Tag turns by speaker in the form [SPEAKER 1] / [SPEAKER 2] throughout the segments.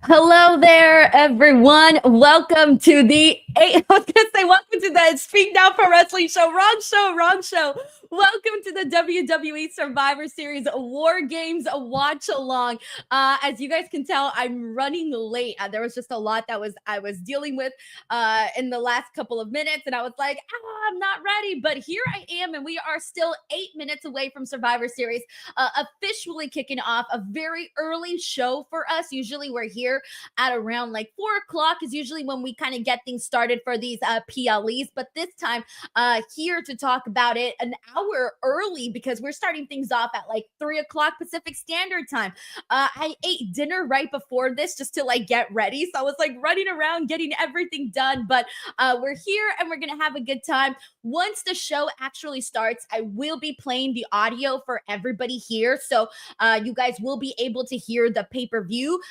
[SPEAKER 1] Hello there, everyone. Welcome to the welcome to the Speak Now Pro Wrestling show. Wrong show. Welcome to the WWE Survivor Series Wargames Watchalong. As you guys can tell, I'm running late. There was just a lot that I was dealing with in the last couple of minutes, and I was like, I'm not ready. But here I am, and we are still 8 minutes away from Survivor Series officially kicking off. A very early show for us. Usually, we're here at around like 4 o'clock is usually when we kind of get things started for these PLEs. But this time, here to talk about it an hour early because we're starting things off at like 3 o'clock Pacific Standard Time. I ate dinner right before this just to like get ready. So I was like running around getting everything done. But we're here and we're going to have a good time. Once the show actually starts, I will be playing the audio for everybody here. So you guys will be able to hear the pay-per-view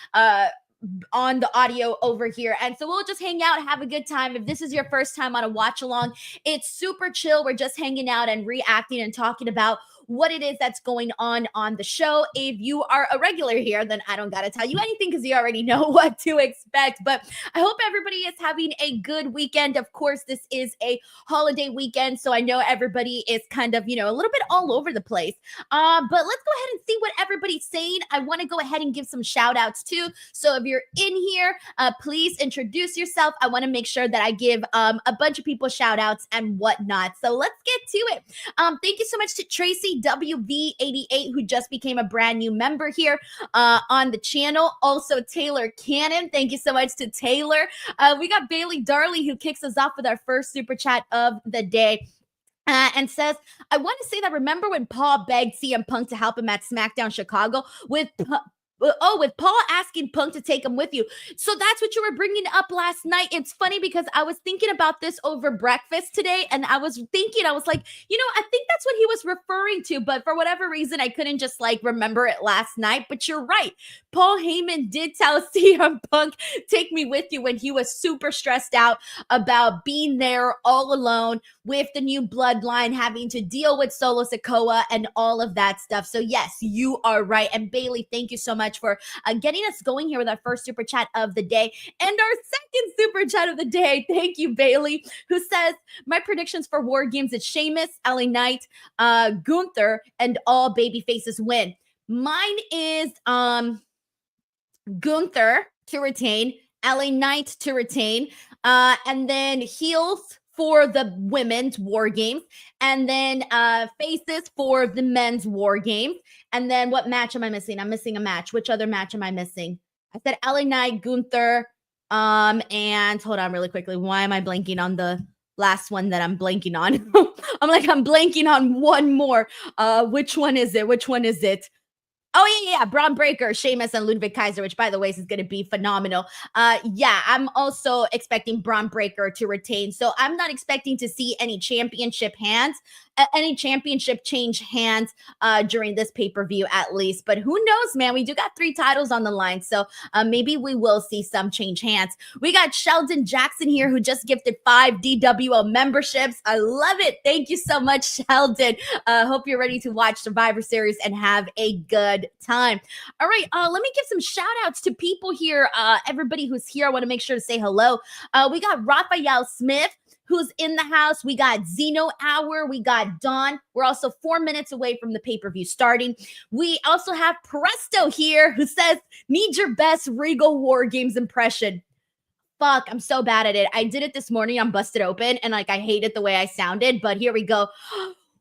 [SPEAKER 1] on the audio over here. And so we'll just hang out, have a good time. If this is your first time on a watch along, it's super chill. We're just hanging out and reacting and talking about what it is that's going on the show. If you are a regular here, then I don't got to tell you anything because you already know what to expect. But I hope everybody is having a good weekend. Of course, this is a holiday weekend, so I know everybody is kind of, a little bit all over the place. But let's go ahead and see what everybody's saying. I want to go ahead and give some shout outs too. So if you're in here, please introduce yourself. I want to make sure that I give a bunch of people shout outs and whatnot. So let's get to it. Thank you so much to Tracy WV88, who just became a brand new member here on the channel. Also, Taylor Cannon. Thank you so much to Taylor. We got Bailey Darley, who kicks us off with our first super chat of the day. And says, I want to say that remember when Paul begged CM Punk to help him at SmackDown Chicago with Paul asking Punk to take him with you. So that's what you were bringing up last night. It's funny because I was thinking about this over breakfast today, and I was like, I think that's what he was referring to, but for whatever reason, I couldn't just like remember it last night. But you're right. Paul Heyman did tell CM Punk, take me with you, when he was super stressed out about being there all alone with the new bloodline, having to deal with Solo Sikoa and all of that stuff. So yes, you are right. And Bailey, thank you so much for getting us going here with our first super chat of the day and our second super chat of the day. Thank you, Bailey, who says, my predictions for War Games is Sheamus, LA Knight, Gunther, and all baby faces win. Mine is Gunther to retain, LA Knight to retain, and then heels for the women's War Games, and then faces for the men's War Games. And then what match am I missing? I'm missing a match. Which other match am I missing? I said LA Knight, Gunther, and hold on really quickly. Why am I blanking on the last one that I'm blanking on? I'm blanking on one more. Which one is it? Oh, yeah. Braun Breaker, Sheamus, and Ludwig Kaiser, which, by the way, is going to be phenomenal. I'm also expecting Braun Breaker to retain. So I'm not expecting to see any championship change hands during this pay-per-view at least. But who knows, man? We do got 3 titles on the line. So maybe we will see some change hands. We got Sheldon Jackson here, who just gifted 5 DWO memberships. I love it. Thank you so much, Sheldon. Hope you're ready to watch Survivor Series and have a good time. All right, let me give some shout outs to people here. Everybody who's here, I want to make sure to say hello. We got Raphael Smith, who's in the house. We got Zeno Hour. We got Dawn. We're also 4 minutes away from the pay-per-view starting. We also have Presto here, who says, need your best Regal War Games impression. Fuck, I'm so bad at it. I did it this morning on Busted Open, and I hated the way I sounded, but here we go.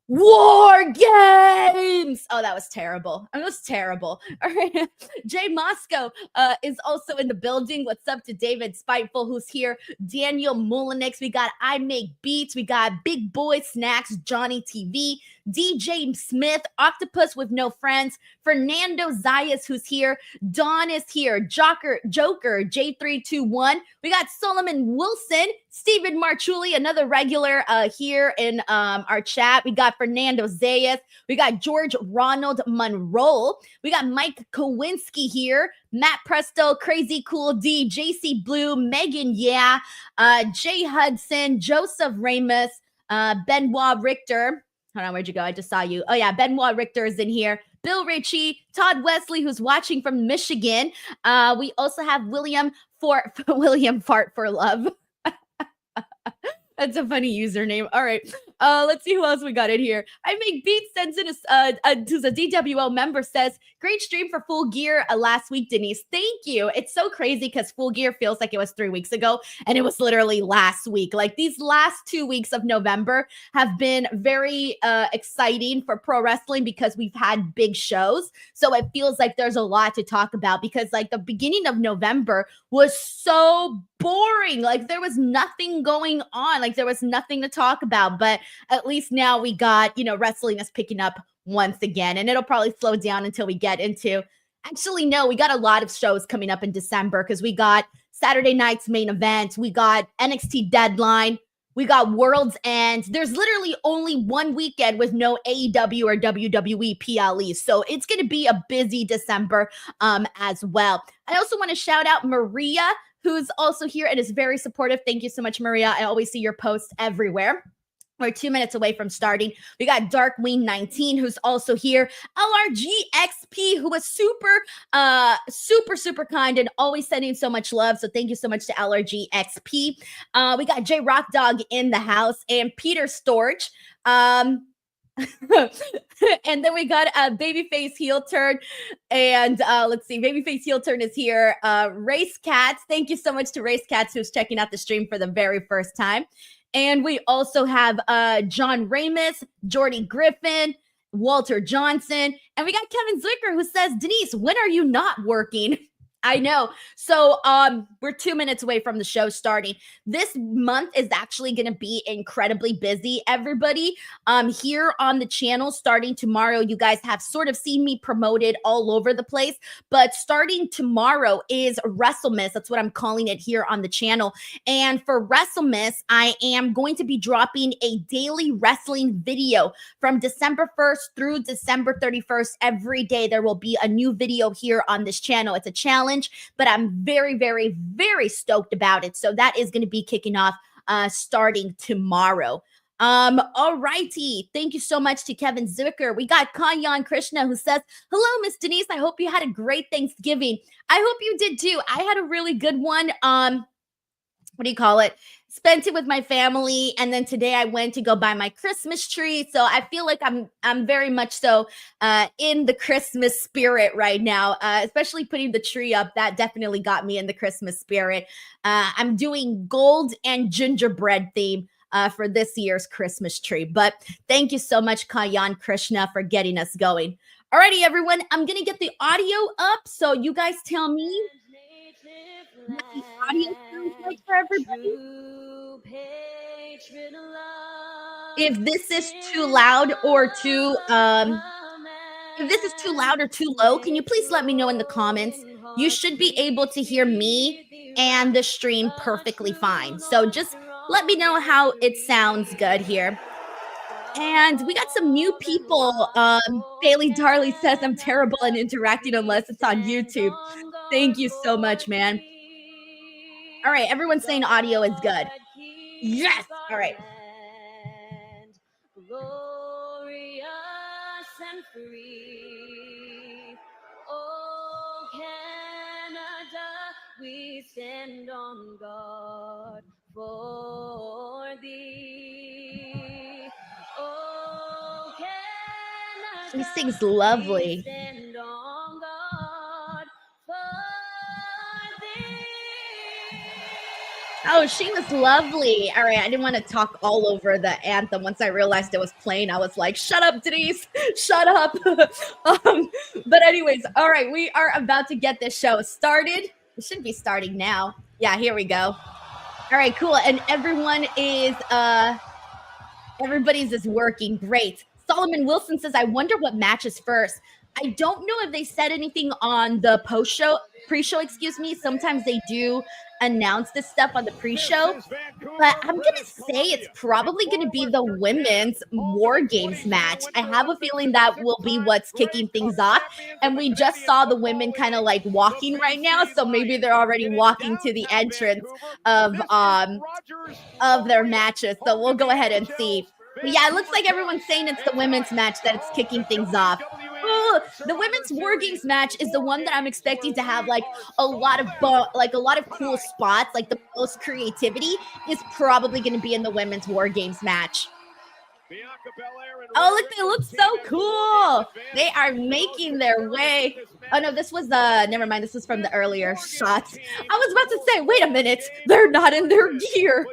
[SPEAKER 1] War Games! Oh, that was terrible. It was terrible. All right. Jay Moscow is also in the building. What's up to David Spiteful, who's here? Daniel Mullenix. We got I Make Beats. We got Big Boy Snacks, Johnny TV, DJ Smith, Octopus with No Friends, Fernando Zayas, who's here. Dawn is here. Joker, J321. We got Solomon Wilson, Stephen Marchuli, another regular here in our chat. We got Fernando Zayas. We got George Ronald Monroe. We got Mike Kowinski here. Matt Presto, Crazy Cool D, JC Blue, Megan Jay Hudson, Joseph Ramos, Benoit Richter. Hold on, where'd you go? I just saw you. Oh, yeah, Benoit Richter is in here. Bill Ritchie, Todd Wesley, who's watching from Michigan. We also have William Fart for Love. That's a funny username. All right. Let's see who else we got in here. I Make Beats sends in who's a DWL member, says, great stream for Full Gear last week, Denise. Thank you. It's so crazy because Full Gear feels like it was 3 weeks ago and it was literally last week. Like these last 2 weeks of November have been very exciting for pro wrestling because we've had big shows. So it feels like there's a lot to talk about because like the beginning of November was so boring. Like there was nothing going on. Like there was nothing to talk about. But at least now we got, wrestling is picking up once again. And it'll probably slow down until we get into. Actually, no, we got a lot of shows coming up in December because we got Saturday night's main event. We got NXT Deadline. We got World's End. There's literally only one weekend with no AEW or WWE PLE. So it's going to be a busy December as well. I also want to shout out Maria, who's also here and is very supportive. Thank you so much, Maria. I always see your posts everywhere. We're 2 minutes away from starting. We got Darkwing19, who's also here. LRGXP, who was super kind and always sending so much love. So thank you so much to LRGXP. We got J Rock Dog in the house and Peter Storch. And then we got a Babyface Heel Turn. And let's see, Babyface Heel Turn is here. Race Cats. Thank you so much to Race Cats, who's checking out the stream for the very first time. And we also have John Ramus, Jordy Griffin, Walter Johnson, and we got Kevin Zwicker, who says, Denise, when are you not working? I know. So we're 2 minutes away from the show starting. This month is actually going to be incredibly busy, everybody. Here on the channel, starting tomorrow, you guys have sort of seen me promoted all over the place. But starting tomorrow is WrestleMiss. That's what I'm calling it here on the channel. And for WrestleMiss, I am going to be dropping a daily wrestling video from December 1st through December 31st. Every day there will be a new video here on this channel. It's a challenge, but I'm very, very, very stoked about it. So that is going to be kicking off starting tomorrow. All righty. Thank you so much to Kevin Zwicker. We got Kanyan Krishna, who says, hello, Miss Denise. I hope you had a great Thanksgiving. I hope you did too. I had a really good one. What do you call it? Spent it with my family, and then today I went to go buy my Christmas tree. So I feel like I'm very much so in the Christmas spirit right now, especially putting the tree up. That definitely got me in the Christmas spirit. I'm doing gold and gingerbread theme for this year's Christmas tree. But thank you so much, Kayan Krishna, for getting us going. Alrighty, everyone, I'm gonna get the audio up, so you guys tell me what the audio sounds like for everybody. If this is too loud or too low, can you please let me know in the comments? You should be able to hear me and the stream perfectly fine. So just let me know how it sounds good here. And we got some new people. Bailey Darley says I'm terrible at interacting unless it's on YouTube. Thank you so much, man. All right, everyone's saying audio is good. Yes. All right. Glorious and free. Oh, Canada, we stand on guard for thee. Oh, Canada, she sings lovely. We stand on guard for thee. Oh, she was lovely. All right, I didn't want to talk all over the anthem. Once I realized it was playing, I was like, shut up, Denise, shut up. But anyways, all right, we are about to get this show started. It should be starting now. Yeah, here we go. All right, cool. And everybody's is working. Great. Solomon Wilson says, I wonder what matches first. I don't know if they said anything on the pre-show, excuse me. Sometimes they do announce this stuff on the pre-show, but I'm going to say it's probably going to be the women's War Games match. I have a feeling that will be what's kicking things off. And we just saw the women kind of like walking right now. So maybe they're already walking to the entrance of their matches. So we'll go ahead and see. But yeah, it looks like everyone's saying it's the women's match that it's kicking things off. Ooh, the women's War Games match is the one that I'm expecting to have like a lot of cool spots, like the most creativity is probably going to be in the women's War Games match. Oh, look, they look so cool. They are making their way. Oh, no, this was never mind. This was from the earlier shots. I was about to say, wait a minute. They're not in their gear.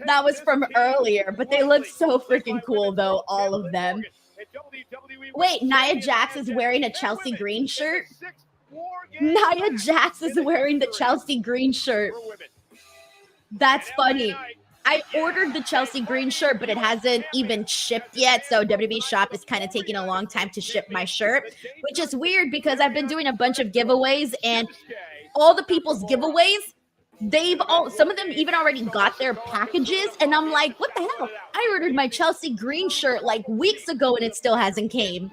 [SPEAKER 1] That was from earlier, but they look so freaking cool, though, all of them. Wait, Nia Jax is wearing a Chelsea green shirt? Nia Jax is wearing the Chelsea green shirt. That's funny. I ordered the Chelsea green shirt, but it hasn't even shipped yet. So WWE Shop is kind of taking a long time to ship my shirt, which is weird because I've been doing a bunch of giveaways and all the people's giveaways, some of them even already got their packages. And I'm like, what the hell? I ordered my Chelsea green shirt like weeks ago and it still hasn't came.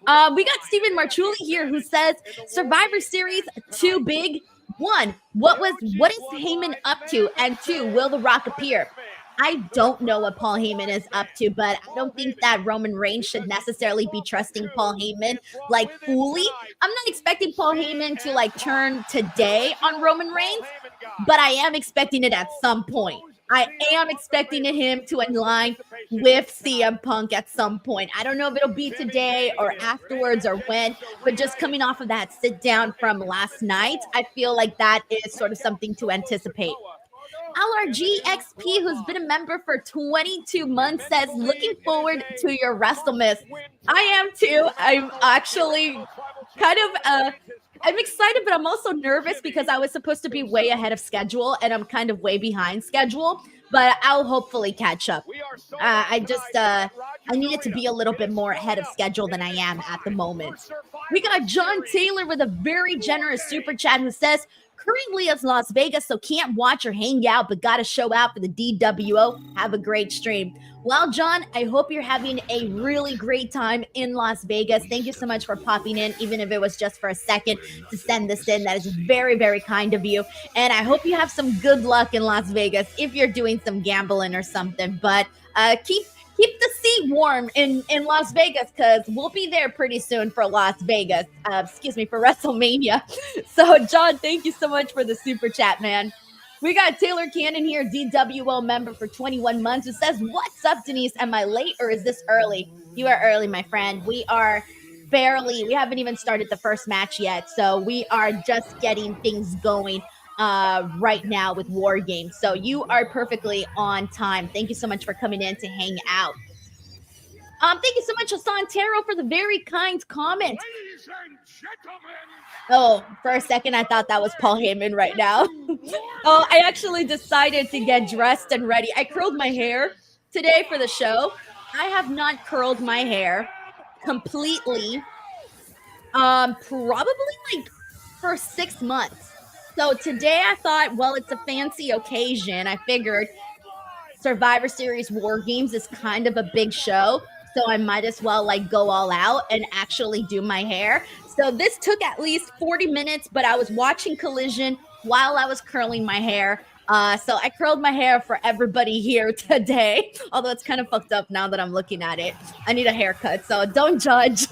[SPEAKER 1] We got Stephen Marchuli here who says Survivor Series too big. 1, what is Heyman up to? And 2, will The Rock appear? I don't know what Paul Heyman is up to, but I don't think that Roman Reigns should necessarily be trusting Paul Heyman like fully. I'm not expecting Paul Heyman to like turn today on Roman Reigns, but I am expecting it at some point. I am expecting him to align with CM Punk at some point. I don't know if it'll be today or afterwards or when, but just coming off of that sit down from last night, I feel like that is sort of something to anticipate. LRGXP, who's been a member for 22 months, says, looking forward to your WrestleMiss. I am too. I'm actually kind of I'm excited, but I'm also nervous because I was supposed to be way ahead of schedule and I'm kind of way behind schedule, but I'll hopefully catch up. I needed to be a little bit more ahead of schedule than I am at the moment. We got John Taylor with a very generous super chat who says, currently it's Las Vegas, so can't watch or hang out, but got to show out for the DWO. Have a great stream. Well, John, I hope you're having a really great time in Las Vegas. Thank you so much for popping in, even if it was just for a second to send this in. That is very, very kind of you. And I hope you have some good luck in Las Vegas if you're doing some gambling or something. But keep the seat warm in Las Vegas because we'll be there pretty soon for Las Vegas. For WrestleMania. So, John, thank you so much for the super chat, man. We got Taylor Cannon here, DWO member for 21 months, who says, what's up, Denise? Am I late or is this early? You are early, my friend. We haven't even started the first match yet. So we are just getting things going right now with War Games. So you are perfectly on time. Thank you so much for coming in to hang out. Thank you so much, Hassan Taro, for the very kind comment.
[SPEAKER 2] Ladies and gentlemen.
[SPEAKER 1] Oh, for a second, I thought that was Paul Heyman right now. Oh, I actually decided to get dressed and ready. I curled my hair today for the show. I have not curled my hair completely, probably like for 6 months. So today I thought, well, it's a fancy occasion. I figured Survivor Series War Games is kind of a big show. So I might as well like go all out and actually do my hair. So this took at least 40 minutes, but I was watching Collision while I was curling my hair. So I curled my hair for everybody here today, although it's kind of fucked up now that I'm looking at it. I need a haircut, so don't judge.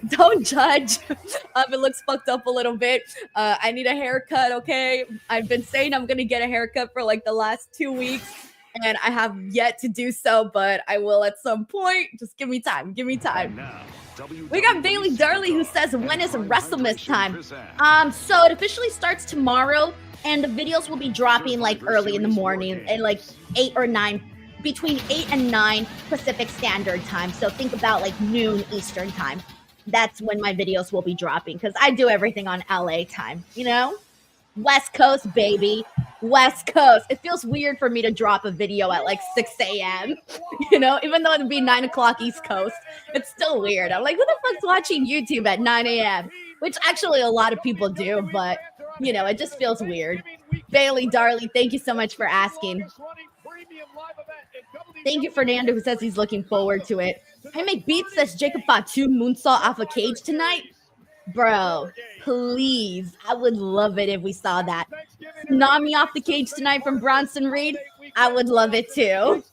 [SPEAKER 1] Don't judge if it looks fucked up a little bit. I need a haircut, okay? I've been saying I'm going to get a haircut for like the last 2 weeks. And I have yet to do so, but I will at some point. Just give me time. Give me time. We got Bailey Darley who says, when is WrestleMiss time? So it officially starts tomorrow, and the videos will be dropping like early in the morning at like 8 or 9, between 8 and 9 Pacific Standard Time. So think about like noon Eastern Time. That's when my videos will be dropping because I do everything on LA time, you know? West Coast, baby. West Coast. It feels weird for me to drop a video at like 6 a.m., you know, even though it'd be 9 o'clock East Coast. It's still weird. I'm like, who the fuck's watching YouTube at 9 a.m.? Which actually a lot of people do, but, you know, it just feels weird. Bailey Darley, thank you so much for asking. Thank you, Fernando, who says he's looking forward to it. I make beats, says Jacob Fatu moonsault off a cage tonight. Bro, please. I would love it if we saw that. Nami off the cage tonight from Bronson Reed. I would love it too.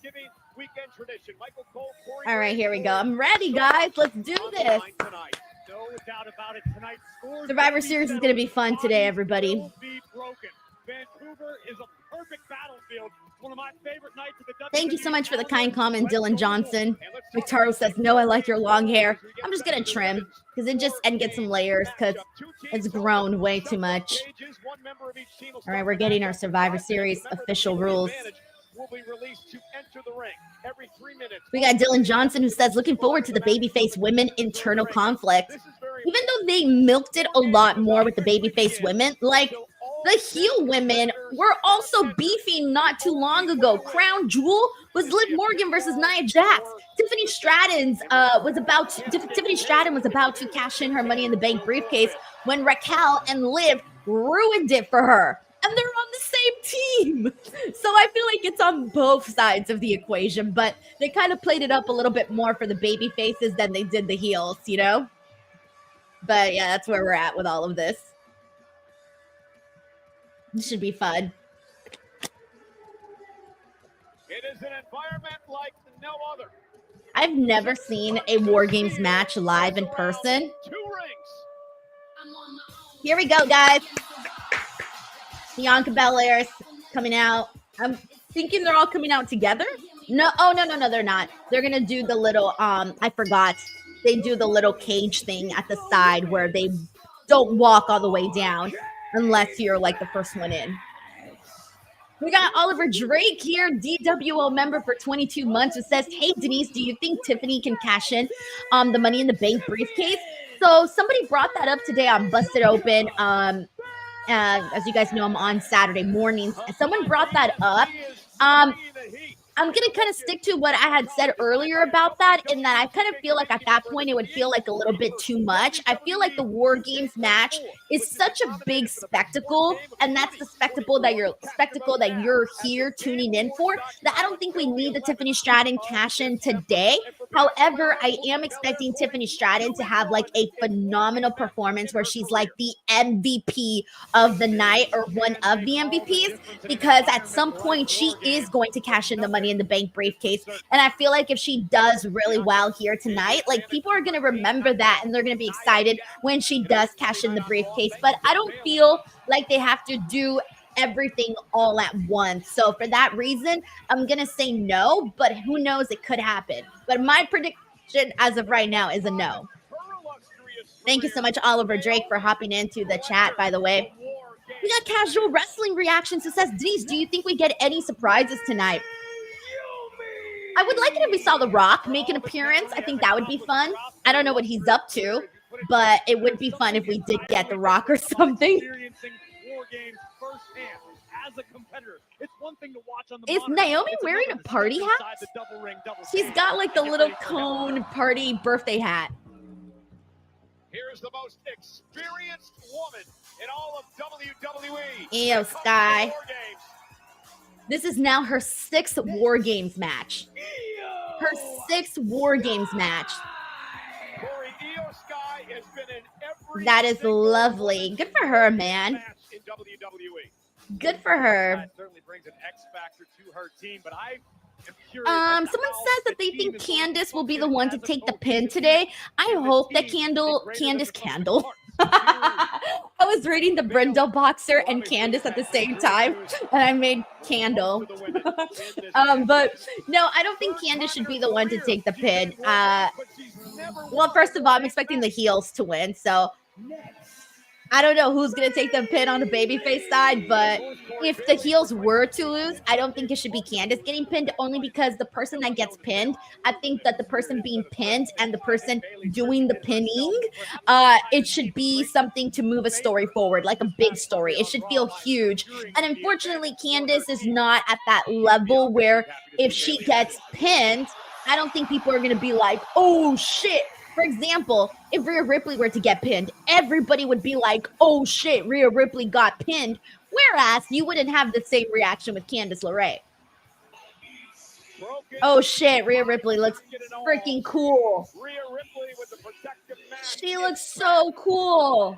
[SPEAKER 1] All right, here we go. I'm ready, guys. Let's do this. Survivor Series is going to be fun today, everybody.
[SPEAKER 2] Vancouver is a perfect battlefield. One of my favorite nights of the
[SPEAKER 1] Thank you so much for the kind comment, Dylan Johnson. Victorio says, no, I like your long hair. I'm just going to trim and get some layers because it's grown way too much. All right, we're getting our Survivor Series official rules. We got Dylan Johnson who says, looking forward to the babyface women internal conflict. Even though they milked it a lot more with the babyface women, like the heel women were also beefing not too long ago. Crown Jewel was Liv Morgan versus Nia Jax. Tiffany Stratton was about to cash in her Money in the Bank briefcase when Raquel and Liv ruined it for her. And they're on the same team. So I feel like it's on both sides of the equation, but they kind of played it up a little bit more for the baby faces than they did the heels, you know? But yeah, that's where we're at with all of this. This should be fun.
[SPEAKER 2] It is an environment like no other.
[SPEAKER 1] I've never seen a Wargames match live in person. Here we go, guys. Bianca Belair's coming out. I'm thinking they're all coming out together. No, no, they're not. They're gonna do the little I forgot. They do the little cage thing at the side where they don't walk all the way down unless you're like the first one in. We got Oliver Drake here, DWO member for 22 months, who says, hey, Denise, do you think Tiffany can cash in the Money in the Bank briefcase? So somebody brought that up today on Busted Open. As you guys know, I'm on Saturday mornings. Someone brought that up. I'm going to kind of stick to what I had said earlier about that, in that I kind of feel like at that point it would feel like a little bit too much. I feel like the War Games match is such a big spectacle, and that's the spectacle that you're here tuning in for, that I don't think we need the Tiffany Stratton cash in today. However, I am expecting Tiffany Stratton to have like a phenomenal performance where she's like the MVP of the night, or one of the MVPs, because at some point she is going to cash in the Money in the Bank briefcase. And I feel like if she does really well here tonight, like people are going to remember that and they're going to be excited when she does cash in the briefcase. But I don't feel like they have to do everything all at once. So for that reason, I'm going to say no, but who knows, it could happen. But my prediction as of right now is a no. Thank you so much, Oliver Drake, for hopping into the chat, by the way. We got Casual Wrestling Reactions who says, Denise, do you think we get any surprises tonight? I would like it if we saw The Rock make an appearance. I think that would be fun. I don't know what he's up to, but it would be fun if we did get The Rock or something. Is Naomi wearing a party hat? She's got like the little cone party birthday hat.
[SPEAKER 2] Here's the most experienced woman in all of WWE.
[SPEAKER 1] Ew, Sky. This is now her 6th War Games match. Her 6th War Games match. That is lovely. Good for her, man. Good for her. Someone says that they think Candice will be the one to take the pin today. I hope that Candice. I was reading the Brindle Boxer and Candice at the same time, and I made Candle. But no, I don't think Candice should be the one to take the pin. Well, first of all, I'm expecting the heels to win, so I don't know who's going to take the pin on the babyface side, but if the heels were to lose, I don't think it should be Candice getting pinned, only because the person that gets pinned, I think that the person being pinned and the person doing the pinning, it should be something to move a story forward, like a big story. It should feel huge. And unfortunately, Candice is not at that level where if she gets pinned, I don't think people are going to be like, oh, shit. For example, if Rhea Ripley were to get pinned, everybody would be like, oh shit, Rhea Ripley got pinned. Whereas you wouldn't have the same reaction with Candice LeRae. Oh shit, Rhea Ripley looks freaking cool. She looks so cool.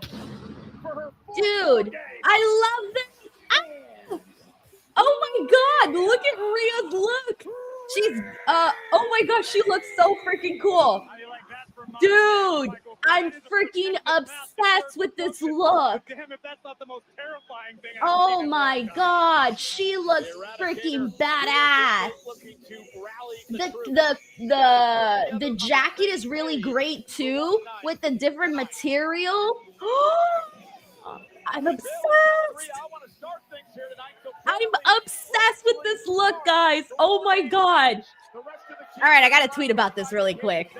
[SPEAKER 1] Dude, I love this. Ah! Oh my god, look at Rhea's look. She's, oh my gosh, she looks so freaking cool. Dude, I'm freaking obsessed with this look. Oh my god, she looks freaking badass. The jacket is really great too, with the different material. I'm obsessed. I'm obsessed with this look, guys. Oh my god. All right, I gotta tweet about this really quick.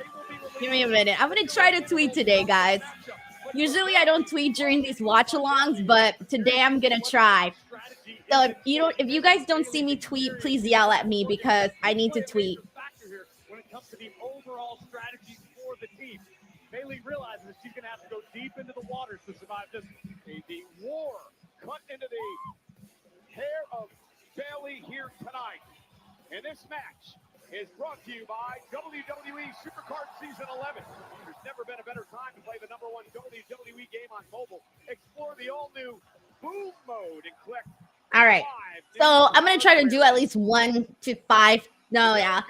[SPEAKER 1] Give me a minute. I'm gonna try to tweet today, guys. Usually I don't tweet during these watch-alongs, but today I'm gonna try. So if you guys don't see me tweet, please yell at me because I need to tweet.
[SPEAKER 2] When it comes to the overall strategies for the team, Bayley realizes she's gonna have to go deep into the waters to survive this. The war cut into the hair of Bayley here tonight. And this match is brought to you by WWE Supercard Season 11. There's never been a better time to play the #1 WWE game on mobile. Explore the all-new Boom Mode and collect.
[SPEAKER 1] All right. So I'm going to try to do at least 1 to 5. No, yeah.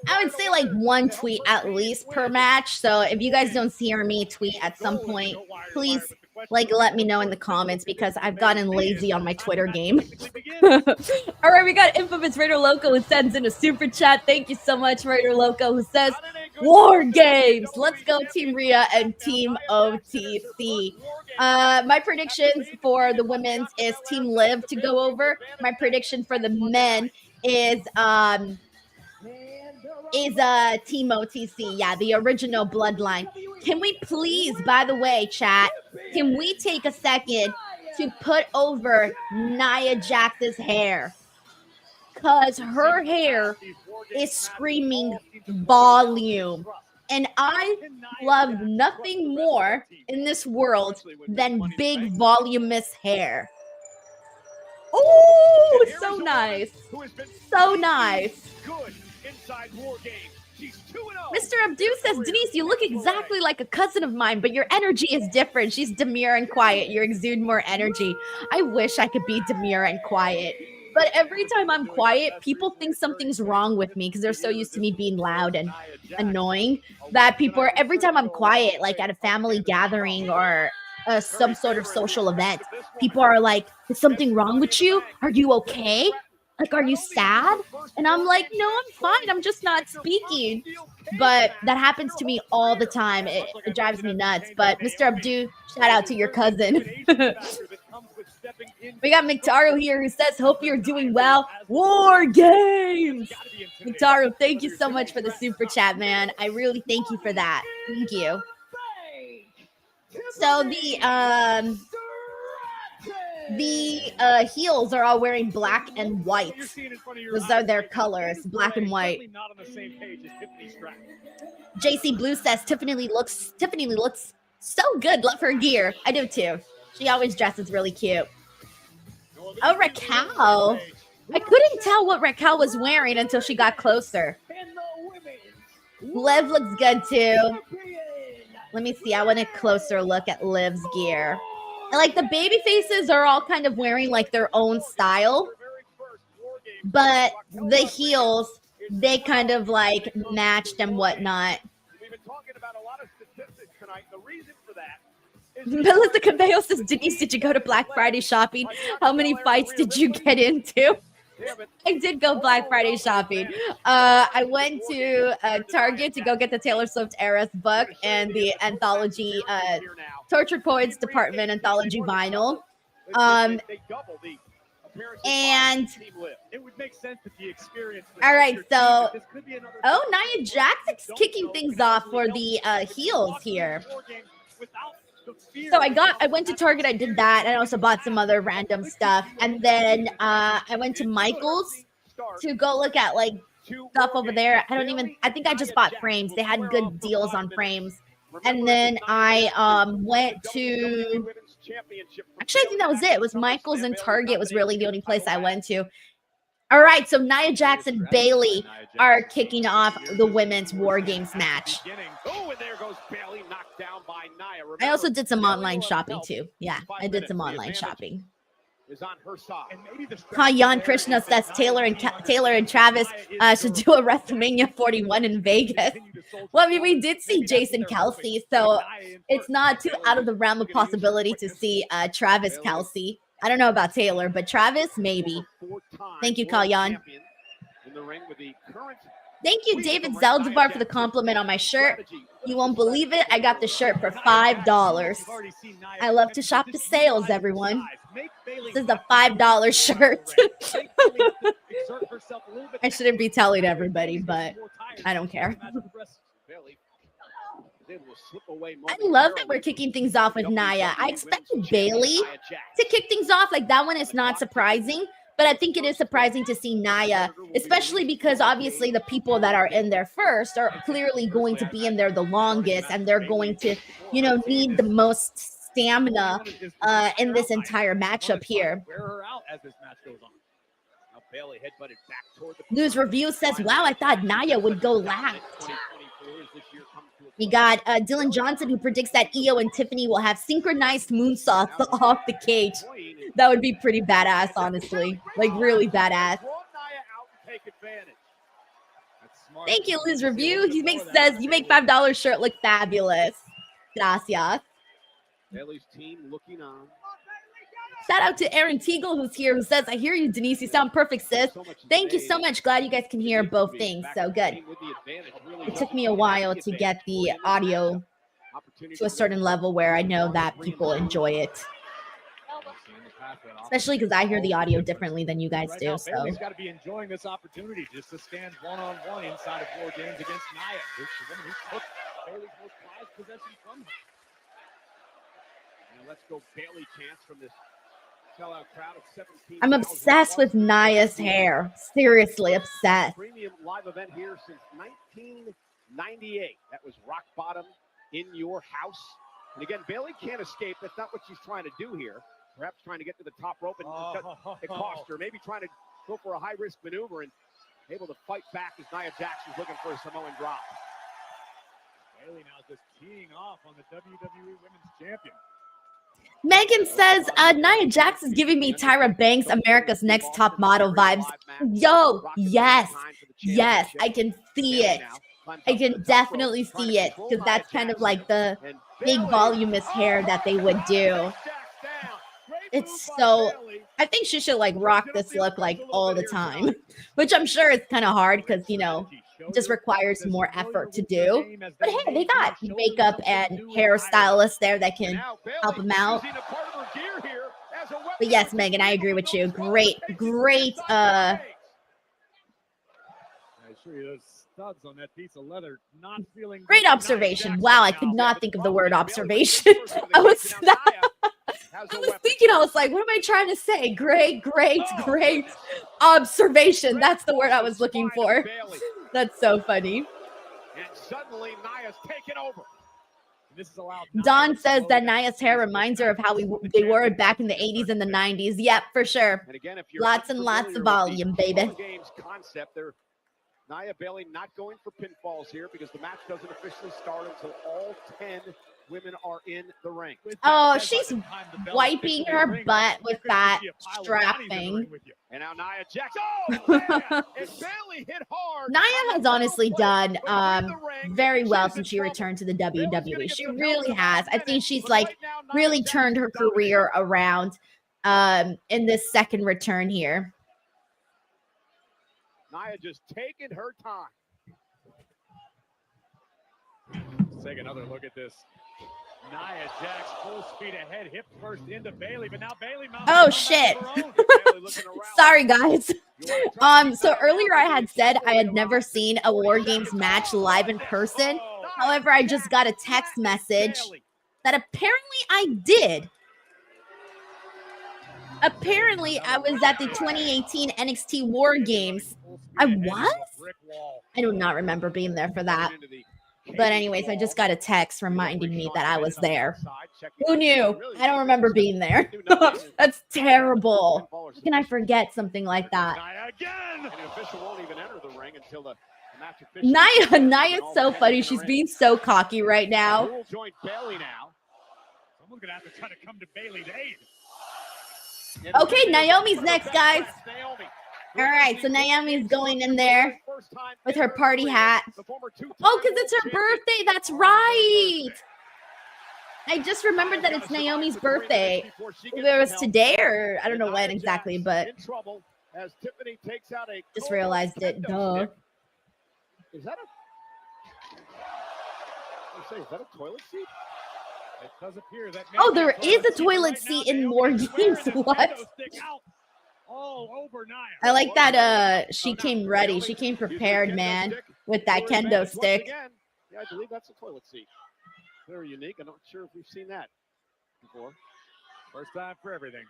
[SPEAKER 1] I would say like 1 tweet at least per match. So if you guys don't see me tweet at some point, please let me know in the comments because I've gotten lazy on my Twitter game. All right, we got Infamous Raider Loco who sends in a super chat. Thank you so much, Raider Loco, who says, War Games. Let's go, Team Rhea and Team OTC. My predictions for the women's is Team Liv to go over. My prediction for the men is Team OTC. Yeah, the original bloodline. Can we please, by the way, chat, can we take a second to put over Nia Jax's hair? Because her hair is screaming volume. And I love nothing more in this world than big voluminous hair. Oh, so nice. So nice. Mr. Abdu says, Denise, you look exactly like a cousin of mine, but your energy is different. She's demure and quiet. You exude more energy. I wish I could be demure and quiet. But every time I'm quiet, people think something's wrong with me because they're so used to me being loud and annoying that people are, every time I'm quiet, like at a family gathering or some sort of social event, people are like, is something wrong with you? Are you okay? Like, are you sad? And I'm like, no, I'm fine. I'm just not speaking. But that happens to me all the time. It drives me nuts. But Mr. Abdu, shout out to your cousin. We got Mictaro here who says, hope you're doing well. War Games! Mictaro, thank you so much for the super chat, man. I really thank you for that. Thank you. So the heels are all wearing black and white. Those are their colors, black and white. JC Blue says Tiffany looks so good. Love her gear. I do too. She always dresses really cute. Oh, Raquel. I couldn't tell what Raquel was wearing until she got closer. Liv looks good too. Let me see. I want a closer look at Liv's gear. And like the baby faces are all kind of wearing like their own style. But the heels, they kind of like matched and whatnot.
[SPEAKER 2] We've been talking about a lot of statistics tonight. The reason for that is
[SPEAKER 1] Melissa Cabello says, Denise, did you go to Black Friday shopping? How many fights did you get into? I did go Black Friday shopping. I went to Target to go get the Taylor Swift Eras book and the anthology, Tortured Poets Department anthology vinyl. And
[SPEAKER 2] it would make sense that the experience.
[SPEAKER 1] All right, so Nia Jax is kicking things off for the heels here. So I went to Target, I did that, and I also bought some other random stuff. And then I went to Michael's to go look at like stuff over there. I think I just bought frames. They had good deals on frames. And then I went to, actually I think that was it. It was Michael's and Target was really the only place I went to. All right, so Nia Jax and Bayley are kicking off the women's War Games match. I also did some online shopping too. Yeah, I did some online shopping.
[SPEAKER 2] is on her side. And maybe the
[SPEAKER 1] Kayan Krishna says Taylor and Travis should do a WrestleMania 41 in Vegas. Well, I mean, we did see Jason Kelsey, so it's not too out of the realm of possibility to see Travis Kelsey. I don't know about Taylor, but Travis, maybe. Thank you, Kayan. Thank you, David Zeldivar, for the compliment on my shirt. You won't believe it. I got the shirt for $5. I love to shop the sales, everyone. This is a $5 shirt. I shouldn't be telling everybody, but I don't care. I love that we're kicking things off with Nia. I expected Bayley to kick things off. Like, that one is not surprising. But I think it is surprising to see Nia, especially because obviously the people that are in there first are clearly going to be in there the longest, and they're going to, you know, need the most stamina in this entire matchup here. News Review says, wow, I thought Nia would go last. We got Dylan Johnson, who predicts that Io and Tiffany will have synchronized moonsaults off the cage. That would be pretty badass, honestly. Like, really badass. Thank you, Liz Review. He says, you make $5 shirt look fabulous. Gracias.
[SPEAKER 2] Bayley's team looking on.
[SPEAKER 1] Shout out to Aaron Teagle, who's here, who says, I hear you, Denise. You sound perfect, sis. Thank you so much. Glad you guys can hear both things. So good. It took me a while to get the audio to a certain level where I know that people enjoy it. Especially because I hear the audio differently than you guys do. So
[SPEAKER 2] Bayley's got to be enjoying this opportunity just to stand one-on-one inside of Wargames against Nia. This is the woman who took Bayley's most prized possession from her. And let's go Bayley chance from this sellout crowd of 17.
[SPEAKER 1] I'm obsessed with Nia's hair. Seriously obsessed.
[SPEAKER 2] Premium live event here since 1998. That was rock bottom in your house. And again, Bayley can't escape. That's not what she's trying to do here. Perhaps trying to get to the top rope, and it cost her. Maybe trying to go for a high-risk maneuver and able to fight back as Nia Jackson's looking for a Samoan drop. Bayley now just teeing off on the WWE Women's Champion.
[SPEAKER 1] Megan says, Nia Jax is giving me Tyra Banks, America's Next Top Model vibes. Yo, yes, yes, I can see it. I can definitely see it, because that's kind of like the big voluminous hair that they would do. It's so, I think she should like rock this look like all the time, which I'm sure is kind of hard because, you know, it just requires more effort to do. But hey, they got makeup and hairstylists there that can help them out. But yes, Megan, I agree with you. Great observation. Wow, I could not think of the word observation. I was thinking, I was like, what am I trying to say? Great observation. That's the word I was looking for. That's so funny.
[SPEAKER 2] And suddenly Nia's taken over.
[SPEAKER 1] Don says that Nia's hair reminds her of how they wore it back in the 80s and the 90s. Yep, for sure. Lots and lots of volume, baby.
[SPEAKER 2] Nia Bayley not going for pinfalls here because the match doesn't officially start until all 10 women are in the ring.
[SPEAKER 1] Oh, she's wiping her butt with that strap thing.
[SPEAKER 2] And now Nia Jax. Oh, man. Bayley hit hard.
[SPEAKER 1] Nia has honestly done very well since she returned to the WWE. She really has. I think she's like really turned her career around in this second return here.
[SPEAKER 2] Nia just taking her time. Let's take another look at this. Nia Jax full speed ahead, hip first into Bayley, but now Bayley mounts.
[SPEAKER 1] Oh shit. Sorry guys. So earlier I had said I had never seen a Wargames match live in person. However, I just got a text message that apparently I did. Apparently, I was at the 2018 NXT War Games. I was? I do not remember being there for that. But anyways, I just got a text reminding me that I was there. Who knew? I don't remember being there. That's terrible. How can I forget something like that? Nia's so funny. She's being so cocky right now.
[SPEAKER 2] Someone's gonna have to try to come to Bayley's aid.
[SPEAKER 1] Okay, Naomi's next, guys. All right, so Naomi's going in there with her party hat. Oh, because it's her birthday. That's right. I just remembered that it's Naomi's birthday. If it was today or I don't know when exactly, but just realized it. Duh.
[SPEAKER 2] Is that a toilet seat? It does appear that
[SPEAKER 1] oh, there is a toilet seat in Wargames. What? I like that she came ready. She came prepared, man, with that kendo stick.
[SPEAKER 2] Yeah, I believe that's a toilet seat. Very unique. I'm not sure if we've seen that before. First time for everything.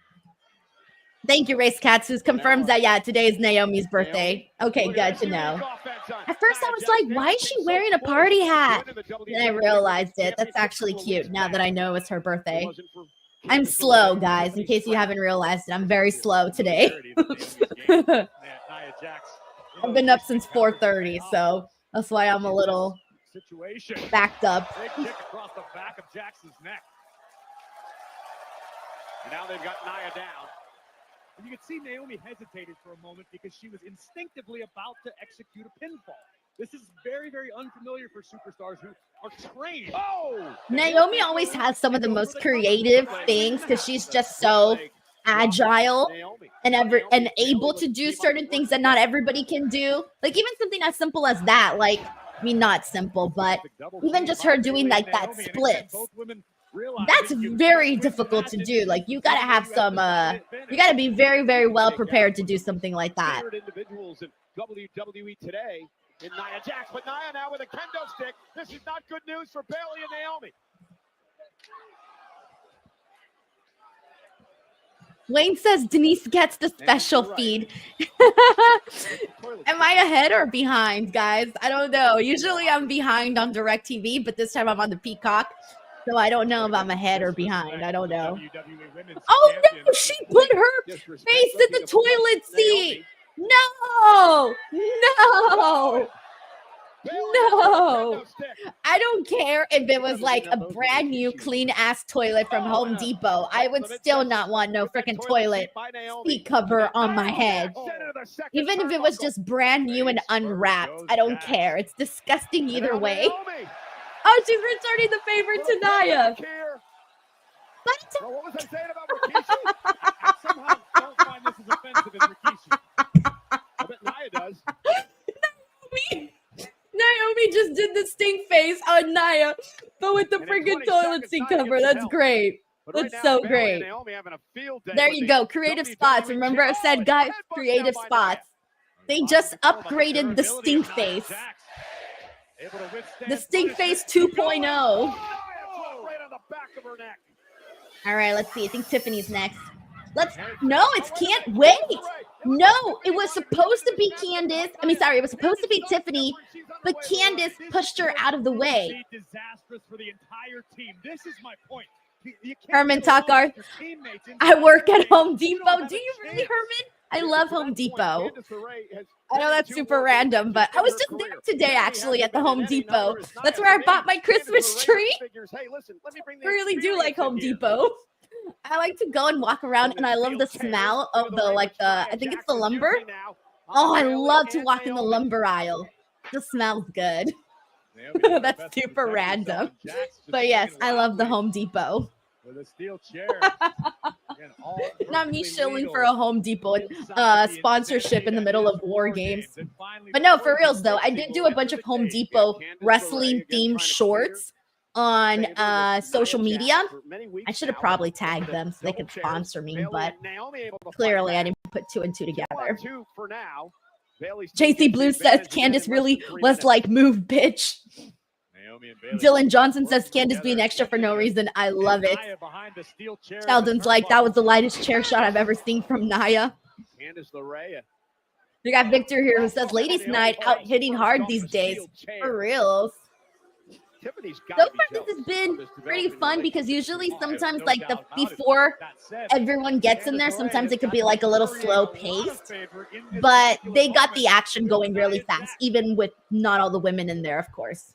[SPEAKER 1] Thank you, Race Cats, who confirms that, yeah, today is Naomi's birthday. Okay, good to know. At first, I was like, why is she wearing a party hat? Then I realized it. That's actually cute now that I know it's her birthday. I'm slow, guys, in case you haven't realized it. I'm very slow today. I've been up since 4:30, so that's why I'm a little backed up.
[SPEAKER 2] Big kick across the back of Jackson's neck. And now they've got Nia down. And you can see Naomi hesitated for a moment because she was instinctively about to execute a pinfall. This is very, very unfamiliar for superstars who are trained. Oh!
[SPEAKER 1] Naomi always has some of the most creative things because she's just so agile and able to do certain things that not everybody can do. Like even something as simple as that. Like, I mean, not simple, but even just her doing like that splits. That's very difficult to do. Like you gotta have some you gotta be very, very well prepared to do something like that.
[SPEAKER 2] Individuals in WWE today in Nia Jax, but Nia now with a kendo stick. This is not good news for Bayley and Naomi.
[SPEAKER 1] Wayne says Denise gets the special feed. Am I ahead or behind, guys? I don't know. Usually I'm behind on DirecTV, but this time I'm on the Peacock. So I don't know if I'm ahead or behind. I don't know. Oh, no. She put her face in the toilet seat. No. No. No. I don't care if it was like a brand new clean ass toilet from Home Depot. I would still not want no freaking toilet seat cover on my head. Even if it was just brand new and unwrapped. I don't care. It's disgusting either way. Oh, she's returning the favor to Nia.
[SPEAKER 2] What was I saying about Rikishi? I somehow don't find this as offensive as Rikishi. I bet Nia does.
[SPEAKER 1] Naomi just did the stink face on Nia, but with the freaking toilet seat cover. That's great. That's so great. There you go. Creative spots. Remember I said, guys, creative spots. They just upgraded the stink face. The stink face 2.0. All right, let's see. I think Tiffany's next. No, can't wait. No, it was supposed to be Candice. I mean, sorry, it was supposed to be Tiffany, but Candice pushed her out of the way.
[SPEAKER 2] Disastrous for the entire team. This is my point.
[SPEAKER 1] Herman Takar, I work at Home Depot. Do you really, Herman? I love Home Depot. I know that's super random, but I was just there today, actually, at the Home Depot. That's where I bought my Christmas tree. I really do like Home Depot. I like to go and walk around, and I love the smell of I think it's the lumber. Oh, I love to walk in the lumber aisle. It smells good. That's super random. But yes, I love the Home Depot.
[SPEAKER 2] With a steel chair.
[SPEAKER 1] Not me shilling for a Home Depot sponsorship in the middle of War Games. But no, for reals though, I did do a bunch of Home Depot wrestling themed shorts on social media. I should have probably tagged them so they could sponsor me, but clearly I didn't put two and two together. JC Blue says Candice really was like, move, bitch. Dylan Johnson says Candice being extra for no reason. I love it. Sheldon's like, that was the lightest chair shot I've ever seen from Nia. We got Victor here who says ladies night out hitting hard these days. For reals. So far this has been pretty fun because usually sometimes like before everyone gets in there, sometimes it could be like a little slow paced, but they got the action going really fast, even with not all the women in there, of course.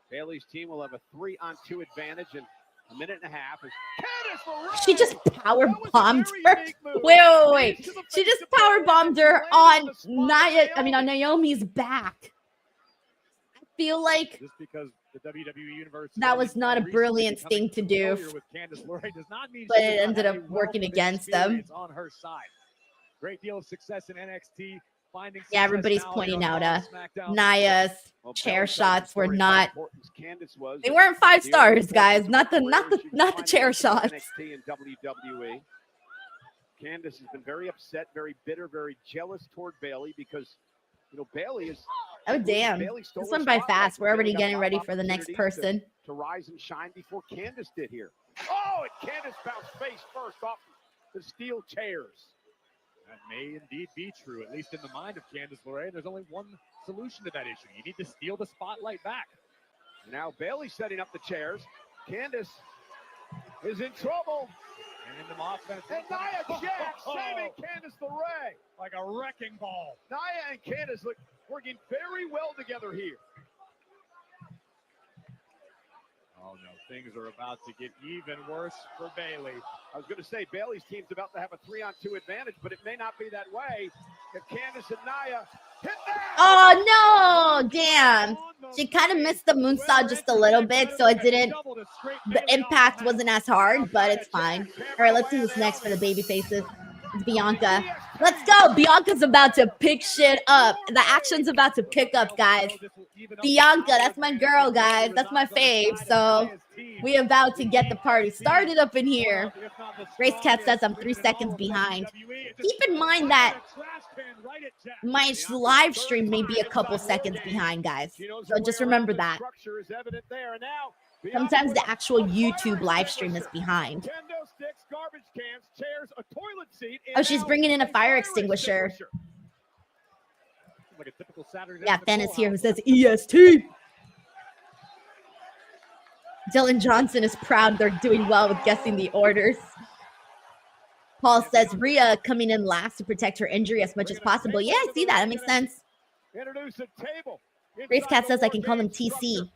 [SPEAKER 2] Bayley's team will have a 3-on-2 advantage, and A minute and a half. Candice LeRae.
[SPEAKER 1] She just power bombed her.
[SPEAKER 2] That was a very unique move.
[SPEAKER 1] Wait.
[SPEAKER 2] Knees to the
[SPEAKER 1] She
[SPEAKER 2] face
[SPEAKER 1] just
[SPEAKER 2] of
[SPEAKER 1] power
[SPEAKER 2] Belair,
[SPEAKER 1] bombed
[SPEAKER 2] and she
[SPEAKER 1] her
[SPEAKER 2] landed
[SPEAKER 1] on
[SPEAKER 2] the spot of
[SPEAKER 1] on Naomi's back. I feel like
[SPEAKER 2] just because the WWE Universe
[SPEAKER 1] that was not a
[SPEAKER 2] recently
[SPEAKER 1] brilliant
[SPEAKER 2] becoming
[SPEAKER 1] thing to do,
[SPEAKER 2] familiar with Candice LeRae does not mean
[SPEAKER 1] but
[SPEAKER 2] she does
[SPEAKER 1] it
[SPEAKER 2] not
[SPEAKER 1] ended
[SPEAKER 2] have
[SPEAKER 1] up
[SPEAKER 2] a
[SPEAKER 1] working
[SPEAKER 2] wealth of
[SPEAKER 1] against them.
[SPEAKER 2] experience on her side. Great deal of success in NXT. Finding
[SPEAKER 1] Yeah,
[SPEAKER 2] success
[SPEAKER 1] everybody's
[SPEAKER 2] now
[SPEAKER 1] pointing
[SPEAKER 2] here
[SPEAKER 1] out
[SPEAKER 2] on SmackDown.
[SPEAKER 1] Naya's
[SPEAKER 2] Well,
[SPEAKER 1] chair
[SPEAKER 2] Bella's
[SPEAKER 1] shots were
[SPEAKER 2] story
[SPEAKER 1] not.
[SPEAKER 2] about importance Candice was
[SPEAKER 1] They
[SPEAKER 2] that
[SPEAKER 1] weren't 5
[SPEAKER 2] the early
[SPEAKER 1] stars, guys.
[SPEAKER 2] portions
[SPEAKER 1] Not
[SPEAKER 2] of
[SPEAKER 1] the
[SPEAKER 2] her career, she was
[SPEAKER 1] not the
[SPEAKER 2] finding
[SPEAKER 1] chair
[SPEAKER 2] ways to get
[SPEAKER 1] shots.
[SPEAKER 2] NXT and WWE. Candice has been very upset, very bitter, very jealous toward Bayley because, you know, Bayley is.
[SPEAKER 1] Oh damn!
[SPEAKER 2] Bayley stole
[SPEAKER 1] This
[SPEAKER 2] her
[SPEAKER 1] went by
[SPEAKER 2] spotlight.
[SPEAKER 1] fast. We're already
[SPEAKER 2] Bayley got a
[SPEAKER 1] getting
[SPEAKER 2] lot
[SPEAKER 1] ready
[SPEAKER 2] of
[SPEAKER 1] for the next
[SPEAKER 2] opportunities
[SPEAKER 1] person.
[SPEAKER 2] to rise and shine before Candice did here. Oh, and Candice bounced face first off the steel chairs. That may indeed be true, at least in the mind of Candice LeRae. There's only one solution to that issue. You need to steal the spotlight back. Now Bayley setting up the chairs. Candice is in trouble. And in the offense. And Nia Jax saving Candice LeRae. Like a wrecking ball. Nia and Candice look working very well together here. Oh no, things are about to get even worse for Bayley. I was going to say Bayley's team's about to have a 3-on-2 advantage, but it may not be that way. If Candice and Nia hit that.
[SPEAKER 1] Oh no! Damn. She kind of missed the moonsault just a little bit, so it didn't. The impact wasn't as hard, but it's fine. All right, let's see who's next for the baby faces. It's Bianca. Let's go. Bianca's about to pick shit up. The action's about to pick up, guys. Bianca, that's my girl, guys. That's my fave. So we about to get the party started up in here. Racecat says I'm 3 seconds behind. Keep in mind that my live stream may be a couple seconds behind, guys. So just remember that. Sometimes the actual YouTube live stream is behind. Oh, she's bringing in a fire extinguisher. Yeah, Fen is here who says EST. Dylan Johnson is proud they're doing well with guessing the orders. Paul says Rhea coming in last to protect her injury as much as possible. Yeah, I see that. That makes sense. Racecat says I can call them TC.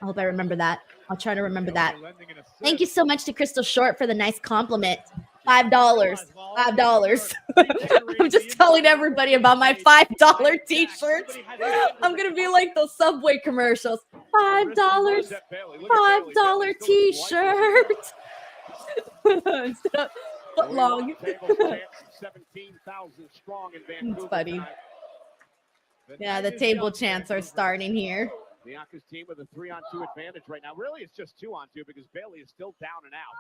[SPEAKER 1] I hope I remember that. I'll try to remember that. Thank you so much to Crystal Short for the nice compliment. $5. $5. I'm just telling everybody about my $5 t-shirts. I'm going to be like those Subway commercials. $5. $5 t-shirt. Instead of foot long. It's funny. Yeah, the table chants are starting here.
[SPEAKER 2] Bianca's team with a 3-on-2 advantage right now. Really, it's just 2-on-2 because Bayley is still down and out.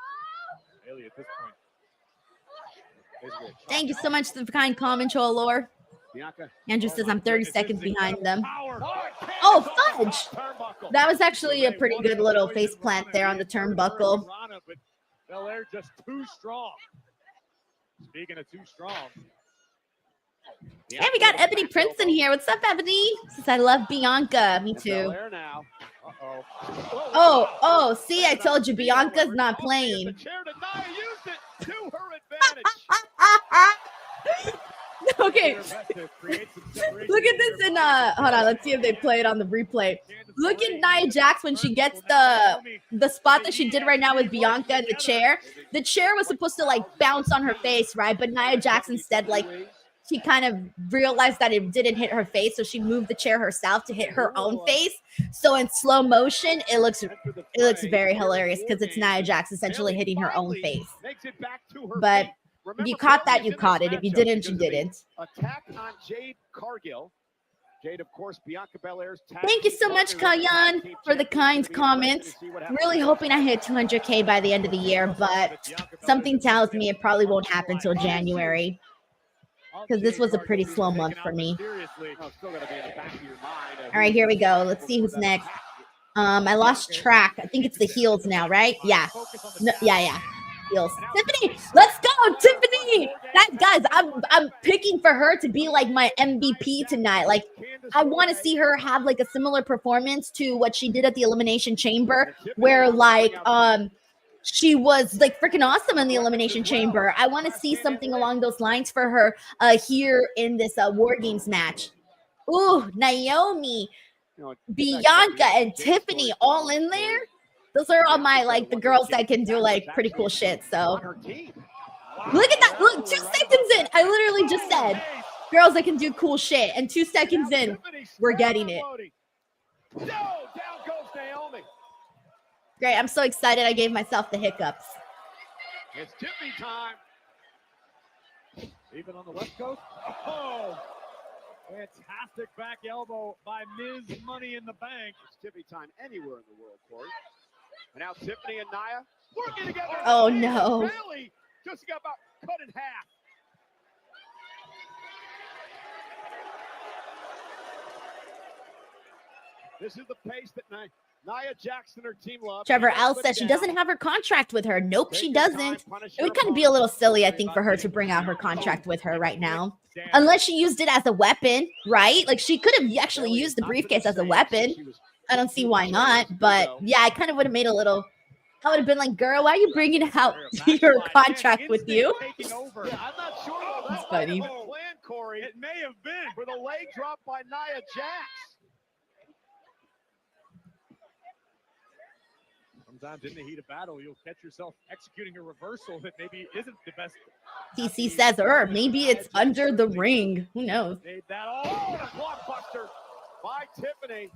[SPEAKER 2] Bayley at this point.
[SPEAKER 1] Thank you so much for the kind comment, Cholor. Andrew says I'm 30 seconds behind them. Oh, fudge! That was actually a pretty good little face plant there on the turnbuckle.
[SPEAKER 2] Belair just too strong. Speaking of too strong.
[SPEAKER 1] Hey, we got Ebony Prince in here. What's up, Ebony? Says I love Bianca. Me too. Oh, see, I told you Bianca's not playing. Okay. Look at this in hold on, let's see if they play it on the replay. Look at Nia Jax when she gets the spot that she did right now with Bianca in the chair. The chair was supposed to like bounce on her face, right? But Nia Jax instead like she kind of realized that it didn't hit her face, so she moved the chair herself to hit her own face. So in slow motion, it looks very hilarious because it's Nia Jax essentially hitting her own face. But if you caught that, you caught it. If you didn't, you didn't.
[SPEAKER 2] Attack on Jade Cargill. Jade, of course, Bianca Belair's tag.
[SPEAKER 1] Thank you so much, Kayan, for the kind comments. Really hoping I hit 200K by the end of the year, but something tells me it probably won't happen till January. Because this was a pretty slow month for me. All right, here we go. Let's see who's next. I lost track. I think it's the heels now, right? Yeah. No, yeah. Heels. Tiffany, let's go, Tiffany. Guys, I'm picking for her to be like my MVP tonight. Like, I want to see her have like a similar performance to what she did at the Elimination Chamber, where like she was like freaking awesome in the Elimination Chamber. I want to see something along those lines for her here in this War Games match. Ooh, Naomi, Bianca, and Tiffany all in there. Those are all my, like, the girls that can do, like, pretty cool shit. So look at that. Look, 2 seconds in. I literally just said girls that can do cool shit. And 2 seconds in, we're getting it.
[SPEAKER 2] No, down goes Naomi.
[SPEAKER 1] Great. I'm so excited. I gave myself the hiccups.
[SPEAKER 2] It's Tiffany time. Even on the West Coast. Oh, fantastic back elbow by Ms. Money in the Bank. It's Tiffany time anywhere in the world, Corey. And now Tiffany and Nia working together.
[SPEAKER 1] Oh, no.
[SPEAKER 2] Bailey just got about cut in half. This is the pace that Nia Jax and her team love.
[SPEAKER 1] Trevor L says she doesn't have her contract with her. Nope, she doesn't. It would kind of be a little silly, I think, for her to bring out her contract with her right now. Unless she used it as a weapon, right? Like, she could have actually used the briefcase as a weapon. I don't see why not. But, yeah, I kind of would have made a little... I would have been like, girl, why are you bringing out your contract with you?
[SPEAKER 2] I'm not sure.
[SPEAKER 1] That's funny.
[SPEAKER 2] Plan, Corey. It may have been with a leg drop by Nia Jax. Sometimes in the heat of battle, you'll catch yourself executing a reversal that maybe isn't the best.
[SPEAKER 1] TC says, or maybe it's under the ring. Who knows?
[SPEAKER 2] Made that all a blockbuster by Tiffany.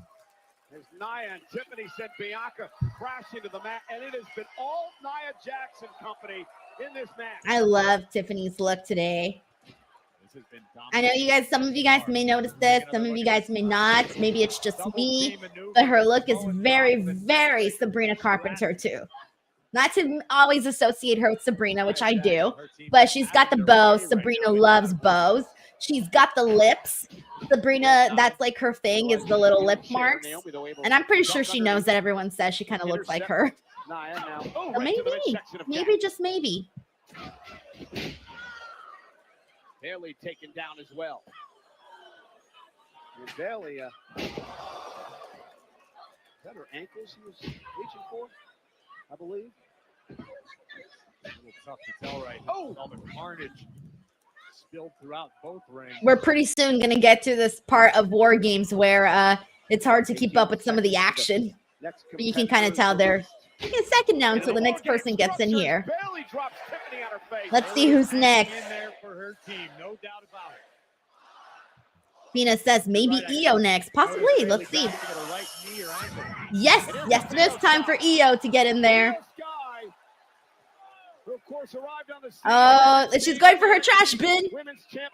[SPEAKER 2] There's Nia and Tiffany sent Bianca crashing to the mat, and it has been all Nia Jax and company in this match.
[SPEAKER 1] I love Tiffany's look today. I know you guys, some of you guys may notice this, some of you guys may not. Maybe it's just me, but her look is very, very Sabrina Carpenter too. Not to always associate her with Sabrina, which I do, but she's got the bows. Sabrina loves bows. She's got the lips. Sabrina, that's like her thing, is the little lip marks. And I'm pretty sure she knows that everyone says she kind of looks like her. So maybe just maybe.
[SPEAKER 2] Bailey taken down as well. And Bailey, is that her ankles he was reaching for? I believe. A little tough to tell right now. Oh, all the carnage spilled throughout both rings.
[SPEAKER 1] We're pretty soon going to get to this part of War Games where it's hard to keep up with some of the action. But you can kind of tell they're taking a second now until the next person gets in here. Let's see who's next. Fina says maybe EO next. Possibly. Let's see. Yes, it is time for EO to get in there. Oh, she's going for her trash bin.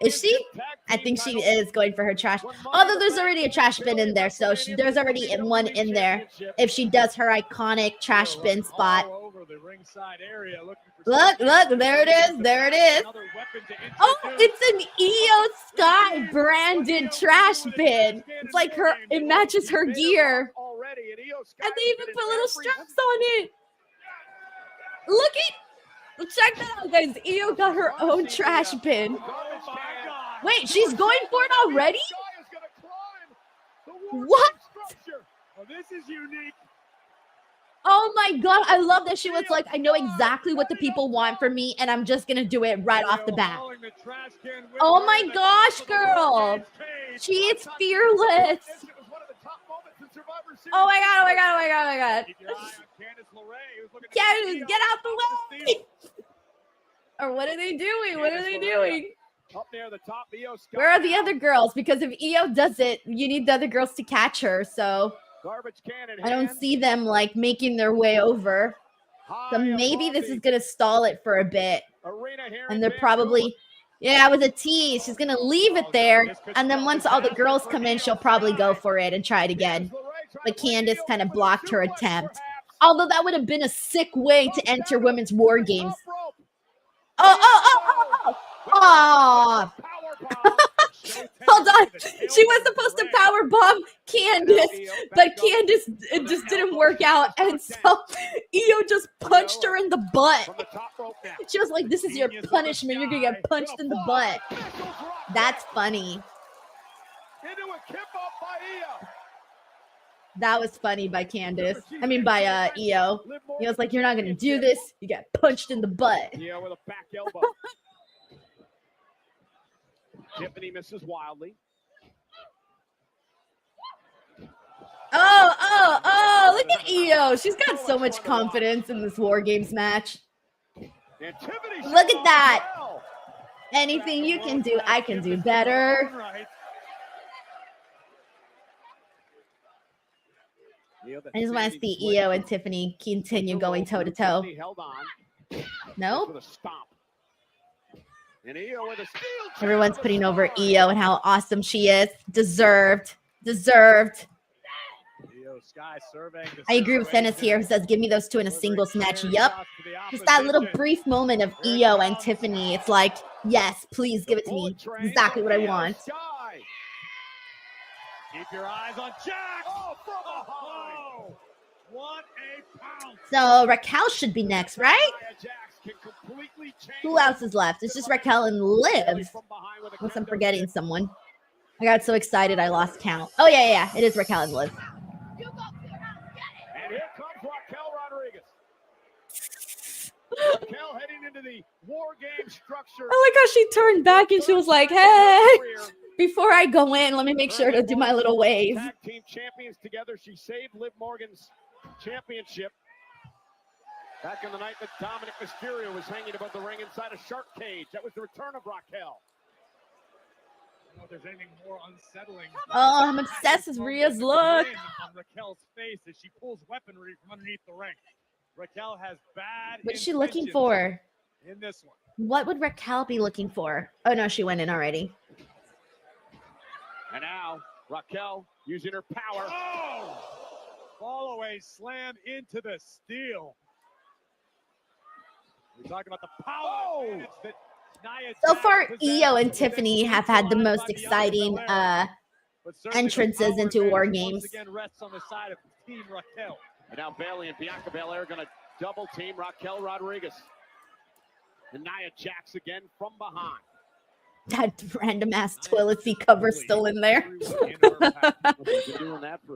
[SPEAKER 1] Is she? I think she is going for her trash. Although there's already a trash bin in there, so there's already one in there if she does her iconic trash bin spot. Look, there it is. Oh, it's an EO Sky branded trash bin. It's like it matches her gear. And they even put little straps on it. Look at. Check that out, guys. EO got her own trash bin. Wait, she's going for it already? What?
[SPEAKER 2] This is unique.
[SPEAKER 1] Oh my God, I love that she was like, I know exactly what the people want from me, and I'm just going to do it right off the bat. Oh my gosh, girl. She is fearless. Oh my God. Candice, get out the way. Or what are they doing?
[SPEAKER 2] Up near the top,
[SPEAKER 1] where are the other girls? Because if EO does it, you need the other girls to catch her. So I don't see them like making their way over. So maybe this is going to stall it for a bit. And they're probably, yeah, with a tease. She's going to leave it there. And then once all the girls come in, she'll probably go for it and try it again. But Candice kind of blocked her attempt. Although that would have been a sick way to enter Women's War Games. Oh. Hold on. She was supposed to power bomb Candice, but Candice, it just didn't work out. And so EO just punched her in the butt. She was like, this is your punishment. You're going to get punched in the butt. That's funny. That was funny by Candice. I mean, by EO. He was like, you're not going to do this. You got punched in the butt.
[SPEAKER 2] Yeah, with a back elbow. Tiffany misses wildly.
[SPEAKER 1] Oh, Look at Io. She's got so much confidence in this War Games match. Look at that. Anything you can do, I can do better. I just want to see Io and Tiffany continue going toe-to-toe. Nope. Everyone's putting over Io and how awesome she is. Deserved. I agree with Dennis here who says, give me those two in a singles match. Yup. Just that little brief moment of Io and Tiffany. It's like, yes, please give it to me. Exactly what I want.
[SPEAKER 2] Keep your eyes on Jax. Oh, what a pounce.
[SPEAKER 1] So Raquel should be next, right? Who else is left? It's just Raquel and Liv. Unless I'm forgetting someone. I got so excited I lost count. Oh, yeah. It is Raquel and Liv.
[SPEAKER 2] And here comes Raquel Rodriguez. Raquel heading into the War Games structure.
[SPEAKER 1] I like how she turned back and she was like, hey, before I go in, let me make sure to do my little wave.
[SPEAKER 2] Tag team champions together. She saved Liv Morgan's championship. Back in the night that Dominic Mysterio was hanging above the ring inside a shark cage. That was the return of Raquel. I don't know if there's anything more unsettling.
[SPEAKER 1] Oh, I'm obsessed with Rhea's look.
[SPEAKER 2] On Raquel's face as she pulls weaponry from underneath the ring. Raquel has bad.
[SPEAKER 1] What's she looking for?
[SPEAKER 2] In this one.
[SPEAKER 1] What would Raquel be looking for? Oh, no, she went in already.
[SPEAKER 2] And now Raquel using her power. Oh! Fall away slam into the steel. We're talking about the power advantage that Nia
[SPEAKER 1] so far, Io and Tiffany have had the most exciting entrances into War Games.
[SPEAKER 2] Again rests on the side of Team Raquel. And now Bayley and Bianca Belair are going to double team Raquel Rodriguez. And Nia Jax again from behind.
[SPEAKER 1] That random ass toilet seat cover still in there.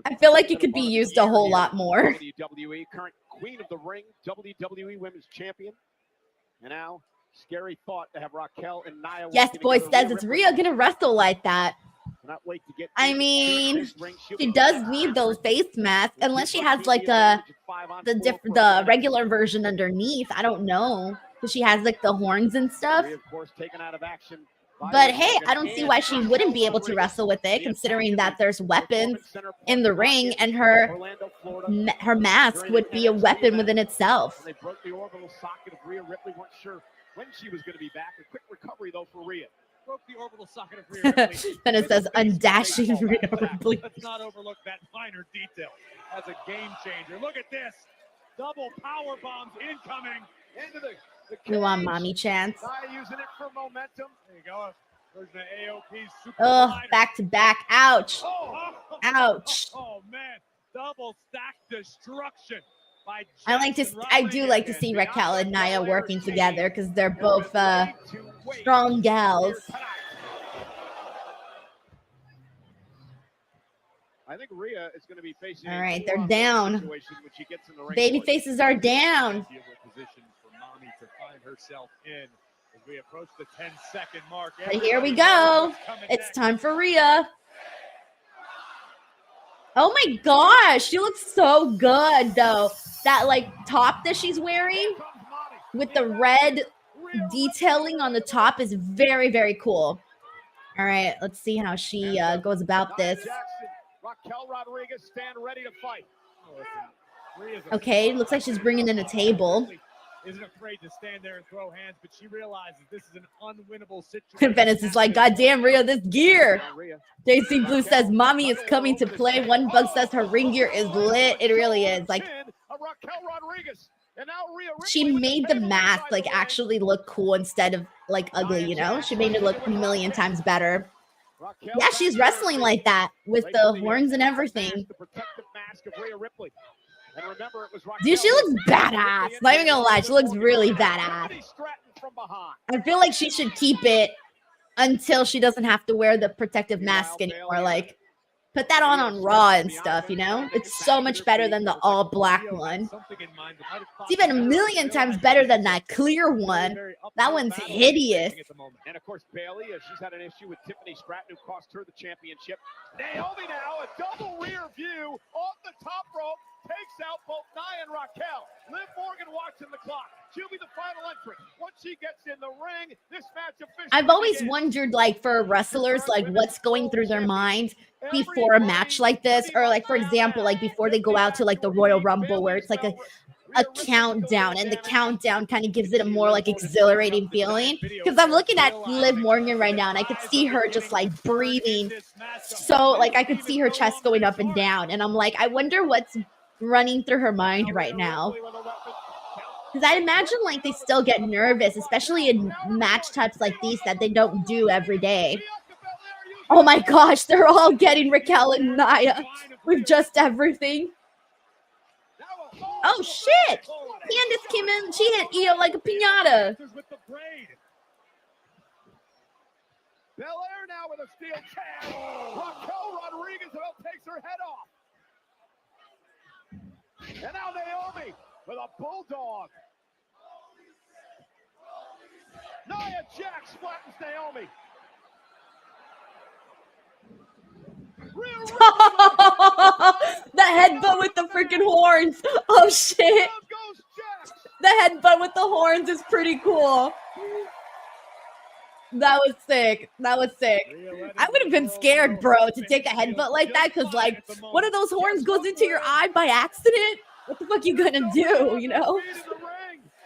[SPEAKER 1] I feel like it could be used a whole lot more.
[SPEAKER 2] WWE current queen of the ring, WWE Women's Champion. And now, scary thought to have Raquel and Nia.
[SPEAKER 1] Yes, boy says it's Rhea gonna wrestle like that. I mean, she does need those face masks unless she has like the regular version underneath. I don't know, because she has like the horns and stuff. But hey, I don't see why she wouldn't be able to wrestle with it, considering that there's weapons in the ring, and her mask would be a weapon within itself.
[SPEAKER 2] They broke the orbital socket of Rhea Ripley. Weren't sure when she was going to be back. A quick recovery though for Rhea. Broke the orbital socket of Rhea Ripley.
[SPEAKER 1] Then it says undashing Rhea Ripley.
[SPEAKER 2] Let's not overlook that finer detail as a game changer. Look at this. Double power bombs incoming into the
[SPEAKER 1] we want mommy chance.
[SPEAKER 2] Using it for momentum. There you go. Version of AOP's super
[SPEAKER 1] back to back. Ouch. Ouch.
[SPEAKER 2] Oh man. Double stack destruction.
[SPEAKER 1] I do like to see Raquel and Nia working together because they're both strong gals.
[SPEAKER 2] I think Rhea is going to be facing.
[SPEAKER 1] All right, they're down. Baby faces are down.
[SPEAKER 2] To find herself in as we approach the 10-second mark.
[SPEAKER 1] But here we go. It's time for Rhea. Oh my gosh, she looks so good though. That like top that she's wearing with the red detailing on the top is very, very cool. All right, let's see how she goes about this.
[SPEAKER 2] Raquel Rodriguez stand ready to fight.
[SPEAKER 1] Okay, looks like she's bringing in a table.
[SPEAKER 2] Isn't afraid to stand there and throw hands, but she realizes this is an unwinnable situation.
[SPEAKER 1] Venice is like, God damn, Rhea, this gear. JC Blue says, mommy is coming to play. One Bug says her ring gear is lit. It really is. Like, she made the mask like actually look cool instead of like ugly, you know? She made it look a million times better. Yeah, she's wrestling like that with the horns and everything. Dude, she looks badass. Not even gonna lie, she looks really badass. I feel like she should keep it until she doesn't have to wear the protective mask anymore. Like, Put that on Raw and stuff, you know? It's so much better than the all black one. It's even a million times better than that clear one. That one's hideous.
[SPEAKER 2] And of course, Bayley, she's had an issue with Tiffany Stratton, who cost her the championship. Naomi now, a double rear view off the top rope, takes out both Nia and Raquel. Liv Morgan watching the clock. She'll be the final entrant. Once she gets in the ring, this match officially
[SPEAKER 1] I've always
[SPEAKER 2] begins.
[SPEAKER 1] wondered, like, for wrestlers, like, what's going through their mind before a match like this, or, like, for example, like, before they go out to, like, the Royal Rumble, where it's like a countdown, and the countdown kind of gives it a more, like, exhilarating feeling. Because I'm looking at Liv Morgan right now, and I could see her just, like, breathing. So, like, I could see her chest going up and down, and I'm like, I wonder what's running through her mind right now. Because I imagine, like, they still get nervous, especially in match types like these that they don't do every day. Oh my gosh, they're all getting Raquel and Nia with just everything. Oh shit! Candice came in, she hit Io like a piñata.
[SPEAKER 2] Belair now with a steel chair. Raquel Rodriguez about takes her head off. And now Naomi with a bulldog. Nia Jax flattens Naomi.
[SPEAKER 1] The headbutt with the freaking horns. Oh shit. The headbutt with the horns is pretty cool. That was sick. That was sick. I would have been scared, bro, to take a headbutt like that, because, like, one of those horns goes into your eye by accident. What the fuck you gonna do, you know?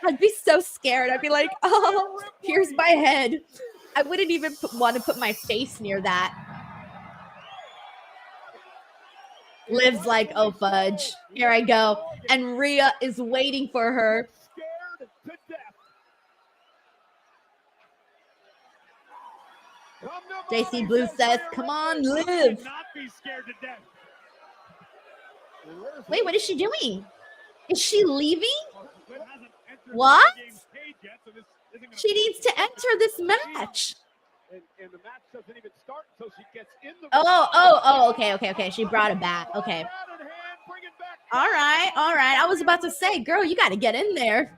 [SPEAKER 1] I'd be so scared. I'd be like, oh, here's my head. I wouldn't even want to put my face near that. Liv's like, oh, fudge. Here I go. And Rhea is waiting for her. JC Blue says, come on, Liv. Wait, what is she doing? Is she leaving? What? She needs to enter this match.
[SPEAKER 2] And the match doesn't even start until she gets in the
[SPEAKER 1] okay. She brought it back. Okay. All right. I was about to say, girl, you got to get in there.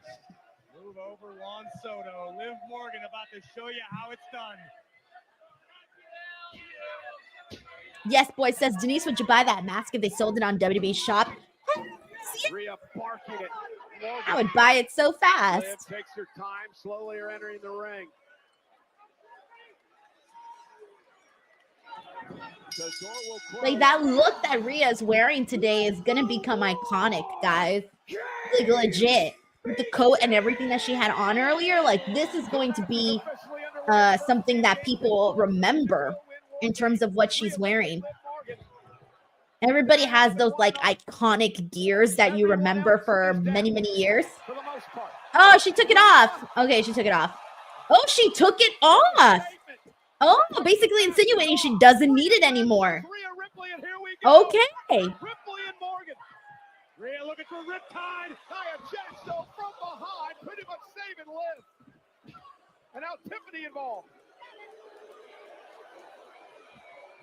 [SPEAKER 2] Move over, Juan Soto. Liv Morgan about to show you how it's done.
[SPEAKER 1] Yes, boy, says, Denise, would you buy that mask if they sold it on WWE Shop?
[SPEAKER 2] Rhea barking it.
[SPEAKER 1] I would buy it so fast.
[SPEAKER 2] Liv takes her time, slowly are entering the ring.
[SPEAKER 1] Like, that look that Rhea is wearing today is gonna become iconic, guys. Like, legit. With the coat and everything that she had on earlier, like, this is going to be something that people remember in terms of what she's wearing. Everybody has those, like, iconic gears that you remember for many, many years. Oh, she took it off. Okay, she took it off. Oh, she took it off. Oh, basically insinuating she doesn't need it anymore. Okay.
[SPEAKER 2] Ripley and Morgan. Rhea looking for Riptide. Nia Jax from behind, pretty much saving Liv. And now Tiffany involved.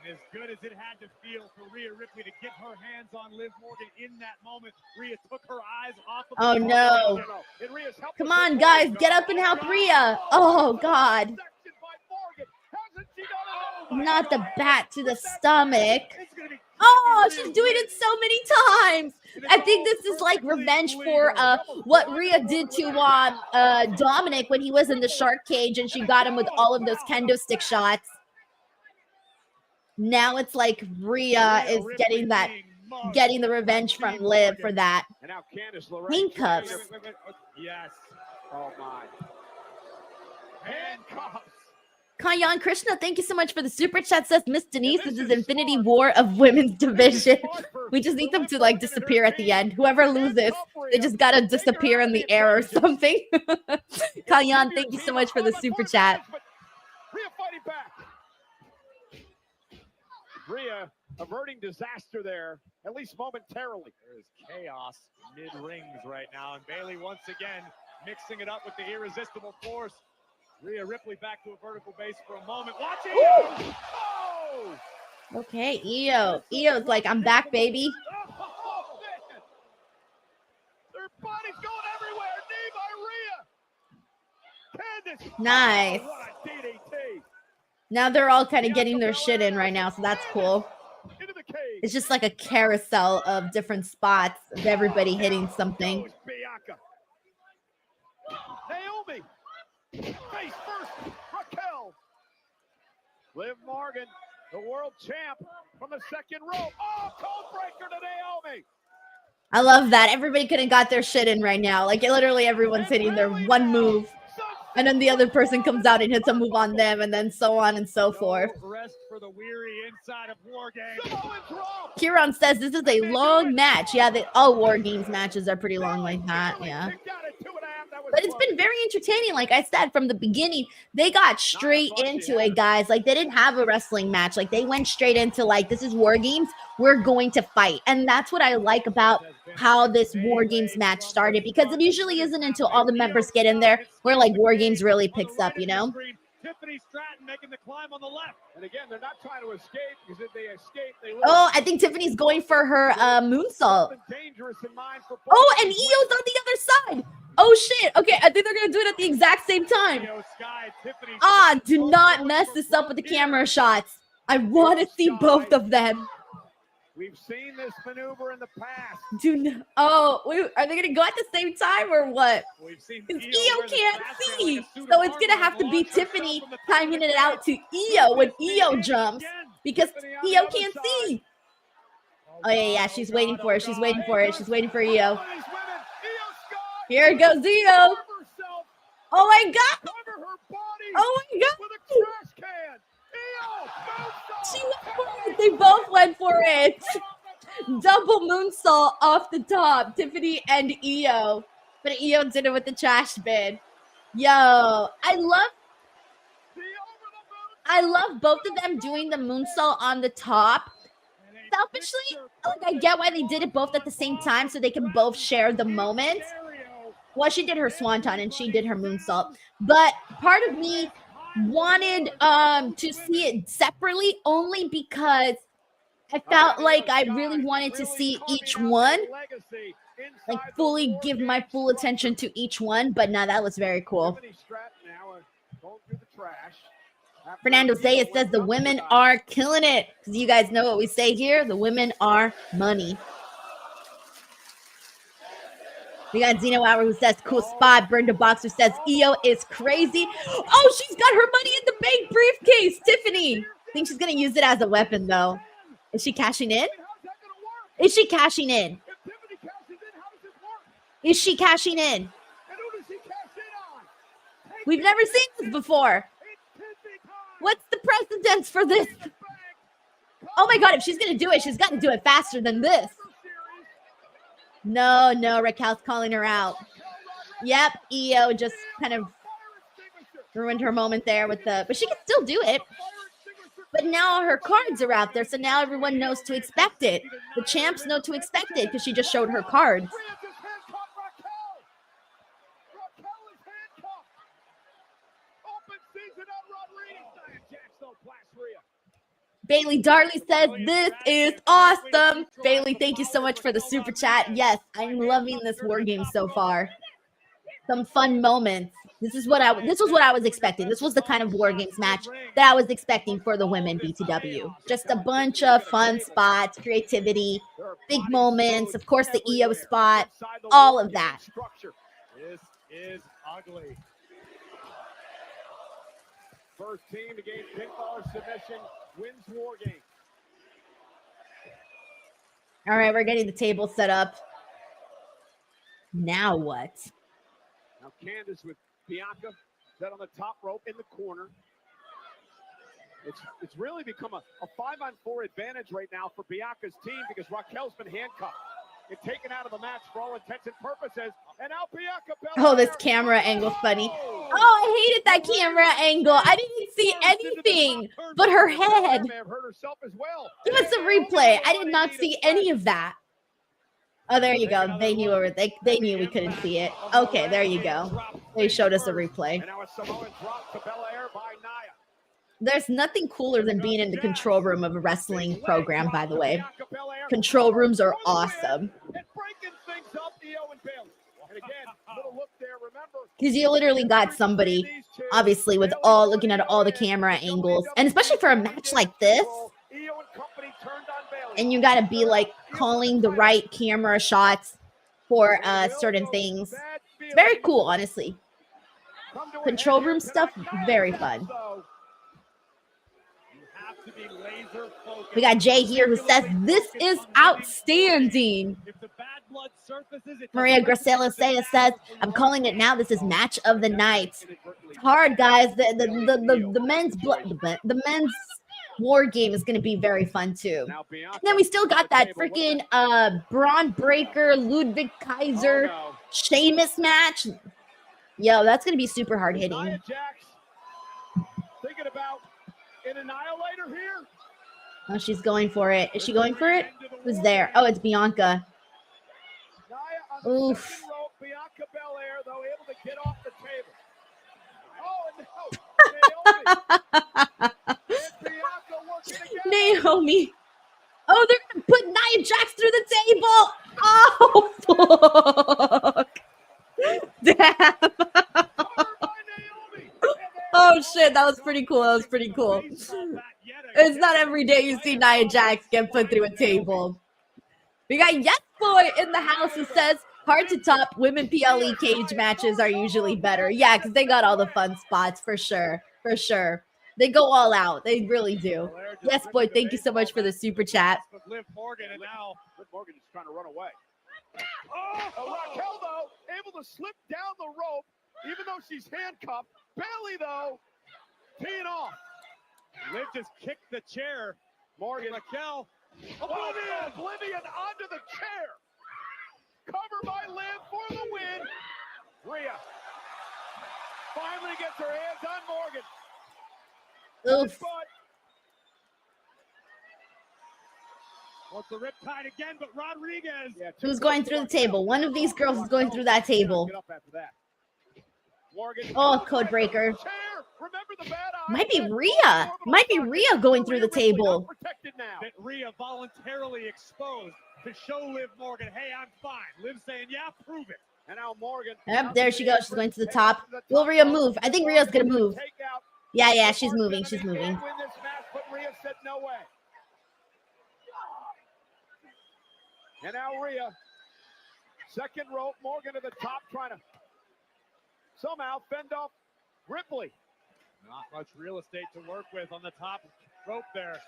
[SPEAKER 2] As good as it had to feel for Rhea Ripley to get her hands on Liv Morgan in that moment, Rhea took her eyes off of
[SPEAKER 1] Oh no. Come on, guys, get up and help Rhea. Oh God. Not the bat to the stomach. Oh, she's doing it so many times. I think this is like revenge for what Rhea did to Dominic when he was in the shark cage and she got him with all of those kendo stick shots. Now it's like Rhea is getting the revenge from Liv for that.
[SPEAKER 2] And now Candice, LeRae.
[SPEAKER 1] Handcuffs.
[SPEAKER 2] Yes. Oh my. Handcuffs.
[SPEAKER 1] Kayan Krishna, thank you so much for the super chat. Says Miss Denise, this is Infinity War of Women's Division. We just need them to like disappear at the end. Whoever loses, they just gotta disappear in the air or something. Kayan, thank you so much for the super chat.
[SPEAKER 2] Rhea fighting back. Rhea averting disaster there, at least momentarily. There is chaos mid-rings right now, and Bayley once again mixing it up with the irresistible force. Rhea Ripley back to a vertical base for a moment. Watch it! Oh!
[SPEAKER 1] Okay, Io. Io's like, I'm back, baby.
[SPEAKER 2] Oh, man. Their bodies going everywhere. Knee by Rhea. Candice.
[SPEAKER 1] Nice.
[SPEAKER 2] Oh, what a DDT.
[SPEAKER 1] Now they're all kind of getting their shit in right now, so that's cool.
[SPEAKER 2] Into the cage.
[SPEAKER 1] It's just like a carousel of different spots of everybody hitting something.
[SPEAKER 2] Goes Bianca. Naomi. Face first. Raquel. Liv Morgan, the world champ from the second row. Oh, code breaker to Naomi.
[SPEAKER 1] I love that. Everybody could have got their shit in right now. Like, literally everyone's hitting their one move. And then the other person comes out and hits a move on them, and then so on and so forth.
[SPEAKER 2] Rest for the weary inside of Wargames.
[SPEAKER 1] Kieran says this is a long match. Yeah, all Wargames matches are pretty long like that. Yeah. But it's been very entertaining. Like I said, from the beginning, they got straight into it, guys. Like, they didn't have a wrestling match. Like, they went straight into, like, this is Wargames. We're going to fight. And that's what I like about how this Wargames match started, because it usually isn't until all the members get in there where, like, Wargames really picks up, you know?
[SPEAKER 2] Tiffany Stratton making the climb on the left. And again, they're not trying to escape, because if they escape, they lose.
[SPEAKER 1] Oh, I think Tiffany's going for her moonsault. Oh, and Io's on the other side. Oh, shit. Okay, I think they're going to do it at the exact same time. Ah, do not mess this up with the camera shots. I want to see both of them.
[SPEAKER 2] We've seen this maneuver in the past.
[SPEAKER 1] Oh, wait, are they going to go at the same time or what? Because Io can't see. So it's going to have to be Tiffany timing it out to Io when Io jumps, because Io can't see. Oh, yeah, she's waiting for it. She's waiting for it. She's waiting for Io. Here goes Io. Oh, my God. Oh, my God. She went for it. They both went for it. Double moonsault off the top, Tiffany and Io. But Io did it with the trash bin. Yo, I love both of them doing the moonsault on the top. Selfishly, like, I get why they did it both at the same time, so they can both share the moment. Well, she did her swanton and she did her moonsault. But part of me wanted to see it separately, only because I felt like I really wanted to see each one, like, fully give my full attention to each one. But no, that was very cool. Fernando Zayas says the women are killing it, because you guys know what we say here, the women are money. We got Zeno Hour who says cool spot. Brenda Boxer says Io is crazy. Oh, she's got her money in the bank briefcase. Tiffany. I think she's going to use it as a weapon, though. Is she cashing in? Is she cashing in? Is she cashing in? We've never seen this before. What's the precedence for this? Oh, my God. If she's going to do it, she's got to do it faster than this. No, Raquel's calling her out. Yep, Io just kind of ruined her moment there with but she can still do it. But now her cards are out there, so now everyone knows to expect it. The champs know to expect it because she just showed her cards. Bailey Darley says, this is awesome. Bailey, thank you so much for the super chat. Yes, I'm loving this war game so far. Some fun moments. This was what I was expecting. This was the kind of war games match that I was expecting for the women BTW. Just a bunch of fun spots, creativity, big moments, of course the Io spot, all of that.
[SPEAKER 2] This is ugly. First team to gain pinfall or submission wins war game.
[SPEAKER 1] All right, we're getting the table set up. Now what?
[SPEAKER 2] Now Candice with Bianca set on the top rope in the corner. It's really become a 5-on-4 advantage right now for Bianca's team because Raquel's been handcuffed and taken out of the match for all intents and purposes. And now Bianca Belair.
[SPEAKER 1] Oh, this camera angle's funny. Oh, I hated that camera angle. I didn't see anything but her head. Give us a replay. I did not see any of that. Oh, there you go. They knew they knew we couldn't see it. Okay, there you go. They showed us a replay.
[SPEAKER 2] And now a Samoan drop to Belair by Nia.
[SPEAKER 1] There's nothing cooler than being in the control room of a wrestling program, by the way. Control rooms are awesome. Because you literally got somebody, obviously, with all looking at all the camera angles. And especially for a match like this, and you got to be like calling the right camera shots for certain things. It's very cool, honestly. Control room stuff, very fun. We got Jay here who says, this is outstanding. Maria Graciela says, I'm calling it now. This is match of the night. It's hard, guys. The men's war game is going to be very fun, too. And then we still got that freaking Braun Breaker, Ludwig Kaiser, Sheamus match. Yo, that's going to be super hard hitting.
[SPEAKER 2] Thinking about an annihilator here.
[SPEAKER 1] Oh, she's going for it. Is she going for it? Who's there? Oh, it's Bianca. Oof.
[SPEAKER 2] Bianca Belair, though, able to get off the table. Oh,
[SPEAKER 1] Naomi. Oh, they're going to put Nia Jax through the table. Oh, fuck. Damn. Oh, shit. That was pretty cool. That was pretty cool. It's not every day you see Nia Jax get put through a table. We got Yes Boy in the house who says, hard to top. Women PLE cage matches are usually better. Yeah, because they got all the fun spots for sure. For sure. They go all out. They really do. Yes Boy, thank you so much for the super chat.
[SPEAKER 2] Liv Morgan, and now Liv Morgan is trying to run away. Raquel, though, able to slip down the rope, even though she's handcuffed. Bailey, though, teeing off. Liv just kicked the chair. Morgan, Raquel, Oblivion onto the chair. Cover by Liv for the win. Rhea finally gets her hands on Morgan.
[SPEAKER 1] Oof.
[SPEAKER 2] Wants the riptide again, but Rodriguez.
[SPEAKER 1] Who's going through the table? One of these girls is going through that table. Oh, code breaker. Might be Rhea. Might be Rhea going through the table.
[SPEAKER 2] That Rhea voluntarily exposed to show Liv Morgan, hey, I'm fine. Liv saying, yeah, prove it. And now Morgan.
[SPEAKER 1] Yep, there she goes. She's going to the top. Will Rhea move? I think Rhea's going to move. Yeah, she's moving. She's moving.
[SPEAKER 2] Rhea said no way. And now Rhea, second rope, Morgan to the top, trying to somehow fend off Ripley. Not much real estate to work with on the top rope there.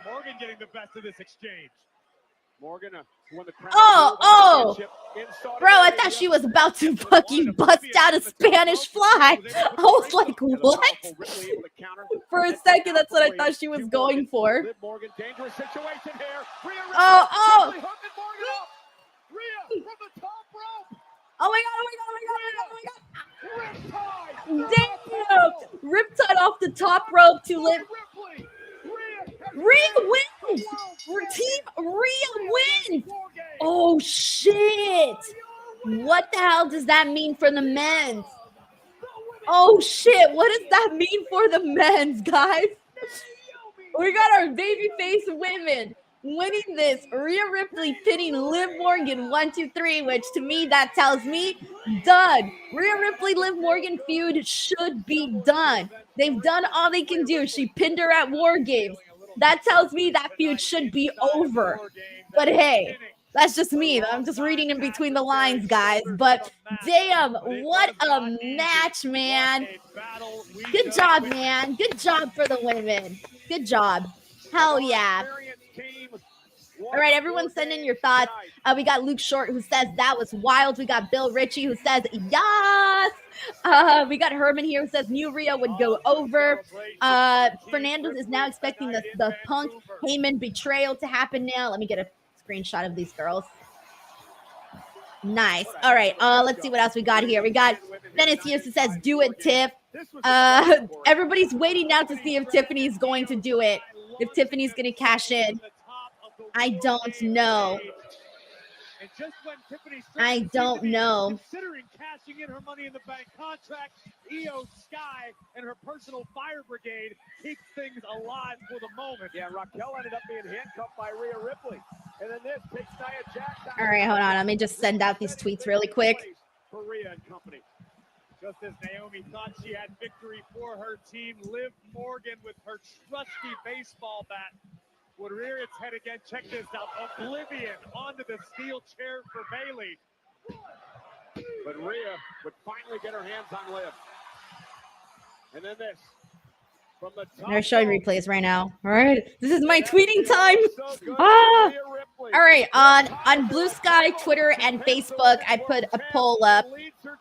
[SPEAKER 2] Morgan getting the best of this exchange. Morgan won the crown.
[SPEAKER 1] Oh! Bro, I thought she was about to fucking bust out a Spanish fly. I was like, what? For a second, that's what I thought she was going for. Oh! Oh my god! Damn! Riptide off the top rope to Liv. Rhea wins! Team Rhea wins! Oh shit! What the hell does that mean for the men's? Oh shit! What does that mean for the men's, guys? We got our babyface women winning this. Rhea Ripley pinning Liv Morgan 1, 2, 3, which to me that tells me done. Rhea Ripley Liv Morgan feud should be done. They've done all they can do. She pinned her at Wargames. That tells me that feud should be over. But hey, that's just me. I'm just reading in between the lines, guys. But damn, what a match, man. Good job, man. Good job for the women. Good job. Hell yeah. All right, everyone send in your thoughts. We got Luke Short who says that was wild. We got Bill Ritchie who says yes. We got Herman here who says new Rhea would go over. Fernandez is now expecting the Punk Heyman betrayal to happen now. Let me get a screenshot of these girls. Nice. All right, let's see what else we got here. We got Dennis here who says do it, Tiff. Everybody's waiting now to see if Tiffany's going to do it. If Tiffany's going to cash in. I don't know.
[SPEAKER 2] And just when Tiffany
[SPEAKER 1] I don't know.
[SPEAKER 2] considering cashing in her Money in the Bank contract, Io Sky and her personal fire brigade keeps things alive for the moment. Yeah, Raquel ended up being handcuffed by Rhea Ripley. And then this takes Nia Jax out.
[SPEAKER 1] All right, hold on. Let me just send out these tweets really quick.
[SPEAKER 2] For Rhea and company. Just as Naomi thought she had victory for her team, Liv Morgan with her trusty baseball bat would rear its head again. Check this out. Oblivion onto the steel chair for Bayley. But Rhea would finally get her hands on Liv. And then this. From the top.
[SPEAKER 1] They're showing replays right now. All right. This is my tweeting time. Ah. All right. On Blue Sky, Twitter, and Facebook, I put a poll up,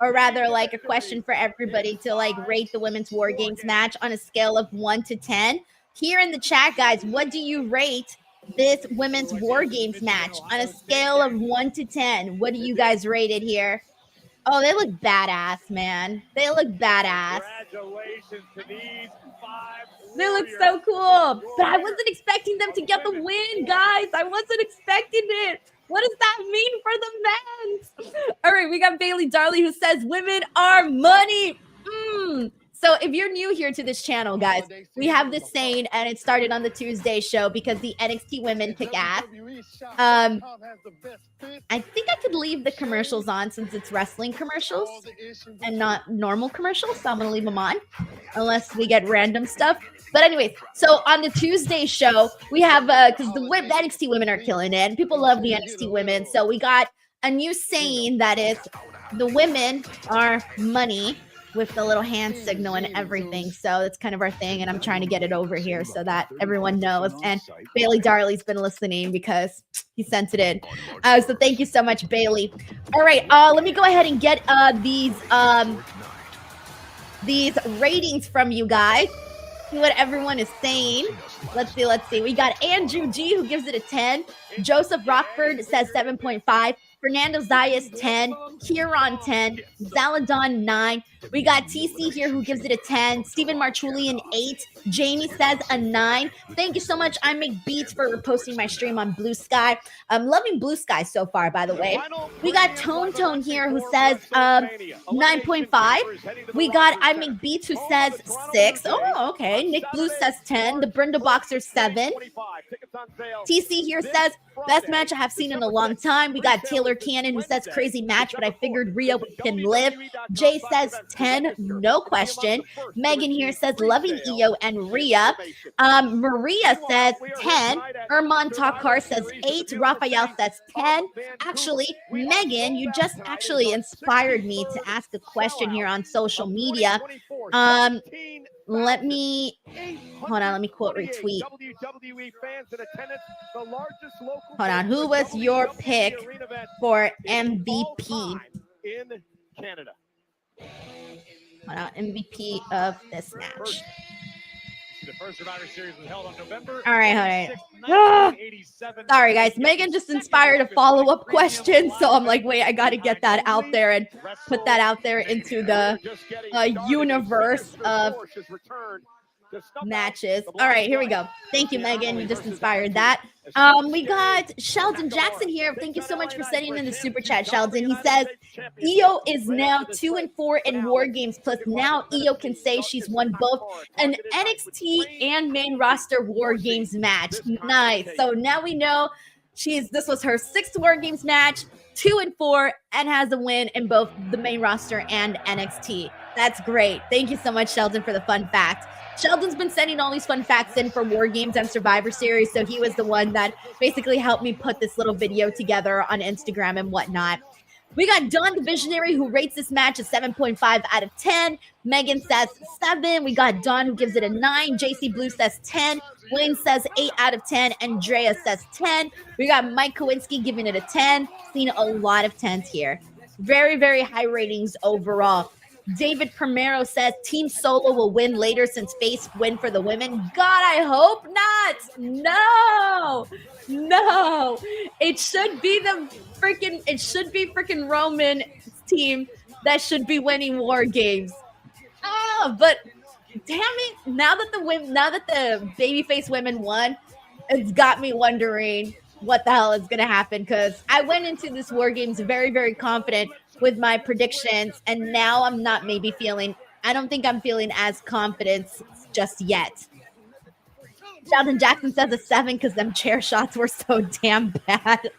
[SPEAKER 1] or rather like a question for everybody to like rate the women's War Games match on a scale of 1 to 10. Here in the chat, guys, what do you rate this women's War Games match on a scale of 1 to 10? What do you guys rate it here? Oh, they look badass, man. They look badass.
[SPEAKER 2] Congratulations to these 5
[SPEAKER 1] They look so cool. But I wasn't expecting them to get the win, guys. I wasn't expecting it. What does that mean for the men? All right, we got Bailey Darley who says women are money. So if you're new here to this channel, guys, we have this saying, and it started on the Tuesday show because the NXT women kick ass. I think I could leave the commercials on since it's wrestling commercials and not normal commercials. So I'm going to leave them on unless we get random stuff. But anyways, so on the Tuesday show, we have, because the NXT women are killing it and people love the NXT women. So we got a new saying that is the women are money, with the little hand signal and everything. So that's kind of our thing. And I'm trying to get it over here so that everyone knows. And Bailey Darley's been listening because he sent it in. So thank you so much, Bailey. All right. Let me go ahead and get these ratings from you guys. See what everyone is saying. Let's see. We got Andrew G who gives it a 10. Joseph Rockford says 7.5. Fernando Zayas 10, Kieran 10, Zaladon 9. We got TC here who gives it a 10. Stephen Marchulian 8. Jamie says a 9. Thank you so much. I Make Beats for posting my stream on Blue Sky. I'm loving Blue Sky so far, by the way. We got Tone here who says 9.5. We got I Make Beats who says 6. Oh, okay. Nick Blue says 10. The Brenda Boxer 7. TC here says best match I have seen in a long time. We got Taylor Cannon who says crazy match, but I figured Rhea can live. Jay says 10, no question. Megan here says loving Io and Rhea. Maria says 10. Erman Takar says 8. Raphael says 10. Actually, Megan, you just actually inspired me to ask a question here on social media. Let me quote retweet. Hold on. Who was your pick for MVP?
[SPEAKER 2] In Canada.
[SPEAKER 1] Hold on. MVP of this match.
[SPEAKER 2] The first Survivor Series was held on November.
[SPEAKER 1] All right. Sorry, guys. Megan just inspired a follow-up question, so I'm like, wait, I got to get that out there and put that out there into the universe of matches. All right, here we go. Thank you, Megan. You just inspired that. We got Sheldon Jackson here. Thank you so much for sending in the super chat, Sheldon. He says Io is now 2-4 in War Games. Plus, now Io can say she's won both an NXT and main roster War Games match. Nice. So now we know this was her 6th War Games match, 2-4, and has a win in both the main roster and NXT. That's great. Thank you so much, Sheldon, for the fun fact. Sheldon's been sending all these fun facts in for War Games and Survivor Series, so he was the one that basically helped me put this little video together on Instagram and whatnot. We got Dawn the Visionary who rates this match a 7.5 out of 10. Megan says 7. We got Dawn who gives it a 9. JC Blue says 10. Wayne says 8 out of 10. Andrea says 10. We got Mike Kowinski giving it a 10. Seen a lot of 10s here. Very, very high ratings overall. David Primero says Team Solo will win later since face win for the women. God, I hope not. No. It should be freaking Roman team that should be winning War Games. But damn it. Now that the babyface women won, it's got me wondering, what the hell is going to happen, because I went into this War Games very, very confident with my predictions, and now I'm not I don't think I'm feeling as confident just yet. Sheldon Jackson says a 7 because them chair shots were so damn bad.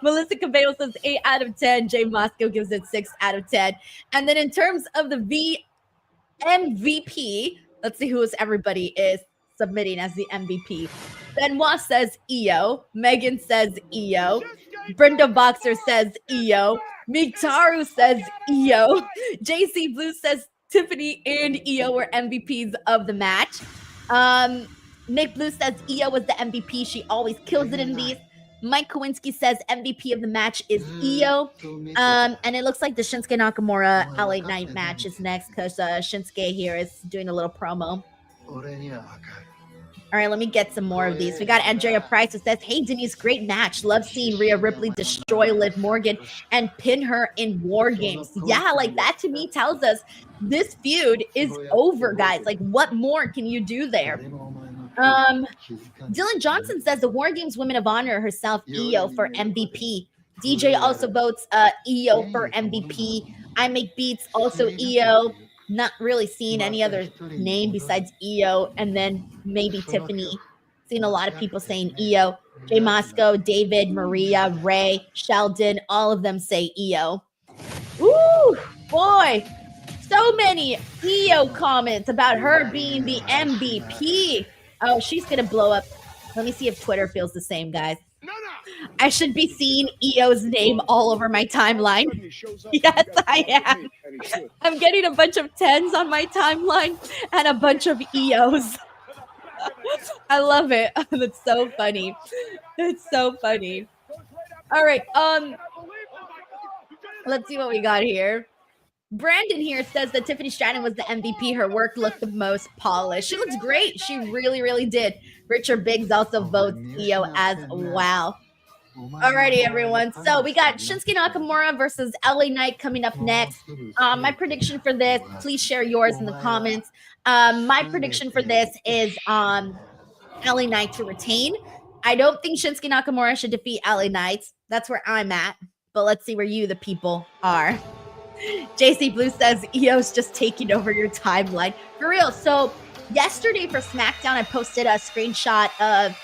[SPEAKER 1] Melissa Cabello says 8 out of 10. Jay Moscow gives it 6 out of 10. And then in terms of the MVP, let's see who everybody is submitting as the MVP. Benoit says EO. Megan says EO. Brenda Boxer says EO. Mitaru says EO. JC Blue says Tiffany and EO were MVPs of the match. Nick Blue says EO was the MVP. She always kills it in these. Mike Kowinski says MVP of the match is EO. And it looks like the Shinsuke Nakamura LA Knight match is next, because Shinsuke here is doing a little promo. All right, let me get some more of these. We got Andrea Price who says, hey, Denise, great match. Love seeing Rhea Ripley destroy Liv Morgan and pin her in War Games. Yeah, like that to me tells us this feud is over, guys. Like, what more can you do there? Dylan Johnson says the War Games Women of Honor herself, EO for MVP. DJ also votes EO for MVP. I Make Beats also EO. Not really seeing any other name besides EO, and then maybe Tiffany. Seen a lot of people saying EO. Jay Moscow, David, Maria, Ray, Sheldon, all of them say EO. Ooh, boy. So many EO comments about her being the MVP. Oh, she's going to blow up. Let me see if Twitter feels the same, guys. I should be seeing EO's name all over my timeline. Yes, I am. I'm getting a bunch of 10s on my timeline and a bunch of EOs. I love it. That's so funny. It's so funny. All right. Let's see what we got here. Brandon here says that Tiffany Stratton was the MVP. Her work looked the most polished. She looks great. She really, really did. Richard Biggs also votes EO as well. Alrighty, everyone. So we got Shinsuke Nakamura versus LA Knight coming up next. My prediction for this, please share yours in the comments. My prediction for this is LA Knight to retain. I don't think Shinsuke Nakamura should defeat LA Knight. That's where I'm at. But let's see where you, the people, are. JC Blue says EO's just taking over your timeline. For real. So yesterday for SmackDown, I posted a screenshot of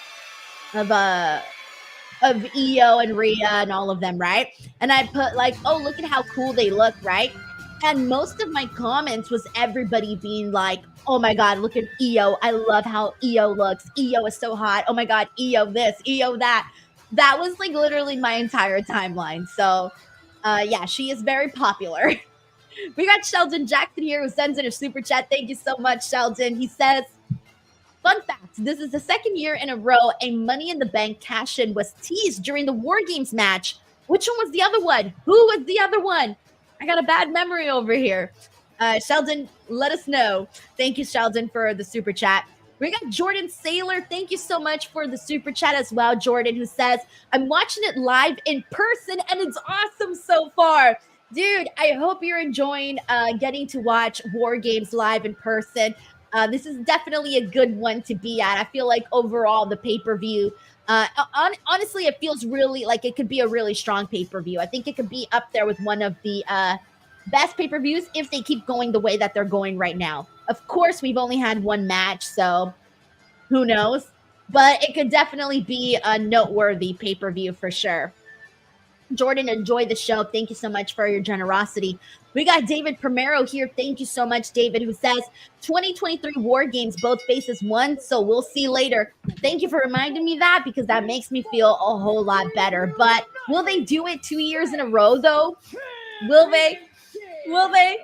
[SPEAKER 1] EO and Rhea and all of them, right? And I put like, oh, look at how cool they look, right? And most of my comments was everybody being like, oh my God, look at EO. I love how EO looks. EO is so hot. Oh my God, EO this, EO that. That was like literally my entire timeline. So yeah, she is very popular. We got Sheldon Jackson here who sends in a super chat. Thank you so much, Sheldon. He says, fun fact, this is the second year in a row a Money in the Bank cash-in was teased during the War Games match. Which one was the other one? Who was the other one? I got a bad memory over here. Sheldon, let us know. Thank you, Sheldon, for the super chat. We got Jordan Saylor. Thank you so much for the super chat as well, Jordan, who says, I'm watching it live in person, and it's awesome so far. Dude, I hope you're enjoying getting to watch War Games live in person. This is definitely a good one to be at. I feel like overall the pay-per-view, honestly, it feels really like it could be a really strong pay-per-view. I think it could be up there with one of the best pay-per-views if they keep going the way that they're going right now. Of course, we've only had one match, so who knows? But it could definitely be a noteworthy pay-per-view for sure. Jordan, enjoy the show. Thank you so much for your generosity. We got David Primero here. Thank you so much, David, who says 2023 War Games, both faces won, so we'll see later. Thank you for reminding me that, because that makes me feel a whole lot better. But will they do it 2 years in a row, though? Will they? Will they?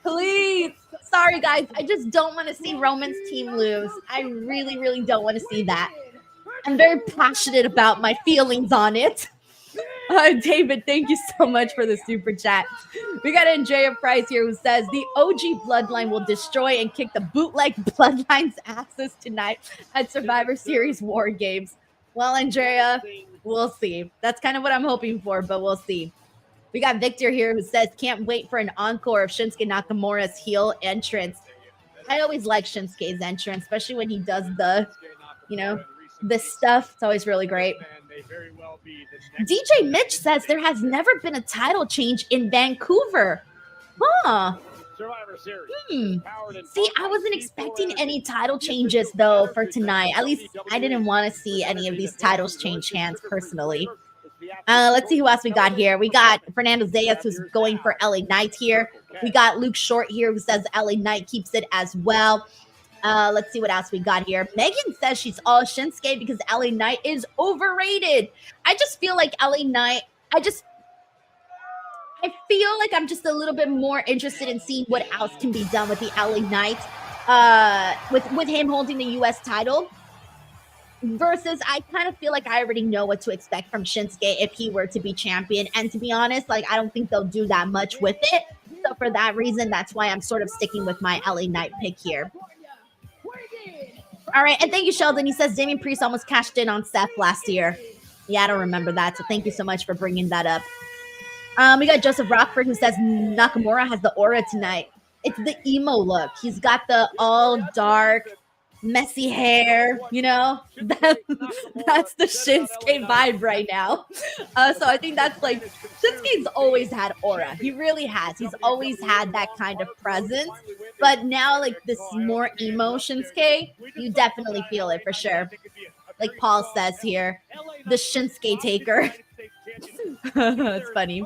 [SPEAKER 1] Please. Sorry, guys. I just don't want to see Roman's team lose. I really, really don't want to see that. I'm very passionate about my feelings on it. David, thank you so much for the super chat. We got Andrea Price here who says the OG Bloodline will destroy and kick the bootleg Bloodline's asses tonight at Survivor Series War Games. Well, Andrea, we'll see. That's kind of what I'm hoping for, but we'll see. We got Victor here who says, can't wait for an encore of Shinsuke Nakamura's heel entrance. I always like Shinsuke's entrance, especially when he does the, this stuff. It's always really great. DJ Mitch says there has never been a title change in Vancouver. Huh. See, I wasn't expecting any title changes, though, for tonight. At least I didn't want to see any of these titles change hands personally. Let's see who else we got here. We got Fernando Zayas, who's going for LA Knight here. We got Luke Short here, who says LA Knight keeps it as well. Let's see what else we got here. Megan says she's all Shinsuke because LA Knight is overrated. I just feel like LA Knight, I feel like I'm just a little bit more interested in seeing what else can be done with the LA Knight, with him holding the U.S. title, versus I kind of feel like I already know what to expect from Shinsuke if he were to be champion. And to be honest, like, I don't think they'll do that much with it. So for that reason, that's why I'm sort of sticking with my LA Knight pick here. All right, and thank you, Sheldon. He says Damian Priest almost cashed in on Seth last year. Yeah, I don't remember that, so thank you so much for bringing that up. We got Joseph Rockford, who says Nakamura has the aura tonight. It's the emo look. He's got the all dark, messy hair, you know? That's the Shinsuke vibe right now. So I think that's like, Shinsuke's always had aura. He really has. He's always had that kind of presence. But now, like, this more emo Shinsuke, you definitely feel it for sure. Like Paul says here, the Shinsuke taker. It's funny.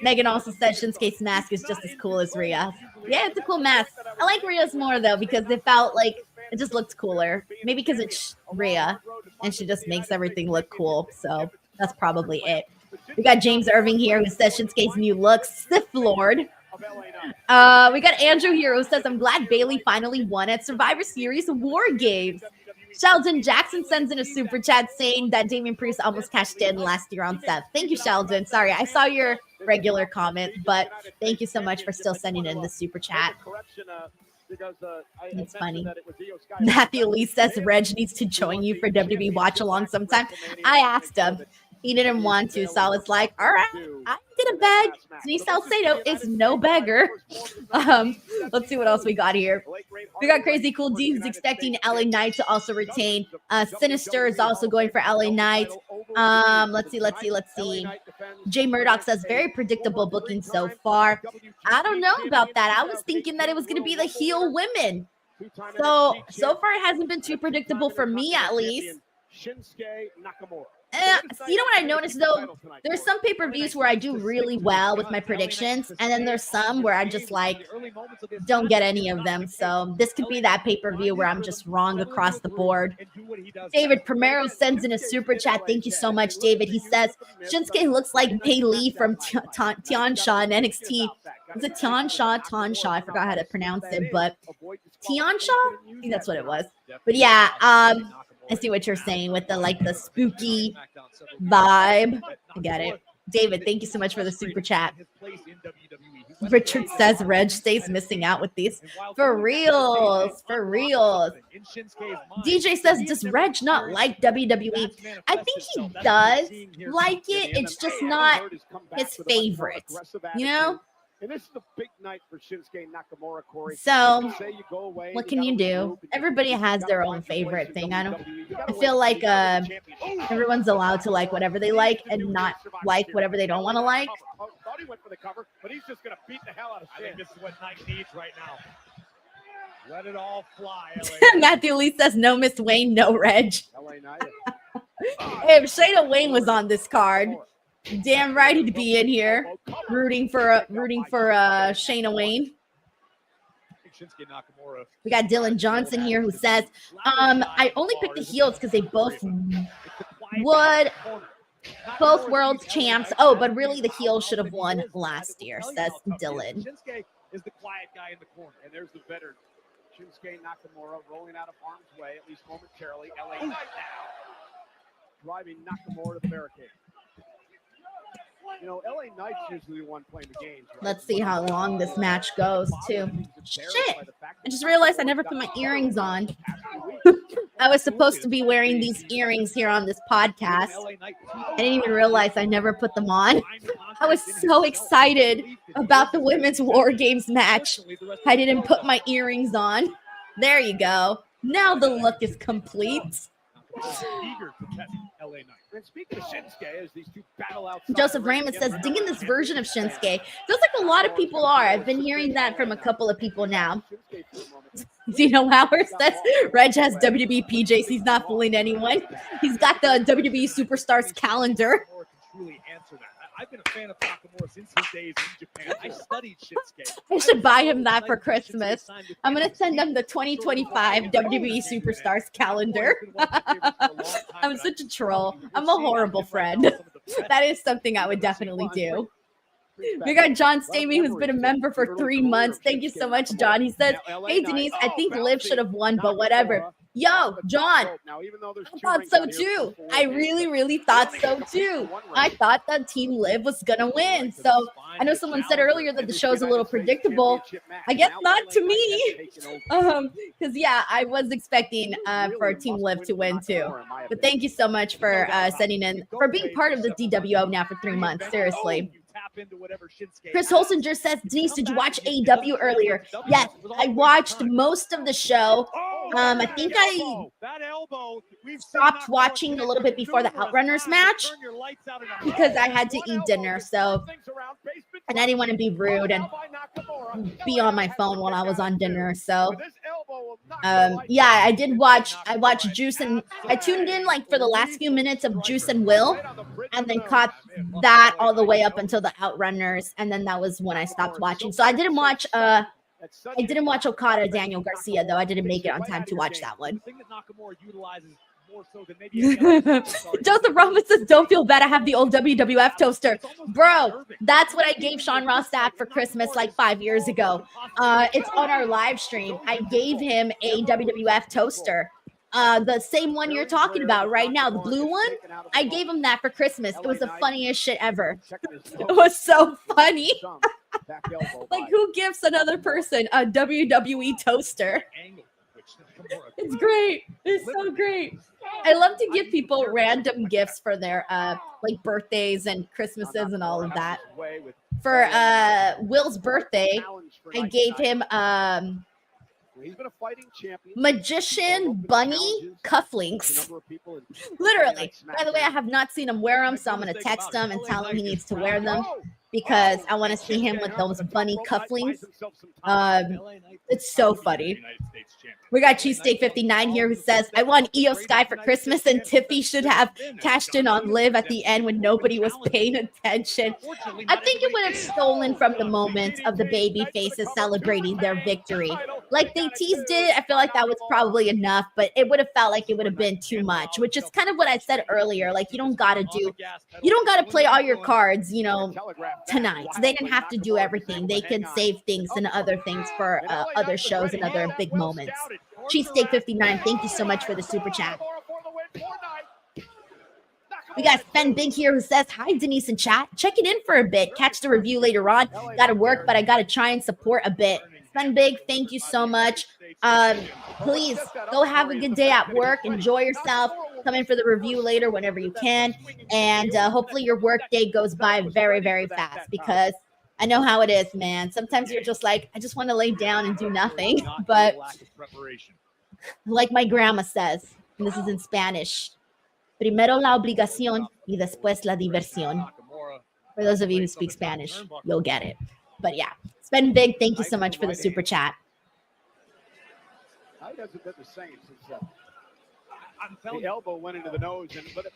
[SPEAKER 1] Megan also said Shinsuke's mask is just as cool as Rhea. Yeah, it's a cool mask. I like Rhea's more, though, because it felt like it just looked cooler. Maybe because it's Rhea, and she just makes everything look cool. So that's probably it. We got James Irving here, who says Shinsuke's new look, Sith Lord. We got Andrew here, who says, I'm glad Bayley finally won at Survivor Series War Games. Sheldon Jackson sends in a super chat saying that Damian Priest almost cashed in last year on Seth. Thank you, Sheldon. Sorry, I saw your regular comment, but thank you so much for still sending in the super chat. It's funny. Matthew Lee says Reg needs to join you for WWE Watchalong sometime. I asked him. He didn't want to, so I was like, all right, I did a beg. Denise Salcedo is no beggar. Let's see what else we got here. We got Crazy Cool D, who's expecting LA Knight to also retain. Sinister is also going for LA Knight. Let's see. Jay Murdoch says, very predictable booking so far. I don't know about that. I was thinking that it was going to be the heel women. So far it hasn't been too predictable for me, at least. You know what I noticed, though? There's some pay-per-views where I do really well with my predictions, and then there's some where I just, like, don't get any of them. So this could be that pay-per-view where I'm just wrong across the board. David Primero sends in a super chat. Thank you so much, David. He says, Shinsuke looks like Mei Lee from Tiansha in NXT. Was it Tiansha? Tansha. I forgot how to pronounce it, but Tiansha? I think that's what it was. But yeah, I see what you're saying with the spooky vibe. I get it. David, thank you so much for the super chat. Richard says Reg stays missing out with these. For reals. DJ says, does Reg not like WWE? I think he does like it. It's just not his favorite, you know?
[SPEAKER 2] And this is a big night for Shinsuke Nakamura, Corey.
[SPEAKER 1] So, what can you do? Everybody has their own favorite thing. I feel like everyone's allowed to like whatever they like and not like whatever they don't want to like.
[SPEAKER 2] Thought he went for the cover, but he's just going to beat the hell out of Shin. I think this is what Knight needs right now. Let it all fly.
[SPEAKER 1] Matthew Lee says, no Miss Wayne, no Reg. If Shayna Wayne was on this card, damn right he'd be in here rooting for Shayna Wayne. We got Dylan Johnson here who says, I only picked the heels because they both world champs. Oh, but really the heels should have won last year, says Dylan.
[SPEAKER 2] Shinsuke is the quiet guy in the corner, and there's the veteran. Shinsuke Nakamura rolling out of harm's way, at least momentarily. LA Knight now driving Nakamura to the barricade. You know, LA Knight's usually the one playing the games. Right?
[SPEAKER 1] Let's see how long this match goes, too. Shit! I just realized I never put my earrings on. I was supposed to be wearing these earrings here on this podcast. I didn't even realize I never put them on. I was so excited about the women's War Games match. I didn't put my earrings on. There you go. Now the look is complete.
[SPEAKER 2] Eager to test LA Knight. And speaking of Shinsuke, as these two battle out,
[SPEAKER 1] Joseph Raymond says, digging this version of Shinsuke. Feels like a lot of people are. I've been hearing that from a couple of people now. Zeno Howard says, Reg has WWE PJs. He's not fooling anyone. He's got the WWE Superstars calendar.
[SPEAKER 2] Truly answer that. I've been a fan of Nakamura since his days in Japan. I studied Shinsuke.
[SPEAKER 1] I should buy him that for Christmas. I'm going to send him the 2025 WWE Superstars calendar. I'm such a troll. I'm a horrible friend. That is something I would definitely do. We got John Stamey, who's been a member for 3 months. Thank you so much, John. He says, hey, Denise, I think Liv should have won, but whatever. Yo, John, I thought so too. I really, really thought so too. I thought that Team Liv was going to win. So I know someone said earlier that the show's a little predictable. I guess not to me. Because, yeah, I was expecting for Team Liv to win too. But thank you so much for sending in, for being part of the DWO now for 3 months. Seriously. Chris Holsinger says, Denise, did you watch AEW earlier? Yes, I watched most of the show. I think I stopped watching a little bit before the Outrunners match because I had to eat dinner. So, and I didn't want to be rude and be on my phone while I was on dinner. So, yeah, I did watch. I watched Juice and I tuned in like for the last few minutes of Juice and Will, and then caught that all the way up until the Outrunners, and then that was when I stopped watching. So I didn't watch. I didn't watch Okada Daniel Garcia though. I didn't make it on time to watch that one. Joseph Roman says, don't feel bad. I have the old WWF toaster. Bro, that's what I gave Sean Ross Sapp for Christmas like 5 years ago. It's on our live stream. I gave him a WWF toaster. The same one you're talking about right now, the blue one. I gave him that for Christmas. It was the funniest shit ever. It was so funny. Like, who gives another person a WWE toaster? It's great. It's so great. I love to give people random gifts for their like birthdays and Christmases and all of that. For Will's birthday, I gave him Magician Bunny cufflinks. Literally. By the way, I have not seen him wear them, so I'm going to text him and tell him he needs to wear them because I want to see him with those bunny cufflinks. It's so funny. We got Cheesesteak 59 here who says, I want Io Sky for Christmas, and Tiffy should have cashed in on Liv at the end when nobody was paying attention. I think it would have stolen from the moment of the baby faces celebrating their victory. Like they teased it, I feel like that was probably enough, but it would have felt like it would have been too much, which is kind of what I said earlier. Like you don't got to play all your cards, you know, tonight. They didn't have to do everything. They can save things and other things for other shows and other big moments. Cheesesteak 59, thank you so much for the super chat. We got Sven Big here who says, hi, Denise in chat. Check it in for a bit. Catch the review later on. Got to work, but I got to try and support a bit. Sven Big, thank you so much. Please go have a good day at work. Enjoy yourself. Come in for the review later whenever you can. And hopefully your work day goes by very, very fast because I know how it is, man. Sometimes you're just like, I just want to lay down and do nothing. But like my grandma says, and this is in Spanish, primero la obligación y después la diversión. For those of you who speak Spanish, you'll get it. But yeah, Sven Big, thank you so much for the super chat.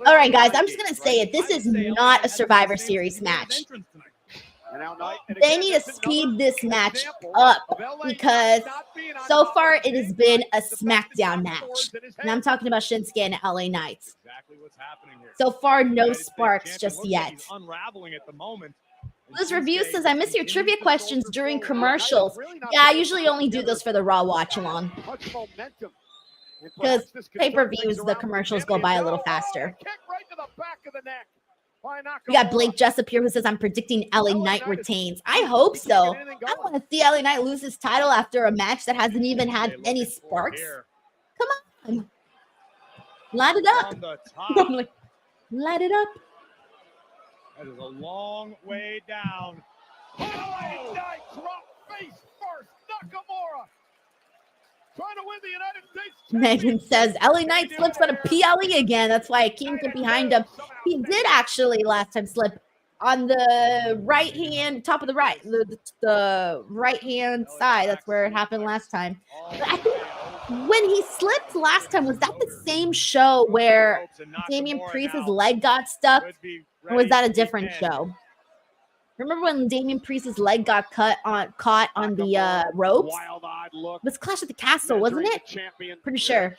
[SPEAKER 1] All right, guys, I'm just going to say it. This is not a Survivor Series match. They need to speed this match up because so far it has been a SmackDown match. And I'm talking about Shinsuke and LA Knights. So far, no sparks just yet. This review says, I miss your trivia questions during commercials. Yeah, I usually only do those for the Raw watch-along. Because pay-per-views, the commercials go by a little faster. We got Blake Jessup here who says, I'm predicting LA Knight retains. I hope so. I want to see LA Knight lose his title after a match that hasn't even had any sparks. Come on. Light it up. I'm like, light it up.
[SPEAKER 2] That is a long way down. LA Knight drop face first. Nakamura trying to win the United States
[SPEAKER 1] Megan says, LA Knight slips on a PLE again. That's why I can't get behind him. He did actually last time slip on the right hand, top of the right, the right hand side. That's where it happened last time. But I think when he slipped last time, was that the same show where Damian Priest's leg got stuck? Or was that a different show? Remember when Damian Priest's leg got caught on the ropes? It was Clash at the Castle, wasn't it? Pretty sure.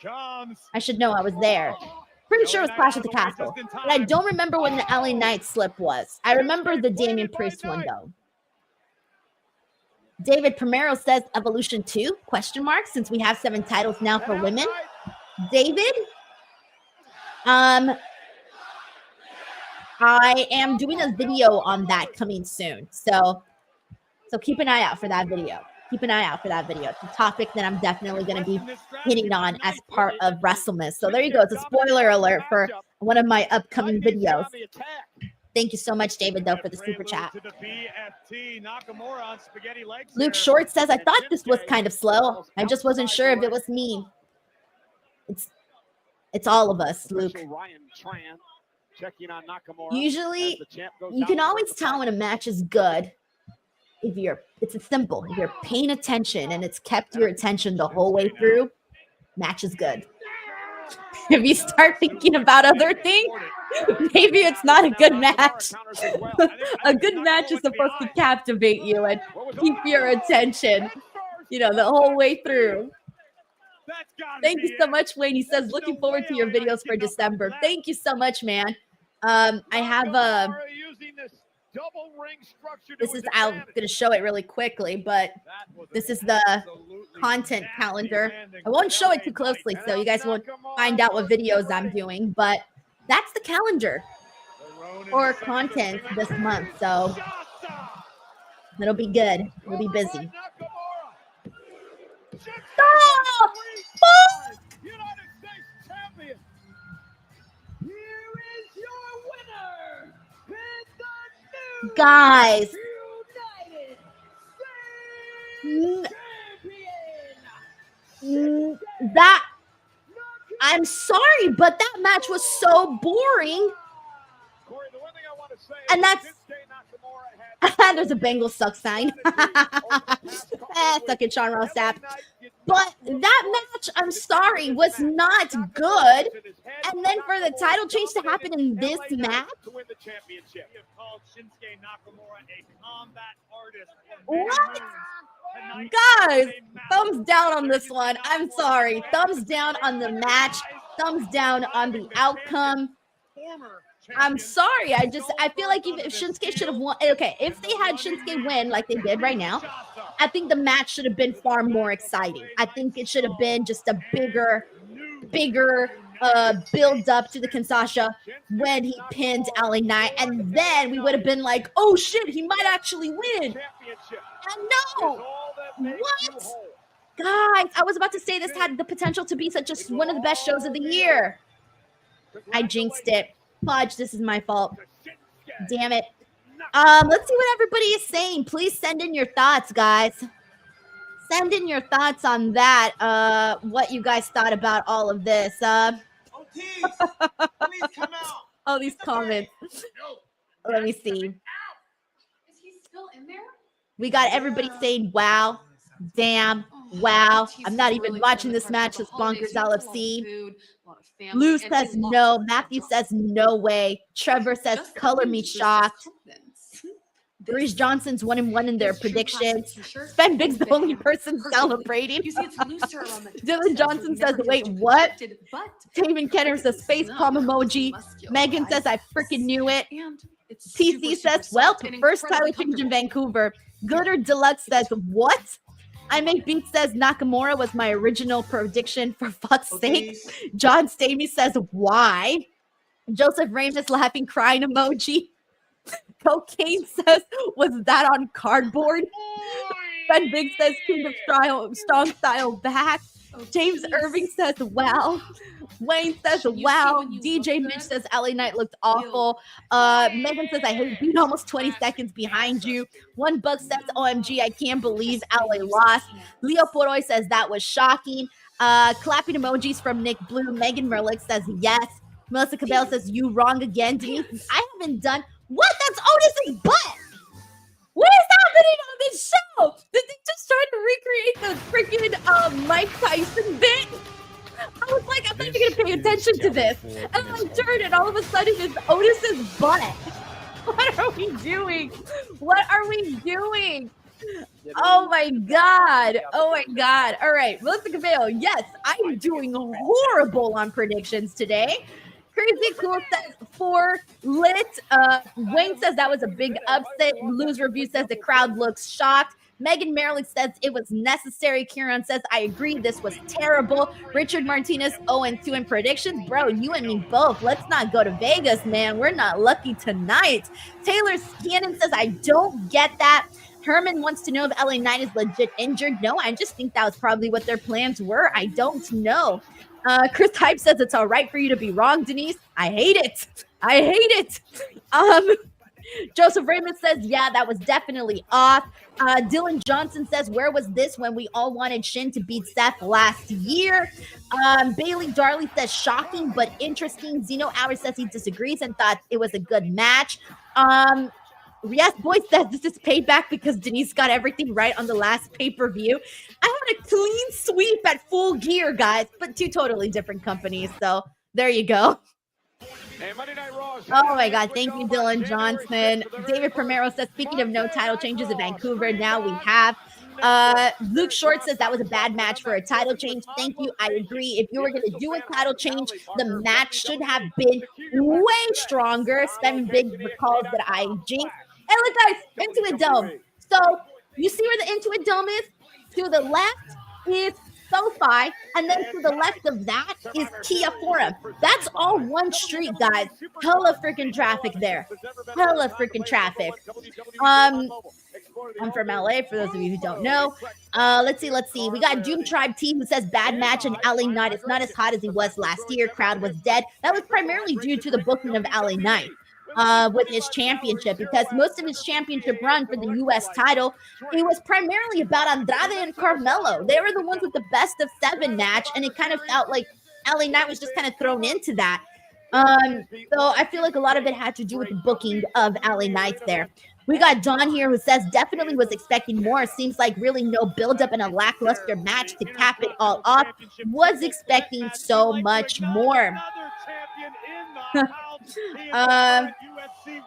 [SPEAKER 1] I should know. I was there. Pretty sure it was Clash at the Castle. But I don't remember when the LA Knight slip was. I remember the Damian Priest one, though. David Primero says Evolution 2, question mark, since we have 7 titles now for women. David, I am doing a video on that coming soon. So keep an eye out for that video. Keep an eye out for that video. It's a topic that I'm definitely going to be hitting on as part of WrestleMiss. So there you go. It's a spoiler alert for one of my upcoming videos. Thank you so much, David, though, for the super chat. Luke Short says, I thought this was kind of slow. I just wasn't sure if it was me. It's all of us, Luke. Usually, you can always tell when a match is good it's simple. If you're paying attention and it's kept your attention the whole way through, match is good. If you start thinking about other things, maybe it's not a good match. A good match is supposed to captivate you and keep your attention, the whole way through. Thank you so much, Wayne. He says, looking forward to your videos for December. Thank you so much, man. I have I'm going to show it really quickly, but this is the content calendar. I won't show it too closely, so you guys won't find out what videos I'm doing, but that's the calendar for content this month, so it'll be good. We'll be busy. Stop!
[SPEAKER 2] United States champion. Here is your winner.
[SPEAKER 1] Guys, that I'm sorry, but that match was so boring. And that's there's a Bengal suck sign. Suck it, Sean Ross Sapp. But that match, I'm sorry, was not good. And then for the title change to happen in this match, what? Guys, thumbs down on this one. I'm sorry. Thumbs down on the match. Thumbs down on the outcome. I'm sorry. I feel like if Shinsuke should have won. Okay, if they had Shinsuke win like they did right now, I think the match should have been far more exciting. I think it should have been just a bigger build up to the Kinshasa when he pinned LA Knight, and then we would have been like, oh shit, he might actually win. And no, what? Guys, I was about to say this had the potential to be one of the best shows of the year. I jinxed it. Fudge, this is my fault. Damn it. Let's see what everybody is saying. Please send in your thoughts, guys. Send in your thoughts on that. What you guys thought about all of this. Please come out. All these comments. Let me see.
[SPEAKER 3] Is he still in there?
[SPEAKER 1] We got everybody saying, wow, damn, wow. I'm not even watching this match. This bonkers LFC. Lou says no. Matthew says no way. Trevor says color me shocked. Reese Johnson's 1-1 in their predictions. Ben Big's the only person celebrating. Dylan Johnson says, wait, what? Taven Kenner says face palm emoji. Megan says, I freaking knew it. TC says, well, first title change in Vancouver. Glitter Deluxe says, what? I Make Beat says Nakamura was my original prediction for fuck's sake. John Stamey says, why? Joseph Ramus laughing, crying emoji. Cocaine says, was that on cardboard? Ben Big says, King of Strong Style back. James Irving says, wow. Wayne says, wow. DJ Mitch says, LA Knight looked awful. Megan says, I hate being almost 20 seconds behind you. One Buck says, OMG, I can't believe LA lost. Leo Poroy says, that was shocking. Clapping emojis from Nick Blue. Megan Merlick says, yes. Melissa Cabell says, you wrong again. Denise says, I haven't done. What? That's Otis's butt. What is happening on this show? Did they just try to recreate the freaking Mike Tyson bit? I was like, I'm not even going to pay attention to this. And then I turned and all of a sudden it's Otis's butt. What are we doing? What are we doing? Oh my God. Oh my God. All right. Melissa Cabello, yes, I'm doing horrible on predictions today. Crazy Cool says 4 lit. Wayne says that was a big upset. Lou's review says the crowd looks shocked. Megan Merrick says it was necessary. Kieran says, I agree, this was terrible. Richard Martinez 0-2 in predictions. Bro, you and me both. Let's not go to Vegas, man. We're not lucky tonight. Taylor Scannon says, I don't get that. Herman wants to know if LA Knight is legit injured. No, I just think that was probably what their plans were. I don't know. Chris Hype says it's all right for you to be wrong, Denise. I hate it. I hate it. Joseph Raymond says, yeah, that was definitely off. Dylan Johnson says, where was this when we all wanted Shin to beat Seth last year? Bailey Darley says, shocking but interesting. Zeno Hour says he disagrees and thought it was a good match. Yes, Boy says this is payback because Denise got everything right on the last pay-per-view. I had a clean sweep at Full Gear, guys, but 2 totally different companies. So there you go. Oh my God. Thank you, Dylan Johnson. David Primero says, speaking of no title changes in Vancouver, now we have. Luke Short says that was a bad match for a title change. Thank you. I agree. If you were going to do a title change, the match should have been way stronger. 7 big recalls that I jinxed. Hey, look, guys, Intuit Dome. So you see where the Intuit Dome is? To the left is SoFi, and then to the left of that is Kia Forum. That's all one street, guys. Hella freaking traffic there. Hella freaking traffic. I'm from LA, for those of you who don't know. Let's see. We got Doom Tribe T who says bad match and LA Knight is not as hot as he was last year. Crowd was dead. That was primarily due to the booking of LA Knight. With his championship, because most of his championship run for the U.S. title, it was primarily about Andrade and Carmelo. They were the ones with the best of 7 match, and it kind of felt like LA Knight was just kind of thrown into that. So I feel like a lot of it had to do with the booking of LA Knight there. We got Don here who says definitely was expecting more. Seems like really no buildup and a lackluster match to cap it all off. Was expecting so much more.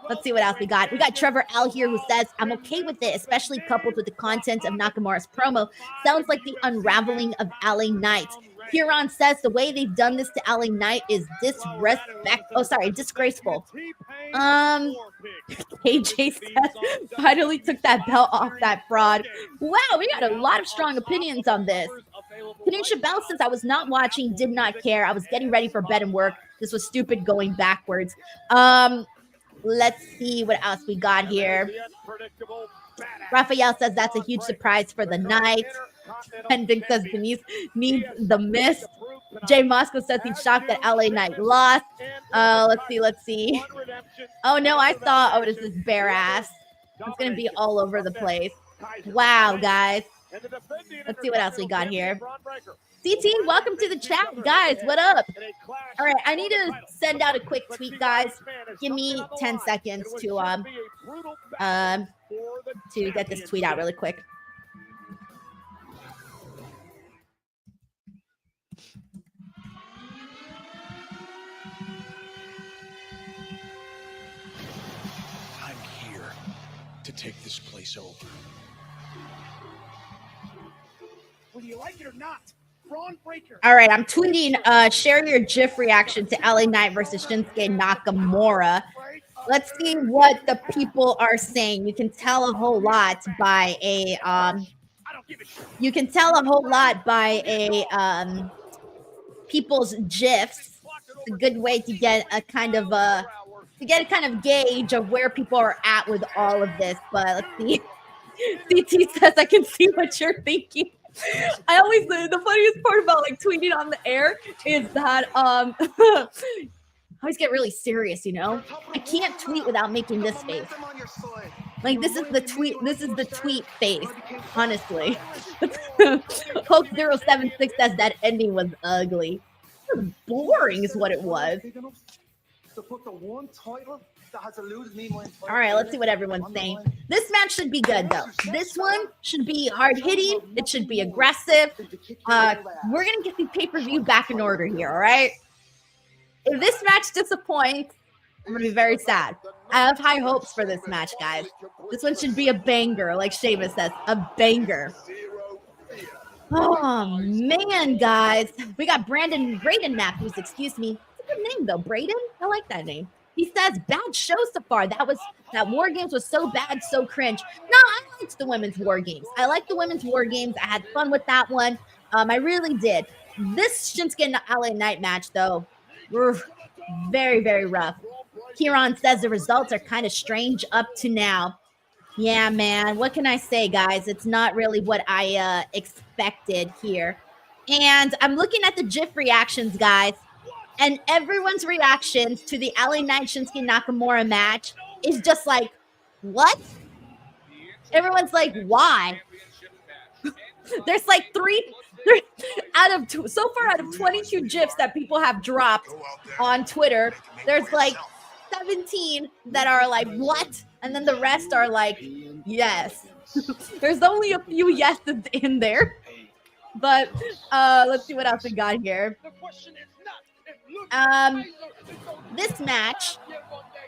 [SPEAKER 1] Let's see what else we got. We got Trevor L here who says, I'm okay with it, especially coupled with the content of Nakamura's promo. Sounds like the unraveling of LA Knight. Huron says the way they've done this to LA Knight is disgraceful. KJ says, finally took that belt off that fraud. Wow, we got a lot of strong opinions on this. Tanisha Bell says, I was not watching, did not care. I was getting ready for bed and work. This was stupid going backwards. Let's see what else we got here. Raphael says that's a huge surprise for the night. Hendrick says Denise needs the miss. Jay Moscow says he's shocked that LA Knight lost. Let's see. Oh no, I saw Otis's bare ass. It's gonna be all over the place. Wow, guys. Let's see what else we got here. CT, welcome to the chat, guys. What up? All right, I need to send out a quick tweet, guys. Give me 10 seconds to get this tweet out really quick.
[SPEAKER 4] I'm here to take this place over. Whether you like it or not.
[SPEAKER 1] All right, I'm tweeting, share your GIF reaction to LA Knight versus Shinsuke Nakamura. Let's see what the people are saying. You can tell a whole lot by a people's GIFs. It's a good way to get a kind of gauge of where people are at with all of this. But let's see. CT says I can see what you're thinking. I always the funniest part about like tweeting on the air is that I always get really serious, you know. I can't tweet without making this face. Like this is the tweet face, honestly. Hulk 076 says that ending was ugly. It was boring is what it was. All right, let's see what everyone's saying. This match should be good, though. This one should be hard-hitting. It should be aggressive. We're going to get the pay-per-view back in order here, all right? If this match disappoints, I'm going to be very sad. I have high hopes for this match, guys. This one should be a banger, like Sheamus says, a banger. Oh, man, guys. We got Braden Matthews, excuse me. It's a good name, though. Braden? I like that name. He says, bad show so far. That War Games was so bad, so cringe. No, I liked the women's War Games. I liked the women's War Games. I had fun with that one. I really did. This Shinsuke and LA Knight match, though, were very, very rough. Kieran says the results are kind of strange up to now. Yeah, man. What can I say, guys? It's not really what I expected here. And I'm looking at the GIF reactions, guys. And everyone's reactions to the LA Knight Shinsuke Nakamura match is just like, what? Everyone's like, why? There's like so far out of 22 GIFs that people have dropped on Twitter, there's like 17 that are like, what? And then the rest are like, yes. There's only a few yeses in there. But let's see what else we got here. This match,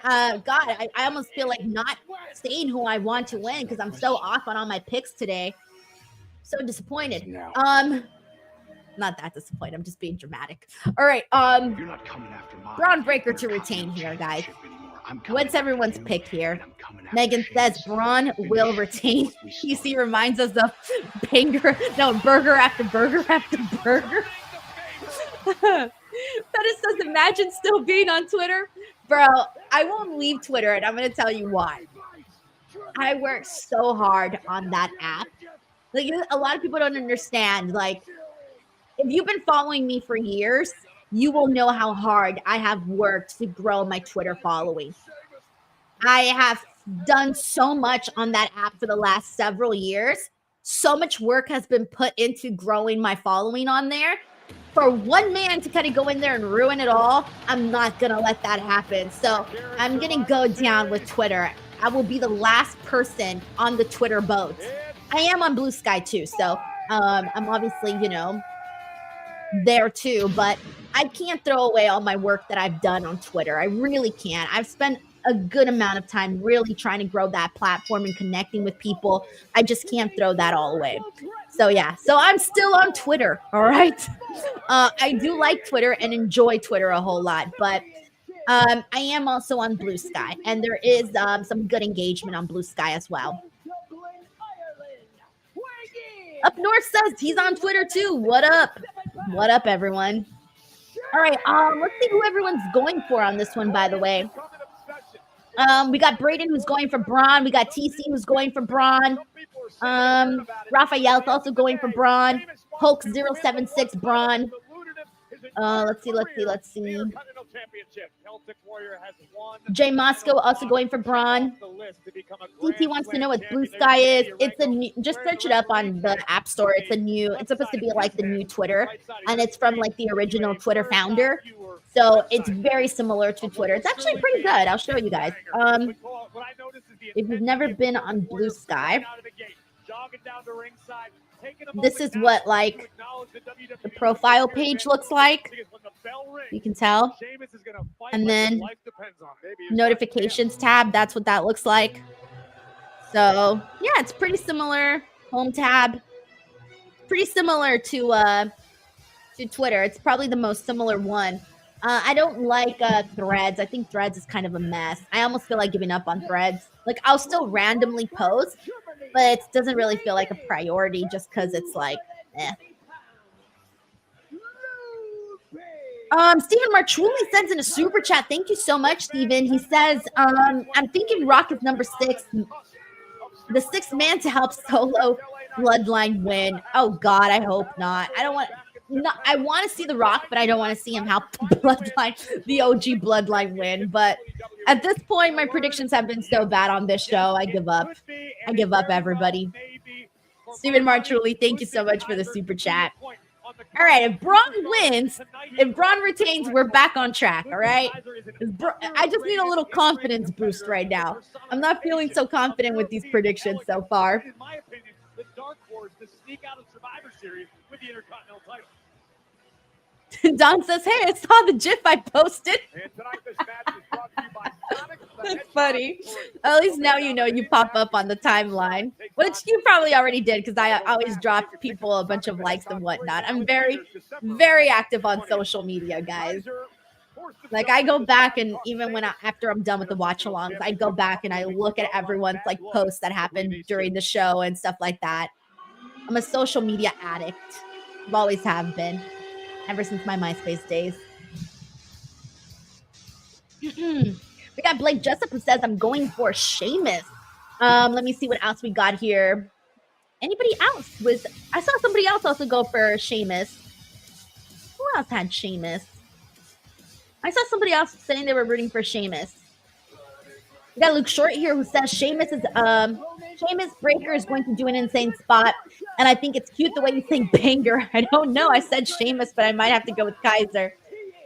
[SPEAKER 1] God, I almost feel like not saying who I want to win because I'm so off on all my picks today. So disappointed. Not that disappointed. I'm just being dramatic. All right. You're not coming after Braun Breaker to retain here, guys. What's everyone's pick here? Megan says Braun will retain. PC reminds us of burger after burger after burger. Pettis says, imagine still being on Twitter. Bro, I won't leave Twitter, and I'm going to tell you why. I work so hard on that app. Like, a lot of people don't understand. Like, if you've been following me for years, you will know how hard I have worked to grow my Twitter following. I have done so much on that app for the last several years. So much work has been put into growing my following on there. For one man to kind of go in there and ruin it all, I'm not going to let that happen. So I'm going to go down with Twitter. I will be the last person on the Twitter boat. I am on Blue Sky too. So I'm obviously, there too. But I can't throw away all my work that I've done on Twitter. I really can't. I've spent a good amount of time really trying to grow that platform and connecting with people. I just can't throw that all away. So yeah, so I'm still on Twitter, all right? I do like Twitter and enjoy Twitter a whole lot, but I am also on Blue Sky, and there is some good engagement on Blue Sky as well. Up North says he's on Twitter too. What up? What up, everyone? All right, let's see who everyone's going for on this one, by the way. We got Braden who's going for Braun. We got TC who's going for Braun. Raphael's also going for Braun. Hulk 076 Braun. Let's see. Jay Moscow also going for Braun. DT wants to know what Blue Sky is. It's a new, just search it up on the App Store. It's supposed to be like the new Twitter, and it's from like the original Twitter founder. So it's very similar to Twitter. It's actually pretty good. I'll show you guys. If you've never been on Blue Sky, this is what like the profile page looks like. You can tell. And then notifications tab, that's what that looks like. So yeah, it's pretty similar. Home tab, pretty similar to Twitter. It's probably the most similar one. I don't like Threads. I think Threads is kind of a mess. I almost feel like giving up on Threads. Like, I'll still randomly post, but it doesn't really feel like a priority just because it's like, eh. Stephen Marchuli sends in a super chat. Thank you so much, Stephen. He says, I'm thinking Rock is number 6. The 6th man to help Solo bloodline win. Oh God, I hope not. I don't want. No, I want to see The Rock, but I don't want to see him help the bloodline, the OG bloodline win. But at this point, my predictions have been so bad on this show. I give up. I give up, everybody. Stephen Marchuli, thank you so much for the super chat. All right, if Braun wins, if Braun retains, we're back on track, all right? I just need a little confidence boost right now. I'm not feeling so confident with these predictions so far.
[SPEAKER 2] In my opinion, the dark horse to sneak out of Survivor Series with the Intercontinental title.
[SPEAKER 1] Don says, hey, I saw the GIF I posted.
[SPEAKER 2] And tonight, this match is brought to you by Sonic the
[SPEAKER 1] That's
[SPEAKER 2] Hedgehog
[SPEAKER 1] funny.
[SPEAKER 2] 3.
[SPEAKER 1] At least now you know you pop up on the timeline, which you probably already did because I always drop people a bunch of likes and whatnot. I'm very, very active on social media, guys. Like I go back and even when after I'm done with the watch-alongs, I go back and I look at everyone's like posts that happened during the show and stuff like that. I'm a social media addict. I've always have been. Ever since my MySpace days. We got Blake Jessup who says, I'm going for Sheamus. Let me see what else we got here. Anybody else I saw somebody else also go for Sheamus. Who else had Sheamus? I saw somebody else saying they were rooting for Sheamus. We got Luke Short here who says Sheamus Breaker is going to do an insane spot. And I think it's cute the way you say banger. I don't know. I said Sheamus, but I might have to go with Kaiser.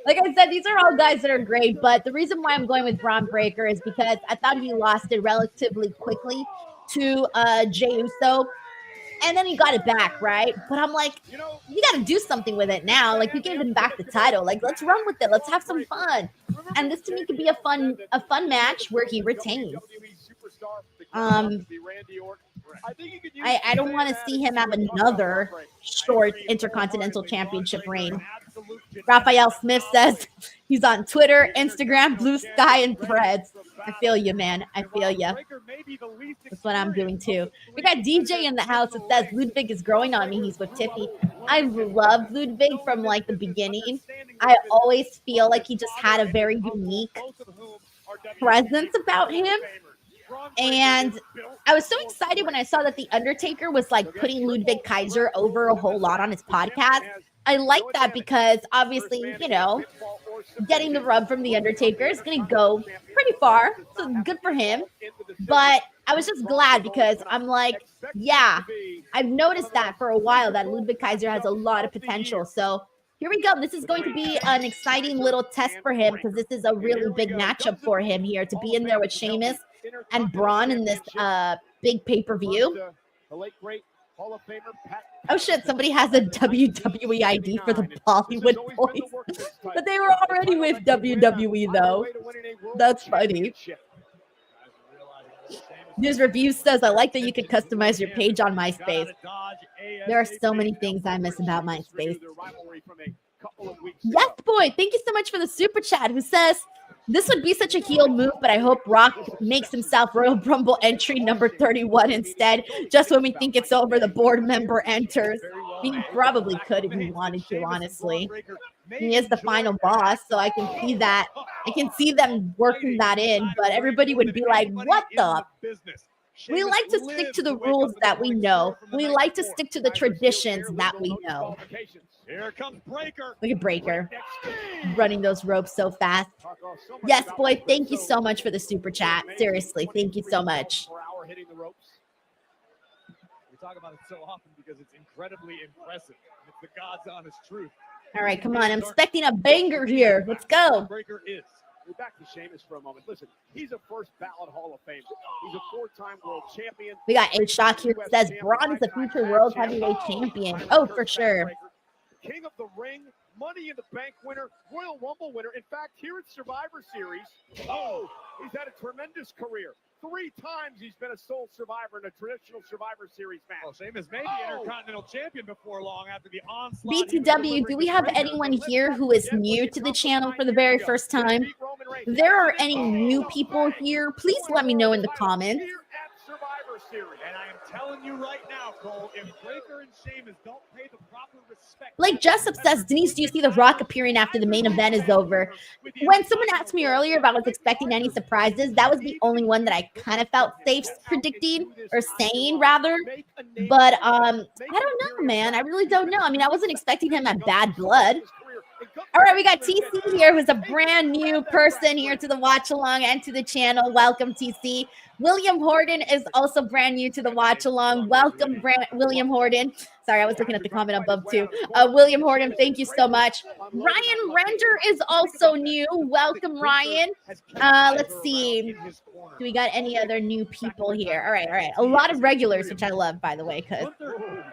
[SPEAKER 1] Like I said, these are all guys that are great. But the reason why I'm going with Braun Breaker is because I thought he lost it relatively quickly to Jey Uso. And then he got it back, right? But I'm like, you got to do something with it now. Like, you gave him back the title. Like, let's run with it. Let's have some fun. And this to me could be a fun match where he retains. I don't want to see him have another short Intercontinental Championship reign. Raphael Smith says he's on Twitter, Instagram, Blue Sky, and Threads. I feel you, man. I feel you. That's what I'm doing too. We got DJ in the house that says Ludwig is growing on me. He's with Tiffy. I love Ludwig from like the beginning. I always feel like he just had a very unique presence about him. And I was so excited when I saw that The Undertaker was like putting Ludwig Kaiser over a whole lot on his podcast. I like that because obviously, getting the rub from The Undertaker is going to go pretty far. So good for him. But I was just glad because I'm like, yeah, I've noticed that for a while that Ludwig Kaiser has a lot of potential. So here we go. This is going to be an exciting little test for him because this is a really big matchup for him here to be in there with Sheamus and Braun in this big pay-per-view. Oh shit, somebody has a WWE ID for the Bollywood Boys. But they were already with WWE though. That's funny. News Review says, I like that you could customize your page on MySpace. There are so many things I miss about MySpace. Yes, boy. Thank you so much for the super chat who says, this would be such a heel move, but I hope Rock makes himself Royal Rumble entry number 31 instead. Just when we think it's over, the board member enters. He probably could if he wanted to, honestly. He is the final boss, so I can see that. I can see them working that in, but everybody would be like, what the? We like to stick to the rules that we know. We like to stick to the traditions that we know.
[SPEAKER 2] Here comes Breaker.
[SPEAKER 1] Look at Breaker running those ropes so fast. Yes, boy, thank you so much for the super chat. Seriously, thank you so much.
[SPEAKER 2] We talk about it so often because it's incredibly impressive. It's the God's honest truth.
[SPEAKER 1] All right, come on. I'm expecting a banger here. Let's go.
[SPEAKER 2] Breaker is. We're back to Sheamus for a moment. Listen, he's a first ballot Hall of Fame. He's a four-time world champion.
[SPEAKER 1] We got A Shock here that says Braun is a future world heavyweight champion. Oh, for sure.
[SPEAKER 2] King of the Ring, Money in the Bank winner, Royal Rumble winner. In fact, here at Survivor Series, he's had a tremendous career. 3 times he's been a sole survivor in a traditional Survivor Series match.
[SPEAKER 5] Well, Sheamus may be Intercontinental Champion before long after the onslaught.
[SPEAKER 1] BTW, do we have anyone here who is new to the channel for the very first time? If there are any new people here, please let me know in the comments.
[SPEAKER 2] Here at Survivor Series.
[SPEAKER 5] And I am
[SPEAKER 2] telling you right now, Cole, if Breaker and Sheamus don't pay the proper respect.
[SPEAKER 1] Like Jessup says, Denise, do you see The Rock appearing after the main event is over? When someone asked me earlier if I was expecting any surprises, that was the only one that I kind of felt safe predicting or saying rather. But I don't know, man. I really don't know. I mean, I wasn't expecting him at Bad Blood. All right, we got TC here, who's a brand new person here to the watch along and to the channel. Welcome, TC. William Horton is also brand new to the watch along. Welcome, William Horton. Sorry, I was looking at the comment above too. William Horton, thank you so much. Ryan Render is also new. Welcome, Ryan. Let's see. Do we got any other new people here? All right. A lot of regulars, which I love, by the way, because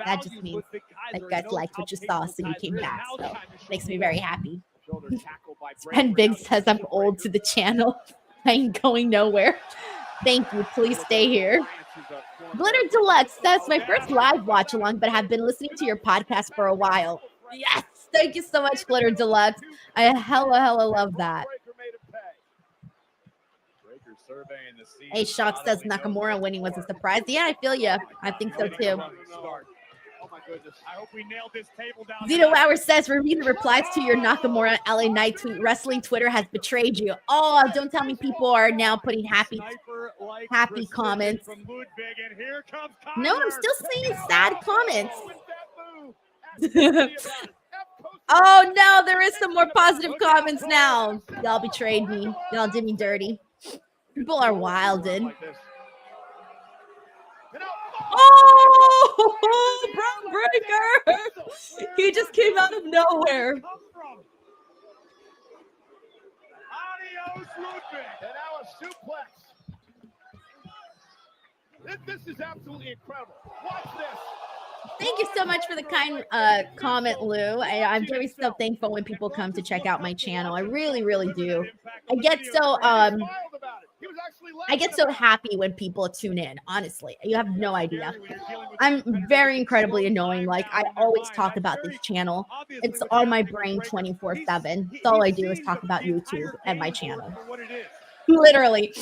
[SPEAKER 1] that just means that you guys liked what you saw, so you came back. So makes me very happy. And Big says I'm old to the channel. I ain't going nowhere. Thank you. Please stay here. Glitter Deluxe says, my first live watch along, but have been listening to your podcast for a while. Yes. Thank you so much, Glitter Deluxe. I hella love that. Hey, Shock says Nakamura winning was a surprise. Yeah, I feel you. I think so too.
[SPEAKER 2] Oh my goodness. I hope we nailed this table down.
[SPEAKER 1] Zito Lauer says, review the replies to your Nakamura LA Knight tweet. Wrestling Twitter has betrayed you. Oh, don't tell me people are now putting happy comments. No, I'm still seeing sad comments. Oh no, there is some more positive comments now. Y'all betrayed me. Y'all did me dirty. People are wilded. Oh, Brown Breaker! He just came out of nowhere.
[SPEAKER 2] Adios, Ludwig. And now a suplex. This is absolutely incredible. Watch this.
[SPEAKER 1] Thank you so much for the kind comment, Lou. I'm very so thankful when people come to check out my channel. I really do. I get so happy when people tune in. Honestly, you have no idea. I'm very incredibly annoying. Like, I always talk about this channel. It's on my brain 24/7. That's all I do is talk about YouTube and my channel. Literally.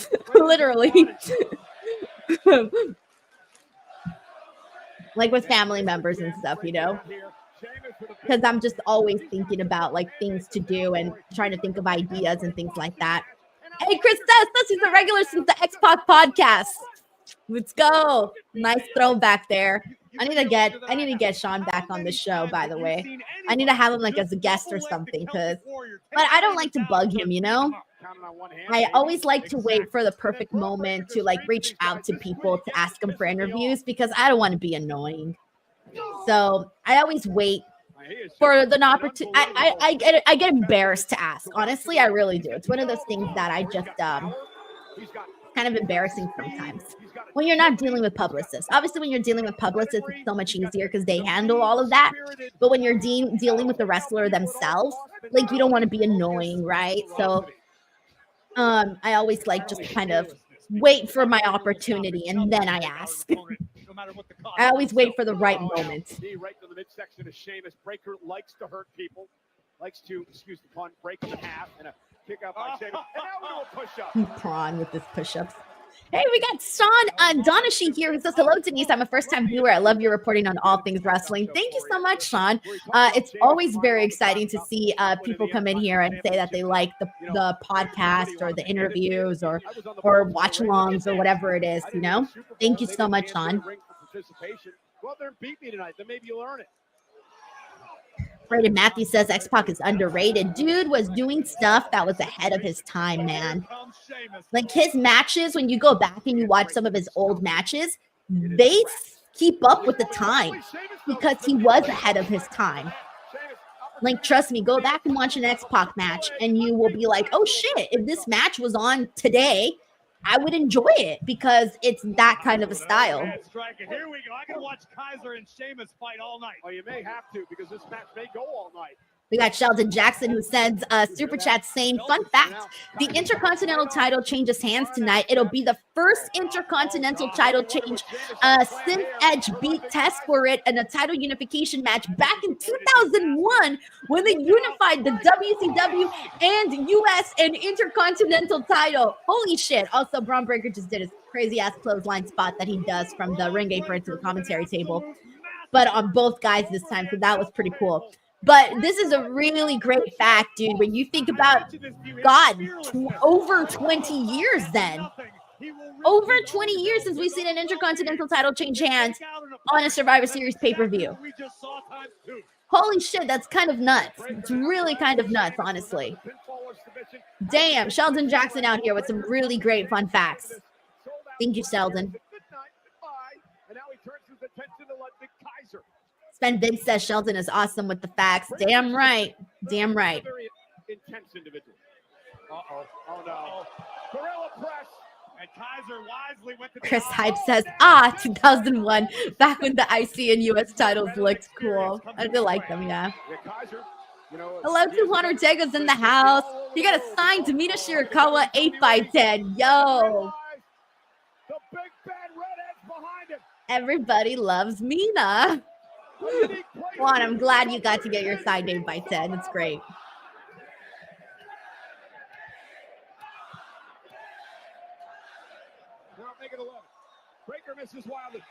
[SPEAKER 1] Like with family members and stuff, you know, because I'm just always thinking about like things to do and trying to think of ideas and things like that. Hey, Chris says this is a regular since the X-Pac podcast. Let's go. Nice throwback there. I need to get Sean back on the show, by the way. I need to have him like as a guest or something, but I don't like to bug him, you know. I always like to wait for the perfect moment to like reach out to people to ask them for interviews because I don't want to be annoying. So I always wait for the opportunity. I get embarrassed to ask. Honestly, I really do. It's one of those things that I just kind of embarrassing sometimes when you're not dealing with publicists. Obviously, when you're dealing with publicists, it's so much easier because they handle all of that. But when you're dealing with the wrestler themselves, like you don't want to be annoying, right? So I always like just kind of wait for my opportunity and then I ask. I always wait for the right moment.
[SPEAKER 2] Right to the midsection of Sheamus. Breaker likes to hurt people, likes to, excuse the pun, break them in half and a kick out by Sheamus. And now we do a push-up.
[SPEAKER 1] Prawn with this push-ups. Hey, we got Sean Donashi here who says, hello, Denise. I'm a first-time viewer. I love your reporting on all things wrestling. Thank you so much, Sean. It's always very exciting to see people come in here and say that they like the podcast or the interviews or watch-alongs or whatever it is, you know? Thank you so much, Sean.
[SPEAKER 2] Go out there and beat me tonight. Then maybe you'll earn it.
[SPEAKER 1] Braden Matthew says X-Pac is underrated. Dude was doing stuff that was ahead of his time, man. Like his matches, when you go back and you watch some of his old matches, they keep up with the time because he was ahead of his time. Like, trust me, go back and watch an X-Pac match and you will be like, oh shit, if this match was on today, I would enjoy it because it's that kind of a style.
[SPEAKER 2] Here we go. I can watch Kaiser and Sheamus fight all night. Well, you may have to because this match may go all night.
[SPEAKER 1] We got Sheldon Jackson who sends a super chat saying, fun fact, the Intercontinental title changes hands tonight. It'll be the first Intercontinental title change since Edge beat Test for it in a title unification match back in 2001 when they unified the WCW and US and Intercontinental title. Holy shit. Also, Braun Breaker just did his crazy-ass clothesline spot that he does from the ring apron to the commentary table, but on both guys this time, so that was pretty cool. But this is a really great fact, dude. When you think about, God, over 20 years then. Over 20 years since we've seen an Intercontinental title change hands on a Survivor Series pay-per-view. Holy shit, that's kind of nuts. It's really kind of nuts, honestly. Damn, Sheldon Jackson out here with some really great fun facts. Thank you, Sheldon. Sven Vince says Sheldon is awesome with the facts. Damn right. Damn right.
[SPEAKER 2] Very intense individual. Uh-oh. Oh, no. Gorilla press. And Kaiser wisely went to
[SPEAKER 1] Chris
[SPEAKER 2] the
[SPEAKER 1] Hype says, 2001, back when the IC and US titles looked cool. I do like them, yeah. Hello, Juan Ortega's in the house. You got a sign to Mina Shirakawa 8x10. Yo.
[SPEAKER 2] The big bad redhead's behind him.
[SPEAKER 1] Everybody loves Mina. Juan, I'm glad you got to get your side 8x10. It's great.
[SPEAKER 2] Breaker misses wildly.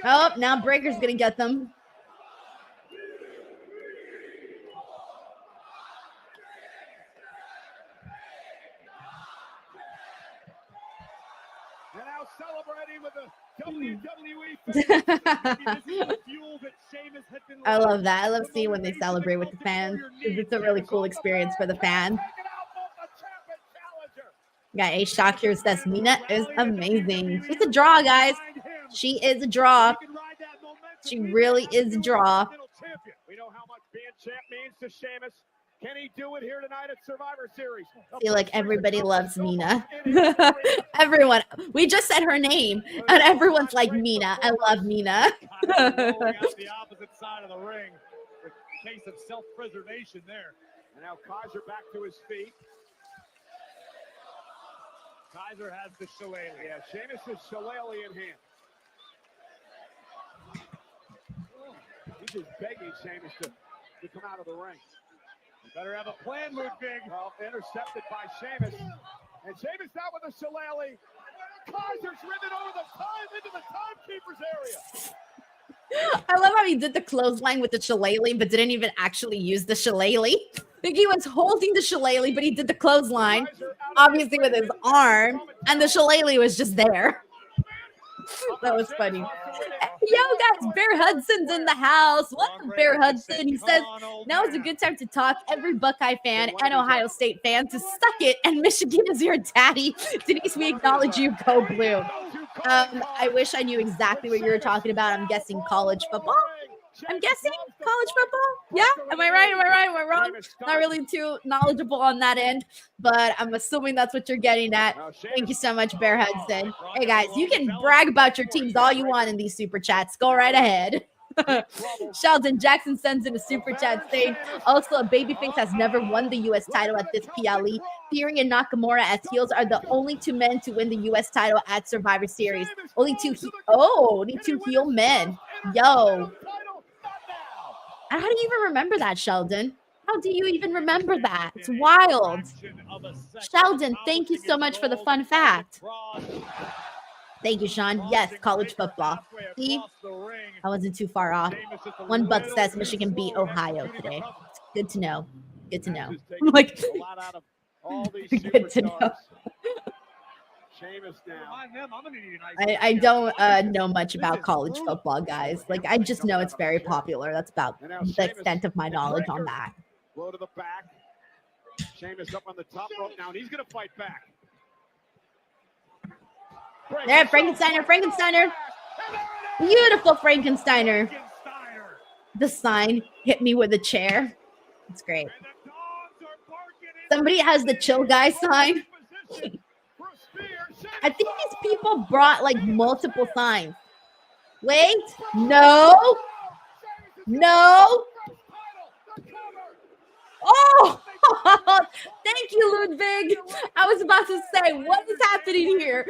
[SPEAKER 1] Oh, now Breaker's gonna get them.
[SPEAKER 2] And now celebrating with the WWE.
[SPEAKER 1] I love that. I love seeing when they celebrate with the fans. It's a really cool experience for the fan. Got a shock here says Mina is amazing. She's a draw, guys. She is a draw. She really is a draw.
[SPEAKER 2] We know how much being champ means to Sheamus. Can he do it here tonight at Survivor Series?
[SPEAKER 1] I feel like everybody loves Mina. Everyone. We just said her name, and everyone's like, Mina. I love Mina.
[SPEAKER 5] The opposite side of the ring. The case of self-preservation there.
[SPEAKER 2] And now Kaiser back to his feet.
[SPEAKER 5] Kaiser has the shillelagh.
[SPEAKER 2] Yeah, Sheamus is shillelagh in hand. He's just begging Sheamus to come out of the ring.
[SPEAKER 5] You better have a plan, move big.
[SPEAKER 2] Well, intercepted by Sheamus. And Sheamus out with a shillelagh. Kaiser's ridden over the time into the timekeeper's area.
[SPEAKER 1] I love how he did the clothesline with the shillelagh, but didn't even actually use the shillelagh. Like he was holding the shillelagh, but he did the clothesline, obviously with his arm, and the shillelagh was just there. That was funny. Yo, guys, Bear Hudson's in the house. What's up, Bear Hudson? He says, now is a good time to talk. Every Buckeye fan and Ohio State fan to suck it, and Michigan is your daddy. Denise, we acknowledge you. Go Blue. I wish I knew exactly what you were talking about. I'm guessing college football. I'm guessing college football. Yeah, am I right? Am I wrong? Not really too knowledgeable on that end, but I'm assuming that's what you're getting at. Thank you so much, Bear Hudson. Hey guys, you can brag about your teams all you want in these super chats. Go right ahead. Sheldon Jackson sends in a super chat saying, also, a babyface has never won the U.S. title at this PLE. Theory and Nakamura as heels are the only two men to win the U.S. title at Survivor Series. Only two heel men. Yo. How do you even remember that, Sheldon? How do you even remember that? It's wild. Sheldon, thank you so much for the fun fact. Thank you, Sean. Yes, college football. See? I wasn't too far off. One buck says Michigan beat Ohio today. Good to know. Good to know. Like, good to know. I don't know much about college football, guys. Like, I just know it's very popular. That's about the extent of my knowledge on that.
[SPEAKER 2] Blow to the back. Sheamus up on the top rope now, and he's going to fight back.
[SPEAKER 1] There, Frankensteiner. Beautiful Frankensteiner. The sign hit me with a chair. It's great. Somebody has the chill guy sign. I think these people brought like multiple signs. Wait, no. Oh, thank you, Ludwig. I was about to say, what is happening here?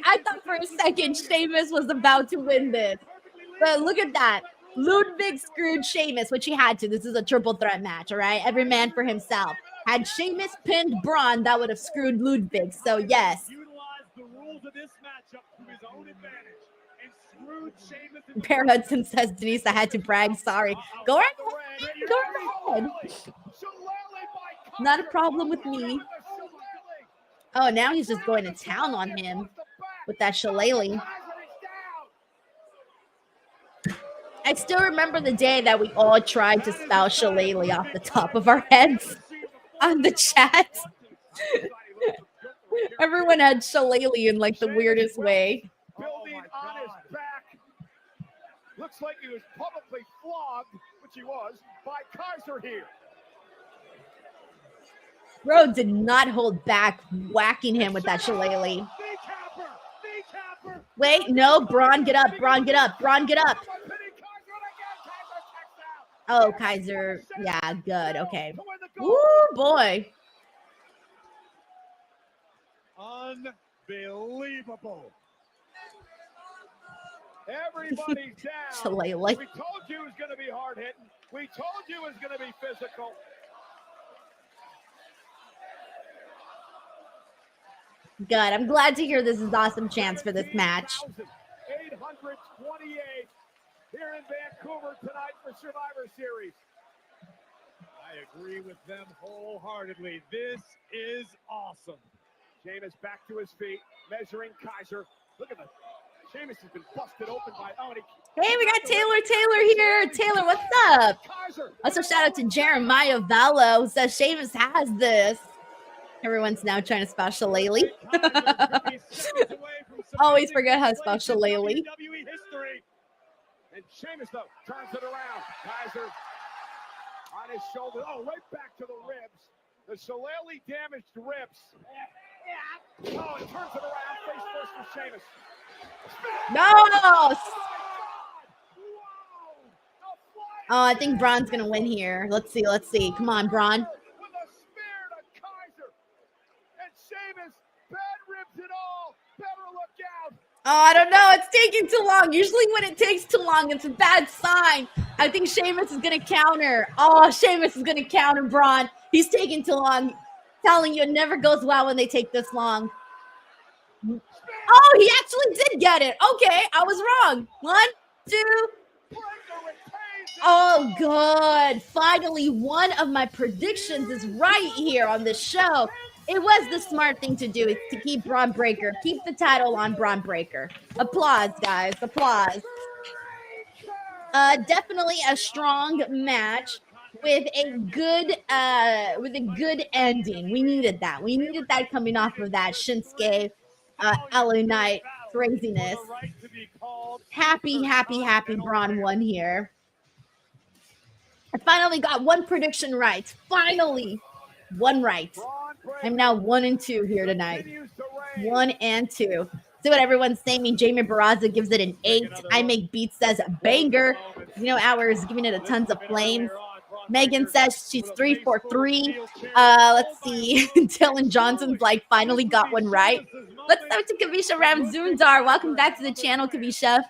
[SPEAKER 1] I thought for a second Sheamus was about to win this. But look at that. Ludwig screwed Sheamus, which he had to. This is a triple threat match, all right? Every man for himself. Had Sheamus pinned Braun, that would have screwed Ludwig. So, yes.
[SPEAKER 2] Utilized the rules of this matchup to his own advantage and screwed Sheamus in the
[SPEAKER 1] Bear Hudson says, Denise, I had to brag. Sorry. Go right ahead. Go ahead. Not a problem with me. Oh, now he's just going to town on him with that shillelagh. I still remember the day that we all tried to spell shillelagh off the top of our heads on the chat. Everyone had shillelagh in like the weirdest way.
[SPEAKER 2] Building on his back. Looks like he was publicly flogged, which he was, by Kaiser here.
[SPEAKER 1] Bro did not hold back, whacking him with that shillelagh. Wait, no, Braun, get up, Braun, get up, Braun, get up. Oh, Kaiser, yeah, good, okay. Ooh, boy.
[SPEAKER 2] Unbelievable. Everybody's down.
[SPEAKER 1] Shillelagh.
[SPEAKER 2] We told you it was going to be hard hitting. We told you it was going to be physical.
[SPEAKER 1] Good. I'm glad to hear this is awesome chance for this match.
[SPEAKER 2] 828 here in Vancouver tonight for Survivor Series. I agree with them wholeheartedly. This is awesome. Sheamus back to his feet, measuring Kaiser. Look at that. Sheamus has been busted open by. Oh,
[SPEAKER 1] hey, we got Taylor here. Taylor, what's up? Also, shout out to Jeremiah Vallo, who says Sheamus has this. Everyone's now trying to spell shillelagh. Always forget how to spell shillelagh.
[SPEAKER 2] And Sheamus, though, turns it around. Kaiser on his shoulder. Oh, right back to the ribs. The shillelagh damaged ribs. Oh, it turns it around. Face first for Sheamus.
[SPEAKER 1] No! Oh, I think Braun's going to win here. Let's see. Let's see. Come on, Braun.
[SPEAKER 2] With a spear to Kaiser. And Sheamus, bad ribs and all. Better look out.
[SPEAKER 1] Oh, I don't know. It's taking too long. Usually when it takes too long, it's a bad sign. I think Sheamus is going to counter. Oh, Sheamus is going to counter Braun. He's taking too long. Telling you, it never goes well when they take this long. Oh, he actually did get it. Okay, I was wrong. 1, 2. Oh, good. Finally, one of my predictions is right here on the show. It was the smart thing to do, is to keep Braun Breaker. Keep the title on Braun Breaker. Applause, guys. Applause. Definitely a strong match with a good ending. We needed that. We needed that coming off of that Shinsuke LA Knight craziness. Happy Braun won here. I finally got one prediction right. Finally, one right. I'm now 1 and 2 here tonight. 1 and 2. See what everyone's saying. Jamie Barraza gives it an 8. I Make Beats says banger. You know, Hours giving it a tons of flames. Megan says she's 3 for 3. Let's see. Dylan Johnson's like, finally got one right. Let's go to Kavisha Ramzundar. Welcome back to the channel, Kavisha.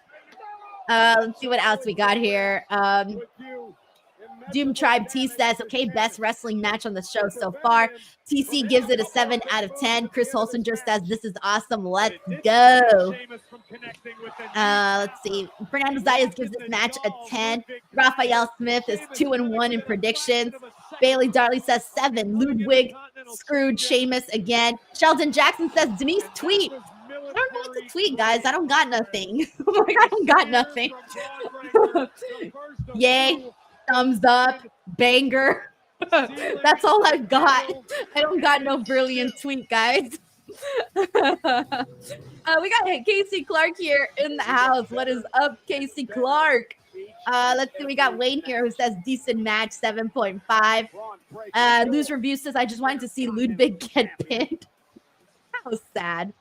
[SPEAKER 1] Let's see what else we got here. Doom Tribe T says, okay, best wrestling match on the show so far. TC gives it a 7 out of 10. Chris Holsinger says, this is awesome. Let's go. Let's see. Fernando Zayas gives this match a 10. Raphael Smith is 2 and 1 in predictions. Bailey Darley says 7. Ludwig screwed Sheamus again. Sheldon Jackson says, Denise, tweet. I don't know what to tweet, guys. I don't got nothing. Like, I don't got nothing. Yay. Thumbs up, banger. That's all I've got. I don't got no brilliant tweet, guys. We got Casey Clark here in the house. What is up, Casey Clark? Let's see. We got Wayne here who says decent match, 7.5. Lose Review says, I just wanted to see Ludwig get pinned. That was sad.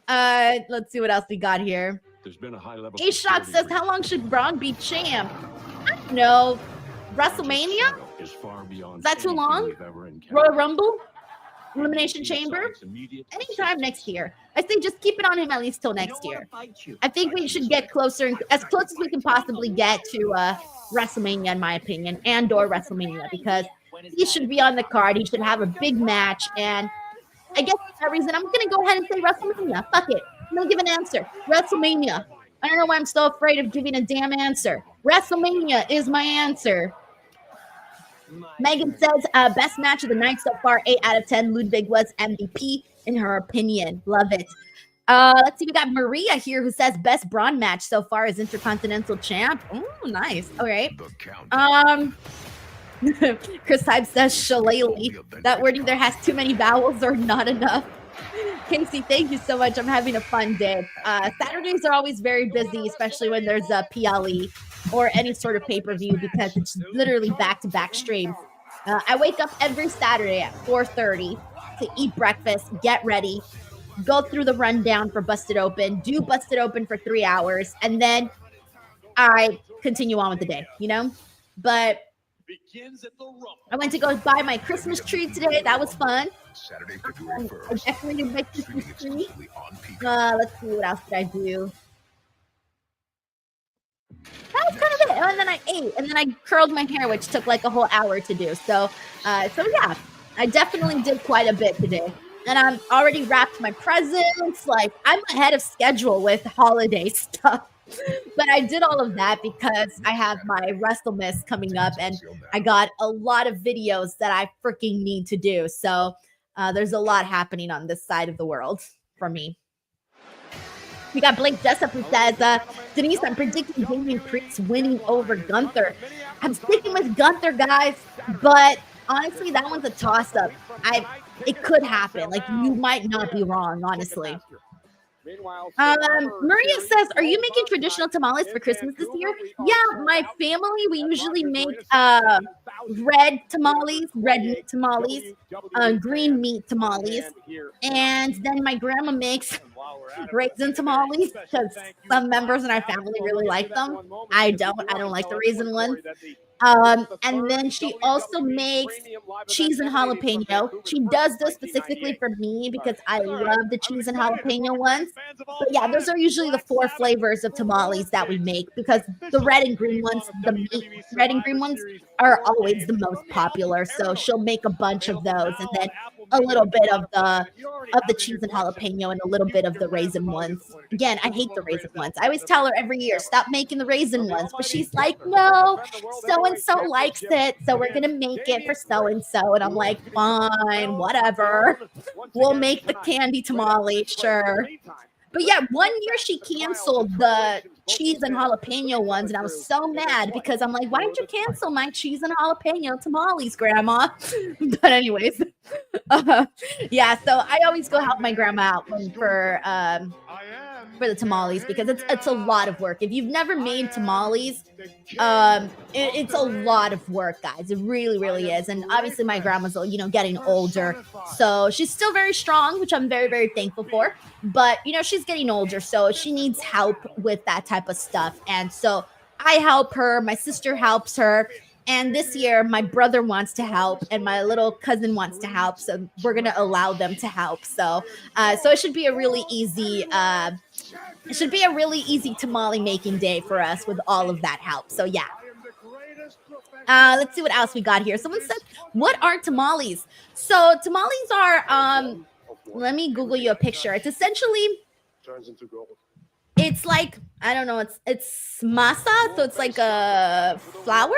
[SPEAKER 1] Let's see what else we got here.
[SPEAKER 6] There's been a high level.
[SPEAKER 1] A-Shot says, how long should Braun be champ? I don't know. WrestleMania?
[SPEAKER 6] is far beyond.
[SPEAKER 1] Is that too
[SPEAKER 6] anything
[SPEAKER 1] long?
[SPEAKER 6] we've ever encountered.
[SPEAKER 1] Royal Rumble? Elimination Chamber?
[SPEAKER 6] Besides immediate
[SPEAKER 1] Anytime next
[SPEAKER 6] assistance.
[SPEAKER 1] year. I think just keep it on him at least till next year. I think we should get closer, as close as we can possibly get to WrestleMania, in my opinion, and/or WrestleMania, because he should be on the card. He should have a big match, and I guess for that reason, I'm gonna go ahead and say WrestleMania. Fuck it. I'm gonna give an answer. WrestleMania. I don't know why I'm so afraid of giving a damn answer. WrestleMania is my answer. Megan says, best match of the night so far, 8 out of 10. Ludwig was MVP in her opinion. Love it. Let's see. We got Maria here who says best Braun match so far is Intercontinental Champ. Oh, nice. All right. Chris Hype says shillelagh. That word either has too many vowels or not enough. Casey, thank you so much. I'm having a fun day. Saturdays are always very busy, especially when there's a PLE or any sort of pay-per-view, because it's literally back-to-back streams. I wake up every Saturday at 4:30 to eat breakfast, get ready, go through the rundown for Busted Open, do Busted Open for 3 hours, and then I continue on with the day, you know? But I went to go buy my Christmas tree today. That was fun.
[SPEAKER 7] Saturday, February 1st.
[SPEAKER 1] I decorated my Christmas tree. Let's see, what else did I do? That was kind of it. And then I ate, and then I curled my hair, which took like a whole hour to do. So yeah, I definitely did quite a bit today. And I'm already wrapped my presents. Like, I'm ahead of schedule with holiday stuff. But I did all of that because I have my WrestleMiss coming up, and I got a lot of videos that I freaking need to do. So there's a lot happening on this side of the world for me. We got Blake Jessup who says, Denise, I'm predicting Damian Priest winning over Gunther. I'm sticking with Gunther, guys, but honestly, that one's a toss-up. It could happen. Like, you might not be wrong, honestly. Maria says, are you making traditional tamales for Christmas this year? Yeah, my family, we usually make red tamales, red meat tamales, green meat tamales, and then my grandma makes raisin tamales because some members in our family really like them. I don't like the raisin ones. And then she also makes cheese and jalapeno. She does this specifically for me because I love the cheese and jalapeno ones. But yeah, those are usually the 4 flavors of tamales that we make, because the red and green ones, the meat red and green ones are always the most popular. So she'll make a bunch of those, and then a little bit of the cheese and jalapeno and a little bit of the raisin ones. Again, I hate the raisin ones. I always tell her every year, stop making the raisin ones. But she's like, no, so-and-so likes it, so we're going to make it for so-and-so. And I'm like, fine, whatever. We'll make the candy tamale, sure. But yeah, one year she canceled the cheese and jalapeno ones, and I was so mad because I'm like, why did you cancel my cheese and jalapeno tamales, Grandma? But anyways, yeah, so I always go help my grandma out for the tamales, because it's a lot of work. If you've never made tamales, it's a lot of work, guys. It really, really is. And obviously my grandma's, getting older, so she's still very strong, which I'm very, very thankful for. But, she's getting older, so she needs help with that type of stuff. And so I help her. My sister helps her. And this year, my brother wants to help, and my little cousin wants to help. So we're going to allow them to help. So it should be a really easy tamale making day for us with all of that help. So yeah. Let's see what else we got here. Someone said, what are tamales? So tamales are, let me Google you a picture. It's essentially, it's like, I don't know, it's masa, so it's like a flour,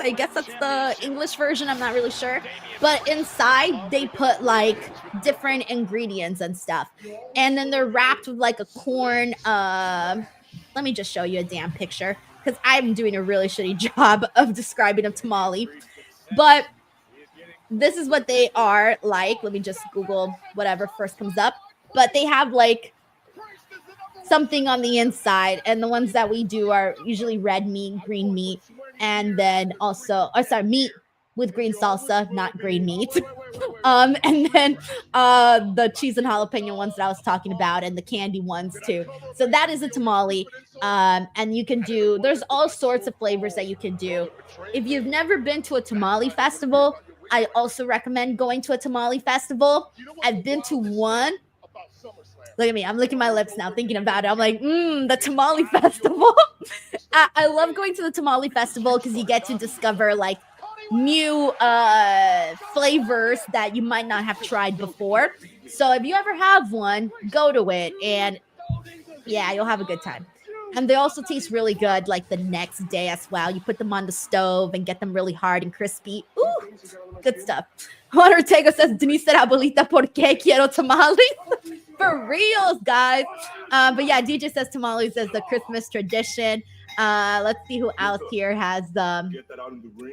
[SPEAKER 1] I guess that's the English version. I'm not really sure. But inside, they put like different ingredients and stuff. And then they're wrapped with like a corn, let me just show you a damn picture, because I'm doing a really shitty job of describing a tamale. But this is what they are like. Let me just Google whatever first comes up. But they have like something on the inside, and the ones that we do are usually red meat, green meat, and then also, meat, with green salsa, not green meat. And then the cheese and jalapeno ones that I was talking about, and the candy ones too. So that is a tamale. And you can do, there's all sorts of flavors that you can do. If you've never been to a tamale festival, I also recommend going to a tamale festival. I've been to one. Look at me. I'm licking my lips now thinking about it. I'm like, the tamale festival. I love going to the tamale festival because you get to discover like new flavors that you might not have tried before. So if you ever have one, go to it. And yeah, you'll have a good time. And they also taste really good like the next day as well. You put them on the stove and get them really hard and crispy. Ooh, good stuff. Juan Ortega says, Denise said, abuelita, ¿por qué quiero tamales? For reals, guys. But yeah, DJ says tamales is the Christmas tradition. Let's see who else here has a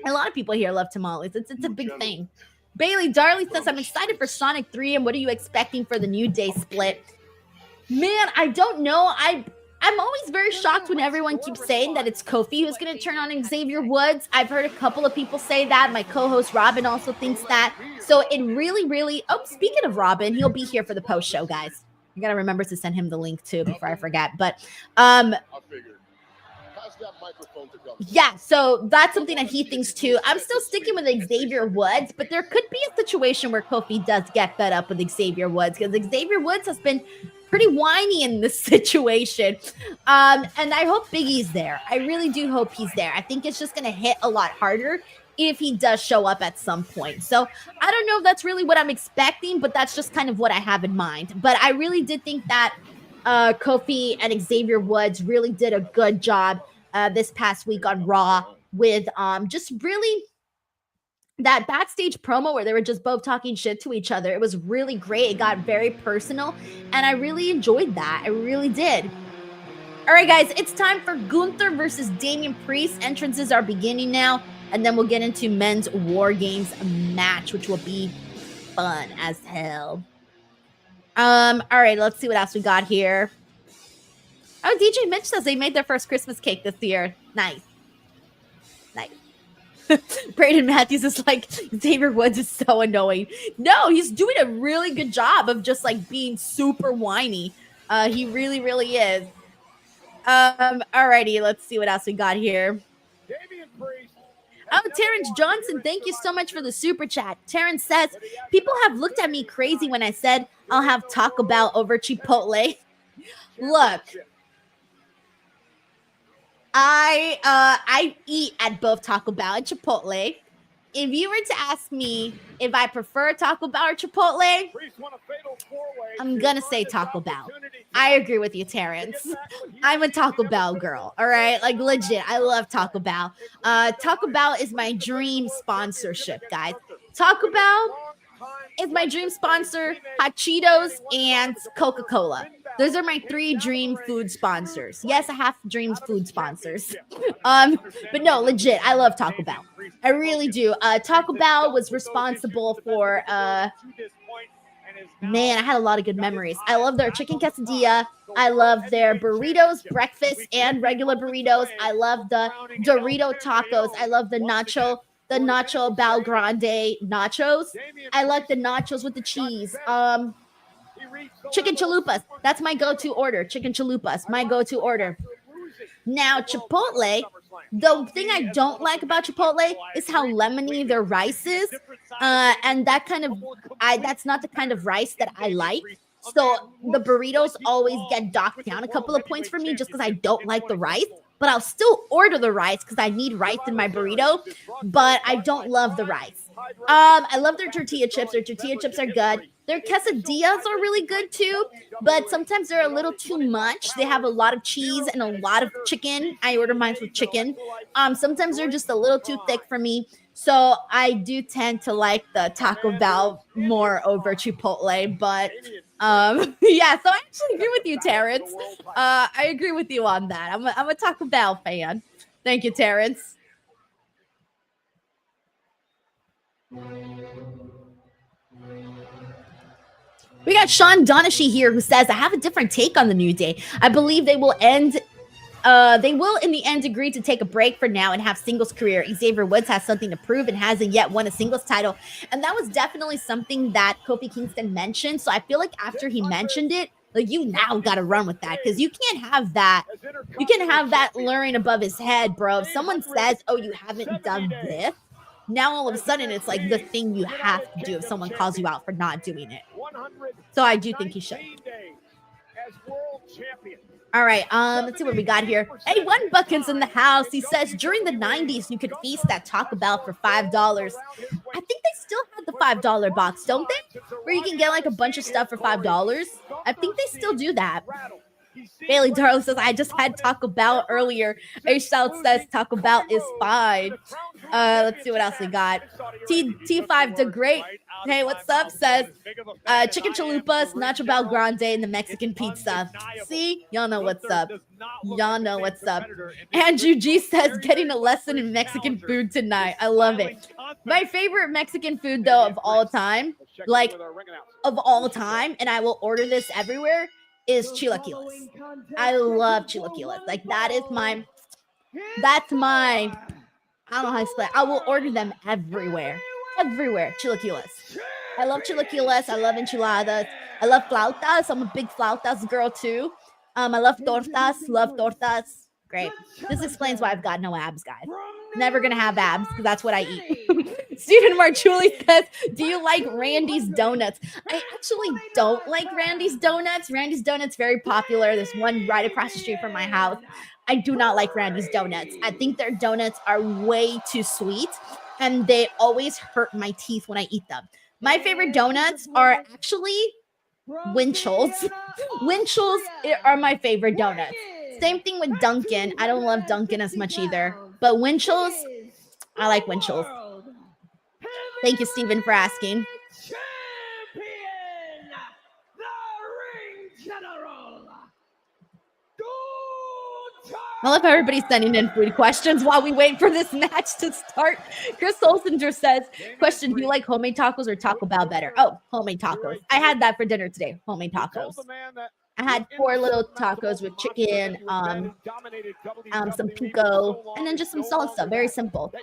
[SPEAKER 1] lot of people here love tamales. It's a big thing. Bailey Darley says, I'm excited for Sonic 3, and what are you expecting for the New Day split? Man, I don't know. I'm always very shocked when everyone keeps saying that it's Kofi who's going to turn on Xavier Woods. I've heard a couple of people say that. My co-host Robin also thinks that. So it really, oh, speaking of Robin, he'll be here for the post show, guys. I got to remember to send him the link too before I forget. But yeah, so that's something that he thinks too. I'm still sticking with Xavier Woods, but there could be a situation where Kofi does get fed up with Xavier Woods because Xavier Woods has been pretty whiny in this situation. And I hope Big E's there. I really do hope he's there. I think it's just going to hit a lot harder if he does show up at some point. So I don't know if that's really what I'm expecting, but that's just kind of what I have in mind. But I really did think that Kofi and Xavier Woods really did a good job this past week on Raw with just really that backstage promo where they were just both talking shit to each other. It was really great. It got very personal, and I really enjoyed that. I really did. All right, guys, it's time for Gunther versus Damian Priest. Entrances are beginning now, and then we'll get into men's War Games match, which will be fun as hell. All right, let's see what else we got here. Oh, DJ Mitch says they made their first Christmas cake this year. Nice. Braden Matthews is like, Xavier Woods is so annoying. No, he's doing a really good job of just like being super whiny. He really is. Alrighty, let's see what else we got here. Oh, Terrence Johnson, thank you so much for the super chat. Terrence says, people have looked at me crazy when I said I'll have Taco Bell over Chipotle. Look, I eat at both Taco Bell and Chipotle. If you were to ask me if I prefer Taco Bell or Chipotle, I'm going to say Taco Bell. I agree with you, Terrence. I'm a Taco Bell girl, all right? Like, legit, I love Taco Bell. Taco Bell is my dream sponsorship, guys. Taco Bell is my dream sponsor, Hot Cheetos, and Coca-Cola. Those are my 3 dream food sponsors. Yes, I have dream food sponsors. But no, legit, I love Taco Bell. I really do. Taco Bell was responsible for, man, I had a lot of good memories. I love their chicken quesadilla. I love their burritos, breakfast and regular burritos. I love the Dorito tacos. I love the nacho Bal Grande nachos. I like the nachos with the cheese. Chicken chalupas. That's my go-to order. Chicken chalupas, my go-to order. Now, Chipotle, the thing I don't like about Chipotle is how lemony their rice is. And that kind of, that's not the kind of rice that I like. So the burritos always get docked down a couple of points for me just because I don't like the rice. But I'll still order the rice because I need rice in my burrito. But I don't love the rice. I love their tortilla chips. Their tortilla chips are good. Their quesadillas are really good too, but sometimes they're a little too much. They have a lot of cheese and a lot of chicken. I order mine with chicken. Sometimes they're just a little too thick for me. So I do tend to like the Taco Bell more over Chipotle, but yeah, so I actually agree with you, Terrence. I agree with you on that. I'm a Taco Bell fan. Thank you, Terrence. We got Sean Donahue here who says, I have a different take on the New Day. I believe they will end They will in the end agree to take a break for now and have singles career. Xavier Woods has something to prove and hasn't yet won a singles title. And that was definitely something that Kofi Kingston mentioned. So I feel like after he mentioned it, like, you now got to run with that, because you can't have that. You can't have that luring above his head, bro. If someone says, oh, you haven't done this, now all of a sudden it's like the thing you have to do if someone calls you out for not doing it. So I do think he should. All right, let's see what we got here. Hey, One Buckets in the house. He says, during the 90s, you could feast at Taco Bell for $5. I think they still had the $5 box, don't they? Where you can get like a bunch of stuff for $5. I think they still do that. Bailey Darlow says, I just had Taco Bell earlier. H-South says Taco Bell is fine. Let's see what else we got. T5 the Great. Hey, what's up? Says chicken chalupas, nacho bel grande, and the Mexican pizza. See? Y'all know what's up. Y'all know what's up. Andrew G says, getting a lesson in Mexican food tonight. I love it. My favorite Mexican food, though, of all time, like, of all time, and I will order this everywhere, is chilaquiles. I love chilaquiles. Like, that's my, I don't know how to explain it. I will order them everywhere. Everywhere. Chilaquiles. I love chilaquiles. I love enchiladas. I love flautas. I'm a big flautas girl too. I love tortas. Love tortas. Great. This explains why I've got no abs, guys. Never gonna have abs because that's what I eat. Stephen Marchuli says, do you like Randy's Donuts? I actually don't like Randy's Donuts. Randy's Donuts, very popular. There's one right across the street from my house. I do not like Randy's Donuts. I think their donuts are way too sweet, and they always hurt my teeth when I eat them. My favorite donuts are actually Winchells. Winchells are my favorite donuts. Same thing with Dunkin'. I don't love Dunkin' as much either, but Winchells, I like Winchells. Thank you, Stephen, for asking. I love how everybody's sending in food questions while we wait for this match to start. Chris Olsinger says, question, do you like homemade tacos or Taco Bell better? Oh, homemade tacos. I had that for dinner today, homemade tacos. I had 4 little tacos with chicken, some pico, and then just some salsa. Very simple.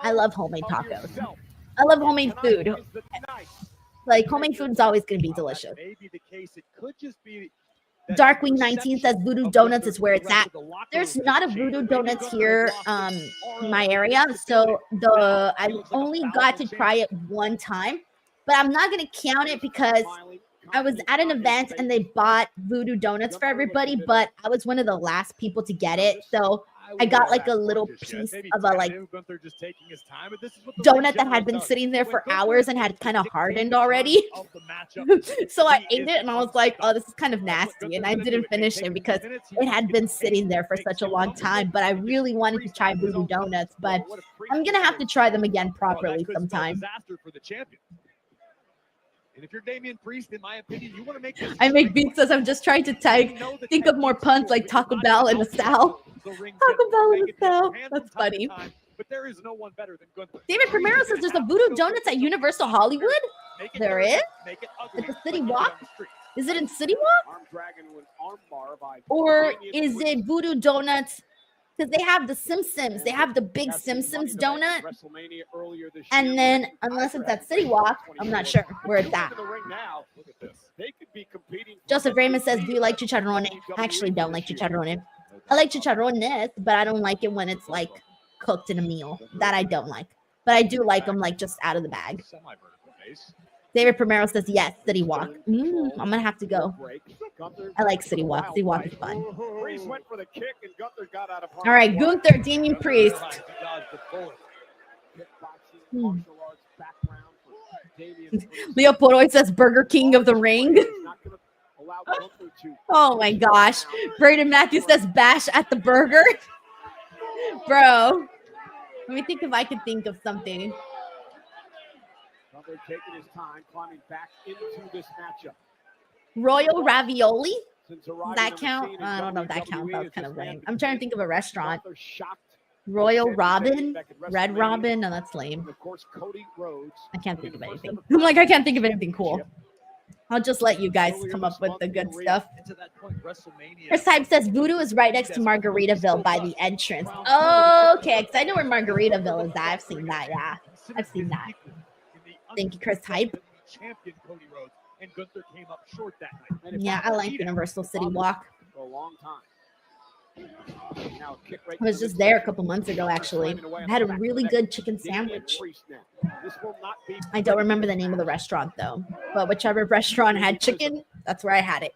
[SPEAKER 1] I love homemade tacos. I love homemade food. Like, homemade food is always going to be delicious. Darkwing 19 says Voodoo Donuts is where it's at. There's not a Voodoo Donuts here in my area, so I only got to try it one time, but I'm not going to count it because I was at an event and they bought Voodoo Donuts for everybody, but I was one of the last people to get it, so I got like a little piece of a like donut that had been sitting there for hours and had kind of hardened already. So I ate it and I was like, oh, this is kind of nasty. And I didn't finish it because it had been sitting there for such a long time. But I really wanted to try Voodoo Donuts, but I'm going to have to try them again properly sometime.
[SPEAKER 2] And if you're Damian Priest, in my opinion, you want to make this.
[SPEAKER 1] I make beats says I'm just trying to think of more puns like Taco Bell and LaSalle. Taco Bell and LaSalle. That's funny.
[SPEAKER 2] But there is no one better than Gunther.
[SPEAKER 1] David Primero says there's a Voodoo Donuts at Universal Hollywood. There is? At the City Walk? Is it in City Walk? Or is it Voodoo Donuts? Because they have the Simpsons. They have the big Simpsons donut. And then, unless it's at City Walk, I'm not sure where it's at. Joseph Raymond says, do you like chicharrone? I actually don't like chicharrone. I like chicharrones, but I don't like it when it's like cooked in a meal. That I don't like. But I do like them like just out of the bag. David Primero says, yes, City Walk. I'm going to have to go. I like City Walk. City Walk is fun. All right, Gunther, Damian Priest. Leo Poroy says, Burger King of the Ring. Oh, my gosh. Braden Matthews says, bash at the burger. Bro, let me think if I could think of something.
[SPEAKER 2] Taking his time, climbing back into this matchup.
[SPEAKER 1] Royal Ravioli? Does that count? I don't know if that counts. That was kind of lame. I'm trying to think of a restaurant. Royal Robin? Red Robin? No, that's lame. I can't think of anything. I'm like, I can't think of anything cool. I'll just let you guys come up with the good stuff.
[SPEAKER 5] And to that point, WrestleMania.
[SPEAKER 1] Chris Hype says Voodoo is right next to Margaritaville by the entrance. Okay, because I know where Margaritaville is at. I've seen that, yeah. I've seen that. Thank you, Chris Hype.
[SPEAKER 5] Champion Cody Rhodes, and Gunther came up short that night.
[SPEAKER 1] Yeah, I like Universal City Walk.
[SPEAKER 2] For a long time. Now a kick right
[SPEAKER 1] I was
[SPEAKER 2] to the
[SPEAKER 1] just there a
[SPEAKER 2] midsection.
[SPEAKER 1] couple months ago, actually. I had a really good chicken sandwich.
[SPEAKER 2] Priest now. This will not be
[SPEAKER 1] I don't remember the name of the restaurant, though. But whichever restaurant had chicken, that's where I had it.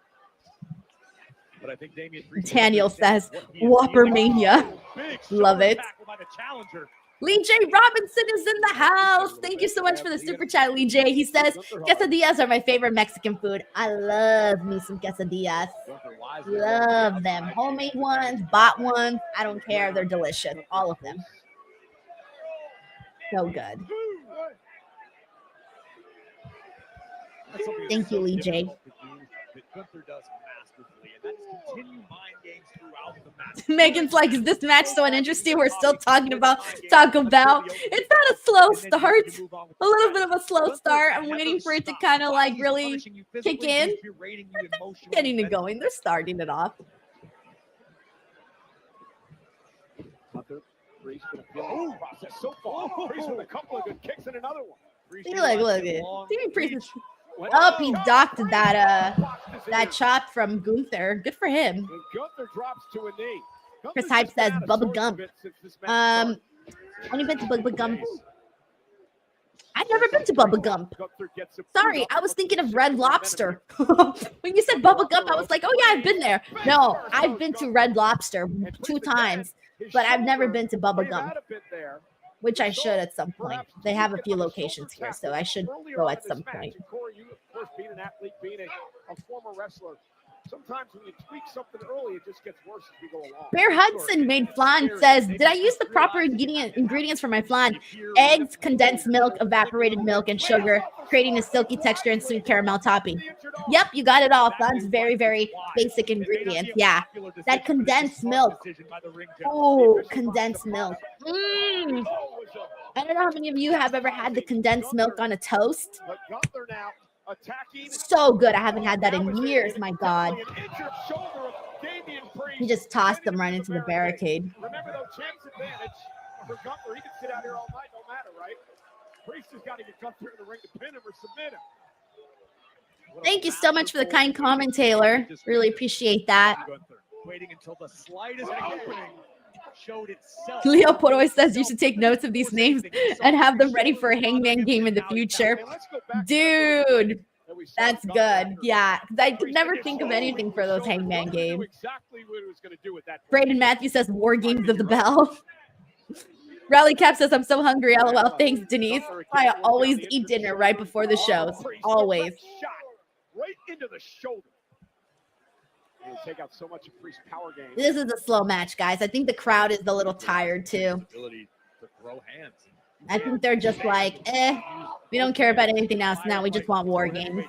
[SPEAKER 5] But I think Damian Priest
[SPEAKER 1] Daniel
[SPEAKER 5] understands
[SPEAKER 1] says,
[SPEAKER 5] what he is
[SPEAKER 1] Whopper
[SPEAKER 5] dealing with.
[SPEAKER 1] Mania.
[SPEAKER 5] Big
[SPEAKER 1] Love
[SPEAKER 5] shoulder
[SPEAKER 1] it.
[SPEAKER 5] tackle by the challenger.
[SPEAKER 1] Lee J. Robinson is in the house. Thank you so much for the super chat, Lee J. He says, quesadillas are my favorite Mexican food. I love me some quesadillas.
[SPEAKER 5] Gunther wisely
[SPEAKER 1] Love them. Homemade ones, bought ones. I don't care. They're delicious. All of them. So good.
[SPEAKER 5] That's something
[SPEAKER 1] Thank
[SPEAKER 5] that's
[SPEAKER 1] you,
[SPEAKER 5] so
[SPEAKER 1] Lee J.
[SPEAKER 5] difficult to do that Gunther does masterfully, and that is continue mind games throughout the match.
[SPEAKER 1] Megan's like, is this match so uninteresting? We're still talking about Taco Bell. It's not a slow start. A little bit of a slow start. I'm waiting for it to kind of like really kick in. Getting it going. They're starting it off.
[SPEAKER 2] Gunther, Priest with a feeling process so far. Priest with a couple of good kicks and another one. Priest
[SPEAKER 1] See, look at it. Damian Priest is
[SPEAKER 2] went
[SPEAKER 1] up. He docked that
[SPEAKER 2] blocks his
[SPEAKER 1] that
[SPEAKER 2] ear.
[SPEAKER 1] chop from Gunther. Good for him.
[SPEAKER 2] And Gunther drops to a knee.
[SPEAKER 1] Chris
[SPEAKER 2] Gunther's
[SPEAKER 1] Hype
[SPEAKER 2] just been
[SPEAKER 1] says
[SPEAKER 2] out of
[SPEAKER 1] Bubba
[SPEAKER 2] sorts
[SPEAKER 1] Gump.
[SPEAKER 2] of it since this match started.
[SPEAKER 1] Only been to Bubba Gump. I've never been to Bubba Gump.
[SPEAKER 2] Gunther gets a
[SPEAKER 1] Sorry,
[SPEAKER 2] boot
[SPEAKER 1] I
[SPEAKER 2] up
[SPEAKER 1] was
[SPEAKER 2] from
[SPEAKER 1] thinking of
[SPEAKER 2] the
[SPEAKER 1] Red
[SPEAKER 2] momentum.
[SPEAKER 1] Lobster. When you said Bubba Gump, I was like, oh yeah, I've been there. No, I've been to Red Lobster 2 times, but I've never been to Bubba Gump, which I should at some point. They have a few locations here, so I should go at some point.
[SPEAKER 2] Corey, you, of course, being an athlete, being a former wrestler, sometimes when you tweak something early, it just gets worse as we go along.
[SPEAKER 1] Bear Hudson made flan says, did I use the proper ingredients for my flan? Eggs, condensed milk, evaporated milk, and sugar, creating a silky texture and sweet caramel topping. Yep, you got it all. Flan's very, very basic ingredients. Yeah, that condensed milk. Oh, condensed milk. I don't know how many of you have ever had the condensed milk on a toast.
[SPEAKER 2] But Gunther now attacking.
[SPEAKER 1] So good. I haven't had that in years. My God. He just tossed them right into the barricade.
[SPEAKER 2] Remember though, champ's advantage for Gunther. He can sit out here all night, no matter, right? Priest has got to get Gunther in the ring to pin him or submit him.
[SPEAKER 1] Thank you so much for the kind comment, Taylor. Really appreciate that.
[SPEAKER 5] Waiting until the slightest opening showed itself.
[SPEAKER 1] Leo Poroy says you should take notes of these names and have them ready for a Hangman game in the future. Dude, that's good. Yeah, 'cause I could never think of anything for those Hangman games. Braden Matthews says War Games of the Bell. Rally Cap says I'm so hungry. LOL. Thanks, Denise. I always eat dinner right before the shows. Always.
[SPEAKER 2] Right into the shoulder. It'll take out so much of Priest's power game.
[SPEAKER 1] This is a slow match, guys. I think the crowd is a little tired too. I think they're just like, we don't care about anything else now. We just want War Games.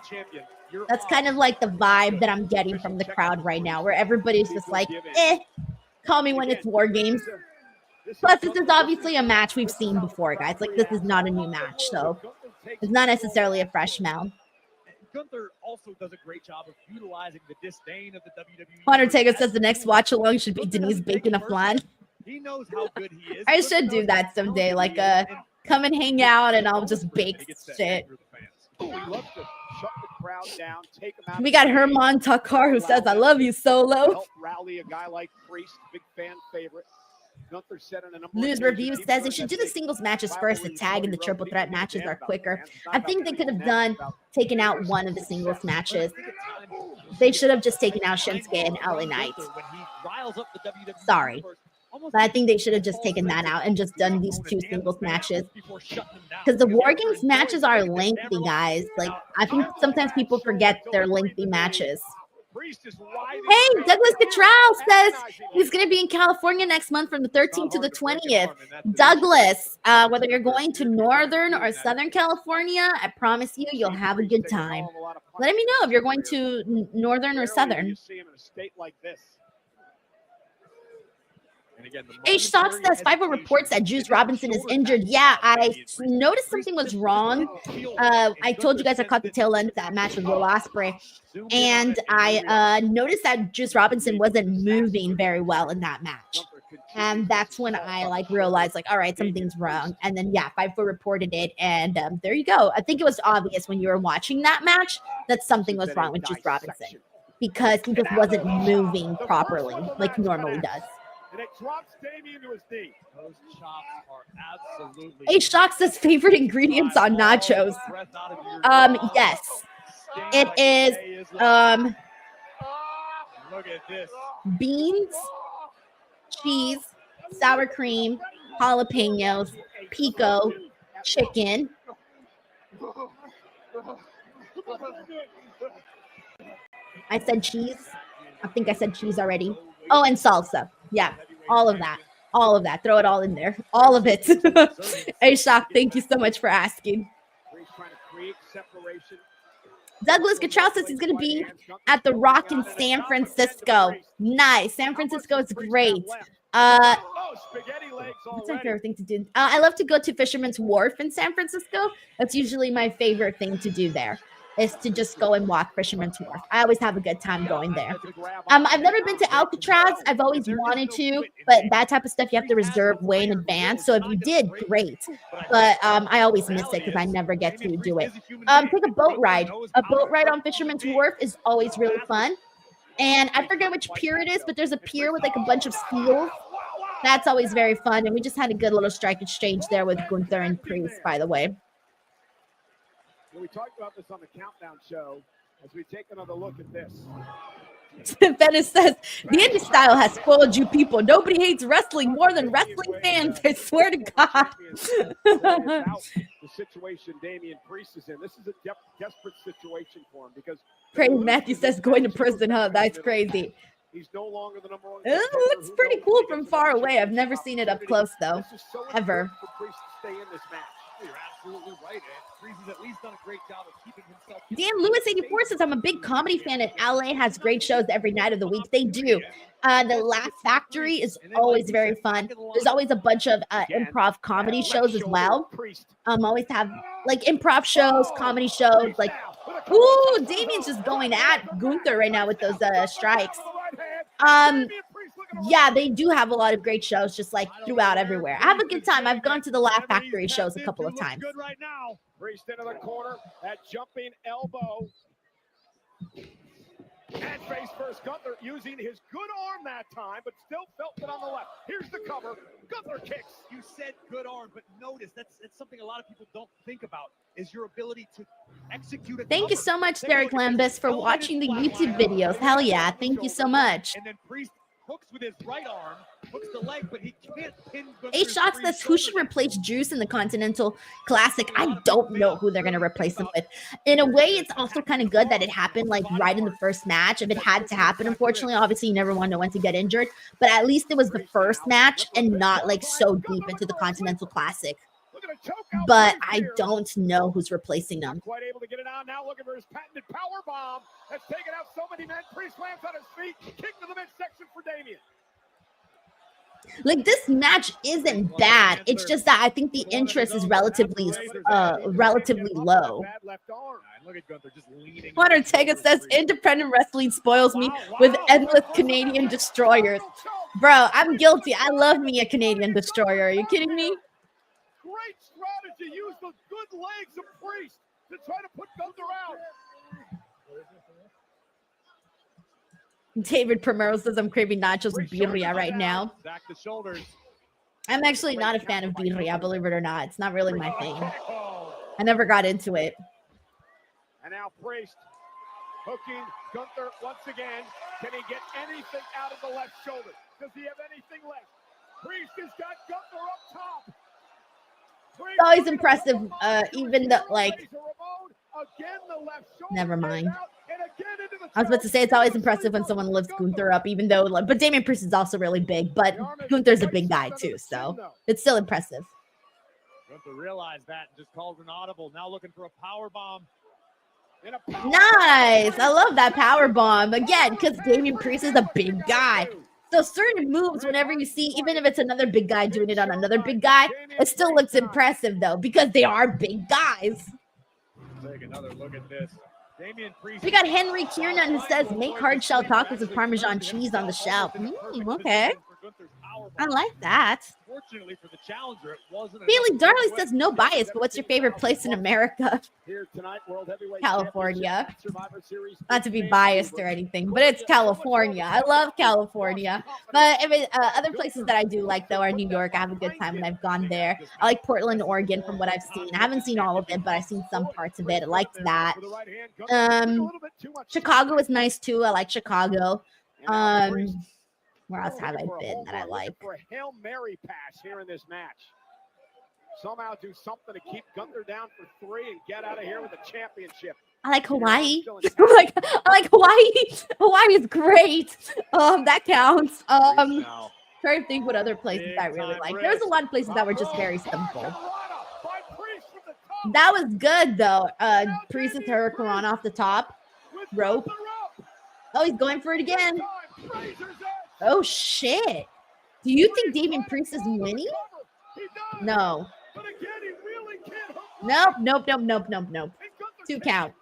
[SPEAKER 1] That's kind of like the vibe that I'm getting from the crowd right now, where everybody's just like, call me when it's War Games. Plus, this is obviously a match we've seen before, guys. Like, this is not a new match, so it's not necessarily a fresh smell.
[SPEAKER 5] Gunther also does a great job of utilizing the disdain of the WWE.
[SPEAKER 1] Undertaker says the next watch along should be Denise baking a flan.
[SPEAKER 5] He knows how good he is.
[SPEAKER 1] I should do that someday, like come and hang out and I'll just bake shit. We got Herman Takar who says, I love you, Solo.
[SPEAKER 2] Help rally a guy like Priest, big fan favorite. Gunther said in a number
[SPEAKER 1] News Review says they should do the singles matches first. The tag and the triple threat matches are quicker. I think they could have taken out one of the singles matches. They should have just taken out Shinsuke and LA Knight. Sorry. But I think they should have just taken that out and just done these 2 singles matches. Because the War Games matches are lengthy, guys. Like, I think sometimes people forget they're lengthy matches. Hey, Douglas Cottrell says he's going to be in California next month from the 13th to the 20th. Douglas, whether you're going to Northern or Southern California, I promise you, you'll have a good time. Let me know if you're going to Northern or Southern. H Stocks says Fiverr reports that Juice Robinson is injured. Yeah, I noticed something was wrong. I told you guys I caught the tail end of that match with Will Ospreay, and I noticed that Juice Robinson wasn't moving very well in that match. And that's when I like realized, like, all right, something's wrong. And then yeah, Fiverr reported it, and there you go. I think it was obvious when you were watching that match that something was wrong with Juice Robinson because he just wasn't moving properly like he normally does.
[SPEAKER 2] And it drops Damian to his knee. Those chops are absolutely.
[SPEAKER 1] H Shock says favorite ingredients on nachos. Yes, it is
[SPEAKER 2] Look at this.
[SPEAKER 1] beans, cheese, sour cream, jalapenos, pico, chicken. I said cheese. I think I said cheese already. Oh, and salsa. Yeah, all of that. All of that. Throw it all in there. All of it. Hey, Shock, thank you so much for asking. Douglas Gatrell says he's going to be at the Rock in San Francisco. Nice. San Francisco is great. What's my favorite thing to do? I love to go to Fisherman's Wharf in San Francisco. That's usually my favorite thing to do there, is to just go and walk Fisherman's Wharf. I always have a good time going there. I've never been to Alcatraz. I've always wanted to, but that type of stuff you have to reserve way in advance. So if you did, great. But I always miss it because I never get to do it. Take a boat ride. A boat ride on Fisherman's Wharf is always really fun. And I forget which pier it is, but there's a pier with like a bunch of seals. That's always very fun. And we just had a good little strike exchange there with Gunther and Priest, by the way.
[SPEAKER 2] We talked about this on the Countdown show as we take another look at this.
[SPEAKER 1] Venice says, the indie style has spoiled you people. Nobody hates wrestling more than wrestling fans. I swear to God.
[SPEAKER 2] The situation Damian Priest is in. This is a desperate situation for him because
[SPEAKER 1] Crazy Matthew says going to prison, huh? That's crazy.
[SPEAKER 2] He's no longer the number one.
[SPEAKER 1] It looks pretty cool from far away. I've never seen it up close though. Ever.
[SPEAKER 2] For Priest to stay in this match.
[SPEAKER 5] You're absolutely right, Ed. Priest has at least done a great job of keeping himself.
[SPEAKER 1] Dan Lewis 84 says, I'm a big comedy fan, and LA has great shows every night of the week. They do. The Laugh Factory is always very fun. There's always a bunch of improv comedy shows as well. Always have like improv shows, comedy shows. Like, ooh, Damian's just going at Gunther right now with those strikes. Yeah, they do have a lot of great shows just like throughout everywhere. I have a good time. I've gone to the Laugh Factory shows a couple of times.
[SPEAKER 2] Good right now. Priest into the corner, that jumping elbow. And face first, Gunther using his good arm that time, but still felt it on the left. Here's the cover. Gunther kicks.
[SPEAKER 5] You said good arm, but notice that's something a lot of people don't think about is your ability to execute a
[SPEAKER 1] Thank you so much, Derek Lambus, for watching the YouTube videos. Hell yeah. Thank you so much.
[SPEAKER 5] And then Priest hooks with his right arm, hooks the leg, but he can't pin Gunther's
[SPEAKER 1] Eight Shots says, who should replace Juice in the Continental Classic? I don't know who they're going to replace him with. In a way, it's also kind of good that it happened like right in the first match. If it had to happen, unfortunately, obviously you never want no one to get injured, but at least it was the first match and not like so deep into the Continental Classic. But I don't know who's replacing them.
[SPEAKER 2] Quite able to get it on now, looking for his patented power bomb. That's taken out so many men. Priest lands on his feet. Kick to the midsection for Damian.
[SPEAKER 1] Like, this match isn't bad. It's just that I think the interest is relatively low. Juan Ortega says, independent wrestling spoils me with endless Canadian destroyers. Bro, I'm guilty. I love me a Canadian destroyer. Are you kidding me?
[SPEAKER 2] Great strategy. Use the good legs of Priest to try to put Gunther out.
[SPEAKER 1] David Primero says, I'm craving nachos with birria right now. I'm actually not a fan of birria, believe it or not. It's not really my thing. I never got into it.
[SPEAKER 2] And now Priest hooking Gunther once again. Can he get anything out of the left shoulder? Does he have anything left? Priest has got Gunther up top.
[SPEAKER 1] It's always impressive, even the, like, never mind. I was about to say, it's always impressive when someone lifts Gunther up, even though, like, but Damian Priest is also really big, but Gunther's a big guy too, so it's still impressive.
[SPEAKER 5] Gunther realized that and just called an audible. Now looking for a power bomb.
[SPEAKER 1] Nice. I love that power bomb again because Damian Priest is a big guy. So certain moves, whenever you see, even if it's another big guy doing it on another big guy, it still looks impressive though, because they are big guys.
[SPEAKER 2] Take another look at this. Damian Priest.
[SPEAKER 1] We got Henry Kiernan who says, make hard shell tacos with Parmesan cheese on the shell. Okay. I like that.
[SPEAKER 2] Fortunately for the challenger, it wasn't
[SPEAKER 1] Bailey Darley says, no bias, but what's your favorite place in America?
[SPEAKER 2] here tonight, World Heavyweight
[SPEAKER 1] California.
[SPEAKER 2] Championship, Survivor Series.
[SPEAKER 1] Not to be biased or anything, but it's California. I love California. But if it, other places that I do like, though, are New York. I have a good time when I've gone there. I like Portland, Oregon, from what I've seen. I haven't seen all of it, but I've seen some parts of it. I liked that. Chicago is nice, too. I like Chicago. Where else have I been that I like?
[SPEAKER 2] For a Hail Mary pass here in this match. Somehow do something to keep Gunther down for 3 and get out of here with a championship.
[SPEAKER 1] I like Hawaii. I like Hawaii. Hawaii is great. That counts. Trying to think what other places I really like. There's a lot of places that were just very simple. That was good though. Priest is Hurricane off the top rope. Oh, he's going for it again. Oh shit. Do you think Damian Priest is winning? No. Nope. 2 count.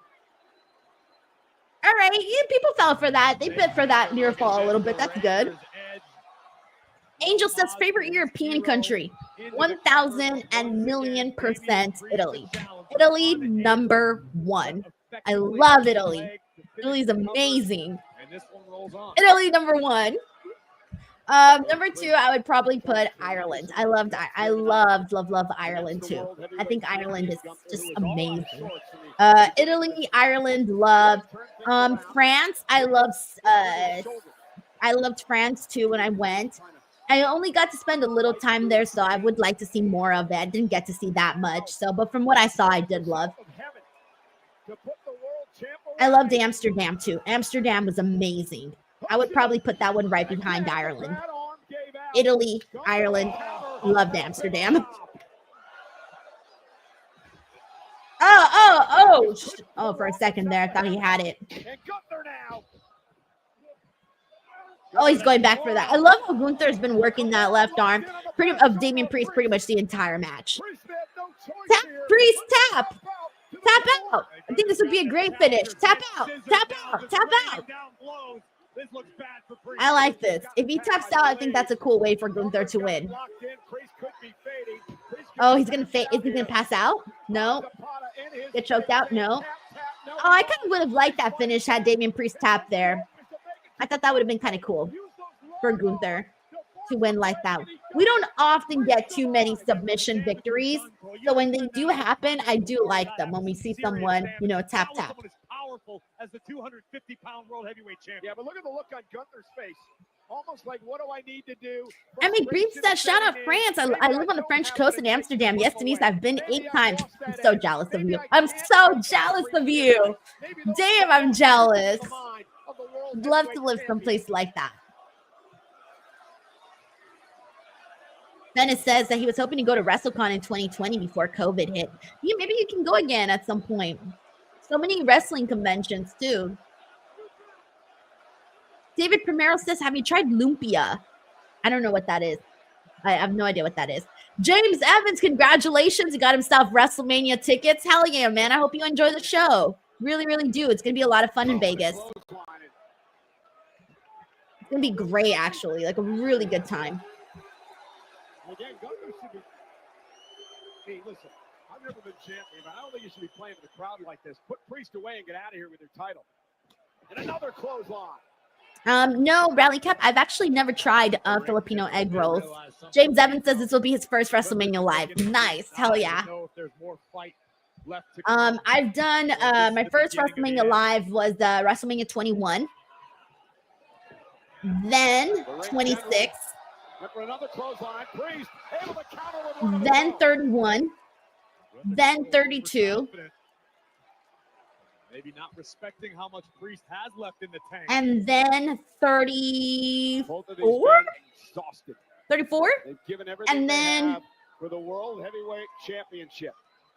[SPEAKER 1] All right. Yeah, people fell for that. They bit for that near fall a little bit. That's good. Angel says favorite European country. 1,000 and million% Italy. Italy number 1. I love Italy. Italy's amazing. Italy number 1. Number 2, I would probably put Ireland. I love Ireland too. I think Ireland is just amazing. Italy, Ireland, love. France, I loved France too when I went. I only got to spend a little time there, so I would like to see more of it. I didn't get to see that much, but from what I saw, I did love. I loved Amsterdam too. Amsterdam was amazing. I would probably put that one right behind Ireland. Italy, Ireland, loved Amsterdam. Oh, for a second there, I thought he had it. Oh, he's going back for that. I love how Gunther's been working that left arm of Damian Priest pretty much the entire match. Tap, Priest, tap. Tap out. I think this would be a great finish. Tap out. Tap out. Tap out. I like this. If he taps out, I think that's a cool way for Gunther to win. Oh, he's going to fade. Is he going to pass out? No. Get choked out? No. Oh, I kind of would have liked that finish had Damian Priest tap there. I thought that would have been kind of cool for Gunther to win like that. We don't often get too many submission victories. So when they do happen, I do like them when we see someone, tap.
[SPEAKER 2] As the 250-pound world heavyweight champion. Yeah, but look at the look on Gunther's face. Almost like, what do I need to do?
[SPEAKER 1] I mean, Breach says, shout out France. I live on the French coast in Amsterdam. Yes, Denise, I've been 8 times. I'm so jealous of you. I'm so jealous of you. Damn, I'm jealous. I'd love to live someplace like that. Dennis says that he was hoping to go to WrestleCon in 2020 before COVID hit. Yeah, maybe you can go again at some point. So many wrestling conventions, too. David Primero says, have you tried lumpia? I don't know what that is. I have no idea what that is. James Evans, congratulations. He got himself WrestleMania tickets. Hell yeah, man. I hope you enjoy the show. Really, really do. It's going to be a lot of fun in Vegas. It's going to be great, actually. Like a really good time.
[SPEAKER 2] Hey, listen. I've never been champion, but I don't think you should be playing with a crowd like this. Put Priest away and get out of here with your title. And another clothesline.
[SPEAKER 1] No, Rally Cap. I've actually never tried Filipino egg rolls. James Evans says this will be his first WrestleMania live. Nice, hell yeah. I've done my first WrestleMania live was WrestleMania 21, then 26, then 31. Then 32.
[SPEAKER 2] Maybe not respecting how much Priest has left in the tank.
[SPEAKER 1] And then 34. 34. And then
[SPEAKER 2] for the World Heavyweight Championship.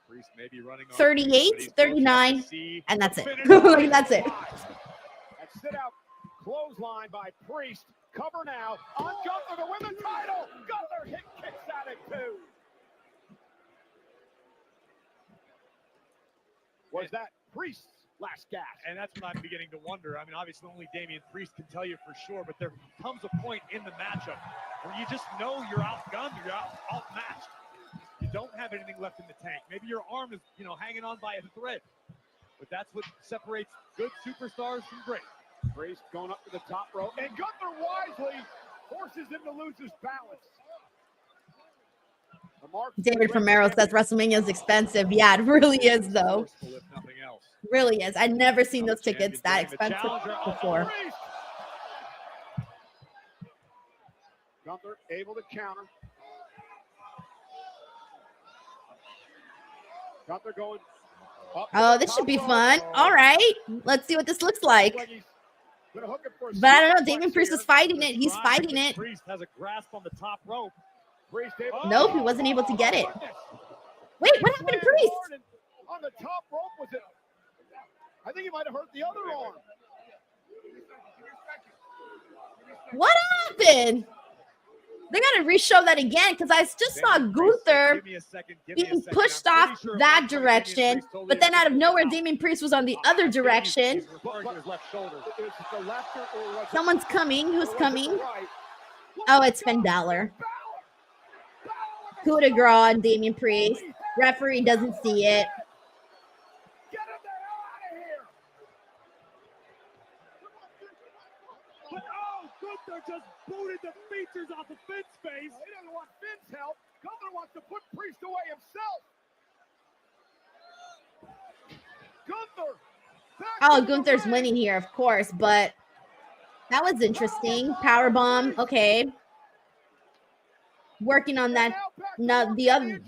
[SPEAKER 2] Priest may be running
[SPEAKER 1] 38, 39, and that's it. That's it.
[SPEAKER 2] That sit out clothesline by Priest Cover now on Gunther to win the title. Gunther kicks out at 2. Was that Priest's last gasp?
[SPEAKER 5] And that's what I'm beginning to wonder. I mean, obviously only Damian Priest can tell you for sure, but there comes a point in the matchup where you just know you're outgunned, you're outmatched. You don't have anything left in the tank. Maybe your arm is, hanging on by a thread. But that's what separates good superstars from great.
[SPEAKER 2] Priest going up to the top rope, and Gunther wisely forces him to lose his balance.
[SPEAKER 1] David from Merrill says WrestleMania is expensive. Yeah, it really is, though. Really is. I've never seen those tickets that expensive before.
[SPEAKER 2] Gunther able to counter. Gunther going up.
[SPEAKER 1] Oh, this should be fun. All right. Let's see what this looks like. But I don't know. Damian Priest is fighting it. He's fighting it.
[SPEAKER 5] Priest has a grasp on the top rope.
[SPEAKER 1] Nope, he wasn't able to get it. Wait, what happened to Priest?
[SPEAKER 2] On the top rope, was it? I think he might have hurt the other arm.
[SPEAKER 1] What happened? They got to re-show that again because I just saw Gunther being pushed off that direction, but then out of nowhere, Damian Priest was on the other direction. Someone's coming. Who's coming? Oh, it's Finn Balor. Coup de grace on Damian Priest. Referee doesn't see it.
[SPEAKER 2] Get him the hell out of here!
[SPEAKER 5] But Gunther just booted the features off of Finn's face.
[SPEAKER 2] He doesn't want Finn's help. Gunther wants to put Priest away himself. Gunther!
[SPEAKER 1] Oh, Gunther's winning here, of course, but that was interesting. Powerbomb, okay. Working on that. Now the other.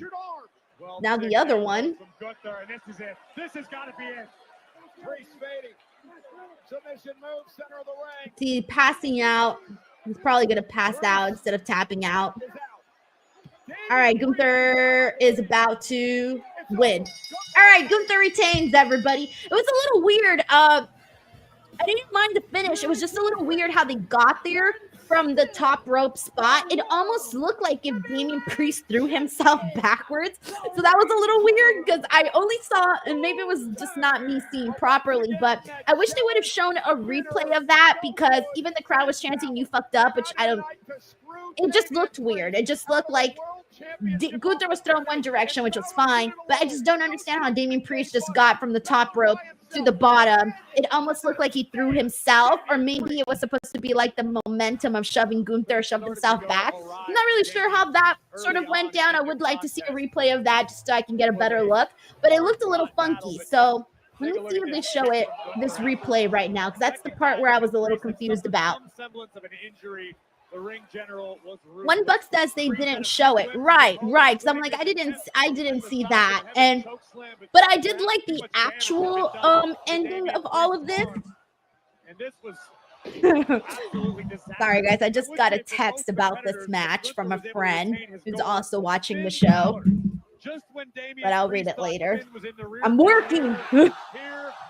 [SPEAKER 1] Now the other one.
[SPEAKER 5] From Gunther, and this is it. This has got to be it.
[SPEAKER 2] Priest fading. Submission move, center of the ring.
[SPEAKER 1] See, passing out. He's probably going to pass out instead of tapping out. All right, Gunther is about to win. All right, Gunther retains, everybody. It was a little weird. I didn't mind the finish. It was just a little weird how they got there from the top rope spot. It almost looked like if Damian Priest threw himself backwards. So that was a little weird because I only saw, and maybe it was just not me seeing properly, but I wish they would have shown a replay of that because even the crowd was chanting, "You fucked up," which it just looked weird. It just looked like Gunther was thrown one direction, which was fine, but I just don't understand how Damian Priest just got from the top rope to the bottom. It almost looked like he threw himself, or maybe it was supposed to be like the momentum of shoving Gunther, shoved himself back. I'm not really sure how that sort of went down. I would like to see a replay of that just so I can get a better look, but it looked a little funky. So let me see if they show it, this replay right now, because that's the part where I was a little confused about. One Buck says they didn't show it. Right. Because I'm like, I didn't see that. But I did like the actual ending of all of this. Sorry guys, I just got a text about this match from a friend who's also watching the show. But I'll read it later. I'm working.
[SPEAKER 2] Here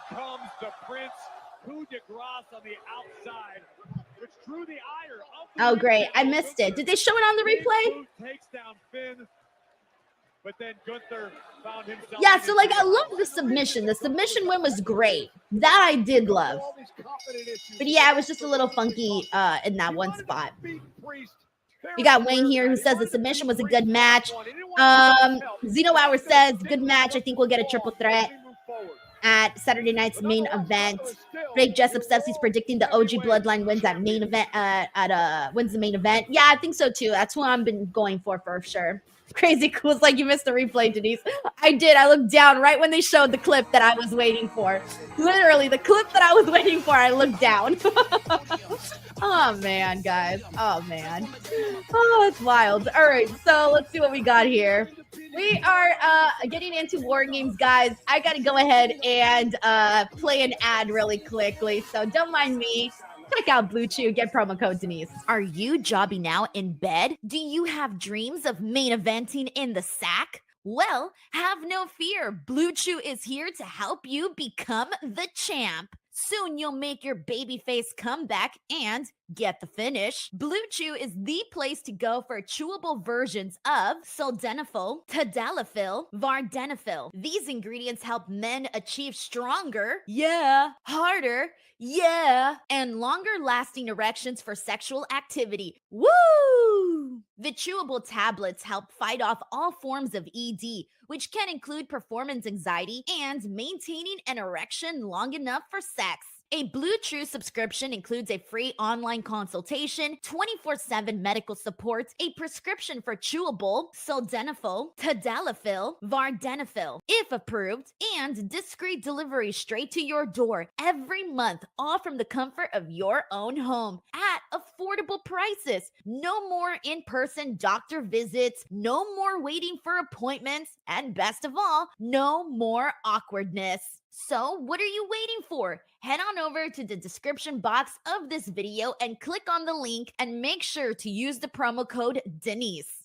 [SPEAKER 2] comes the Prince, coup de grace on the outside. Which drew the ire of the
[SPEAKER 1] oh, great. I missed it. Did they show it on the replay?
[SPEAKER 2] Takes down Finn, but then Gunther found himself.
[SPEAKER 1] Yeah, so like I love the submission. The submission win was great. That I did love. But yeah, it was just a little funky in that one spot. We got Wayne here who says the submission was a good match. Zeno Hour says good match. I think we'll get a triple threat at Saturday night's main event. Drake Jessup says he's predicting the OG Bloodline wins at main event. Wins the main event. Yeah, I think so too. That's what I've been going for sure. Crazy Cool. It's like you missed the replay, Denise. I did. I looked down right when they showed the clip that I was waiting for. Literally, the clip that I was waiting for. I looked down. Oh man, guys. Oh man. Oh, it's wild. All right, so let's see what we got here. We are getting into Wargames, guys. I got to go ahead and play an ad really quickly, so don't mind me. Check out Blue Chew. Get promo code Denise. Are you jobbing out in bed? Do you have dreams of main eventing in the sack? Well, have no fear. Blue Chew is here to help you become the champ. Soon you'll make your babyface comeback and Get the finish. Blue Chew is the place to go for chewable versions of sildenafil, tadalafil, vardenafil. These ingredients help men achieve stronger, harder, and longer lasting erections for sexual activity. Woo! The chewable tablets help fight off all forms of ED, which can include performance anxiety and maintaining an erection long enough for sex. A Blue Chew subscription includes a free online consultation, 24/7 medical support, a prescription for chewable sildenafil, tadalafil, vardenafil, if approved, and discreet delivery straight to your door every month, all from the comfort of your own home at affordable prices. No more in-person doctor visits, no more waiting for appointments, and best of all, no more awkwardness. So what are you waiting for? Head on over to the description box of this video and click on the link and make sure to use the promo code Denise.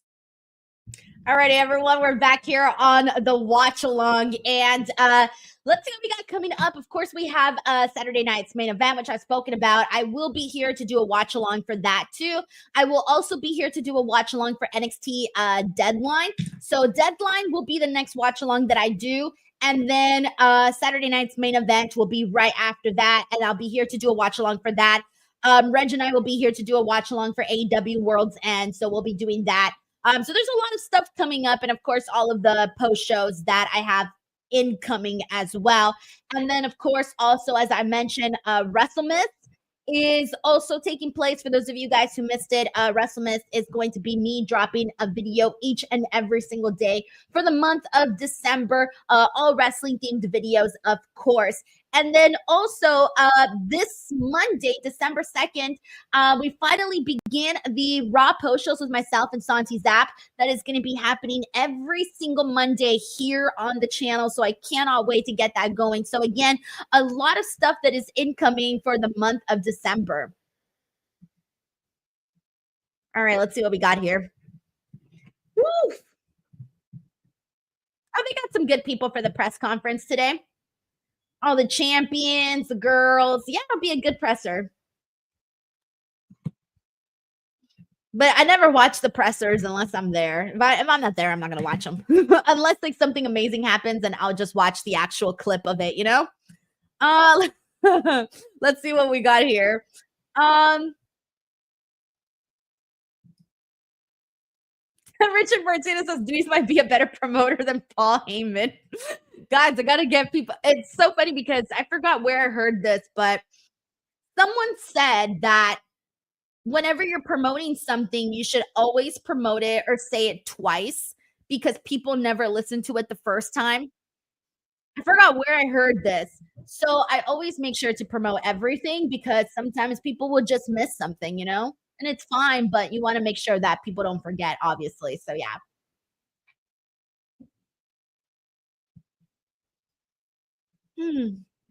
[SPEAKER 1] Alrighty, everyone, we're back here on the watch along, and let's see what we got coming up. Of course, we have Saturday night's main event, which I've spoken about. I will be here to do a watch along for that too. I will also be here to do a watch along for NXT Deadline. So Deadline will be the next watch along that I do. And then Saturday night's main event will be right after that. And I'll be here to do a watch along for that. Reg and I will be here to do a watch along for AEW World's End. So we'll be doing that. So there's a lot of stuff coming up. And of course, all of the post shows that I have incoming as well. And then, of course, also, as I mentioned, WrestleMiss is also taking place. For those of you guys who missed it, WrestleMiss is going to be me dropping a video each and every single day for the month of December, all wrestling themed videos, of course. And then also this Monday, December 2nd, we finally begin the Raw post shows with myself and Santi Zap. That is going to be happening every single Monday here on the channel. So I cannot wait to get that going. So again, a lot of stuff that is incoming for the month of December. All right, let's see what we got here. Woo! Oh, they got some good people for the press conference today. All the champions, the girls. Yeah, it'll be a good presser. But I never watch the pressers unless I'm there. If I'm not there, I'm not going to watch them. Unless like something amazing happens and I'll just watch the actual clip of it, you know? Let's see what we got here. Richard Martinez says Denise might be a better promoter than Paul Heyman. Guys, I gotta get people. It's so funny because I forgot where I heard this, but someone said that whenever you're promoting something, you should always promote it or say it twice because people never listen to it the first time. I forgot where I heard this. So I always make sure to promote everything because sometimes people will just miss something, you know? And it's fine, but you want to make sure that people don't forget, obviously. So yeah.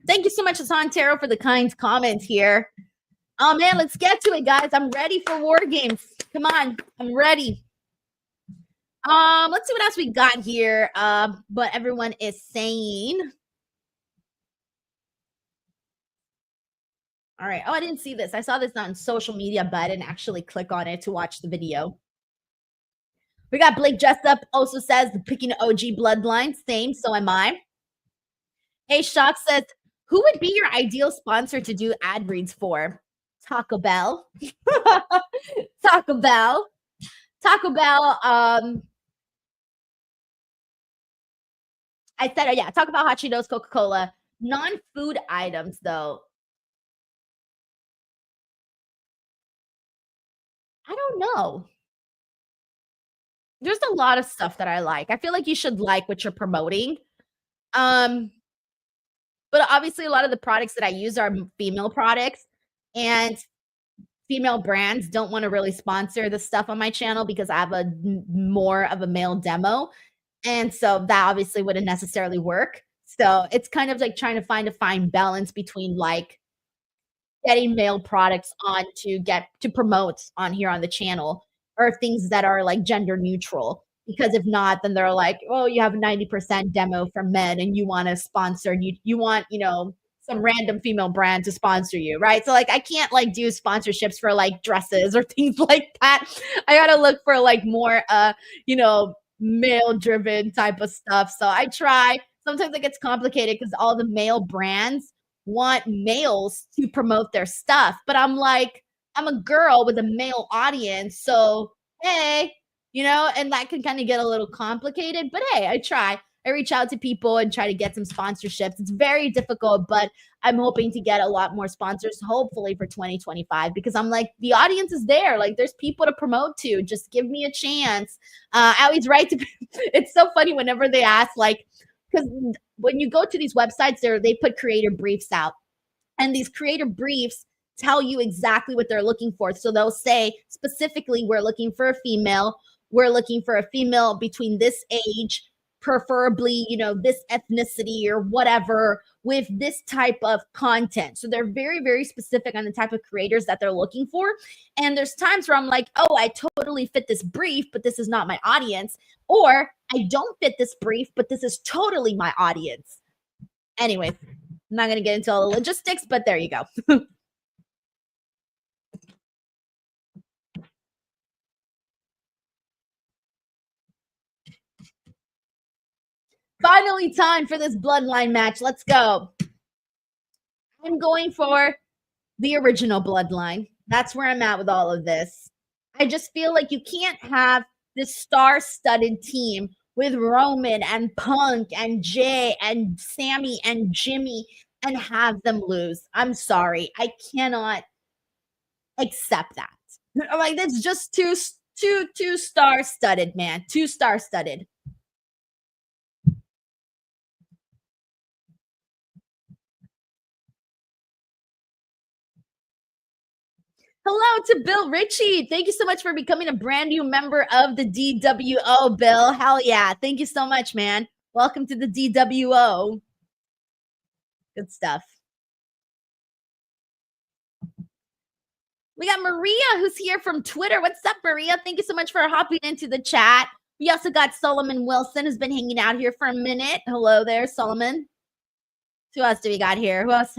[SPEAKER 1] Thank you so much, Hassan Taro, for the kind comment here. Oh man, let's get to it, guys. I'm ready for War Games. Come on, I'm ready. Let's see what else we got here. But everyone is saying. All right. Oh, I didn't see this. I saw this on social media, but I didn't actually click on it to watch the video. We got Blake Jessup also says the picking OG bloodline. Same, so am I. Hey, Shock says, who would be your ideal sponsor to do ad reads for? Taco Bell. Taco Bell. Taco Bell. I said, yeah, Taco Bell, Hot Cheetos, Coca-Cola. Non-food items, though. I don't know. There's a lot of stuff that I like. I feel like you should like what you're promoting. But obviously, a lot of the products that I use are female products, and female brands don't want to really sponsor the stuff on my channel because I have a more of a male demo. And so that obviously wouldn't necessarily work. So it's kind of like trying to find a fine balance between like getting male products on to promote on here on the channel or things that are like gender neutral. Because if not, then they're like, oh, you have 90% demo for men and you want to sponsor, you want, you know, some random female brand to sponsor you, right? So like I can't like do sponsorships for like dresses or things like that. I gotta look for like more you know, male driven type of stuff. So I try. Sometimes it gets complicated because all the male brands want males to promote their stuff. But I'm like, I'm a girl with a male audience. So hey, you know, and that can kind of get a little complicated. But hey, I try. I reach out to people and try to get some sponsorships. It's very difficult, but I'm hoping to get a lot more sponsors, hopefully for 2025, because I'm like, the audience is there. Like, there's people to promote to. Just give me a chance. I always write to. It's so funny whenever they ask, like, because when you go to these websites, they put creator briefs out, and these creator briefs tell you exactly what they're looking for. So they'll say specifically, we're looking for a female. We're looking for a female between this age, preferably, you know, this ethnicity or whatever, with this type of content. So they're very, very specific on the type of creators that they're looking for. And there's times where I'm like, oh, I totally fit this brief, but this is not my audience. Or I don't fit this brief, but this is totally my audience. Anyway, I'm not going to get into all the logistics, but there you go. Finally, time for this bloodline match. Let's go. I'm going for the original bloodline. That's where I'm at with all of this. I just feel like you can't have this star-studded team with Roman and Punk and Jay and Sami and Jimmy and have them lose. I'm sorry. I cannot accept that. Like, that's just too star-studded, man. Too star-studded. Hello to Bill Ritchie. Thank you so much for becoming a brand new member of the DWO, Bill. Hell yeah. Thank you so much, man. Welcome to the DWO. Good stuff. We got Maria, who's here from Twitter. What's up, Maria? Thank you so much for hopping into the chat. We also got Solomon Wilson, who's been hanging out here for a minute. Hello there, Solomon. Who else do we got here? Who else?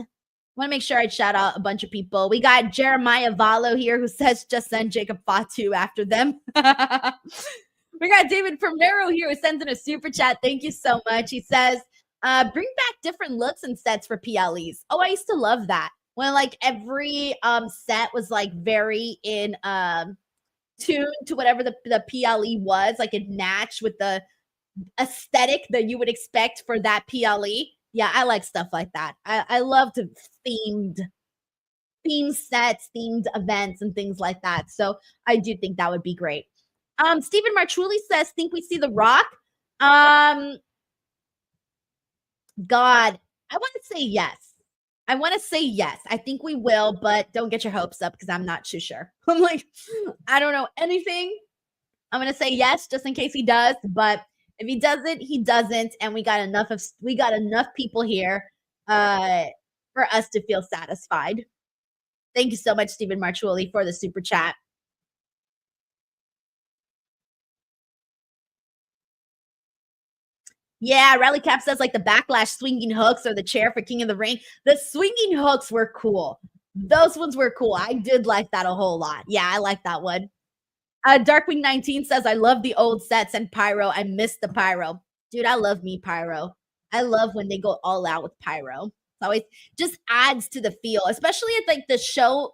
[SPEAKER 1] I want to make sure I shout out a bunch of people. We got Jeremiah Vallo here, who says just send Jacob Fatu after them. We got David Primero here, who sends in a super chat. Thank you so much. He says, bring back different looks and sets for PLEs. Oh, I used to love that. When like every set was like very in tune to whatever the PLE was, like it matched with the aesthetic that you would expect for that PLE. Yeah, I like stuff like that. I love to theme sets, themed events, and things like that. So I do think that would be great. Stephen Marchuli says, think we see The Rock? God, I want to say yes. I think we will, but don't get your hopes up because I'm not too sure. I'm like, I don't know anything. I'm going to say yes just in case he does, but if he doesn't, he doesn't, and we got enough people here for us to feel satisfied. Thank you so much, Stephen Marchuli, for the super chat. Yeah, Rally Cap says like the backlash swinging hooks or the chair for King of the Ring. The swinging hooks were cool. Those ones were cool. I did like that a whole lot. Yeah, I like that one. Darkwing 19 says, I love the old sets and pyro. I miss the pyro. Dude, I love me pyro. I love when they go all out with pyro. It always just adds to the feel, especially at like the show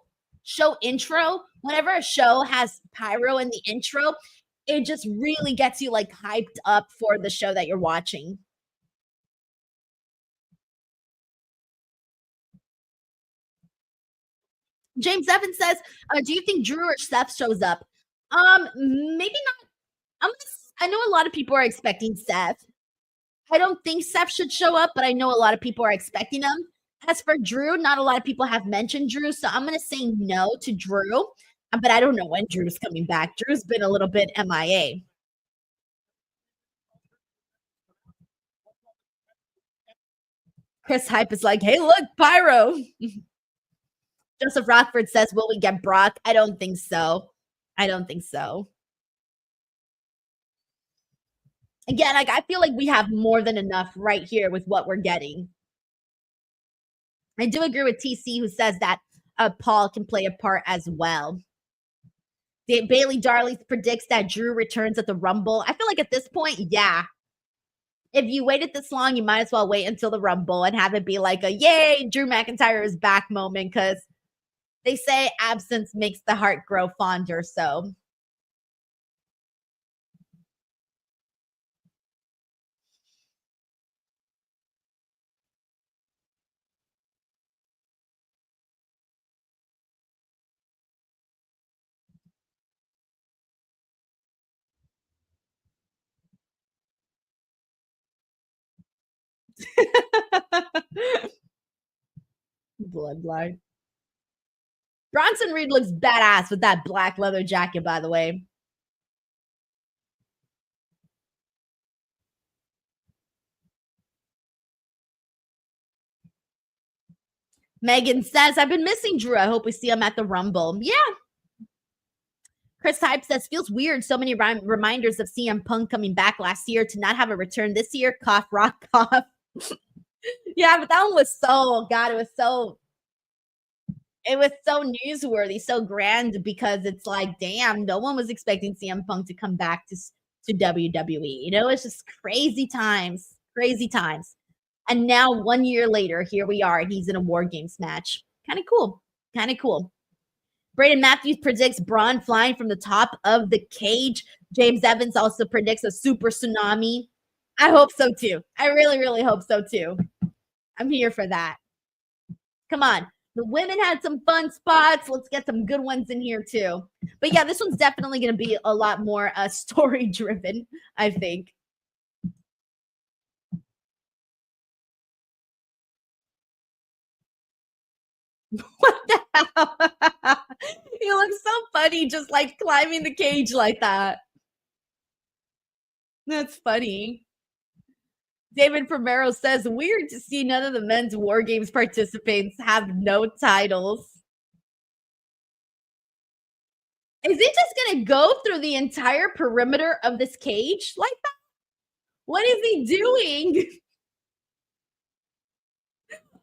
[SPEAKER 1] intro. Whenever a show has pyro in the intro, it just really gets you like hyped up for the show that you're watching. James Evans says, do you think Drew or Seth shows up? Maybe not. I know a lot of people are expecting Seth. I don't think Seth should show up, but I know a lot of people are expecting him. As for Drew, not a lot of people have mentioned Drew, so I'm going to say no to Drew. But I don't know when Drew's coming back. Drew's been a little bit MIA. Chris Hype is like, hey, look, pyro. Joseph Rockford says, will we get Brock? I don't think so. Again, like I feel like we have more than enough right here with what we're getting. I do agree with TC, who says that Paul can play a part as well. Bailey Darley predicts that Drew returns at the Rumble. I feel like at this point, yeah. If you waited this long, you might as well wait until the Rumble and have it be like a yay, Drew McIntyre is back moment, because they say absence makes the heart grow fonder. So bloodline. Bronson Reed looks badass with that black leather jacket, by the way. Megan says, I've been missing Drew. I hope we see him at the Rumble. Yeah. Chris Hype says, feels weird. So many reminders of CM Punk coming back last year to not have a return this year. Cough, rock, cough. Yeah, but that one was so, God, it was so newsworthy, so grand, because it's like, damn, no one was expecting CM Punk to come back to WWE. You know, it's just crazy times. And now 1 year later, here we are, and he's in a War Games match. Kind of cool. Braden Matthews predicts Braun flying from the top of the cage. James Evans also predicts a super tsunami. I hope so too. I really, really hope so too. I'm here for that. Come on. The women had some fun spots. Let's get some good ones in here too. But yeah, this one's definitely going to be a lot more story driven, I think. What the hell? He looks so funny just like climbing the cage like that. That's funny. David Primero says, weird to see none of the men's War Games participants have no titles. Is it just going to go through the entire perimeter of this cage like that? What is he doing?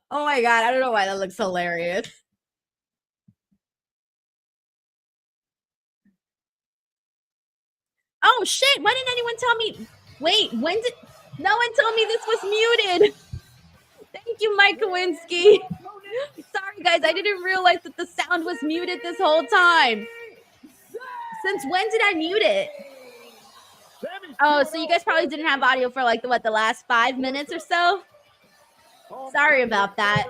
[SPEAKER 1] Oh my God, I don't know why that looks hilarious. Oh shit, why didn't anyone tell me? Wait, no one told me this was muted. Thank you, Mike Kowinski. Sorry guys, I didn't realize that the sound was muted this whole time. Since when did I mute it? Oh, so you guys probably didn't have audio for like the last 5 minutes or so? Sorry about that.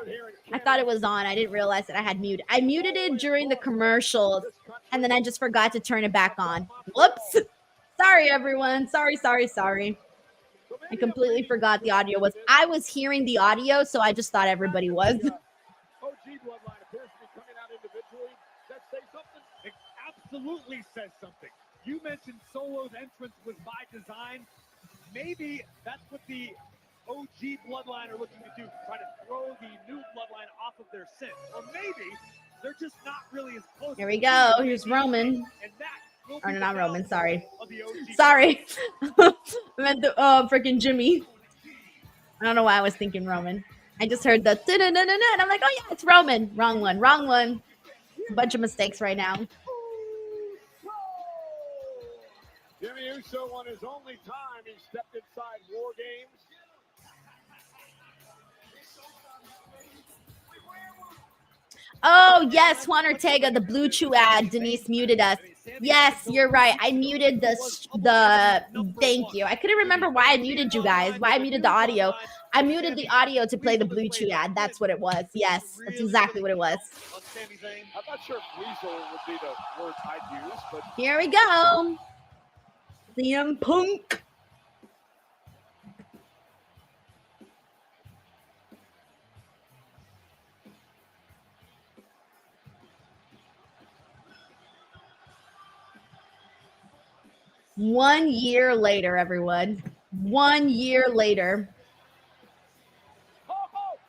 [SPEAKER 1] I thought it was on. I didn't realize that I had muted. I muted it during the commercials, and then I just forgot to turn it back on. Whoops. Sorry, everyone. Sorry. I completely forgot the audio was. I was hearing the audio, so I just thought everybody was.
[SPEAKER 2] OG bloodline appears to be coming out individually. That says something? It absolutely says something. You mentioned Solo's entrance was by design. Maybe that's what the OG bloodline are looking to do, try to throw the new bloodline off of their scent. Or maybe they're just not really as close.
[SPEAKER 1] Here we go. Here's Roman.
[SPEAKER 2] And that
[SPEAKER 1] or no, not Roman, sorry.
[SPEAKER 2] Sorry.
[SPEAKER 1] I meant the freaking Jimmy. I don't know why I was thinking Roman. I just heard the and I'm like, oh yeah, it's Roman. Wrong one. A bunch of mistakes right now.
[SPEAKER 2] Jimmy Uso on his only time he stepped inside War Games.
[SPEAKER 1] Oh, yes, Juan Ortega, the Blue Chew ad. Denise muted us. Yes, you're right. I muted the thank you. I couldn't remember why I muted you guys, why I muted the audio. I muted the audio to play the Blue Chew ad. That's what it was. Yes, that's exactly what it was.
[SPEAKER 2] I'm not sure if weasel would be the word I'd use, but
[SPEAKER 1] here we go. CM Punk. One year later, everyone. 1 year later.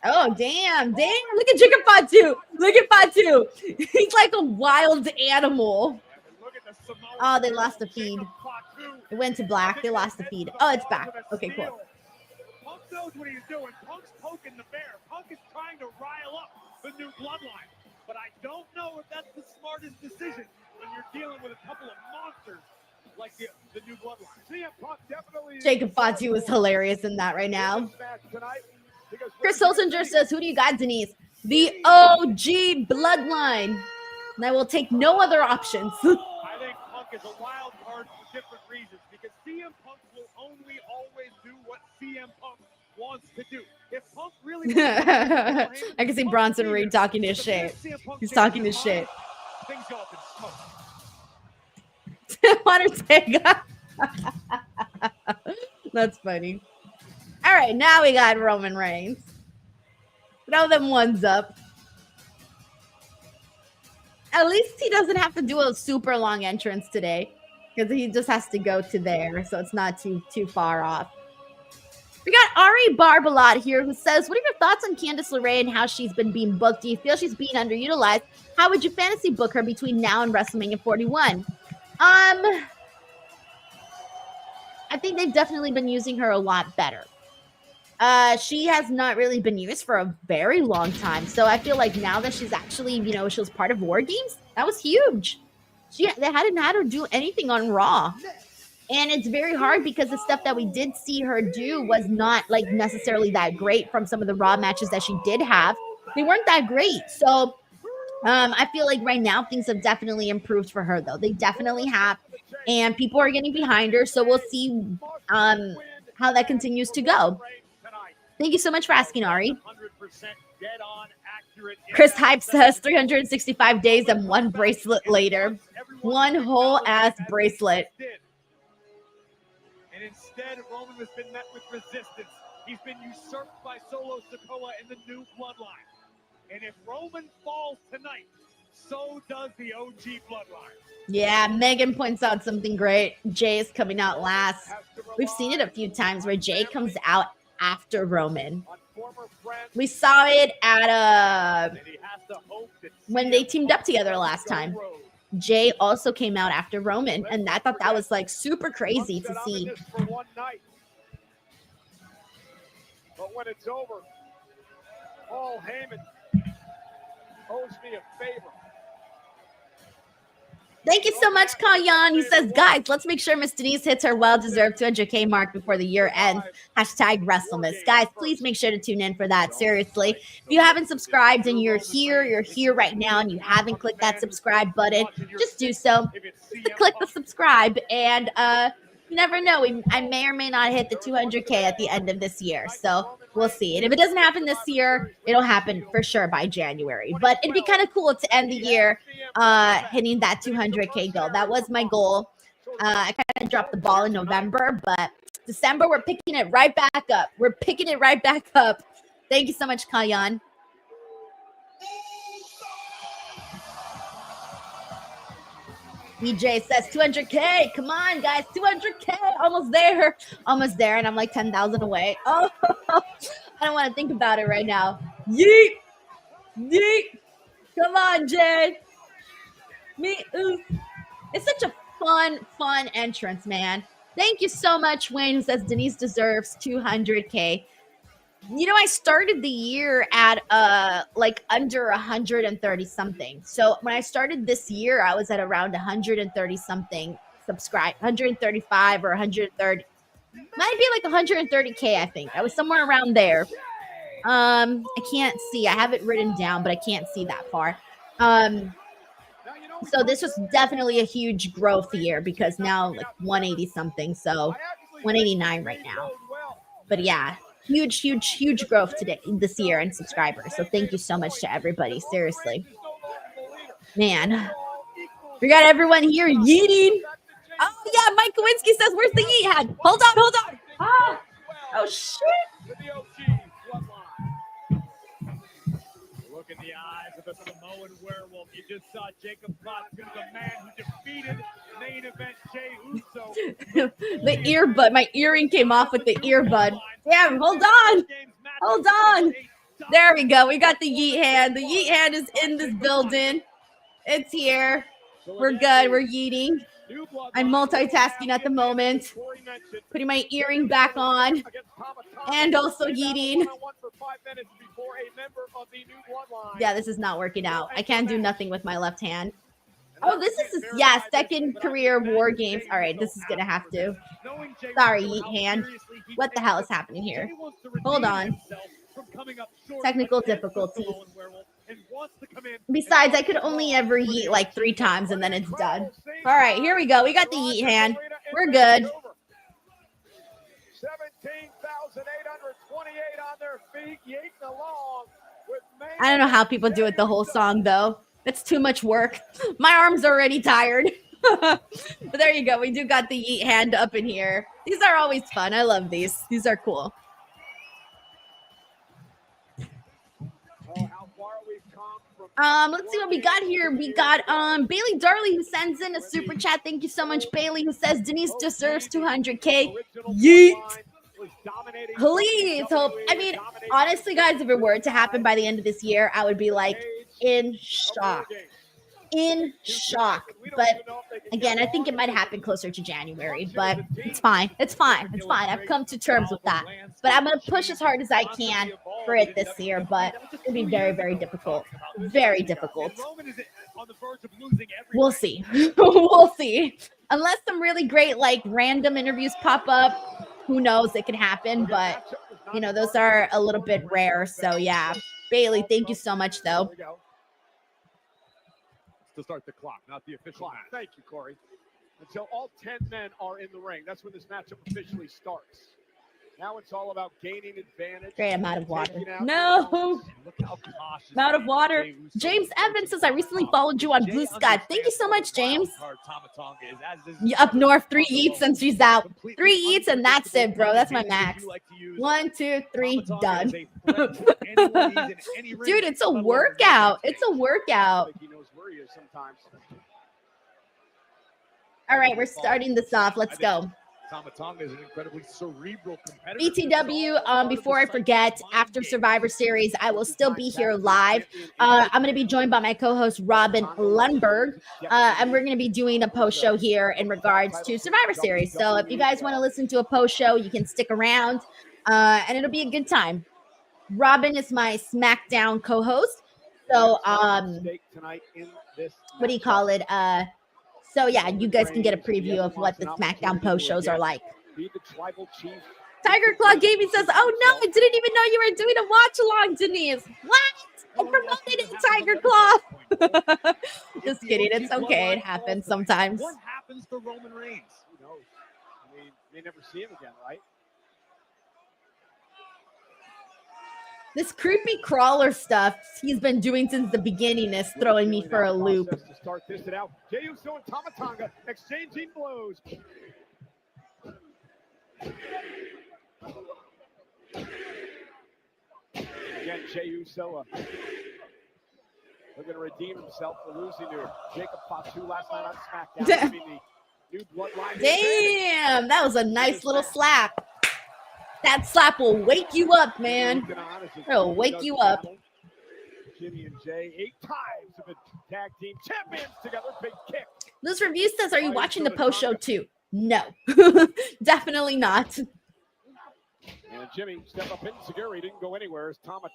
[SPEAKER 1] Oh, damn. Look at Chicken Fatu. He's like a wild animal. Oh, they lost the feed. It went to black. They lost the feed. Oh, it's back. Okay, cool.
[SPEAKER 2] knows what he's doing. Punk's poking the bear. Punk is trying to rile up the new bloodline. But I don't know if that's the smartest decision when you're dealing with a couple of monsters like the new bloodline. CM Punk definitely.
[SPEAKER 1] Jacob Fatu was hilarious in that right now. Chris Holsinger says, who do you got, Denise? The OG bloodline. And I will take no other options.
[SPEAKER 2] I think Punk is a wild card for different reasons because CM Punk will only always do what CM Punk wants to do. If Punk really
[SPEAKER 1] I can see Bronson Reed talking his shit. He's talking his shit.
[SPEAKER 2] Things go up in smoke.
[SPEAKER 1] Undertaker. That's funny. All right, now we got Roman Reigns. Throw them ones up. At least he doesn't have to do a super long entrance today because he just has to go to there, so it's not too far off. We got Ari Barbalot here who says, what are your thoughts on Candice LeRae and how she's been being booked? Do you feel she's being underutilized? How would you fantasy book her between now and WrestleMania 41? I think they've definitely been using her a lot better. She has not really been used for a very long time. So I feel like now that she's actually, she was part of Wargames, that was huge. They hadn't had her do anything on Raw. And it's very hard because the stuff that we did see her do was not like necessarily that great from some of the Raw matches that she did have. They weren't that great. So I feel like right now things have definitely improved for her, though. They definitely have. And people are getting behind her. So we'll see how that continues to go. Thank you so much for asking, Ari. Chris Hype says 365 days and one bracelet later. One whole ass bracelet.
[SPEAKER 2] And instead, Roman has been met with resistance. He's been usurped by Solo Sikoa in the new bloodline. And if Roman falls tonight, so does the OG bloodline.
[SPEAKER 1] Yeah, Megan points out something great. Jay is coming out last. We've seen it a few times where Jay comes out after Roman. We saw it at when they teamed up together last time. Jay also came out after Roman, and I thought that was like super crazy to see.
[SPEAKER 2] But when it's over, Paul Heyman owes me a favor.
[SPEAKER 1] Thank you so much, Kalyan. He says, guys, let's make sure Miss Denise hits her well-deserved 200K mark before the year ends. Hashtag WrestleMiss. Guys, please make sure to tune in for that. Seriously. If you haven't subscribed and you're here right now and you haven't clicked that subscribe button, just do so. Just click the subscribe. And you never know. I may or may not hit the 200K at the end of this year. So we'll see. And if it doesn't happen this year, it'll happen for sure by January. But it'd be kind of cool to end the year hitting that 200K goal. That was my goal. I kind of dropped the ball in November, but December, we're picking it right back up. We're picking it right back up. Thank you so much, Kalyan. BJ says 200K. Come on, guys. 200K. Almost there. Almost there. And I'm like 10,000 away. Oh, I don't want to think about it right now. Yeet. Yeet. Come on, Jade. Me. Ooh. It's such a fun entrance, man. Thank you so much, Wayne, who says Denise deserves 200K. I started the year at like under 130 something. So when I started this year, I was at around 130 something subscribe, 135 or 130. Might be like 130K, I think. I was somewhere around there. I can't see. I have it written down, but I can't see that far. So this was definitely a huge growth year because now like 180 something. So 189 right now. But yeah. Huge growth this year in subscribers. So thank you so much to everybody. Seriously. Man. We got everyone here yeeting. Oh, yeah. Mike Kowinski says, where's the yeet hat? Hold on. Oh, shit.
[SPEAKER 2] Look in the eyes of the Samoan werewolf. You just saw Jacob Fatu, the man who defeated main event Jey Uso.
[SPEAKER 1] The earbud. My earring came off with the earbud. Damn, hold on. There we go. We got the yeet hand. The yeet hand is in this building. It's here. We're good. We're yeeting. I'm multitasking at the moment, putting my earring back on, and also eating. Yeah, this is not working out. I can't do nothing with my left hand. Oh, this is, yeah, second career War Games. All right, this is going to have to. Sorry, Yeet Hand. What the hell is happening here? Hold on. Technical difficulties. Besides, I could only ever yeet like 3 times and then it's done. All right, here we go. We got the Yeet Hand. We're good.
[SPEAKER 2] 17,828 on their feet, yeeting along with
[SPEAKER 1] I don't know how people do it the whole song, though. It's too much work. My arm's already tired. But there you go. We do got the Yeet Hand up in here. These are always fun. I love these. These are cool. Let's see what we got here. We got Bailey Darley, who sends in a super chat. Thank you so much, Bailey, who says Denise deserves 200K. Yeet. Please hope. I mean, honestly, guys, if it were to happen by the end of this year, I would be like in shock. In shock. But again, I think it might happen closer to January, but it's fine. It's fine. It's fine. I've come to terms with that. But I'm going to push as hard as I can for it this year, but it'll be very, very difficult. Very difficult. We'll see. We'll see. Unless some really great, like, random interviews pop up, who knows? It could happen, but, you know, those are a little bit rare. So, yeah. Bailey, thank you so much, though.
[SPEAKER 2] To start the clock, not the official match. Thank you, Corey. Until all 10 men are in the ring. That's when this matchup officially starts. Now it's all about gaining advantage.
[SPEAKER 1] Great, I'm out of water. No. I'm out of water. James Evans says, I recently followed you on Blue Sky. Thank you so much, James. Up north, 3 eats and she's out. 3 eats and that's it, bro. That's my max. 1, 2, 3, done. Dude, it's a workout. It's a workout. All right, we're starting this off. Let's go.
[SPEAKER 2] Tonga is an incredibly cerebral competitor.
[SPEAKER 1] BTW, before I forget, after Survivor Series, I will still be here live. I'm going to be joined by my co-host, Robin Lundberg, and we're going to be doing a post show here in regards to Survivor Series. So if you guys want to listen to a post show, you can stick around, and it'll be a good time. Robin is my SmackDown co-host. So, what do you call it? So, yeah, you guys can get a preview of what the SmackDown post shows are like. Tiger Claw Gaming says, oh, no, I didn't even know you were doing a watch-along, Denise. What? I promoted it, Tiger Claw. Just kidding. It's okay. It happens sometimes.
[SPEAKER 2] What happens to Roman Reigns? Who knows? I mean, they never see him again, right?
[SPEAKER 1] This creepy crawler stuff he's been doing since the beginning is throwing me for a loop.
[SPEAKER 2] To start this out, Jey Uso and Tonga exchanging blows. Again, Jey Uso looking to redeem himself for losing to Jacob Fatu last night on SmackDown. New bloodline.
[SPEAKER 1] Damn, that was a nice little slap. That slap will wake you up, man. It'll wake you up.
[SPEAKER 2] Jimmy and Jay, 8 times have been tag team champions together. Big kick.
[SPEAKER 1] This review says, are you watching the post show too? No, definitely not.
[SPEAKER 2] And Jimmy step up in security, didn't go anywhere as Tonga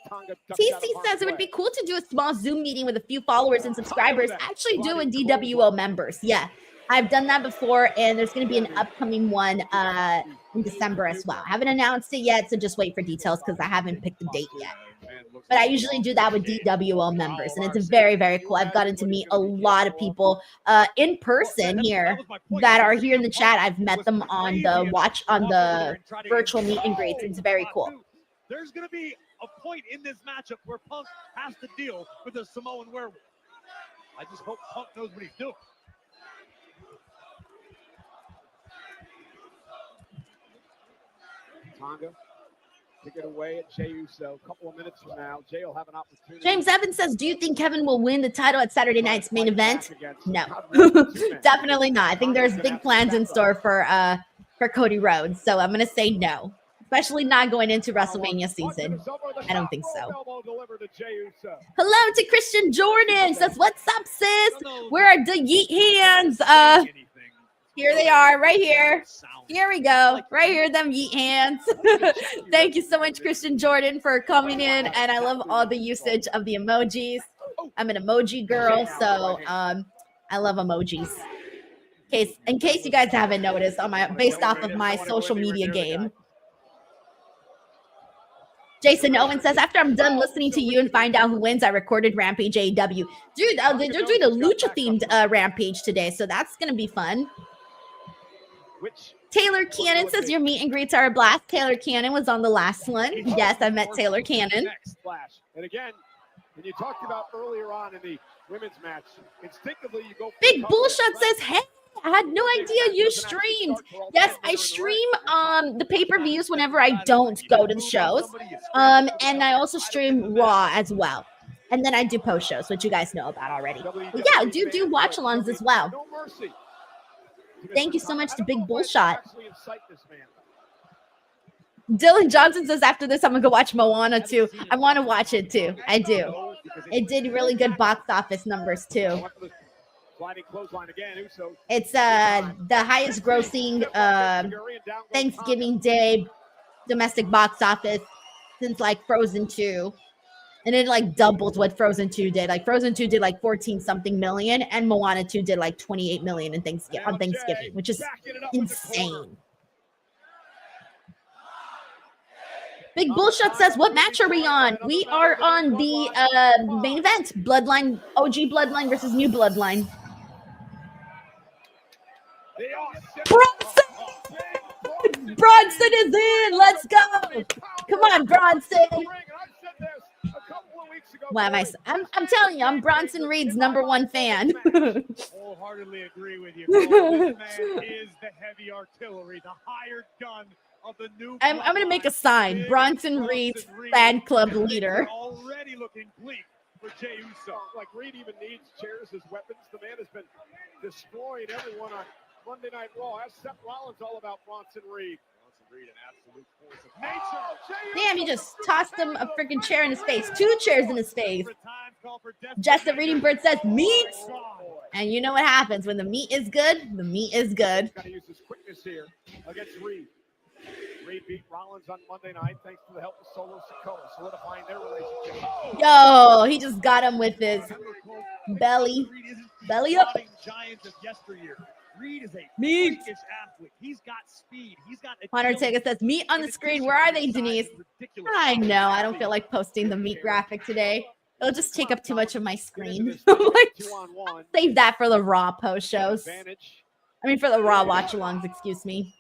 [SPEAKER 1] TC says it would be cool to do a small Zoom meeting with a few followers and subscribers. Actually do a DWO members. Yeah, I've done that before, and there's going to be an upcoming one in December as well. I haven't announced it yet, so just wait for details because I haven't picked the date yet. But I usually do that with DWO members, and it's very, very cool. I've gotten to meet a lot of people in person here that are here in the chat. I've met them on the virtual meet and greets. It's very cool.
[SPEAKER 5] There's going to be a point in this matchup where Punk has to deal with a Samoan werewolf. I just hope Punk knows what he's doing.
[SPEAKER 2] Tonga, kick it away at Jey Uso. A couple of minutes from now, Jey will have an opportunity.
[SPEAKER 1] James Evans says, do you think Kevin will win the title at Saturday night's main event? No, definitely not. I think there's big plans in store for Cody Rhodes. So I'm going to say no, especially not going into WrestleMania season. I don't think so. Hello to Christian Jordan. Says, what's up, sis? Where are the Yeet Hands? Here they are, right here. Here we go. Right here, them yeet hands. Thank you so much, Christian Jordan, for coming in. And I love all the usage of the emojis. I'm an emoji girl, so I love emojis. In case you guys haven't noticed, based off of my social media game. Jason Owen says, after I'm done listening to you and find out who wins, I recorded Rampage AEW. Dude, they're doing a lucha-themed Rampage today, so that's going to be fun. Taylor Cannon says, your meet and greets are a blast. Taylor Cannon was on the last one. Yes, I met Taylor Cannon.
[SPEAKER 2] And again, when you talked about earlier on in the women's match, instinctively you go.
[SPEAKER 1] Big Bullshot says, hey, I had no idea you streamed. Yes, I stream the pay-per-views whenever I don't go to the shows. And I also stream Raw as well. And then I do post shows, which you guys know about already. But yeah, I do watch-alongs as well. Thank you so much to Big Bullshot. Dylan Johnson says, after this, I'm going to go watch Moana too. I want to watch it too. I do. It did really good box office numbers too. It's the highest grossing Thanksgiving Day domestic box office since like Frozen 2. And it like doubled what Frozen 2 did. Like Frozen 2 did like 14 something million and Moana 2 did like 28 million on Thanksgiving, which is insane. Big Bullshot says, what match are we on? We are on the main event, Bloodline, OG Bloodline versus New Bloodline. Bronson is in. Let's go. Come on, Bronson. Why am I'm telling you, I'm Bronson Reed's #1 fan.
[SPEAKER 5] Wholeheartedly agree with you. This man is the heavy artillery, the hired gun of the new.
[SPEAKER 1] I'm going to make a sign. Bronson Reed's fan club leader.
[SPEAKER 5] Already looking bleak for Jey Uso.
[SPEAKER 2] Like Reed even needs chairs as weapons. The man has been destroying everyone on Monday Night Raw. That's Seth Rollins all about Bronson Reed. Reed, an absolute force of nature.
[SPEAKER 1] Damn, he just tossed him a freaking chair in his face. 2 chairs in his face. Just the Reading Bird says, meat. And you know what happens when the meat is good? The meat is good.
[SPEAKER 2] Got to use his quickness here against Reed. Reed beat Rollins on Monday night thanks to the help of Solo Sikoa, solidifying their relationship.
[SPEAKER 1] Yo, he just got him with his belly up.
[SPEAKER 5] Giants of yesteryear. Reed is a
[SPEAKER 1] meat
[SPEAKER 5] athlete. He's got speed. He's got
[SPEAKER 1] Hunter Tega says, meat on the screen. Where are they, Denise? I know. I don't feel like posting the meat graphic today. It'll just take up too much of my screen. Save that for the Raw post shows. I mean, for the Raw watch-alongs, excuse me.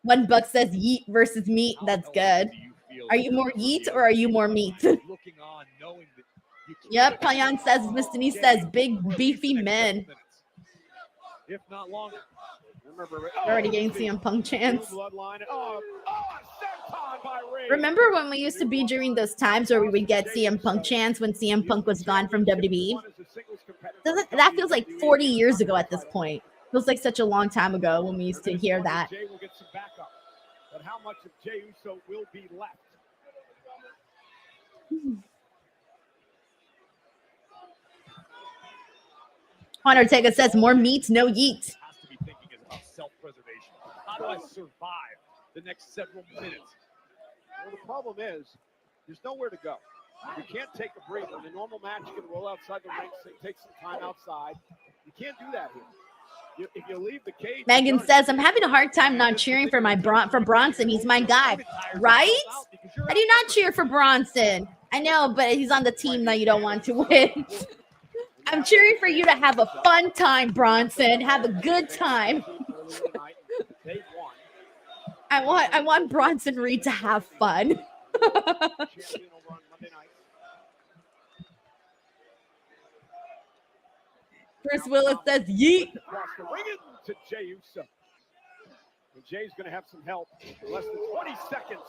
[SPEAKER 1] One Buck says, yeet versus meat. That's good. Are you more yeet or are you more meat? Yep, Payan says, Miss Denise says, big, beefy men.
[SPEAKER 5] If not longer.
[SPEAKER 1] Already getting CM Punk chants. Remember when we used to be during those times where we would get CM Punk chants when CM Punk was gone from WWE? That feels like 40 years ago at this point. Feels like such a long time ago when we used to hear that.
[SPEAKER 2] But how much of Jey Uso will be left?
[SPEAKER 1] Juan Ortega says, more meat, no yeet.
[SPEAKER 5] Has to be thinking about self-preservation. How do I survive the next several minutes?
[SPEAKER 2] Well, the problem is there's nowhere to go. You can't take a break. In a normal match, you can roll outside the ring, take some time outside. You can't do that here. If you leave the cage,
[SPEAKER 1] Megan says, I'm having a hard time not cheering for for Bronson. He's my guy. Right? How do you not cheer for Bronson? I know, but he's on the team that you don't want to win. I'm cheering for you to have a fun time, Bronson. Have a good time. I want Bronson Reed to have fun. Bruce Willis says, yeet.
[SPEAKER 2] To Jey Uso. And Jay's going to have some help in less than 20 seconds.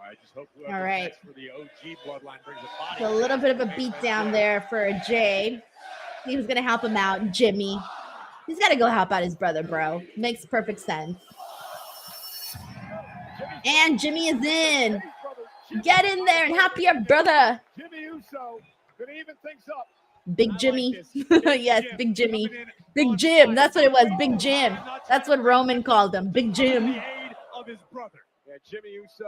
[SPEAKER 5] I just hope
[SPEAKER 1] all right.
[SPEAKER 5] For the OG bloodline brings a body.
[SPEAKER 1] So a little bit of a beat down there for Jade. He was going to help him out. Jimmy. He's got to go help out his brother, bro. Makes perfect sense. And Jimmy is in. Get in there and help your brother.
[SPEAKER 2] Jimmy Uso going to even things up.
[SPEAKER 1] Big
[SPEAKER 5] I like
[SPEAKER 1] Jimmy.
[SPEAKER 5] this. Big
[SPEAKER 1] Yes,
[SPEAKER 5] Jim
[SPEAKER 1] Big Jimmy.
[SPEAKER 5] coming in
[SPEAKER 1] Big
[SPEAKER 5] on
[SPEAKER 1] Jim.
[SPEAKER 5] fire.
[SPEAKER 1] That's what it was. Big
[SPEAKER 5] Oh,
[SPEAKER 1] Jim.
[SPEAKER 5] I'm not
[SPEAKER 1] That's
[SPEAKER 5] trying
[SPEAKER 1] what
[SPEAKER 5] to
[SPEAKER 1] Roman called him. Big
[SPEAKER 5] come to the
[SPEAKER 1] Jim.
[SPEAKER 5] aid of his brother.
[SPEAKER 2] Yeah, Jimmy Uso.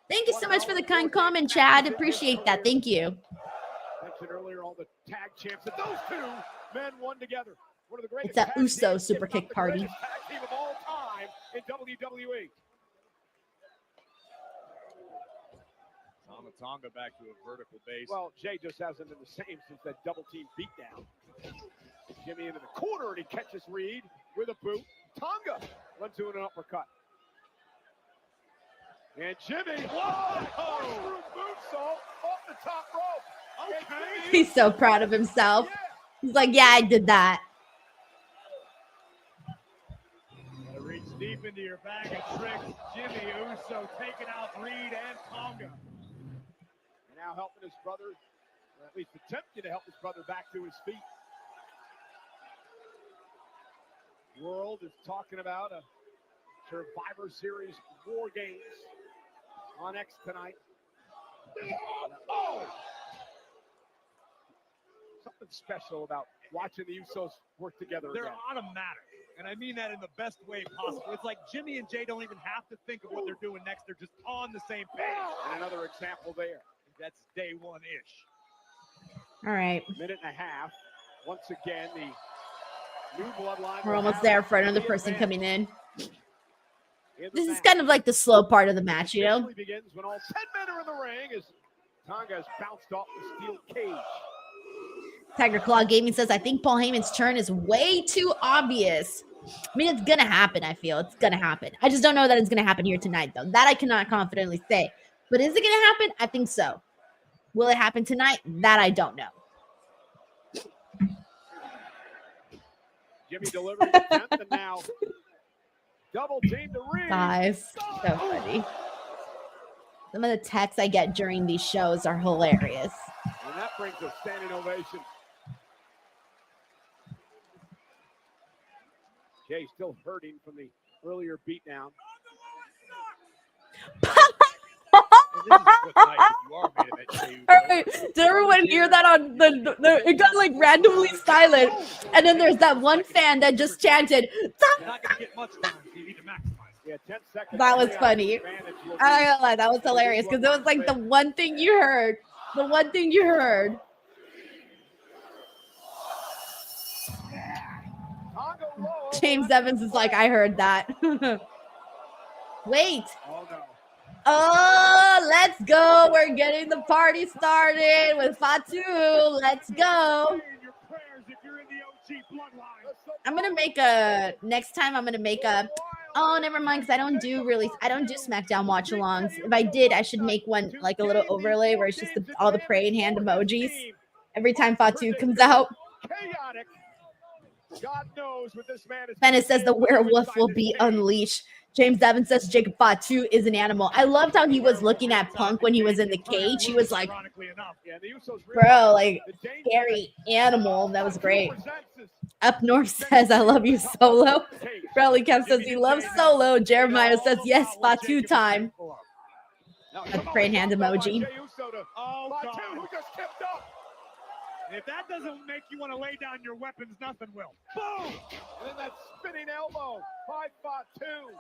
[SPEAKER 1] Thank you so much for the kind comment, Chad. Appreciate that. Thank you.
[SPEAKER 2] Mentioned earlier all the tag champs that those two men won together. One of the greatest
[SPEAKER 1] It's a
[SPEAKER 2] tag
[SPEAKER 1] Uso
[SPEAKER 2] teams,
[SPEAKER 1] super
[SPEAKER 2] if not
[SPEAKER 1] kick
[SPEAKER 2] the
[SPEAKER 1] party.
[SPEAKER 2] greatest tag team of all time in WWE.
[SPEAKER 5] Tonga back to a vertical base.
[SPEAKER 2] Well, Jay just hasn't been the same since that double team beatdown. Jimmy into the corner and he catches Reed with a boot. Tonga runs into an uppercut. And Jimmy, whoa! Moonsault off the top rope. Okay.
[SPEAKER 1] He's so proud of himself.
[SPEAKER 2] Yeah.
[SPEAKER 1] He's like, yeah, I did that.
[SPEAKER 5] Gotta reach deep into your bag of tricks. Jimmy Uso taking out Reed and Tonga.
[SPEAKER 2] And now helping his brother, or at least attempting to help his brother back to his feet. World is talking about a Survivor Series War Games on X tonight. Oh! Something special about watching the Usos work together
[SPEAKER 5] They're
[SPEAKER 2] again.
[SPEAKER 5] automatic. And I mean that in the best way possible. It's like Jimmy and Jay don't even have to think of what they're doing next. They're just on the same page.
[SPEAKER 2] And another example there.
[SPEAKER 5] That's day one-ish.
[SPEAKER 1] All right.
[SPEAKER 2] Minute and a half. Once again, the new bloodline.
[SPEAKER 1] We're
[SPEAKER 2] will
[SPEAKER 1] almost
[SPEAKER 2] have
[SPEAKER 1] there for another
[SPEAKER 2] the
[SPEAKER 1] person
[SPEAKER 2] advantage
[SPEAKER 1] coming in.
[SPEAKER 2] in the
[SPEAKER 1] This is
[SPEAKER 2] match.
[SPEAKER 1] kind of like the slow part of the match, you know?
[SPEAKER 2] Officially begins when all 10 men are in the ring as Tonga has bounced off the steel cage.
[SPEAKER 1] Tiger Claw Gaming says, I think Paul Heyman's turn is way too obvious. I mean, it's going to happen, I feel. It's going to happen. I just don't know that it's going to happen here tonight, though. That I cannot confidently say. But is it going to happen? I think so. Will it happen tonight? That I don't know.
[SPEAKER 2] Jimmy delivering the 10th and now double team to Reed.
[SPEAKER 1] Guys, so funny. Some of the texts I get during these shows are hilarious.
[SPEAKER 2] And that brings a standing ovation. Jay still hurting from the earlier beatdown.
[SPEAKER 5] And this is what's nice if you are made of that Jey Uso.
[SPEAKER 1] All right, did everyone hear that on the it got like randomly silent, and then there's that one fan that just chanted,
[SPEAKER 5] You're not going to get much time, so you need to maximize.
[SPEAKER 2] Yeah, 10 seconds.
[SPEAKER 1] That was funny. I don't know, that was hilarious because it was like the one thing you heard. The one thing you heard. James Evans is like, I heard that. Wait.
[SPEAKER 2] Oh, no.
[SPEAKER 1] Oh, let's go. We're getting the party started with Fatu. Let's go. I'm going to make a, next time I'm going to make a, oh, never mind, because I don't do SmackDown watch-alongs. If I did, I should make one, like a little overlay where it's just all the praying hand emojis every time Fatu comes out.
[SPEAKER 2] Chaotic. God knows what this man is.
[SPEAKER 1] Bennett says the werewolf will be unleashed. James Evans says Jacob Fatu is an animal. I loved how he was looking at Punk when he was in the cage. He was like, bro, like, scary animal. That was great. Up North says, I love you, Solo. Bradley Kemp says he loves Solo. Jeremiah says, yes, Fatu time. That's a praying hand emoji.
[SPEAKER 5] Oh, God. If that doesn't make you want to lay down your weapons, nothing will.
[SPEAKER 2] Boom! And then that spinning elbow by Fatu,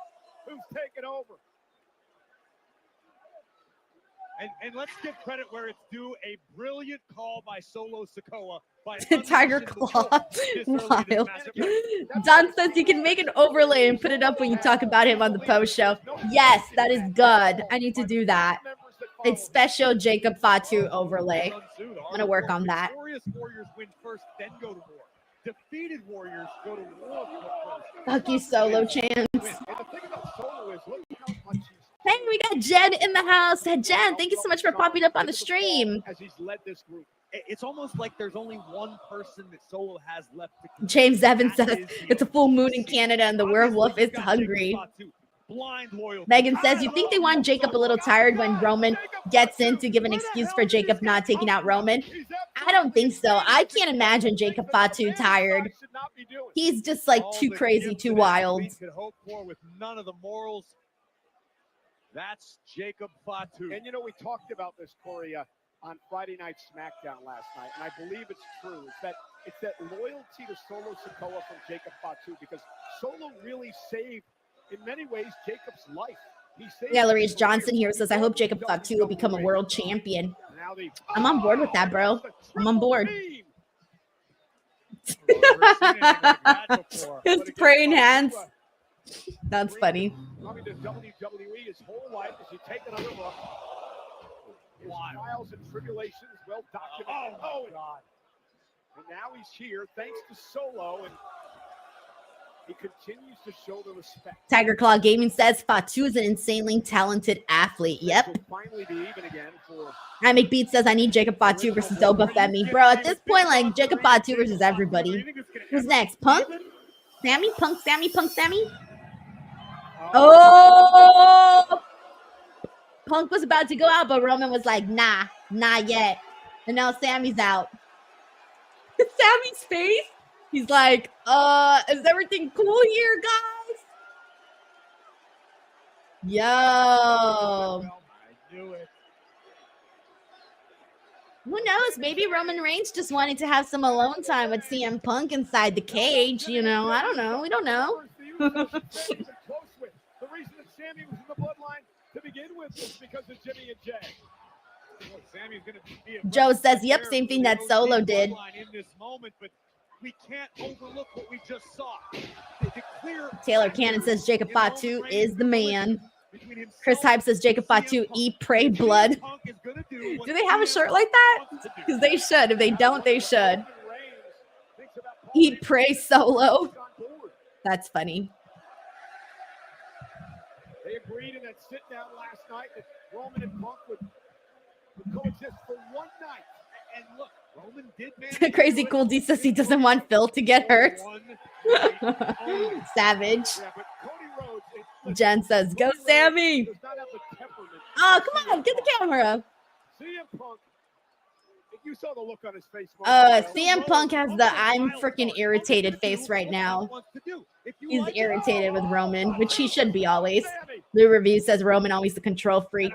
[SPEAKER 2] who's taken over.
[SPEAKER 5] And let's give credit where it's due. A brilliant call by Solo Sikoa. By
[SPEAKER 1] Tiger Claw. Wild. Don says you can make an overlay and put it up when you talk about him on the post show. Yes, that is good. I need to do that. It's special Jacob Fatu overlay. I'm going to work on that.
[SPEAKER 5] Victorious Warriors win first, then go to war. Defeated Warriors go to war first.
[SPEAKER 1] Fuck you, Solo chance.
[SPEAKER 2] And the thing about Solo is, look how much he's
[SPEAKER 1] Hey, we got Jen in the house. Jen, thank you so much for popping up on the stream.
[SPEAKER 2] as he's led this group.
[SPEAKER 5] It's almost like there's only one person that Solo has left to control.
[SPEAKER 1] James Evans
[SPEAKER 5] That
[SPEAKER 1] says
[SPEAKER 5] is the
[SPEAKER 1] it's a full moon in Canada and the werewolf is
[SPEAKER 5] Obviously, you've got
[SPEAKER 1] hungry.
[SPEAKER 5] Jacob Fatu. Blind loyalty.
[SPEAKER 1] Megan says, you think they want Jacob a little tired when Roman gets in to give an excuse for Jacob not taking out Roman? I don't think so. I can't imagine Jacob Fatu tired. He's just like
[SPEAKER 5] All
[SPEAKER 1] too
[SPEAKER 5] the
[SPEAKER 1] crazy,
[SPEAKER 5] gifts
[SPEAKER 1] too
[SPEAKER 5] an
[SPEAKER 1] wild.
[SPEAKER 5] athlete could hope for with none of the morals. That's Jacob Fatu.
[SPEAKER 2] And you know, we talked about this, Corey. on Friday Night SmackDown last night, and I believe it's true, is that it's that loyalty to Solo Sikoa from Jacob Fatu, because Solo really saved, in many ways, Jacob's life. He saved
[SPEAKER 1] Yeah,
[SPEAKER 2] his
[SPEAKER 1] LeRae Johnson
[SPEAKER 2] career.
[SPEAKER 1] here says, I hope Jacob Fatu will become a world champion.
[SPEAKER 2] Now the-
[SPEAKER 1] I'm on board with that, bro. I'm on board.
[SPEAKER 2] Team.
[SPEAKER 5] Well, I've never seen anything like that before.
[SPEAKER 1] His
[SPEAKER 2] But again,
[SPEAKER 1] praying
[SPEAKER 2] Fatu,
[SPEAKER 1] hands. That's funny.
[SPEAKER 2] coming to WWE his whole life as you take another look. His trials and tribulations, well documented.
[SPEAKER 5] Oh, my God.
[SPEAKER 2] And now he's here thanks to Solo, and he continues to show the respect.
[SPEAKER 1] Tiger Claw Gaming says Fatu is an insanely talented athlete. Yep.
[SPEAKER 2] Will finally be even again for
[SPEAKER 1] I make beat says I need Jacob Fatu versus Oba Femi. Bro, at this point, like Jacob Fatu versus everybody. Who's next? Punk? Sami? Punk, Sami, Punk, Sami? Oh! Punk was about to go out, but Roman was like, nah, not yet. And now Sami's out. Sami's face? He's like, is everything cool here, guys? Yo.
[SPEAKER 5] I knew it.
[SPEAKER 1] Who knows? Maybe Roman Reigns just wanted to have some alone time with CM Punk inside the cage. You know, I don't know. We don't know.
[SPEAKER 2] The reason that Sami was in the bloodline to begin with was because of Jimmy and Jay.
[SPEAKER 5] Look, Sami's gonna be a
[SPEAKER 1] Joe says, yep, same thing that Solo did.
[SPEAKER 5] in this moment, but we can't overlook what we just saw. The clear
[SPEAKER 1] Taylor Cannon says Jacob Fatu is the man.
[SPEAKER 5] between himself
[SPEAKER 1] Chris Hype says Jacob Fatu, eat, pray, blood.
[SPEAKER 5] Punk is gonna do what
[SPEAKER 1] Do they have a
[SPEAKER 5] CM
[SPEAKER 1] shirt like that?
[SPEAKER 5] wants to do.
[SPEAKER 1] Because they should. If they don't, they should.
[SPEAKER 2] Reigns thinks about Paul
[SPEAKER 1] Eat,
[SPEAKER 2] Heyman.
[SPEAKER 1] pray, Solo.
[SPEAKER 2] He's on board.
[SPEAKER 1] That's funny.
[SPEAKER 2] They agreed in that sit down last night that Roman and Punk would coexist for one night.
[SPEAKER 5] And look, Roman did manage
[SPEAKER 1] Crazy
[SPEAKER 5] to do
[SPEAKER 1] Cool
[SPEAKER 5] it.
[SPEAKER 1] D says he doesn't want Phil to get hurt.
[SPEAKER 5] One night only.
[SPEAKER 1] Savage.
[SPEAKER 2] Yeah, but Cody Rhodes, listen,
[SPEAKER 1] Jen says, go
[SPEAKER 2] Cody Rhodes
[SPEAKER 1] Sammy.
[SPEAKER 2] does not have the temperament.
[SPEAKER 1] Oh, come on. Get the camera.
[SPEAKER 2] CM Punk, you saw the look on his face.
[SPEAKER 1] CM Punk has the I'm freaking irritated face right now. He's irritated with Roman, which he should be always. Lou Review says Roman always the control freak.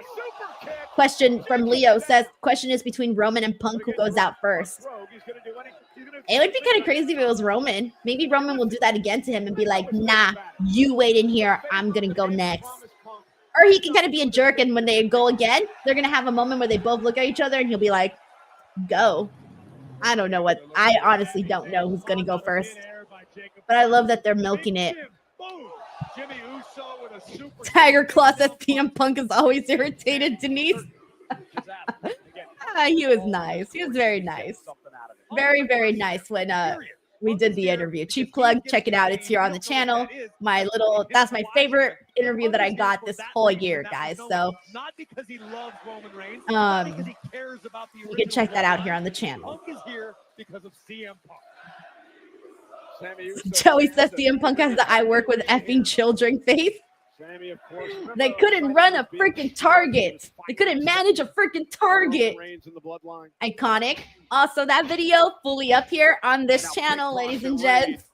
[SPEAKER 1] Question from Leo says, question is between Roman and Punk, who goes out first? It would be kind of crazy if it was Roman. Maybe Roman will do that again to him and be like, nah, you wait in here. I'm going to go next. Or he can kind of be a jerk, and when they go again, they're going to have a moment where they both look at each other, and he'll be like, go. I don't know what. I honestly don't know who's going to go first. But I love that they're milking it.
[SPEAKER 5] Jimmy Uso with a super
[SPEAKER 1] Tiger Claw says CM Punk is always irritated. Denise. He was nice. He was very nice. Very, very nice when we did the interview. Cheap plug, check it out. It's here on the channel. That's my favorite interview that I got this whole year, guys. So
[SPEAKER 5] not because he loves Roman Reigns, not because he cares about the
[SPEAKER 1] you can check that out here on the channel.
[SPEAKER 5] Punk is here because of CM Punk.
[SPEAKER 1] Joey says CM Punk has the I work with effing children face. They couldn't run a freaking target. They couldn't manage a freaking target. Iconic. Also, that video fully up here on this channel, ladies and gents.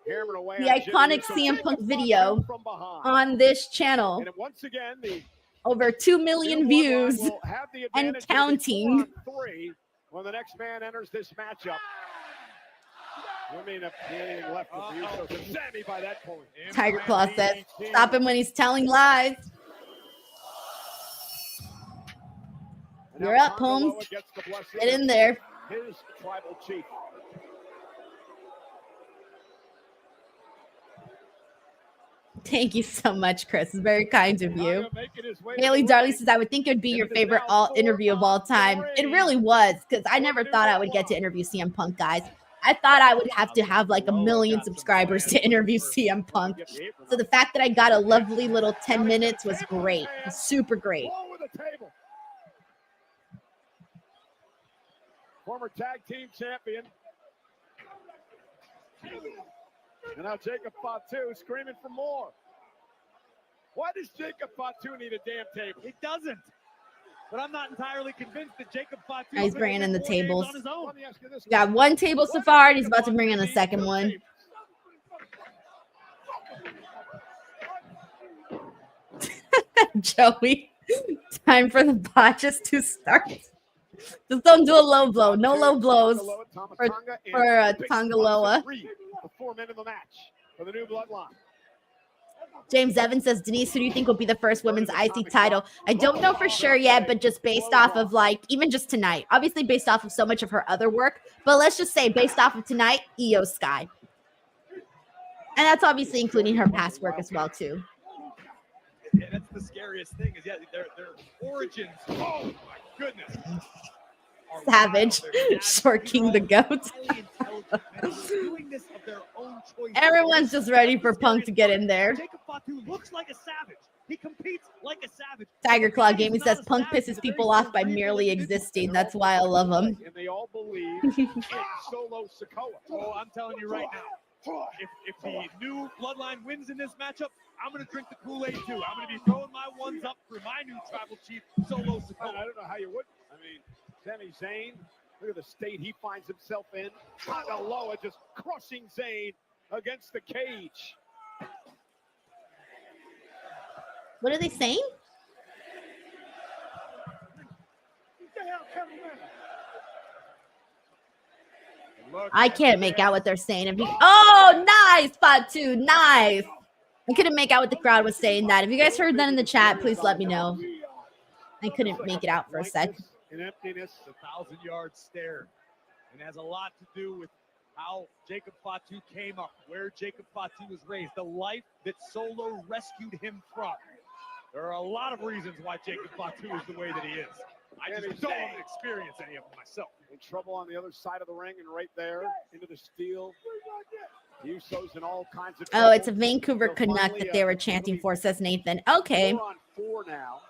[SPEAKER 1] The iconic CM Punk video on this channel. Over 2 million views and counting.
[SPEAKER 2] When the next man enters this matchup. Sami by that point.
[SPEAKER 1] Tiger Claw says, stop him when he's telling lies. You're up, Holmes. Get in there.
[SPEAKER 2] His tribal chief.
[SPEAKER 1] Thank you so much, Chris. It's very kind of you. Haley Darley says, I would think it would be your favorite interview of all time. It really was, because I never thought I would get to interview CM Punk, guys. I thought I would have to have like 1 million subscribers to interview CM Punk. So the fact that I got a lovely little 10 minutes was great. It was super great.
[SPEAKER 2] Former tag team champion. And now Jacob Fatu screaming for more. Why does Jacob Fatu need a damn table?
[SPEAKER 5] It doesn't. But I'm not entirely convinced that Jacob Fatu.
[SPEAKER 1] He's bringing in the tables.
[SPEAKER 2] Let me ask you this.
[SPEAKER 1] We got one table so far, and he's about to bring in the second one. Joey, time for the botches to start. Just don't do a low blow. No low blows for
[SPEAKER 2] Tonga
[SPEAKER 1] Tongaloa.
[SPEAKER 2] The 4 men in the match for the new bloodline.
[SPEAKER 1] James Evans says, Denise, who do you think will be the first women's IC title? I don't know for sure yet, but just based off of like, even just tonight, obviously based off of so much of her other work, but let's just say based off of tonight, Io Sky. And that's obviously including her past work as well, too.
[SPEAKER 5] Yeah, that's the scariest thing is, yeah, their origins, oh my goodness.
[SPEAKER 1] Savage, Short King the Goat. Everyone's just ready for Punk to get in there.
[SPEAKER 5] Jacob Fatu looks like a savage. He competes like a savage.
[SPEAKER 1] Tiger Claw Gaming says Punk pisses people off by merely existing. That's why I love him.
[SPEAKER 2] And they all believe in Solo Sikoa.
[SPEAKER 5] Oh, I'm telling you right now, if the new bloodline wins in this matchup, I'm going to drink the Kool-Aid too. I'm going to be throwing my ones up for my new tribal chief, Solo Sikoa.
[SPEAKER 2] I don't know how you would. I mean, Sami Zayn, look at the state he finds himself in. Tongaloa just crushing Zayn against the cage.
[SPEAKER 1] What are they saying? I can't make out what they're saying. Oh, nice, Fatu, nice. I couldn't make out what the crowd was saying that. If you guys heard that in the chat, please let me know. I couldn't make it out for a sec.
[SPEAKER 2] In emptiness,
[SPEAKER 5] the 1,000-yard stare. And it has a lot to do with how Jacob Fatu came up, where Jacob Fatu was raised, the life that Solo rescued him from. There are a lot of reasons why Jacob Fatu is the way that he is. I just don't experience any of them myself.
[SPEAKER 2] In trouble on the other side of the ring and right there into the steel. Usos and all kinds of trouble.
[SPEAKER 1] Oh, it's a Vancouver Canuck that they were chanting for, says Nathan. Okay.
[SPEAKER 2] 4 on 4 now.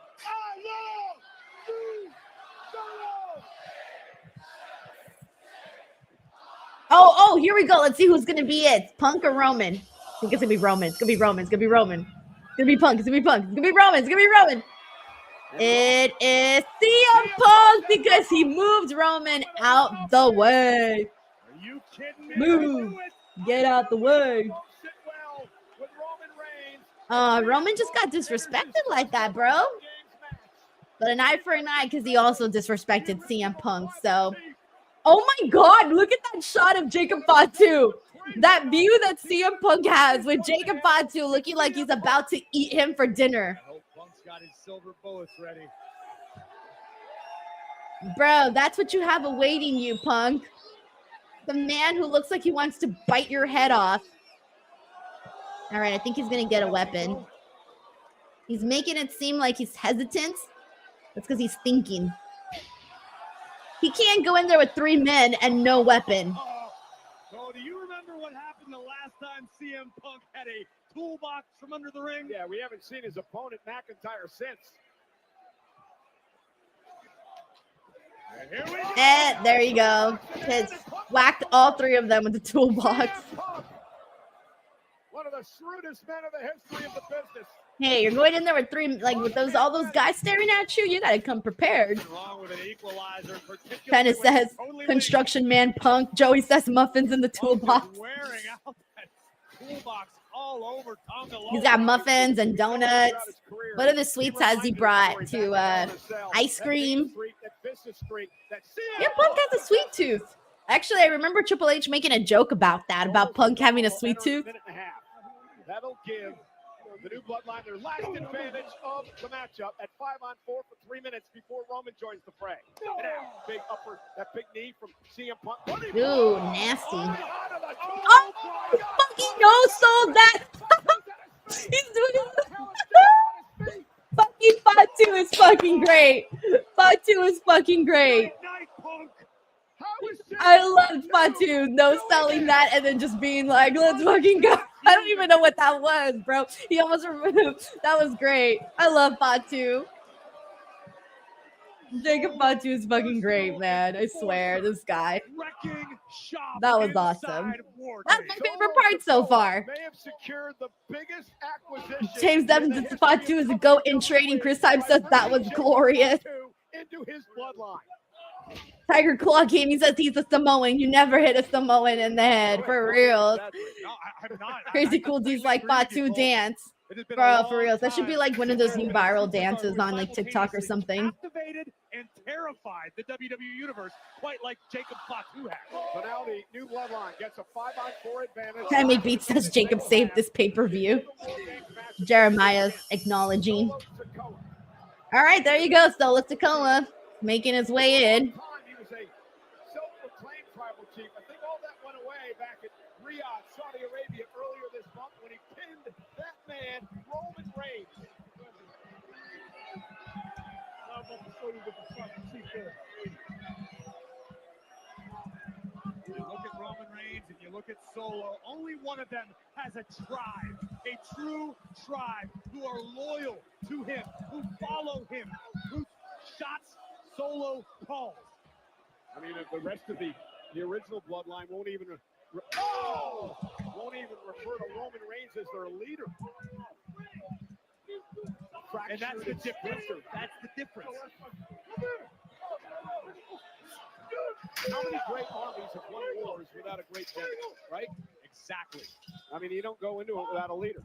[SPEAKER 1] Oh, here we go. Let's see who's gonna be it. Punk or Roman? I think it's gonna be Roman. It's gonna be Roman. It's gonna be Roman. It's gonna be Punk. It's gonna be Punk. It's gonna be Roman. It's gonna be Roman. It is CM Punk because he moved Roman out the way.
[SPEAKER 2] Are you kidding me?
[SPEAKER 1] Move. Get out the way. Roman just got disrespected like that, bro. But an eye for an eye because he also disrespected CM Punk. So, oh my God, look at that shot of Jacob Fatu. That view that CM Punk has with Jacob Fatu looking like he's about to eat him for dinner.
[SPEAKER 5] I hope Punk's got his silver bullets ready.
[SPEAKER 1] Bro, that's what you have awaiting you, Punk. The man who looks like he wants to bite your head off. All right, I think he's going to get a weapon. He's making it seem like he's hesitant. That's because he's thinking. He can't go in there with 3 men and no weapon.
[SPEAKER 5] So do you remember what happened the last time CM Punk had a toolbox from under the ring?
[SPEAKER 2] Yeah, we haven't seen his opponent McIntyre since.
[SPEAKER 5] And here we go.
[SPEAKER 1] And there you go. It's whacked all 3 of them with the toolbox.
[SPEAKER 2] One of the shrewdest men of the history of the business.
[SPEAKER 1] Hey, you're going in there with 3, like with all those guys staring at you. You gotta come prepared. Kind of says construction man Punk. Joey says muffins in the toolbox.
[SPEAKER 5] Wearing out that toolbox all over Tonga.
[SPEAKER 1] He's got muffins and donuts. What other sweets has he brought? To ice cream. Yeah, Punk has a sweet tooth. Actually, I remember Triple H making a joke about that, about Punk having a sweet tooth.
[SPEAKER 2] That'll give the new bloodline their last advantage of the matchup at 5-on-4 for 3 minutes before Roman joins the fray. Big upper, that big knee from CM Punk.
[SPEAKER 1] Ooh, nasty. Oh, he fucking no-sold that. He's doing it. Fucking Fatu is fucking great. Fatu is fucking great. I loved Fatu no-selling that and then just being like, let's fucking go. I don't even know what that was, bro. He almost removed. That was great. I love Fatu. Jacob Fatu is fucking great, man. I swear, this guy. That was awesome. That's my favorite part so far. James Evans and Fatu is a goat in trading. Chris Time says that was glorious.
[SPEAKER 2] Into his bloodline.
[SPEAKER 1] Tiger Claw Gaming says he's a Samoan. You never hit a Samoan in the head, for real.
[SPEAKER 5] No, I'm not.
[SPEAKER 1] Crazy Cool D's like Fatu dance. Bro, for real. That should be like one of those new viral dances on like TikTok or something.
[SPEAKER 5] Captivated and terrified the WWE Universe, quite like Jacob Fatu had.
[SPEAKER 2] So now the new bloodline gets a 5-on-4 advantage.
[SPEAKER 1] Sammy Beat says Jacob saved this pay-per-view. Jeremiah's acknowledging. All right, there you go. Solo Sikoa making his way in.
[SPEAKER 2] He was a self-proclaimed tribal chief. I think all that went away back at Riyadh, Saudi Arabia earlier this month when he pinned that man, Roman Reigns.
[SPEAKER 5] You look at Roman Reigns and you look at Solo, only one of them has a tribe, a true tribe who are loyal to him, who follow him, who shots Solo calls.
[SPEAKER 2] I mean, the rest of the original bloodline won't even refer to Roman Reigns as their leader.
[SPEAKER 5] And that's the difference. That's the difference.
[SPEAKER 2] How many great armies have won wars without a great general, right?
[SPEAKER 5] Exactly.
[SPEAKER 2] I mean, you don't go into it without a leader.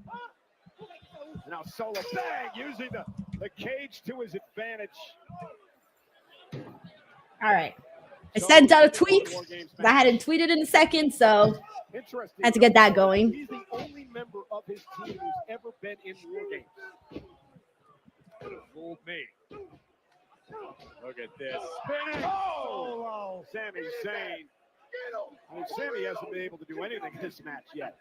[SPEAKER 2] And now Solo, bang, using the cage to his advantage.
[SPEAKER 1] All right. I sent out a tweet. I hadn't tweeted in a second, so I had to get that going.
[SPEAKER 2] He's the only member of his team who's ever been in War Games.
[SPEAKER 5] Fooled me. Look at this. Spinning. Solo.
[SPEAKER 2] Sami Zayn. I mean, Sami hasn't been able to do anything in this match yet.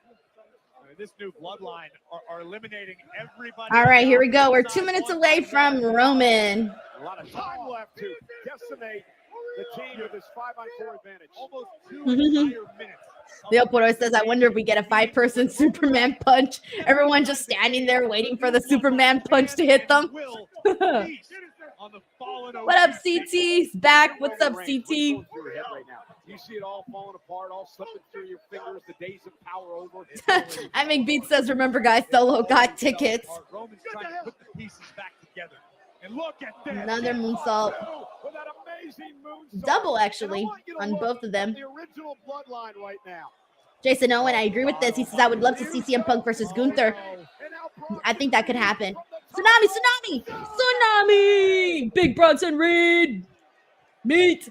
[SPEAKER 5] I mean, this new bloodline are eliminating everybody.
[SPEAKER 1] All right, here we go. We're 2 minutes away from Roman.
[SPEAKER 2] A lot of time left to decimate the team with this 5-on-4 advantage.
[SPEAKER 5] Almost 2 entire minutes.
[SPEAKER 1] Leo Porto says, I wonder if we get a 5-person Superman punch. Everyone just standing there waiting for the Superman punch to hit them. What up, CT's back? What's up, CT?
[SPEAKER 2] You see it all falling apart, all slipping through your fingers, the days of power over.
[SPEAKER 1] I mean, Beat says, remember, guys, Solo got tickets.
[SPEAKER 5] Roman's trying to put the pieces back together. And look at this.
[SPEAKER 1] Another moonsault. Double, actually, on both of them.
[SPEAKER 2] The original bloodline right now.
[SPEAKER 1] Jason Owen, I agree with this. He says, I would love to see CM Punk versus Gunther. I think that could happen. Tsunami! Big Bronson Reed! Meat!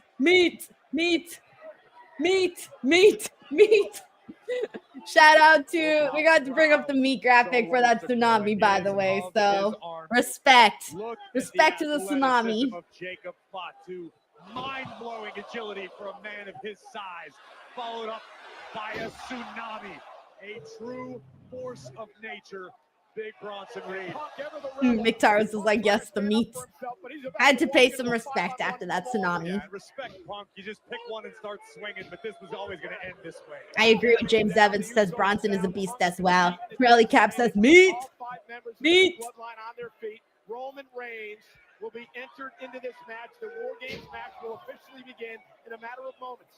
[SPEAKER 1] Shout out to, we got to bring up the meat graphic for that tsunami, by the way. So, respect to the tsunami.
[SPEAKER 5] Of Jacob Fatu, mind-blowing agility for a man of his size, followed up by a tsunami, a true force of nature. Big Bronson Reed.
[SPEAKER 1] McTaros is like, yes, the meat. Had to pay some respect after that tsunami.
[SPEAKER 5] Yeah, respect, Punk. You just pick one and start swinging, but this was always going to end this way.
[SPEAKER 1] I agree with James Evans. Says Bronson is a beast as well. Rally Cap says meat.
[SPEAKER 2] Roman Reigns will be entered into this match. The War Games match will officially begin in a matter of moments.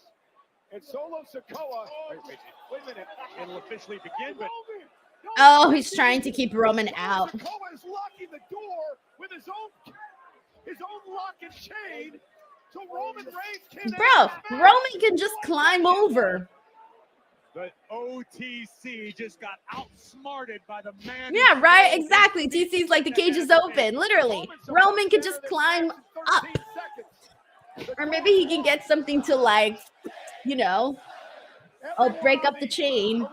[SPEAKER 2] And Solo Sikoa, wait a minute,
[SPEAKER 5] it'll officially begin, but
[SPEAKER 1] oh, he's trying to keep Roman out.
[SPEAKER 2] Sikoa is locking the door with his own lock and chain, so Roman Reigns can.
[SPEAKER 1] Bro, Roman can just climb over.
[SPEAKER 5] The OTC just got outsmarted by the man.
[SPEAKER 1] Yeah, right. Exactly. TC's like the cage is open. Literally, Roman can just climb up, or maybe he can get something to like, you know, break up the chain.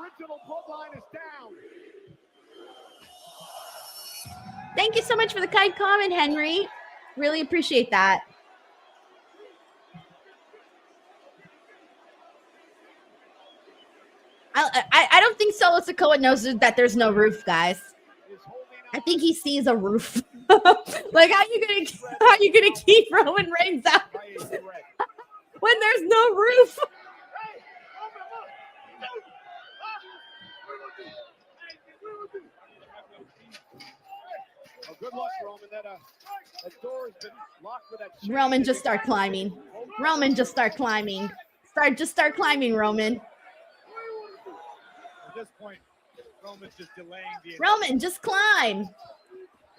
[SPEAKER 1] Thank you so much for the kind comment, Henry. Really appreciate that. I don't think Solo Sikoa knows that there's no roof, guys. I think he sees a roof. Like, how you gonna keep Roman Reigns out when there's no roof?
[SPEAKER 2] Oh, good luck, Roman. That door has been locked with that.
[SPEAKER 1] Roman, just start climbing. Roman, just start climbing. Start climbing, Roman.
[SPEAKER 5] At this point, Roman's just delaying the.
[SPEAKER 1] Roman, just climb.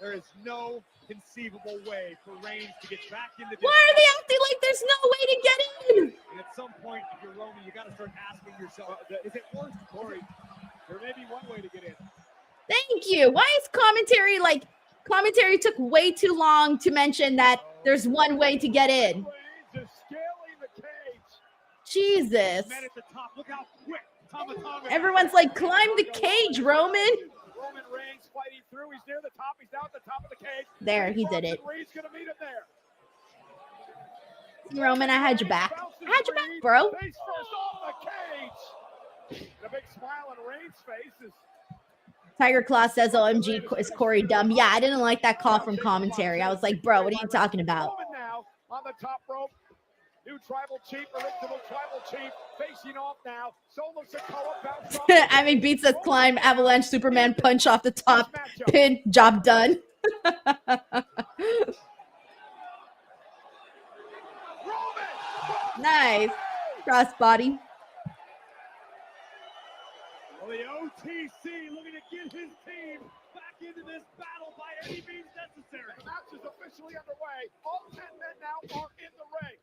[SPEAKER 5] There is no conceivable way for Reigns to get back into this.
[SPEAKER 1] Why are they acting like there's no way to get in?
[SPEAKER 5] And at some point, if you're Roman, you got to start asking yourself, is it worth Corey? There may be one way to get in.
[SPEAKER 1] Thank you. Why is commentary like Commentary took way too long to mention that there's one way to get in.
[SPEAKER 2] Reigns is scaling the cage.
[SPEAKER 1] Jesus.
[SPEAKER 5] Men at the top. Look how quick Tama.
[SPEAKER 1] Everyone's like, climb the cage, Roman.
[SPEAKER 2] Roman Reigns fighting through. He's near the top. He's down at the top of the cage.
[SPEAKER 1] There, he did it.
[SPEAKER 2] Reigns gonna meet him there.
[SPEAKER 1] Roman, I had your back. I had your back, bro.
[SPEAKER 2] Face first off the cage. And a big smile on Reigns' face is
[SPEAKER 1] Tiger Claw says, OMG, is Corey dumb? Yeah, I didn't like that call from commentary. I was like, bro, what are you talking about?
[SPEAKER 2] Roman now on the top rope. New tribal chief, original tribal chief, facing off now. Solo Sikoa bounced off.
[SPEAKER 1] I mean, beats us climb, avalanche, Superman, punch off the top, pin, job done. Nice. Crossbody.
[SPEAKER 5] Well, the OTC looking to get his team back into this battle by any means necessary.
[SPEAKER 2] The match is officially underway. All 10 men now are in the ring.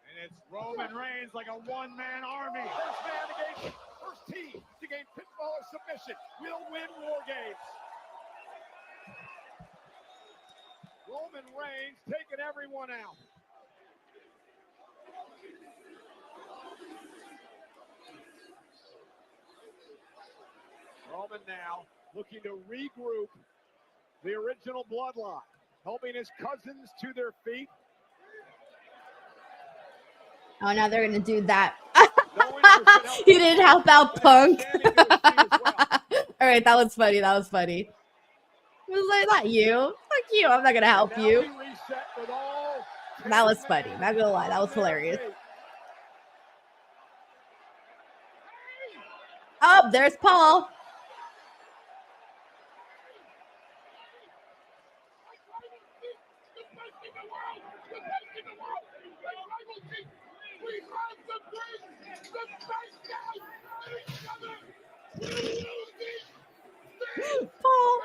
[SPEAKER 5] And it's Roman Reigns like a one-man army.
[SPEAKER 2] First man to gain, first team to gain pinfall or submission will win Wargames. Roman Reigns taking everyone out. Roman now looking to regroup the original bloodline, helping his cousins to their feet.
[SPEAKER 1] Oh, now they're going to do that.
[SPEAKER 2] No interest in helping
[SPEAKER 1] He didn't help out Punk.
[SPEAKER 2] Sami to his feet as well.
[SPEAKER 1] All right, that was funny. That was funny. It was like, not you. Fuck you. I'm not going to help
[SPEAKER 2] Now
[SPEAKER 1] you.
[SPEAKER 2] we reset with all
[SPEAKER 1] That was
[SPEAKER 2] 10
[SPEAKER 1] funny.
[SPEAKER 2] men
[SPEAKER 1] Not going to lie. That was
[SPEAKER 2] on their
[SPEAKER 1] hilarious.
[SPEAKER 2] feet.
[SPEAKER 1] Oh, there's Paul. Paul.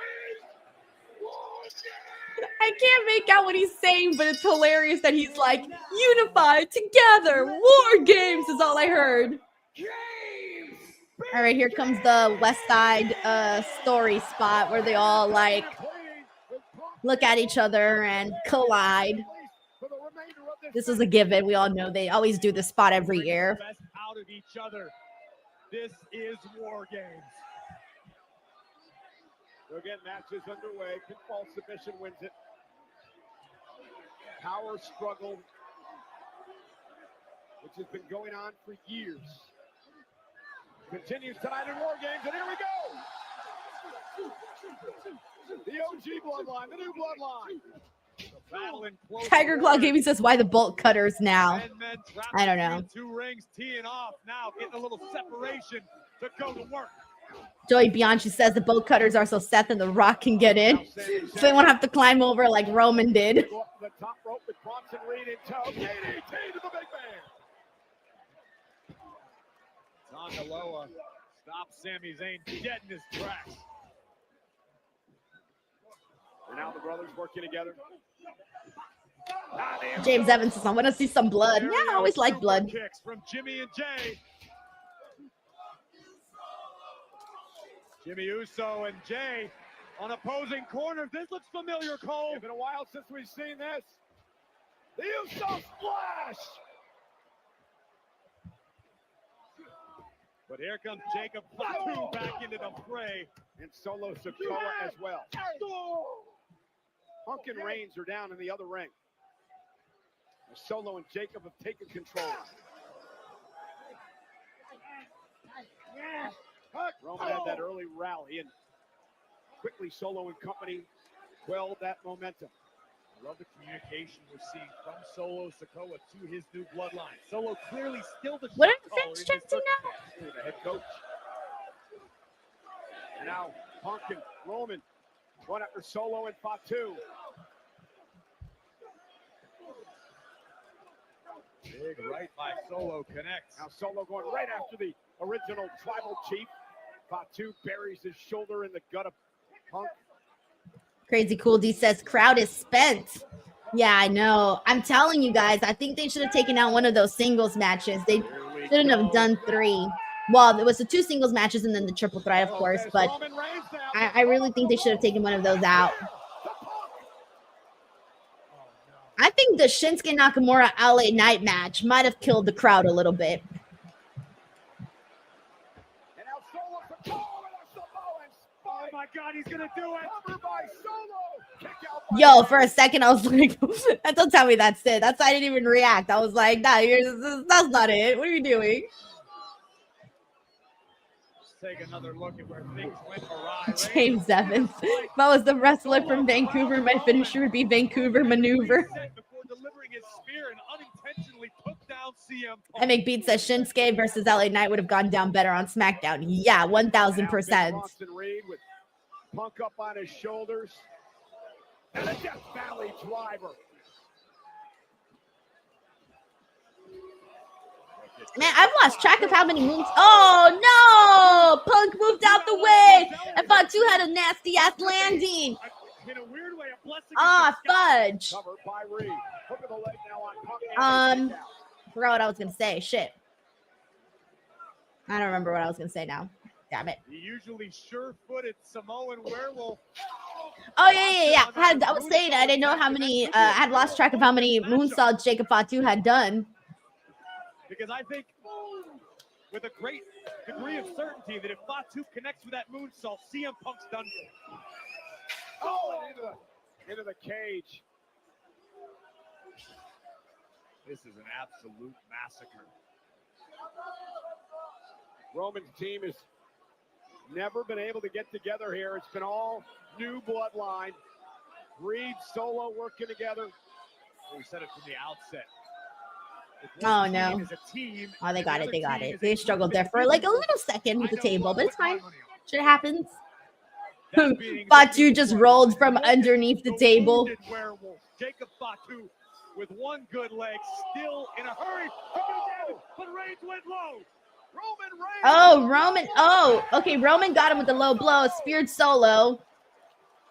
[SPEAKER 1] I can't make out what he's saying, but it's hilarious that he's like, unified together. War games is all I heard. All right, here comes the West Side story spot where they all like look at each other and collide. This is a given. We all know they always do this spot every year.
[SPEAKER 5] Best out of each other. This is War Games.
[SPEAKER 2] So again, match is underway. Pinfall submission wins it. Power struggle, which has been going on for years, continues tonight in War Games, and here we go. The OG bloodline, the new bloodline.
[SPEAKER 5] Battling close
[SPEAKER 1] Tiger Claw Gaming says, why the bolt cutters now?
[SPEAKER 5] 10 men trapped
[SPEAKER 1] I don't know.
[SPEAKER 5] between two rings, teeing off now, getting a little separation to go to work.
[SPEAKER 1] Joey Bianchi says the bolt cutters are so Seth and The Rock can get in. So they won't have to climb over like Roman did.
[SPEAKER 2] Go up to the top rope with Bronson Reed in tow. DDT to the big man.
[SPEAKER 5] Tonga Loa stops Sami Zayn dead in his tracks.
[SPEAKER 2] And now the brothers working together.
[SPEAKER 1] James Evans says, I want to see some blood. Yeah, I always like blood.
[SPEAKER 5] Kicks from Jimmy and Jay. Jimmy Uso and Jay on opposing corners. This looks familiar, Cole.
[SPEAKER 2] It's been a while since we've seen this. The Uso splash.
[SPEAKER 5] But here comes Jacob Fatu back into the fray.
[SPEAKER 2] And Solo Sikoa as well. Punk and Reigns are down in the other ring. Solo and Jacob have taken control. Roman had that early rally, and quickly Solo and company quelled that momentum.
[SPEAKER 5] I love the communication we're seeing from Solo Sikoa to his new bloodline. Solo clearly still the
[SPEAKER 1] What
[SPEAKER 5] shot
[SPEAKER 1] are
[SPEAKER 5] caller
[SPEAKER 1] Vince
[SPEAKER 5] in this
[SPEAKER 1] chanting now?
[SPEAKER 5] circumstance.
[SPEAKER 2] The head coach. And now Punk and Roman going after Solo and Fatu.
[SPEAKER 5] Big right by Solo connects.
[SPEAKER 2] Now Solo going right after the original tribal chief. Fatu buries his shoulder in the gut of Punk.
[SPEAKER 1] Crazy Cool D says, crowd is spent. Yeah, I know. I'm telling you guys, I think they should have taken out one of those singles matches. They shouldn't have done 3. Well, it was the 2 singles matches and then the triple threat, of course, but I really think they should have taken one of those out. I think the Shinsuke Nakamura LA Knight match might have killed the crowd a little bit.
[SPEAKER 2] And now Solo for Cole and a Samoan spike.
[SPEAKER 5] Oh my God, he's gonna do it!
[SPEAKER 2] Covered by Solo. Kick out by
[SPEAKER 1] Yo,
[SPEAKER 2] Ray.
[SPEAKER 1] for a second, I was like, don't tell me that's it. That's why I didn't even react. I was like, nah, that's not it. What are you doing?
[SPEAKER 5] Take another look at where things went awry.
[SPEAKER 1] James Evans. If I was the wrestler from Vancouver, my finisher would be Vancouver Maneuver.
[SPEAKER 5] Before delivering his spear and unintentionally took down CM Punk.
[SPEAKER 1] I make beats says Shinsuke versus LA Knight would have gone down better on SmackDown. Yeah, 1000%.
[SPEAKER 2] Bronson Reed with Punk up on his shoulders. And a Death Valley driver.
[SPEAKER 1] Man, I've lost track of how many moves. Oh no! Punk moved out the way. I thought you had a nasty ass landing.
[SPEAKER 5] In a weird way, a blessing.
[SPEAKER 1] Ah, fudge.
[SPEAKER 2] Covered by Reed. Hook of the leg now on Punk.
[SPEAKER 1] Forgot what I was gonna say. Shit. I don't remember what I was gonna say now. Damn it.
[SPEAKER 5] The usually sure-footed Samoan werewolf.
[SPEAKER 1] Oh yeah. I was saying I didn't know how many. I had lost track of how many moonsaults Jacob Fatu had done.
[SPEAKER 5] Because I think with a great degree of certainty that if Fatu connects with that moonsault, CM Punk's done for.
[SPEAKER 2] Oh, into the cage.
[SPEAKER 5] This is an absolute massacre.
[SPEAKER 2] Roman's team has never been able to get together here. It's been all new bloodline. Reed, Solo working together.
[SPEAKER 5] We said it from the outset.
[SPEAKER 1] Oh no. Oh, they got it. They got it. They struggled there for like a little second with the table, but it's fine. Shit happens. Fatu just rolled from underneath the table.
[SPEAKER 5] Jacob Fatu with one good leg, still in a hurry. But Reigns went low. Roman Reigns.
[SPEAKER 1] Oh, Roman. Oh, okay. Roman got him with the low blow. Speared Solo.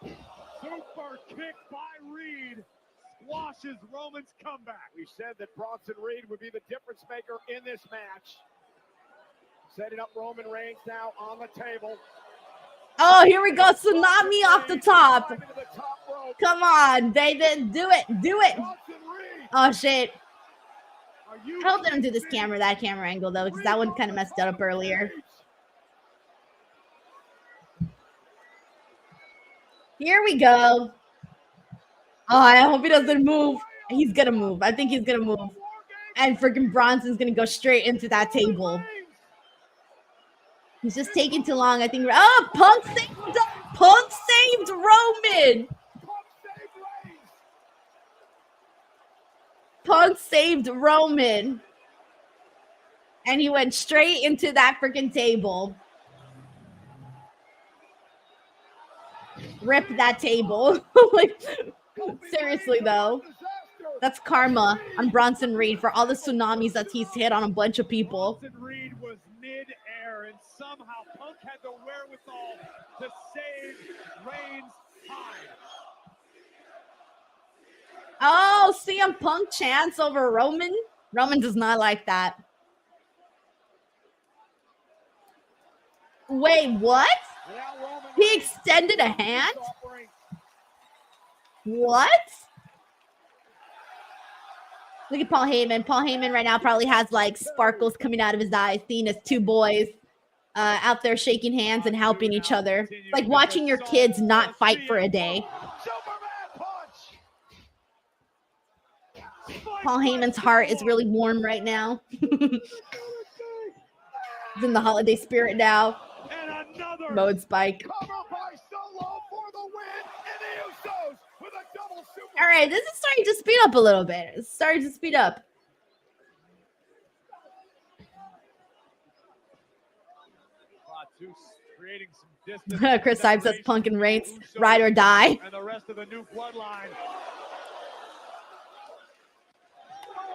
[SPEAKER 5] Super kick by Reed. Squashes Roman's comeback.
[SPEAKER 2] We said that Bronson Reed would be the difference maker in this match. Setting up Roman Reigns now on the table.
[SPEAKER 1] Oh, here we go. Tsunami off the top. Come on, David. Do it. Do it. Oh, shit. I hope they don't do this that camera angle, though, because that one kind of messed it up earlier. Here we go. Oh, I hope he doesn't move. He's going to move. I think he's going to move. And freaking Bronson's going to go straight into that table. He's just taking too long, I think. Oh, Punk saved Roman. Punk saved Roman. And he went straight into that freaking table. Rip that table. Like, seriously, though. That's karma on Bronson Reed for all the tsunamis that he's hit on a bunch of people.
[SPEAKER 5] Bronson Reed was mid-air, and somehow Punk had the wherewithal to save Reigns' time.
[SPEAKER 1] Oh, CM Punk chance over Roman. Roman does not like that. Wait, what? He extended a hand? What? Look at Paul Heyman. Paul Heyman right now probably has like sparkles coming out of his eyes, seeing his two boys out there shaking hands and helping each other. It's like watching your kids not fight for a day. Paul Heyman's heart is really warm right now. He's in the holiday spirit now. Mode spike. All right, this is starting to speed up a little bit. It's starting to speed up. Chris Symes says Punk and Reigns, ride or die.
[SPEAKER 5] And the rest of the new bloodline.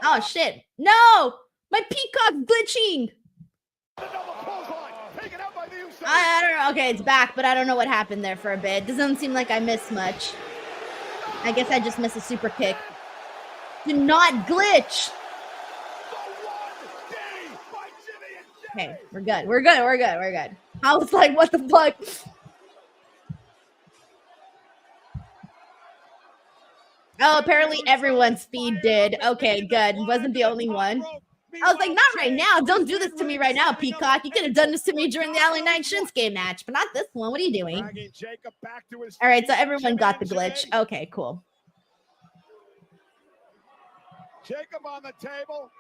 [SPEAKER 1] Oh, shit. No! My peacock's glitching! I don't know. Okay, it's back, but I don't know what happened there for a bit. Doesn't seem like I missed much. I guess I just missed a super kick. Do not glitch! Okay, we're good. We're good. We're good. We're good. I was like, what the fuck? Oh, apparently everyone's speed did. Okay, good. Wasn't the only one. I was like, not right now. Don't do this to me right now, Peacock. You could have done this to me during the LA Knight Shinsuke match, but not this one. What are you doing? All right, so everyone got the glitch. Okay, cool.
[SPEAKER 2] Jacob on the table.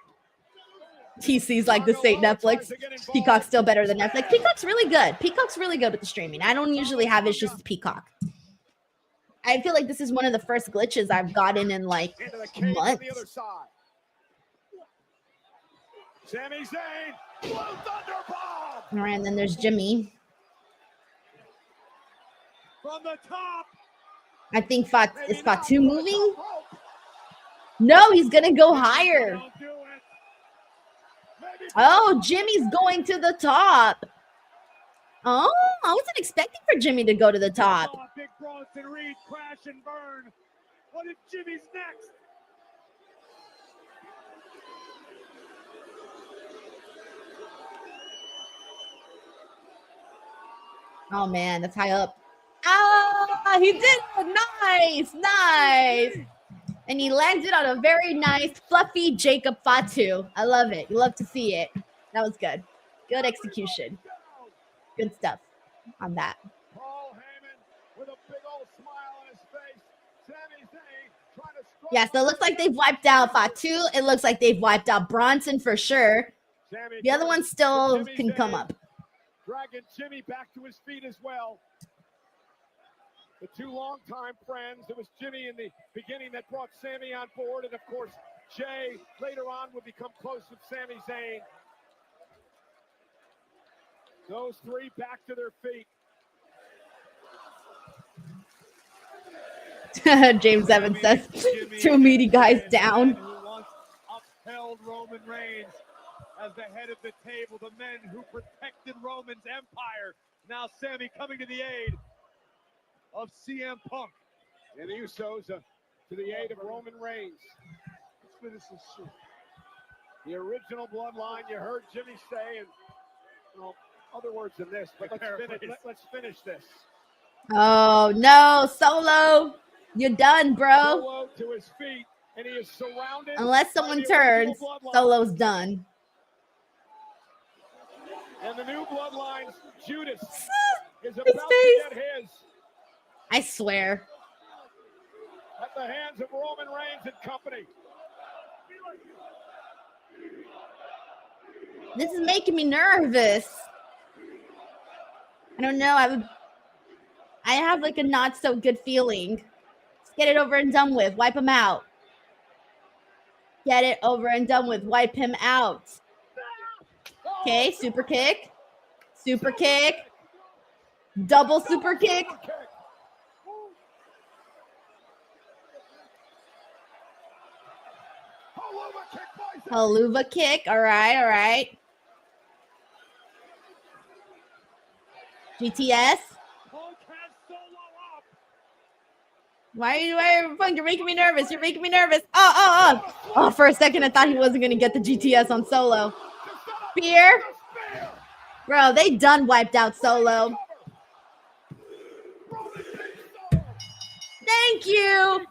[SPEAKER 1] TC's like, this ain't Netflix. Peacock's still better than Netflix. Peacock's really good. Peacock's really good with the streaming. I don't usually have issues with Peacock. I feel like this is one of the first glitches I've gotten in like months.
[SPEAKER 2] Sami Zayn, blue thunder bomb.
[SPEAKER 1] All right, and then there's Jimmy.
[SPEAKER 2] From the top.
[SPEAKER 1] I think is Fatu moving? No, he's gonna go higher. Oh, Jimmy's going to the top. Oh, I wasn't expecting for Jimmy to go to the top.
[SPEAKER 2] Big Bronson Reed crash and burn. What if Jimmy's next?
[SPEAKER 1] Oh man, that's high up. Ah, he did it. Nice, nice. And he landed on a very nice, fluffy Jacob Fatu. I love it. You love to see it. That was good. Good execution. Good stuff on that.
[SPEAKER 2] Paul Heyman with a big old smile on his face. Sami Zayn trying to
[SPEAKER 1] Yeah, so it looks like they've wiped out Fatu. It looks like they've wiped out Bronson for sure. The other one still can come up.
[SPEAKER 2] Dragging Jimmy back to his feet as well. The two longtime friends. It was Jimmy in the beginning that brought Sami on board. And, of course, Jay later on would become close with Sami Zayn. Those three back to their feet.
[SPEAKER 1] James Evans says, two meaty guys down.
[SPEAKER 2] Who once upheld Roman Reigns as the head of the table, the men who protected Roman's empire. Now Sami coming to the aid of CM Punk. And the Usos to the aid of Roman Reigns. Let's finish this shit. The original bloodline, you heard Jimmy say, and well, other words than this, but let's finish this.
[SPEAKER 1] Oh, no, Solo. You're done, bro.
[SPEAKER 2] Solo to his feet, and he is surrounded.
[SPEAKER 1] Unless someone turns, Solo's done.
[SPEAKER 2] And the new bloodline, Judas, is about
[SPEAKER 1] His
[SPEAKER 2] to
[SPEAKER 1] face.
[SPEAKER 2] get his.
[SPEAKER 1] I swear.
[SPEAKER 2] At the hands of Roman Reigns and company.
[SPEAKER 1] This is making me nervous. I don't know. I have like a not so good feeling. Let's get it over and done with. Wipe him out. Get it over and done with. Wipe him out. Okay, super kick. Super kick. Double super kick. Haluva kick. All right, all right. GTS. Why are you you're making me nervous? You're making me nervous. Oh, for a second, I thought he wasn't going to get the GTS on Solo. Spear. Bro, they done wiped out Solo. Thank you.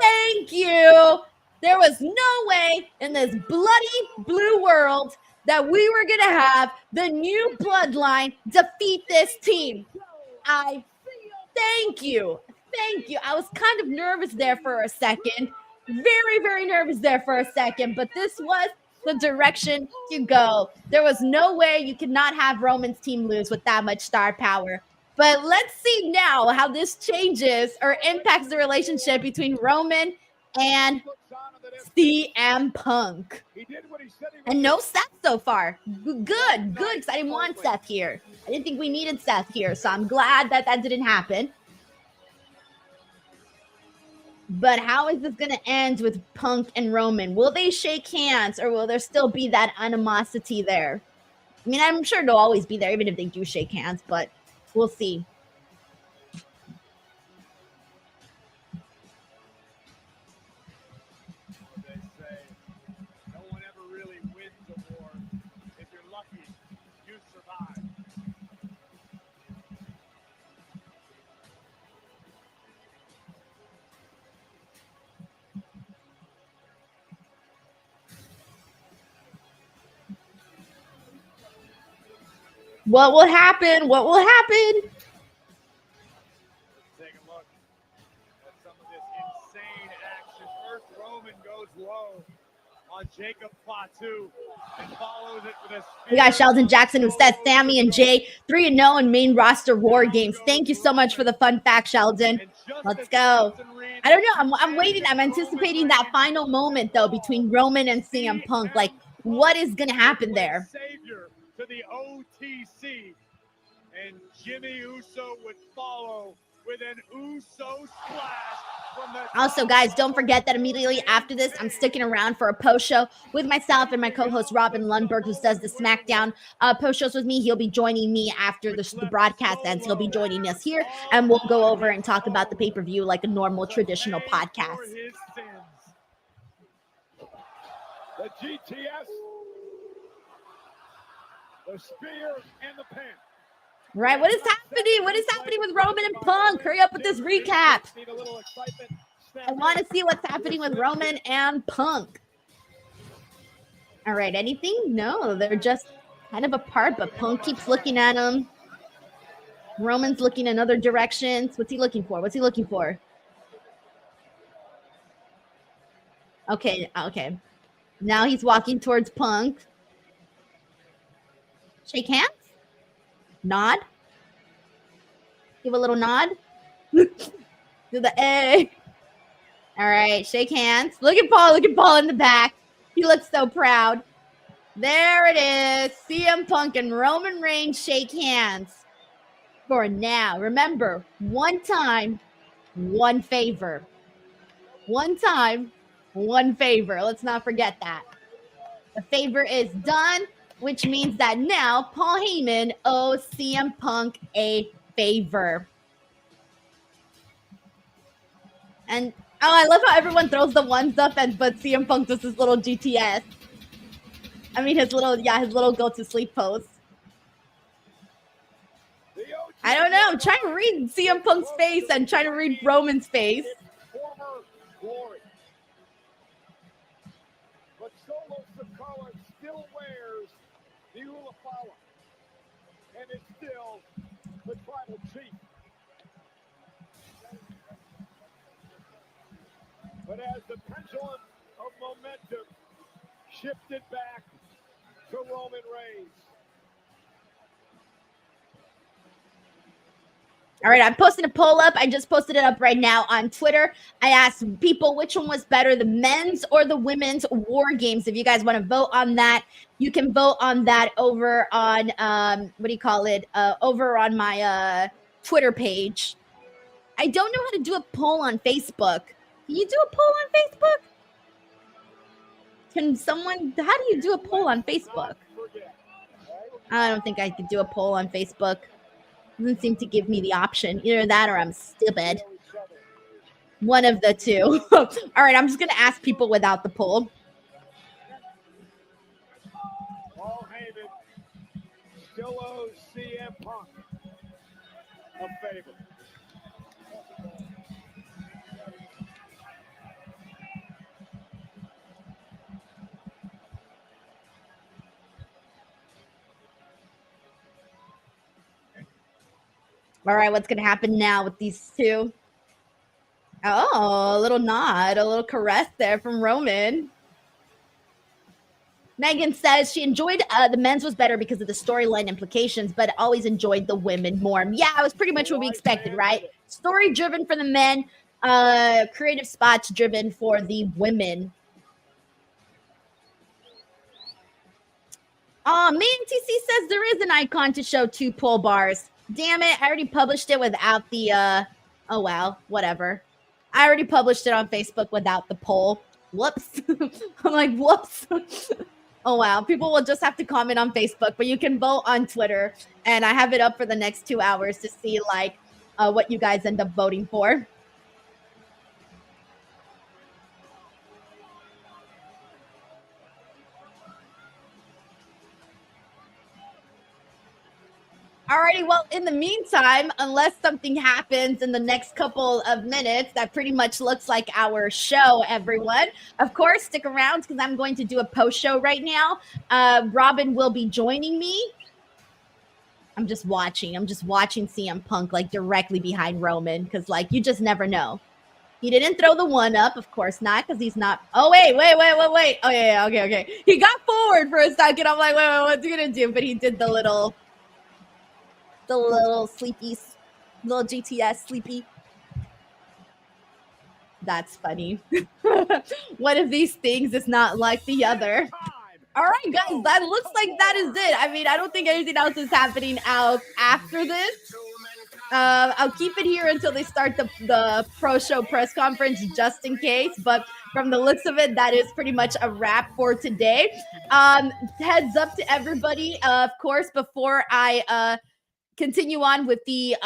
[SPEAKER 1] Thank you. There was no way in this bloody blue world that we were going to have the new bloodline defeat this team. I thank you. Thank you. I was kind of nervous there for a second. Very, very nervous there for a second. But this was the direction to go. There was no way you could not have Roman's team lose with that much star power. But let's see now how this changes or impacts the relationship between Roman and CM Punk. And no Seth so far. Good, because I didn't want Seth here. I didn't think we needed Seth here, so I'm glad that that didn't happen. But how is this going to end with Punk and Roman? Will they shake hands, or will there still be that animosity there? I mean, I'm sure they'll always be there, even if they do shake hands, but we'll see. What will happen? What will happen?
[SPEAKER 2] Let's take a look at some of this insane action. First, Roman goes low on Jacob Fatu and follows it with a
[SPEAKER 1] We got Sheldon Jackson who says Sami and Jade 3-0 in main roster war games. Thank you so much for the fun fact, Sheldon. Let's go. I don't know. I'm waiting. I'm anticipating that final moment, though, between Roman and CM Punk. Like, what is going to happen there?
[SPEAKER 2] Savior to the OTC. And Jimmy Uso would follow with an Uso splash from the
[SPEAKER 1] Also, guys, don't forget that immediately after this, I'm sticking around for a post show with myself and my co-host Robin Lundberg, who does the SmackDown post shows with me. He'll be joining me after the broadcast ends. He'll be joining us here, and we'll go over and talk about the pay-per-view like a normal traditional podcast.
[SPEAKER 2] The GTS, the spear, and the pin.
[SPEAKER 1] Right, what is happening? What is happening with Roman and Punk? Hurry up with this recap. I want to see what's happening with Roman and Punk. All right, anything? No, they're just kind of apart, but Punk keeps looking at him. Roman's looking in other directions. What's he looking for? What's he looking for? Okay. Now he's walking towards Punk. Shake hands? Nod? Give a little nod? Do the A. All right, shake hands. Look at Paul in the back. He looks so proud. There it is. CM Punk and Roman Reigns shake hands. For now, remember, one time, one favor. One time, one favor. Let's not forget that. The favor is done, which means that now Paul Heyman owes CM Punk a favor. And I love how everyone throws the ones up, but CM Punk does his little GTS. I mean, his little go to sleep pose. I don't know. I'm trying to read CM Punk's face and trying to read Roman's face.
[SPEAKER 2] Former glory. But Solo Sikoa still wears the Ulafala and is still the tribal chief. But as the pendulum of momentum shifted back to Roman Reigns.
[SPEAKER 1] All right, I'm posting a poll up. I just posted it up right now on Twitter. I asked people which one was better, the men's or the women's war games. If you guys want to vote on that, you can vote on that over on over on my Twitter page. I don't know how to do a poll on Facebook. Can you do a poll on Facebook? How do you do a poll on Facebook? I don't think I could do a poll on Facebook. Doesn't seem to give me the option. Either that or I'm stupid. One of the two. All right, I'm just going to ask people without the poll.
[SPEAKER 2] Paul Heyman still owes CM Punk a favor.
[SPEAKER 1] All right, what's going to happen now with these two? Oh, a little nod, a little caress there from Roman. Megan says she enjoyed the men's was better because of the storyline implications, but always enjoyed the women more. Yeah, it was pretty much what we expected, right? Story driven for the men, creative spots driven for the women. Oh, man, TC says there is an icon to show 2 pull bars. Damn it, I already published it without the, oh, wow, whatever. I already published it on Facebook without the poll. Whoops. I'm like, whoops. Oh, wow. People will just have to comment on Facebook, but you can vote on Twitter. And I have it up for the next 2 hours to see, like, what you guys end up voting for. Alrighty, well, in the meantime, unless something happens in the next couple of minutes, that pretty much looks like our show, everyone. Of course, stick around because I'm going to do a post show right now. Robin will be joining me. I'm just watching CM Punk like directly behind Roman because like you just never know. He didn't throw the one up, of course not, because he's not. Oh wait. Oh yeah, okay. He got forward for a second. I'm like, wait, what's he gonna do? But he did the little sleepy, little GTS sleepy. That's funny. One of these things is not like the other. All right, guys, that looks like that is it. I mean, I don't think anything else is happening out after this. I'll keep it here until they start the pro show press conference just in case. But from the looks of it, that is pretty much a wrap for today. Heads up to everybody, of course, before I continue on with the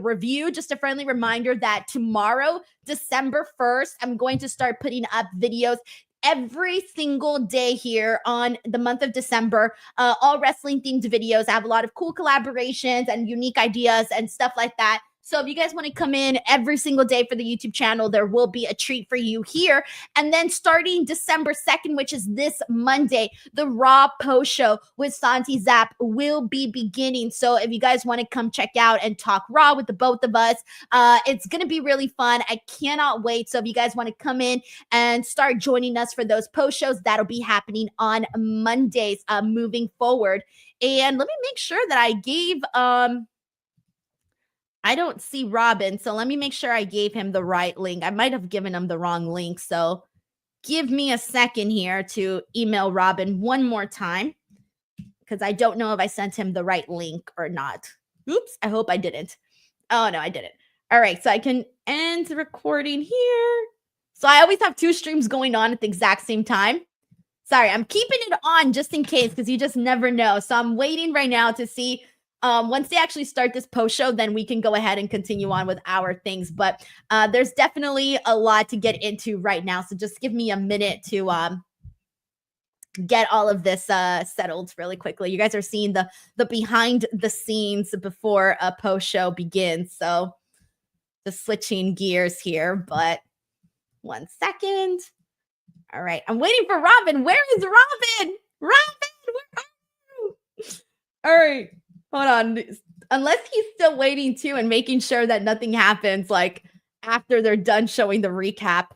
[SPEAKER 1] review, just a friendly reminder that tomorrow, December 1st, I'm going to start putting up videos every single day here on the month of December, all wrestling themed videos. I have a lot of cool collaborations and unique ideas and stuff like that. So if you guys want to come in every single day for the YouTube channel, there will be a treat for you here. And then starting December 2nd, which is this Monday, the Raw post show with Santi Zap will be beginning. So if you guys want to come check out and talk Raw with the both of us, it's going to be really fun. I cannot wait. So if you guys want to come in and start joining us for those post shows, that'll be happening on Mondays moving forward. And let me make sure that I gave, I don't see Robin, so let me make sure I gave him the right link. I might have given him the wrong link, so give me a second here to email Robin one more time because I don't know if I sent him the right link or not. Oops, I hope I didn't. Oh, no, I didn't. All right, so I can end recording here. So I always have two streams going on at the exact same time. Sorry, I'm keeping it on just in case because you just never know. So I'm waiting right now to see. Once they actually start this post show, then we can go ahead and continue on with our things. But there's definitely a lot to get into right now. So just give me a minute to get all of this settled really quickly. You guys are seeing the behind the scenes before a post show begins. So just switching gears here, but 1 second. All right. I'm waiting for Robin. Where is Robin? Robin, where are you? All right. Hold on. Unless he's still waiting too and making sure that nothing happens like after they're done showing the recap.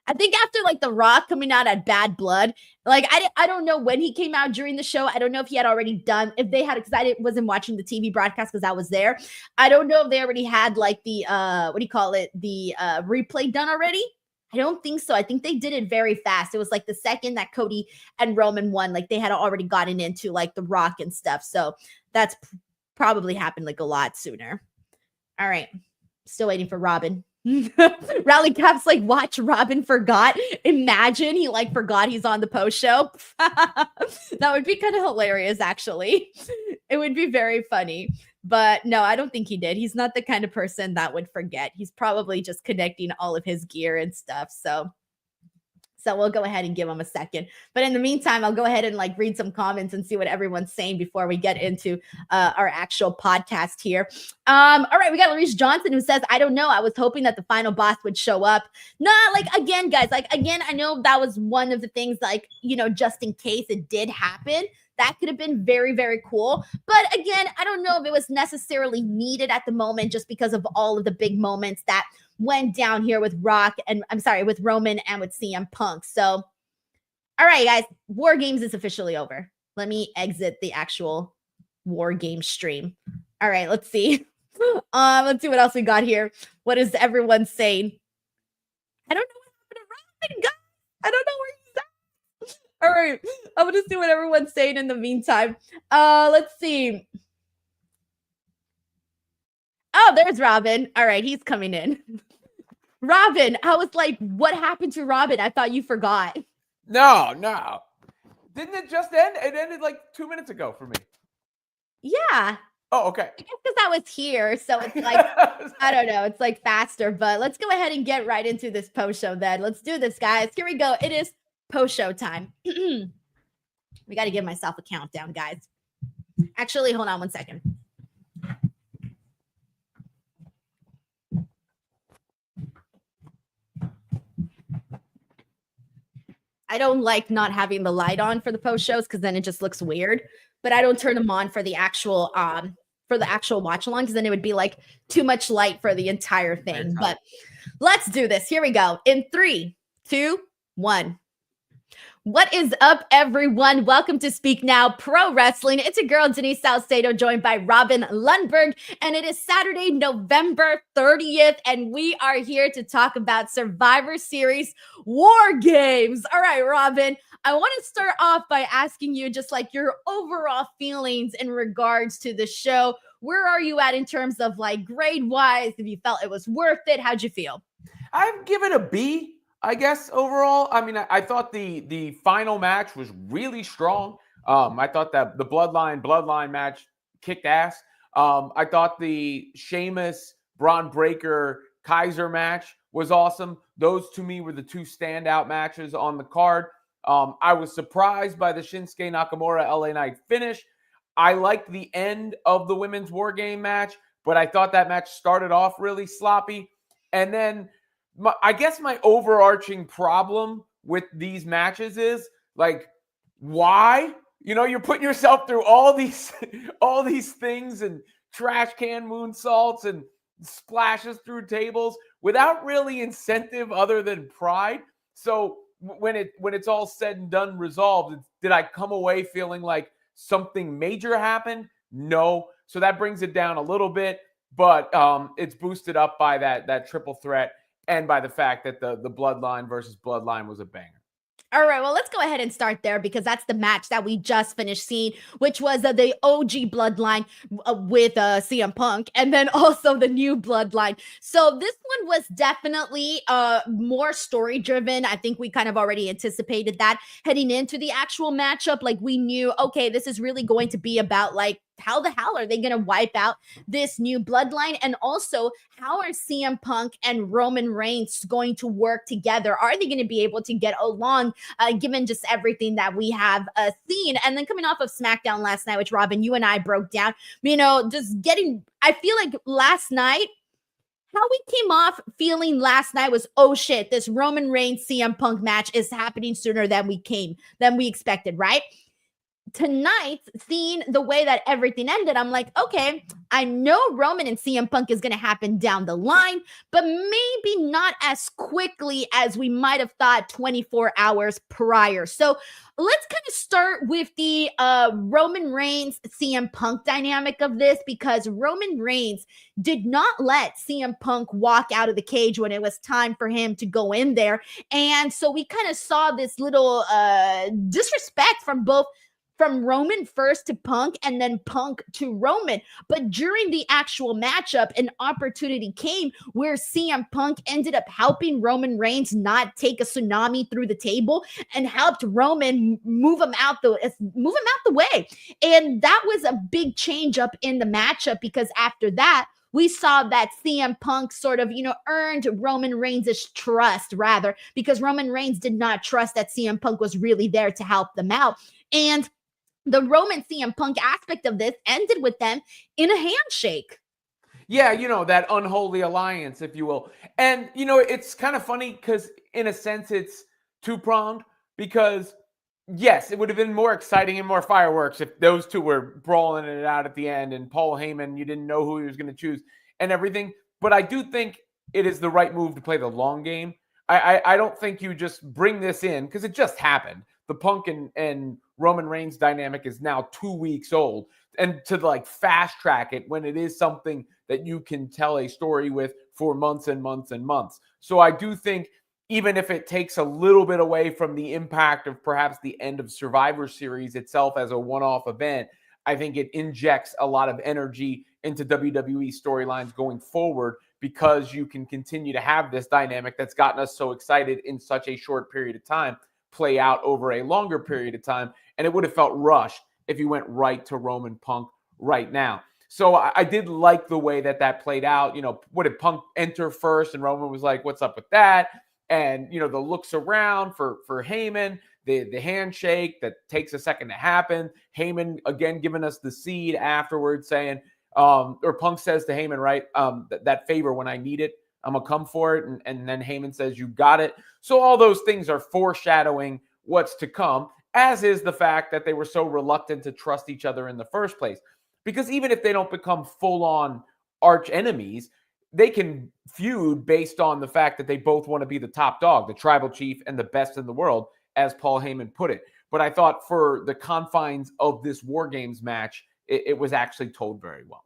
[SPEAKER 1] I think after like The Rock coming out at Bad Blood, like I don't know when he came out during the show. I don't know if he had already done, if they had, because I wasn't watching the TV broadcast because I was there. I don't know if they already had like the, the replay done already. I don't think so. I think they did it very fast. It was like the second that Cody and Roman won, like they had already gotten into like The Rock and stuff. So that's probably happened like a lot sooner. All right. Still waiting for Robin. Rally Cap's like, watch Robin forgot. Imagine he like forgot he's on the post show. That would be kind of hilarious, actually. It would be very funny. But no, I don't think he did. He's not the kind of person that would forget. He's probably just connecting all of his gear and stuff. So we'll go ahead and give him a second. But in the meantime, I'll go ahead and like read some comments and see what everyone's saying before we get into our actual podcast here. All right, we got Larice Johnson who says, I don't know. I was hoping that the final boss would show up. Nah, like again, guys, like again, I know that was one of the things like, you know, just in case it did happen. That could have been very, very cool. But again, I don't know if it was necessarily needed at the moment just because of all of the big moments that went down here with with Roman and with CM Punk. So, all right, guys, War Games is officially over. Let me exit the actual War Games stream. All right, let's see. Let's see what else we got here. What is everyone saying? I don't know what happened to Robin, guys. I don't know where he's at. All right, I'm going to see what everyone's saying in the meantime. Let's see. Oh, there's Robin. All right, he's coming in. Robin, I was like, what happened to Robin? I thought you forgot.
[SPEAKER 6] No. Didn't it just end? It ended like 2 minutes ago for me.
[SPEAKER 1] Yeah.
[SPEAKER 6] Oh, okay.
[SPEAKER 1] I guess because I was here, so it's like, I don't know, it's like faster. But let's go ahead and get right into this post show then. Let's do this, guys. Here we go. It is post show time. We got to give myself a countdown, guys. Actually, hold on 1 second. I don't like not having the light on for the post shows because then it just looks weird. But I don't turn them on for the actual for the actual watch along, because then it would be like too much light for the entire thing. But let's do this. Here we go. In 3, 2, 1. What is up, everyone? Welcome to Speak Now Pro Wrestling. It's a girl, Denise Salcedo, joined by Robin Lundberg, and it is Saturday, November 30th, and we are here to talk about Survivor Series War Games. All right, Robin, I want to start off by asking you just like your overall feelings in regards to the show. Where are you at in terms of like grade-wise? If you felt it was worth it, how'd you feel?
[SPEAKER 6] I'd give it a B. I guess overall, I mean, I thought the final match was really strong. I thought that the Bloodline match kicked ass. I thought the Sheamus, Braun Breaker, Kaiser match was awesome. Those to me were the two standout matches on the card. I was surprised by the Shinsuke Nakamura LA Knight finish. I liked the end of the women's War Game match, but I thought that match started off really sloppy. And then I guess my overarching problem with these matches is like, why? You know, you're putting yourself through all these things and trash can moonsaults and splashes through tables without really incentive other than pride. So when it's all said and done, resolved, did I come away feeling like something major happened? No. So that brings it down a little bit, but it's boosted up by that triple threat. And by the fact that the Bloodline versus Bloodline was a banger.
[SPEAKER 1] All right, well, let's go ahead and start there because that's the match that we just finished seeing, which was the OG Bloodline with CM Punk, and then also the new Bloodline. So this one was definitely more story-driven. I think we kind of already anticipated that heading into the actual matchup. Like, we knew, okay, this is really going to be about, like, how the hell are they going to wipe out this new Bloodline? And also, how are CM Punk and Roman Reigns going to work together? Are they going to be able to get along, given just everything that we have seen? And then coming off of SmackDown last night, which Robin, you and I broke down, you know, just getting, I feel like last night, how we came off feeling last night was, oh shit, this Roman Reigns CM Punk match is happening sooner than we expected, right? Tonight, seeing the way that everything ended, I'm like, okay, I know Roman and CM Punk is going to happen down the line, but maybe not as quickly as we might have thought 24 hours prior. So let's kind of start with the Roman Reigns CM Punk dynamic of this, because Roman Reigns did not let CM Punk walk out of the cage when it was time for him to go in there. And so we kind of saw this little disrespect from Roman first to Punk and then Punk to Roman. But during the actual matchup, an opportunity came where CM Punk ended up helping Roman Reigns not take a tsunami through the table and helped Roman move him out the way. And that was a big change up in the matchup, because after that, we saw that CM Punk sort of, earned Roman Reigns' trust, rather, because Roman Reigns did not trust that CM Punk was really there to help them out. And the Roman CM Punk aspect of this ended with them in a handshake.
[SPEAKER 6] Yeah, that unholy alliance, if you will. And, it's kind of funny because in a sense it's two-pronged, because yes, it would have been more exciting and more fireworks if those two were brawling it out at the end and Paul Heyman, you didn't know who he was going to choose and everything. But I do think it is the right move to play the long game. I don't think you just bring this in because it just happened. The Punk and Roman Reigns dynamic is now 2 weeks old, and to like fast track it when it is something that you can tell a story with for months and months and months. So I do think even if it takes a little bit away from the impact of perhaps the end of Survivor Series itself as a one-off event, I think it injects a lot of energy into WWE storylines going forward, because you can continue to have this dynamic that's gotten us so excited in such a short period of time play out over a longer period of time. And it would have felt rushed if you went right to Roman Punk right now. So I did like the way that played out. What did Punk enter first? And Roman was like, what's up with that? And, the looks around for Heyman, the handshake that takes a second to happen. Heyman, again, giving us the seed afterwards, saying, or Punk says to Heyman, right, that favor when I need it, I'm going to come for it. And then Heyman says, you got it. So all those things are foreshadowing what's to come, as is the fact that they were so reluctant to trust each other in the first place. Because even if they don't become full-on arch enemies, they can feud based on the fact that they both want to be the top dog, the tribal chief and the best in the world, as Paul Heyman put it. But I thought for the confines of this War Games match, it was actually told very well.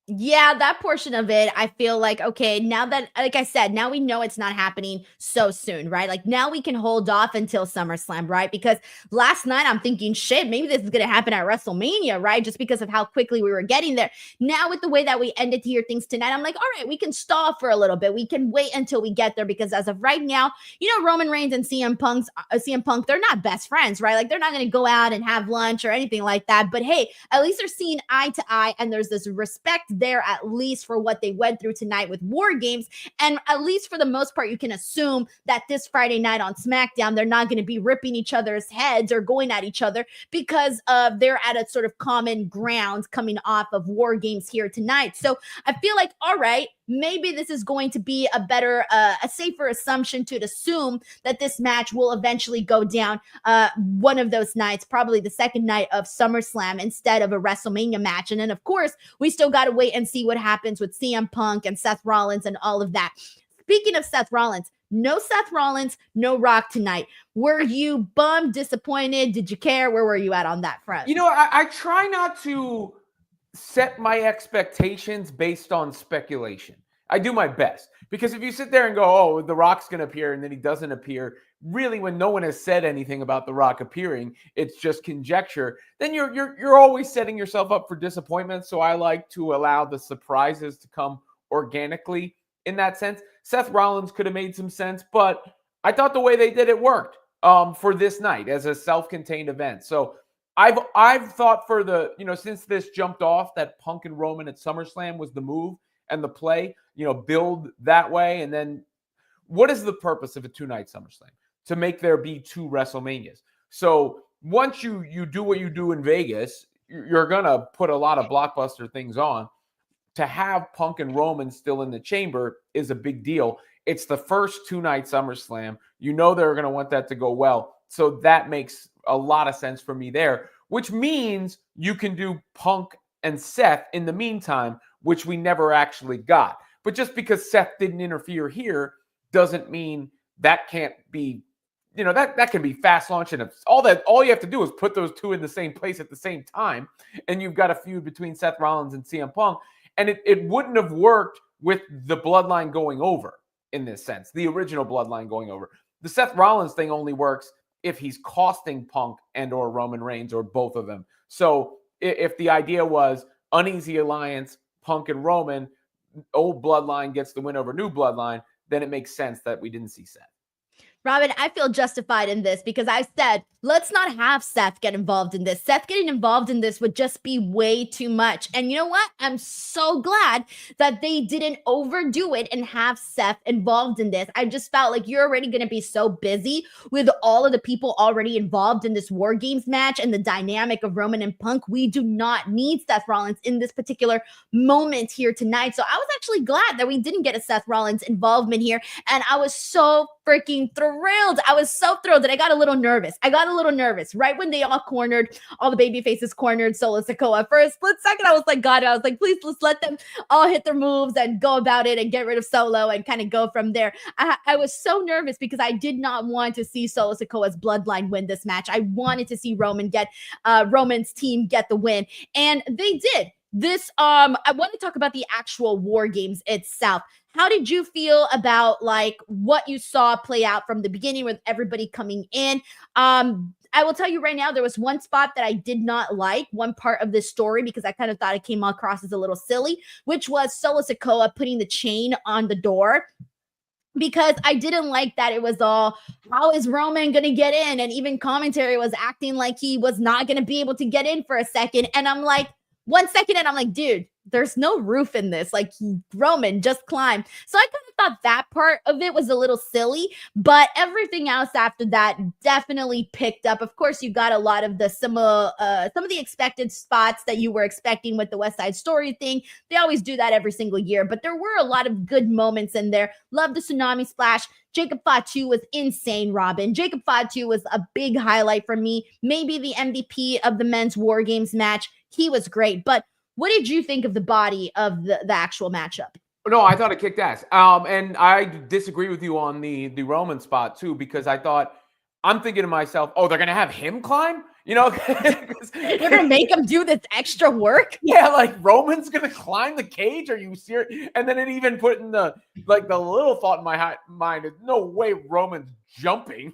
[SPEAKER 1] Yeah, that portion of it, I feel like, okay, now that, like I said, now we know it's not happening so soon, right? Like now we can hold off until SummerSlam, right? Because last night I'm thinking, shit, maybe this is going to happen at WrestleMania, right? Just because of how quickly we were getting there. Now with the way that we ended to hear things tonight, I'm like, all right, we can stall for a little bit. We can wait until we get there because as of right now, Roman Reigns and CM Punk, they're not best friends, right? Like they're not going to go out and have lunch or anything like that. But hey, at least they're seeing eye to eye and there's this respect there at least for what they went through tonight with War Games. And at least for the most part, you can assume that this Friday night on SmackDown, they're not going to be ripping each other's heads or going at each other because they're at a sort of common ground coming off of War Games here tonight. So I feel like, all right, maybe this is going to be a better, a safer assumption to assume that this match will eventually go down one of those nights, probably the second night of SummerSlam instead of a WrestleMania match. And then, of course, we still got to wait and see what happens with CM Punk and Seth Rollins and all of that. Speaking of Seth Rollins, no Seth Rollins, no Rock tonight. Were you bummed, disappointed? Did you care? Where were you at on that front?
[SPEAKER 6] I try not to set my expectations based on speculation. I do my best because if you sit there and go, oh, The Rock's going to appear and then he doesn't appear, really when no one has said anything about The Rock appearing, it's just conjecture, then you're always setting yourself up for disappointment. So I like to allow the surprises to come organically in that sense. Seth Rollins could have made some sense, but I thought the way they did it worked for this night as a self-contained event. So I've thought for the, since this jumped off that Punk and Roman at SummerSlam was the move and the play, build that way. And then what is the purpose of a 2-night SummerSlam? To make there be 2 WrestleManias. So once you do what you do in Vegas, you're going to put a lot of blockbuster things on. To have Punk and Roman still in the chamber is a big deal. It's the first 2-night SummerSlam. They're going to want that to go well. So that makes a lot of sense for me there, which means you can do Punk and Seth in the meantime, which we never actually got. But just because Seth didn't interfere here doesn't mean that can't be, that can be fast launch. And all you have to do is put those 2 in the same place at the same time. And you've got a feud between Seth Rollins and CM Punk. And it wouldn't have worked with the bloodline going over in this sense, the original bloodline going over. The Seth Rollins thing only works if he's costing Punk and or Roman Reigns or both of them. So if the idea was uneasy alliance, Punk and Roman, old bloodline gets the win over new bloodline, then it makes sense that we didn't see Seth.
[SPEAKER 1] Robin, I feel justified in this because I said, let's not have Seth get involved in this. Seth getting involved in this would just be way too much. And you know what? I'm so glad that they didn't overdo it and have Seth involved in this. I just felt like you're already going to be so busy with all of the people already involved in this War Games match and the dynamic of Roman and Punk. We do not need Seth Rollins in this particular moment here tonight. So I was actually glad that we didn't get a Seth Rollins involvement here. And I was so freaking thrilled. I was so thrilled that I got a little nervous. Right when they all the baby faces cornered Solo Sikoa. For a split second, I was like, God, I was like, please, let's let them all hit their moves and go about it and get rid of Solo and kind of go from there. I was so nervous because I did not want to see Solo Sikoa's bloodline win this match. I wanted to see Roman's team get the win. And they did. This, I want to talk about the actual War Games itself. How did you feel about what you saw play out from the beginning with everybody coming in? I will tell you right now, there was one spot that I did not like, one part of this story, because I kind of thought it came across as a little silly, which was Solo Sikoa putting the chain on the door. Because I didn't like that it was all, how is Roman going to get in? And even commentary was acting like he was not going to be able to get in for a second. And I'm like, 1 second, and I'm like, dude, there's no roof in this. Roman, just climb. So I kind of thought that part of it was a little silly, but everything else after that definitely picked up. Of course, you got a lot of the some of the expected spots that you were expecting with the West Side Story thing. They always do that every single year, but there were a lot of good moments in there. Love the tsunami splash. Jacob Fatu was insane, Robin. Jacob Fatu was a big highlight for me. Maybe the MVP of the men's War Games match. He was great, but What did you think of the body of the actual matchup?
[SPEAKER 6] No, I thought it kicked ass. And I disagree with you on the Roman spot too, because I'm thinking to myself, oh, they're gonna have him climb, you know?
[SPEAKER 1] They're gonna make him do this extra work.
[SPEAKER 6] Yeah, like Roman's gonna climb the cage. Are you serious? And then it even put in the little thought in my mind is no way Roman's jumping,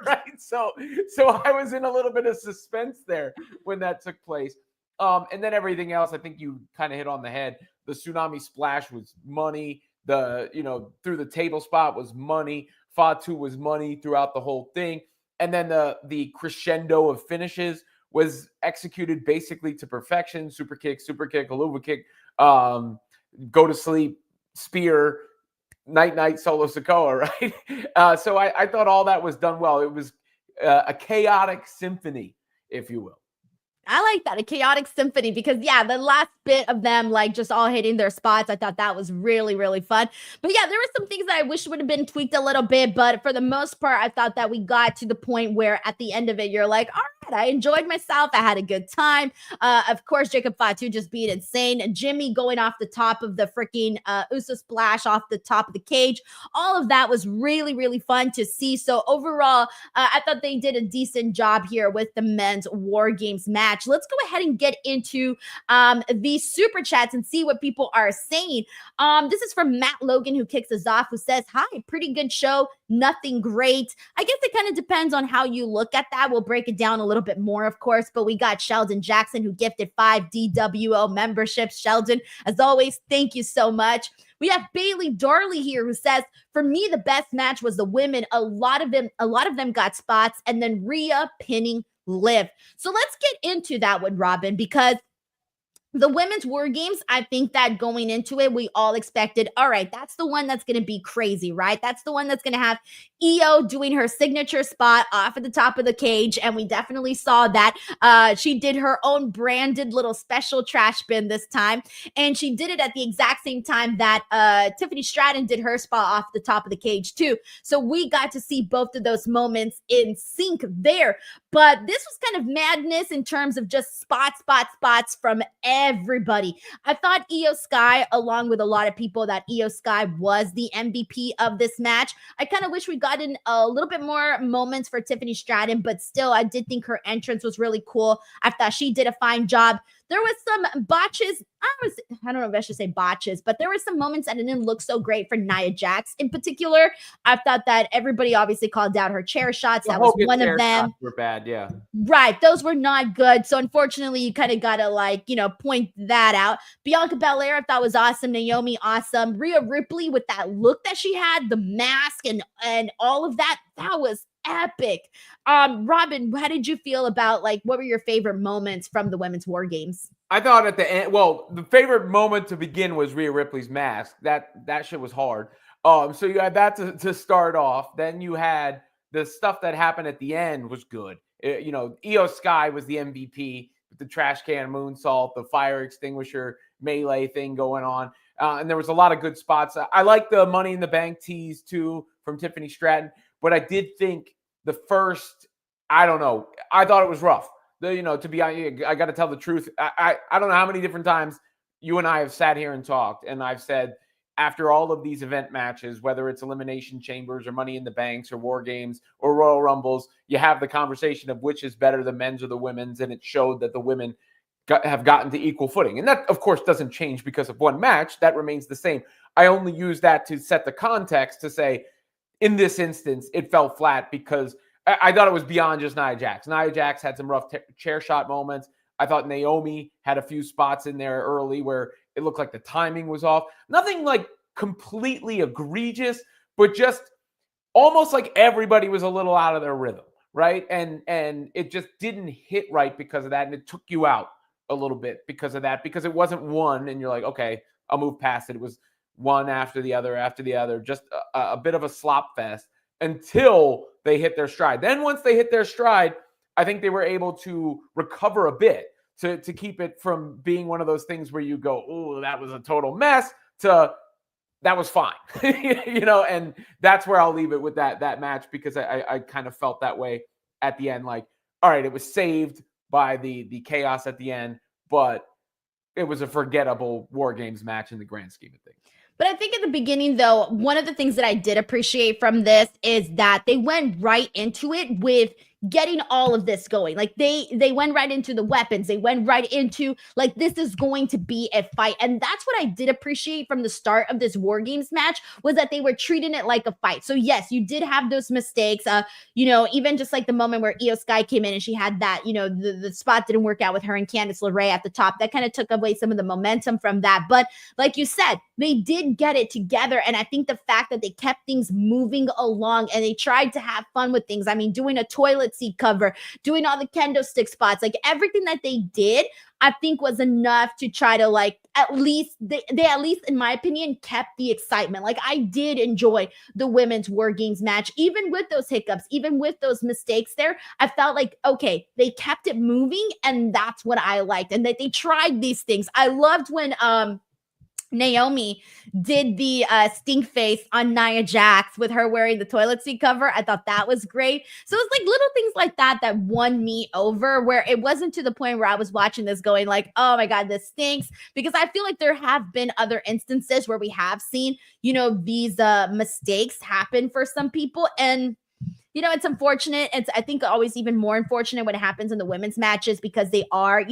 [SPEAKER 6] right? So I was in a little bit of suspense there when that took place. And then everything else, I think you kind of hit on the head. The tsunami splash was money. The through the table spot was money. Fatu was money throughout the whole thing. And then the crescendo of finishes was executed basically to perfection. Super kick, haluva kick, go to sleep, spear, night, solo Sikoa, right? So I thought all that was done well. It was a chaotic symphony, if you will.
[SPEAKER 1] I like that, a chaotic symphony, because yeah, the last bit of them like just all hitting their spots, I thought that was really, really fun. But yeah, there were some things that I wish would have been tweaked a little bit, but for the most part, I thought that we got to the point where at the end of it, you're like, all right, I enjoyed myself. I had a good time. Of course, Jacob Fatu just being insane. Jimmy going off the top of the freaking Uso splash off the top of the cage. All of that was really, really fun to see. So overall, I thought they did a decent job here with the men's War Games match. Let's go ahead and get into the super chats and see what people are saying. This is from Matt Logan, who kicks us off, who says, hi, pretty good show, nothing great. I guess it kind of depends on how you look at that. We'll break it down a little bit more, of course, but we got Sheldon Jackson, who gifted 5 DWO memberships. Sheldon, as always, thank you so much. We have Bailey Darley here, who says, for me, the best match was the women. A lot of them got spots, and then Rhea pinning Liv. So let's get into that one, Robin, because the women's War Games, I think that going into it, we all expected, all right, that's the one that's going to be crazy, right? That's the one that's going to have Io doing her signature spot off at the top of the cage, and we definitely saw that. She did her own branded little special trash bin this time, and she did it at the exact same time that Tiffany Stratton did her spot off the top of the cage too. So we got to see both of those moments in sync there. But this was kind of madness in terms of just spots from everybody. I thought Io Sky, along with a lot of people, that Io Sky was the MVP of this match. I kind of wish we got in a little bit more moments for Tiffany Stratton, but still, I did think her entrance was really cool. I thought she did a fine job. There was some botches. I don't know if I should say botches, but there were some moments that didn't look so great for Nia Jax in particular. I thought that everybody obviously called out her chair shots. That was one of them.
[SPEAKER 6] Were bad, yeah.
[SPEAKER 1] Right. Those were not good. So unfortunately, you kind of got to point that out. Bianca Belair, I thought was awesome. Naomi, awesome. Rhea Ripley with that look that she had, the mask and all of that. That was epic. Robin, how did you feel about what were your favorite moments from the women's War Games?
[SPEAKER 6] I thought at the end, the favorite moment to begin was Rhea Ripley's mask. That shit was hard. So you had that to start off. Then you had the stuff that happened at the end was good. Io Sky was the MVP with the trash can moonsault, the fire extinguisher melee thing going on. And there was a lot of good spots. I like the Money in the Bank tease too from Tiffany Stratton, but I did think the first, I don't know, I thought it was rough. To be honest, I got to tell the truth. I don't know how many different times you and I have sat here and talked, and I've said after all of these event matches, whether it's Elimination Chambers or Money in the Banks or War Games or Royal Rumbles, you have the conversation of which is better, the men's or the women's, and it showed that the women have gotten to equal footing. And that, of course, doesn't change because of one match. That remains the same. I only use that to set the context to say, in this instance, it fell flat because I thought it was beyond just Nia Jax. Nia Jax had some rough chair shot moments. I thought Naomi had a few spots in there early where it looked like the timing was off. Nothing completely egregious, but just almost like everybody was a little out of their rhythm, right? And it just didn't hit right because of that, and it took you out a little bit because of that, because it wasn't one, and you're like, okay, I'll move past it. It was one after the other, just a bit of a slop fest until they hit their stride. Then once they hit their stride, I think they were able to recover a bit to keep it from being one of those things where you go, oh, that was a total mess, to that was fine. And that's where I'll leave it with that match, because I kind of felt that way at the end. All right, it was saved by the chaos at the end, but it was a forgettable War Games match in the grand scheme of things.
[SPEAKER 1] But I think at the beginning, though, one of the things that I did appreciate from this is that they went right into it with getting all of this going. Like they went right into the weapons. They went right into like, this is going to be a fight. And that's what I did appreciate from the start of this War Games match, was that they were treating it like a fight. So yes, you did have those mistakes. Even just like the moment where Io Sky came in and she had that, the spot didn't work out with her and Candice LeRae at the top. That kind of took away some of the momentum from that. But like you said, they did get it together. And I think the fact that they kept things moving along and they tried to have fun with things. I mean, doing a toilet seat cover, doing all the kendo stick spots, like everything that they did, I think was enough to try to like, at least they at least in my opinion kept the excitement. Like I did enjoy the women's War Games match, even with those hiccups, even with those mistakes there. I felt like, okay, they kept it moving, and that's what I liked, and that they tried these things. I loved when Naomi did the stink face on Nia Jax with her wearing the toilet seat cover. I thought that was great. So it's like little things like that that won me over, where it wasn't to the point where I was watching this going like, oh my God, this stinks. Because I feel like there have been other instances where we have seen, these mistakes happen for some people. And it's unfortunate. It's, I think, always even more unfortunate when it happens in the women's matches, because they are,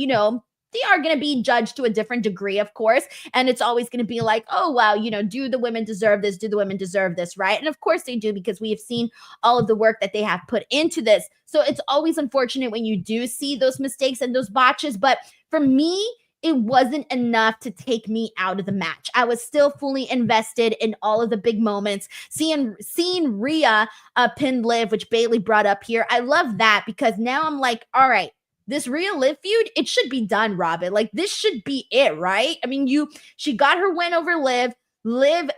[SPEAKER 1] they are going to be judged to a different degree, of course. And it's always going to be like, oh, wow, do the women deserve this? Do the women deserve this? Right. And of course they do, because we have seen all of the work that they have put into this. So it's always unfortunate when you do see those mistakes and those botches. But for me, it wasn't enough to take me out of the match. I was still fully invested in all of the big moments. Seeing Rhea pin Liv, which Bailey brought up here. I love that, because now I'm like, all right, this Rhea Liv feud, it should be done, Robin. Like, this should be it, right? I mean, she got her win over Liv,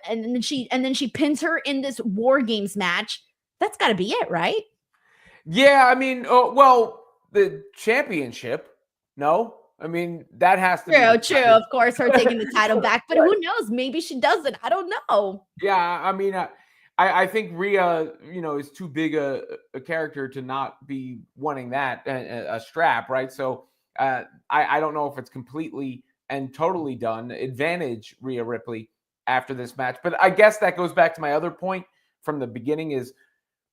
[SPEAKER 1] and then she pins her in this War Games match. That's got to be it, right?
[SPEAKER 6] Yeah, I mean, well, the championship, no. I mean, that has to
[SPEAKER 1] be true. Of course, her taking the title back, but who knows? Maybe she doesn't. I don't know.
[SPEAKER 6] Yeah, I mean, I think Rhea, is too big a character to not be wanting that a strap, right? So I don't know if it's completely and totally done. Advantage Rhea Ripley after this match, but I guess that goes back to my other point from the beginning: is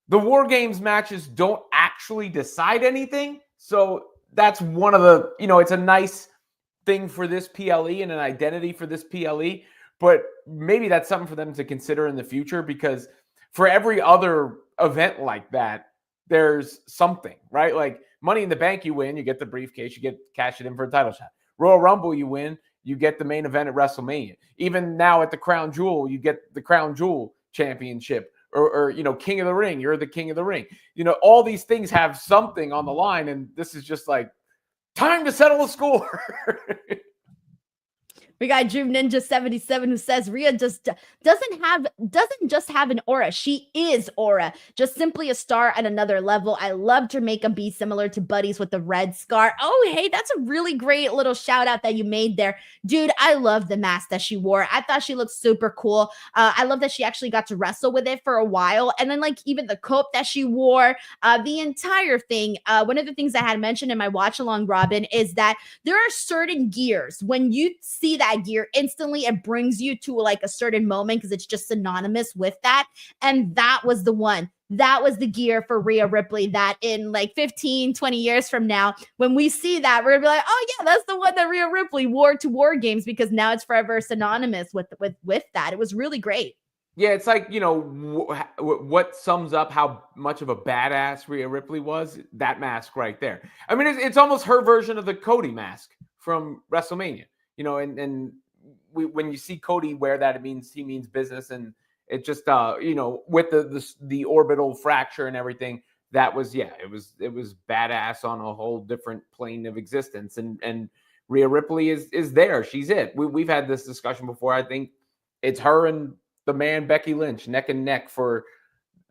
[SPEAKER 6] the War Games matches don't actually decide anything. So that's one of the, it's a nice thing for this PLE and an identity for this PLE, but maybe that's something for them to consider in the future, because for every other event like that, there's something, right? Like Money in the Bank, you win, you get the briefcase, you get cash it in for a title shot. Royal Rumble, you win, you get the main event at WrestleMania. Even now at the Crown Jewel, you get the Crown Jewel Championship. Or King of the Ring, you're the King of the Ring. All these things have something on the line, and this is just like time to settle the score.
[SPEAKER 1] We got Drew Ninja 77 who says Rhea just doesn't just have an aura. She is aura. Just simply a star at another level. I loved her makeup be similar to Buddy's with the red scar. Oh, hey, that's a really great little shout out that you made there. Dude, I love the mask that she wore. I thought she looked super cool. I love that she actually got to wrestle with it for a while. And then like even the coat that she wore, the entire thing. One of the things I had mentioned in my watch along, Robin, is that there are certain gears when you see that gear, instantly it brings you to like a certain moment, because it's just synonymous with that. And that was the one. That was the gear for Rhea Ripley, that in like 15, 20 years from now, when we see that, we're gonna be like, oh yeah, that's the one that Rhea Ripley wore to War Games, because now it's forever synonymous with that. It was really great.
[SPEAKER 6] Yeah, it's like, what sums up how much of a badass Rhea Ripley was? That mask right there. I mean, it's almost her version of the Cody mask from WrestleMania. And when you see Cody wear that, he means business, and it just with the orbital fracture and everything, that was it was badass on a whole different plane of existence. And Rhea Ripley is there. She's it. We've had this discussion before. I think it's her and the man Becky Lynch neck and neck for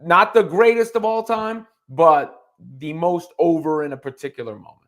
[SPEAKER 6] not the greatest of all time, but the most over in a particular moment.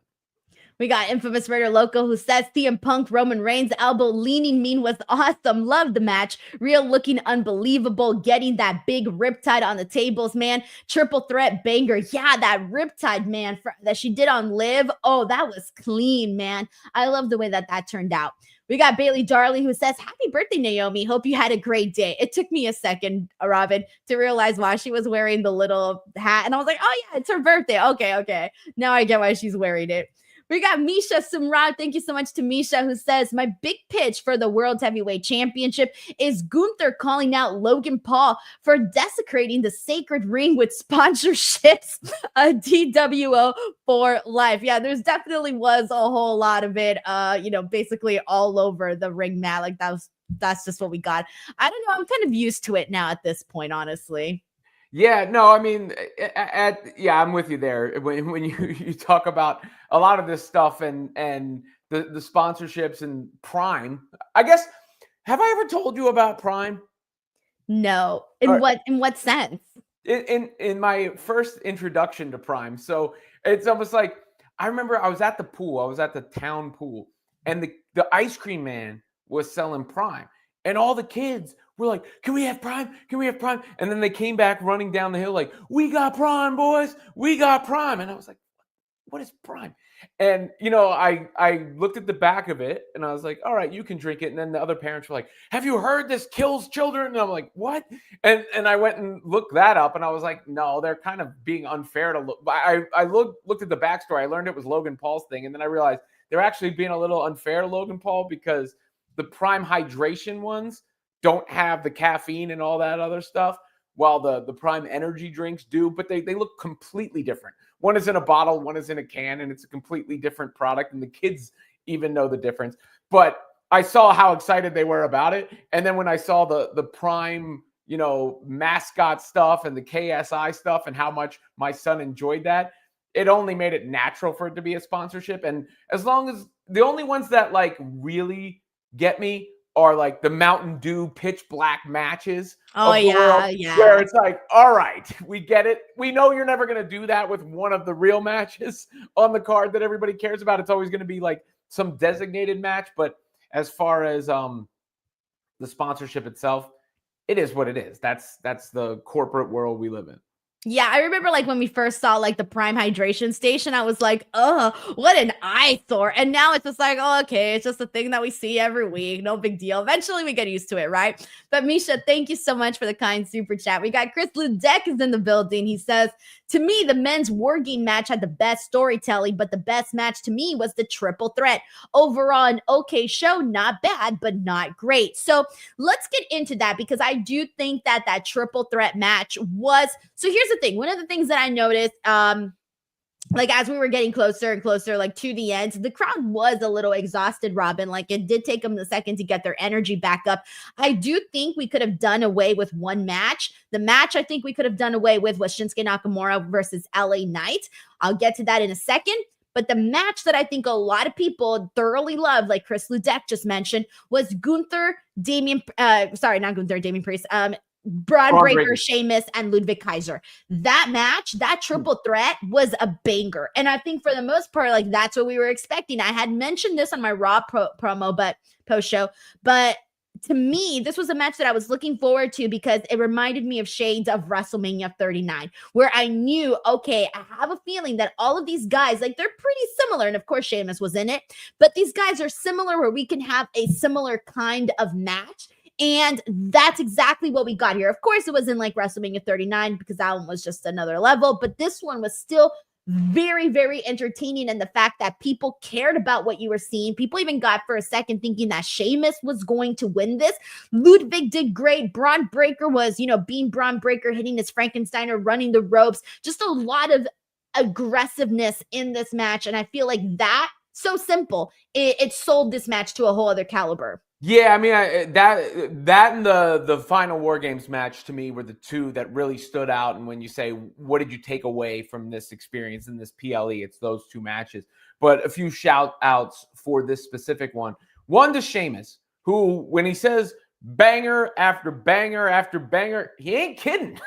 [SPEAKER 1] We got Infamous Raider Loco who says CM Punk Roman Reigns elbow leaning mean was awesome. Love the match. Real looking unbelievable. Getting that big riptide on the tables, man. Triple threat banger. Yeah, that riptide, man, that she did on Liv. Oh, that was clean, man. I love the way that turned out. We got Bailey Darley who says, happy birthday, Naomi. Hope you had a great day. It took me a second, Robin, to realize why she was wearing the little hat. And I was like, oh yeah, it's her birthday. Okay. Now I get why she's wearing it. We got Misha Simrad. Thank you so much to Misha, who says, my big pitch for the World Heavyweight Championship is Gunther calling out Logan Paul for desecrating the sacred ring with sponsorships, DWO for life. Yeah, there's definitely was a whole lot of it, basically all over the ring mat. Like that's just what we got. I don't know. I'm kind of used to it now at this point, honestly.
[SPEAKER 6] Yeah, no, I mean, I'm with you there. When you talk about a lot of this stuff and the sponsorships and Prime, I guess, have I ever told you about Prime?
[SPEAKER 1] No. In what sense?
[SPEAKER 6] In my first introduction to Prime. So it's almost like, I remember I was at the pool. I was at the town pool, and the ice cream man was selling Prime, and all the kids were like, can we have Prime? Can we have Prime? And then they came back running down the hill like, we got Prime, boys. We got Prime. And I was like, what is Prime? And, I looked at the back of it and I was like, all right, you can drink it. And then the other parents were like, have you heard this kills children? And I'm like, what? And I went and looked that up and I was like, no, they're kind of being unfair to look. I looked at the backstory. I learned it was Logan Paul's thing. And then I realized they're actually being a little unfair to Logan Paul because the Prime hydration ones don't have the caffeine and all that other stuff, while the Prime energy drinks do, but they look completely different. One is in a bottle, one is in a can, and it's a completely different product, and the kids even know the difference. But I saw how excited they were about it, and then when I saw the Prime, mascot stuff and the KSI stuff and how much my son enjoyed that, it only made it natural for it to be a sponsorship. And as long as the only ones that like really get me are like the Mountain Dew pitch black matches.
[SPEAKER 1] Oh, yeah.
[SPEAKER 6] Where it's like, all right, we get it. We know you're never going to do that with one of the real matches on the card that everybody cares about. It's always going to be like some designated match. But as far as the sponsorship itself, it is what it is. That's the corporate world we live in.
[SPEAKER 1] Yeah, I remember like when we first saw like the Prime hydration station, I was like, oh, what an eyesore. And now it's just like, oh, okay, it's just a thing that we see every week. No big deal. Eventually we get used to it, right? But Misha, thank you so much for the kind super chat. We got Chris Ludek is in the building. He says, to me, the men's war game match had the best storytelling, but the best match to me was the triple threat. Overall, an okay show, not bad, but not great. So let's get into that because I do think that triple threat match was, so here's the thing. One of the things that I noticed, like as we were getting closer and closer, like to the end, the crowd was a little exhausted, Robin. Like it did take them a second to get their energy back up. I do think we could have done away with one match. The match I think we could have done away with was Shinsuke Nakamura versus LA Knight. I'll get to that in a second. But the match that I think a lot of people thoroughly loved, like Chris Ludek just mentioned, was Damian Priest, Braun Breaker, Sheamus, and Ludwig Kaiser. That match, that triple threat was a banger. And I think for the most part, like that's what we were expecting. I had mentioned this on my Raw promo, but post-show. But to me, this was a match that I was looking forward to because it reminded me of shades of WrestleMania 39, where I knew, okay, I have a feeling that all of these guys, like they're pretty similar. And of course, Sheamus was in it, but these guys are similar where we can have a similar kind of match. And that's exactly what we got here. Of course, it wasn't like WrestleMania 39 because that one was just another level, but this one was still very, very entertaining. And the fact that people cared about what you were seeing, people even got for a second thinking that Sheamus was going to win this. Ludwig did great. Braun Breaker was, being Braun Breaker, hitting his Frankensteiner, running the ropes, just a lot of aggressiveness in this match. And I feel like that, so simple, it sold this match to a whole other caliber.
[SPEAKER 6] Yeah, I mean, that and the final War Games match to me were the two that really stood out. And when you say, what did you take away from this experience in this PLE, it's those two matches. But a few shout outs for this specific one. One to Sheamus, who, when he says banger after banger after banger, he ain't kidding.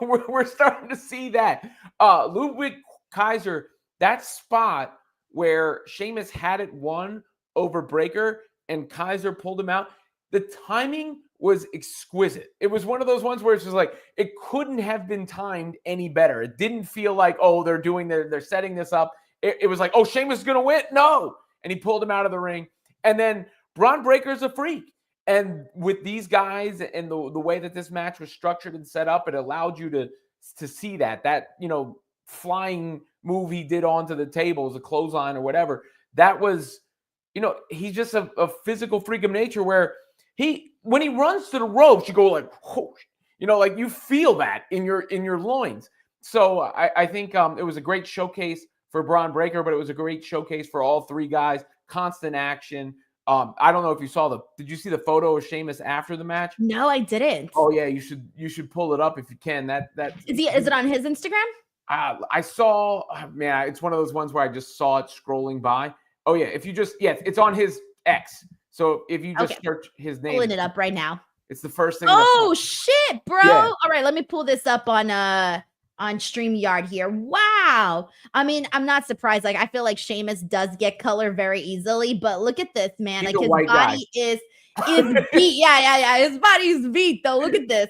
[SPEAKER 6] We're starting to see that. Ludwig Kaiser, that spot where Sheamus had it won over Breaker, and Kaiser pulled him out. The timing was exquisite. It was one of those ones where it's just like, it couldn't have been timed any better. It didn't feel like, oh, they're setting this up. It was like, oh, Sheamus is going to win. No. And he pulled him out of the ring. And then Braun Breaker's a freak. And with these guys and the way that this match was structured and set up, it allowed you to see that, you know, flying move he did onto the tables, a clothesline or whatever. That was, you know, he's just a physical freak of nature where when he runs to the ropes, you go like, oh, you know, like you feel that in your loins. So I think it was a great showcase for Braun Breaker, but it was a great showcase for all three guys. Constant action. I don't know if you saw did you see the photo of Sheamus after the match?
[SPEAKER 1] No, I didn't.
[SPEAKER 6] Oh yeah, you should pull it up if you can.
[SPEAKER 1] Is it on his Instagram?
[SPEAKER 6] I saw, man, it's one of those ones where I just saw it scrolling by. Oh yeah, it's on his X. So if you just search his name,
[SPEAKER 1] pulling it up right now.
[SPEAKER 6] It's the first thing.
[SPEAKER 1] Oh shit, bro!
[SPEAKER 6] Yeah.
[SPEAKER 1] All right, let me pull this up on StreamYard here. Wow. I mean, I'm not surprised. Like, I feel like Sheamus does get color very easily, but look at this, man.
[SPEAKER 6] He's
[SPEAKER 1] like his body
[SPEAKER 6] guy.
[SPEAKER 1] is beat. Yeah. His body's beat though. Look at this.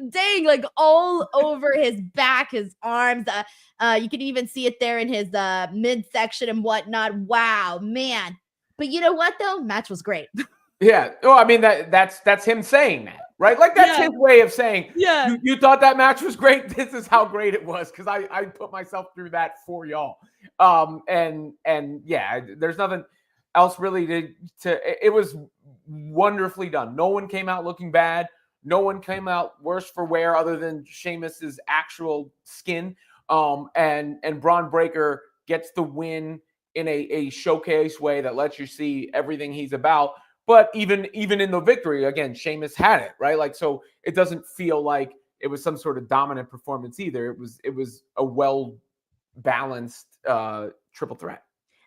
[SPEAKER 1] Dang, like all over his back, his arms. You can even see it there in his midsection and whatnot. Wow, man. But you know what though? Match was great.
[SPEAKER 6] Yeah. Oh, I mean that's him saying that, right? Like that's his way of saying,
[SPEAKER 1] yeah.
[SPEAKER 6] You thought that match was great. This is how great it was because I put myself through that for y'all. And yeah, there's nothing else really to. It was wonderfully done. No one came out looking bad. No one came out worse for wear other than Sheamus's actual skin. And Braun Breaker gets the win in a showcase way that lets you see everything he's about. But even in the victory, again, Sheamus had it, right? Like, so it doesn't feel like it was some sort of dominant performance either. It was a well-balanced triple threat.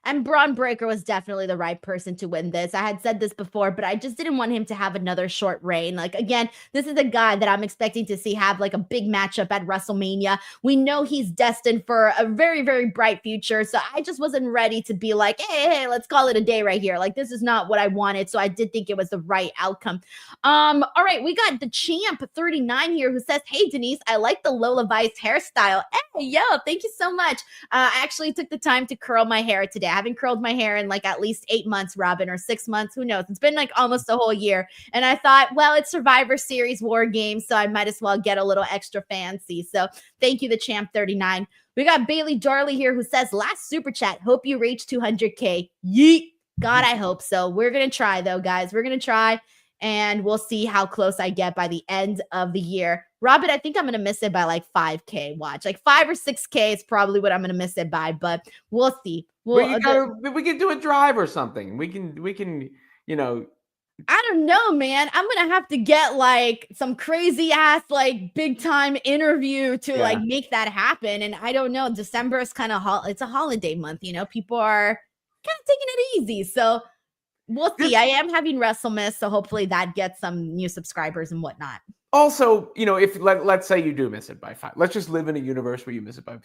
[SPEAKER 1] And Braun Breaker was definitely the right person to win this. I had said this before, but I just didn't want him to have another short reign. Like, again, this is a guy that I'm expecting to see have like a big matchup at WrestleMania. We know he's destined for a very, very bright future. So I just wasn't ready to be like, hey, let's call it a day right here. Like, this is not what I wanted. So I did think it was the right outcome. All right, we got the champ 39 here who says, hey, Denise, I like the Lola Vice hairstyle. Hey, yo, thank you so much. I actually took the time to curl my hair today. I haven't curled my hair in like at least 8 months, Robin, or 6 months. Who knows? It's been like almost a whole year. And I thought, well, it's Survivor Series War Games, so I might as well get a little extra fancy. So thank you, the champ 39. We got Bailey Darley here who says, last super chat, hope you reach 200K. Yeet. God, I hope so. We're going to try though, guys. We're going to try. And we'll see how close I get by the end of the year. Robin, I think I'm going to miss it by like 5K watch. Like 5 or 6K is probably what I'm going to miss it by, but we'll see.
[SPEAKER 6] We can do a drive or something. We can, you know.
[SPEAKER 1] I don't know, man. I'm going to have to get like some crazy ass, like big time interview to like make that happen. And I don't know. December is kind of, it's a holiday month, you know, people are kind of taking it easy. So we'll see. I am having WrestleMiss, so hopefully that gets some new subscribers and whatnot.
[SPEAKER 6] Also, you know, if let's say you do miss it by 5, let's just live in a universe where you miss it by.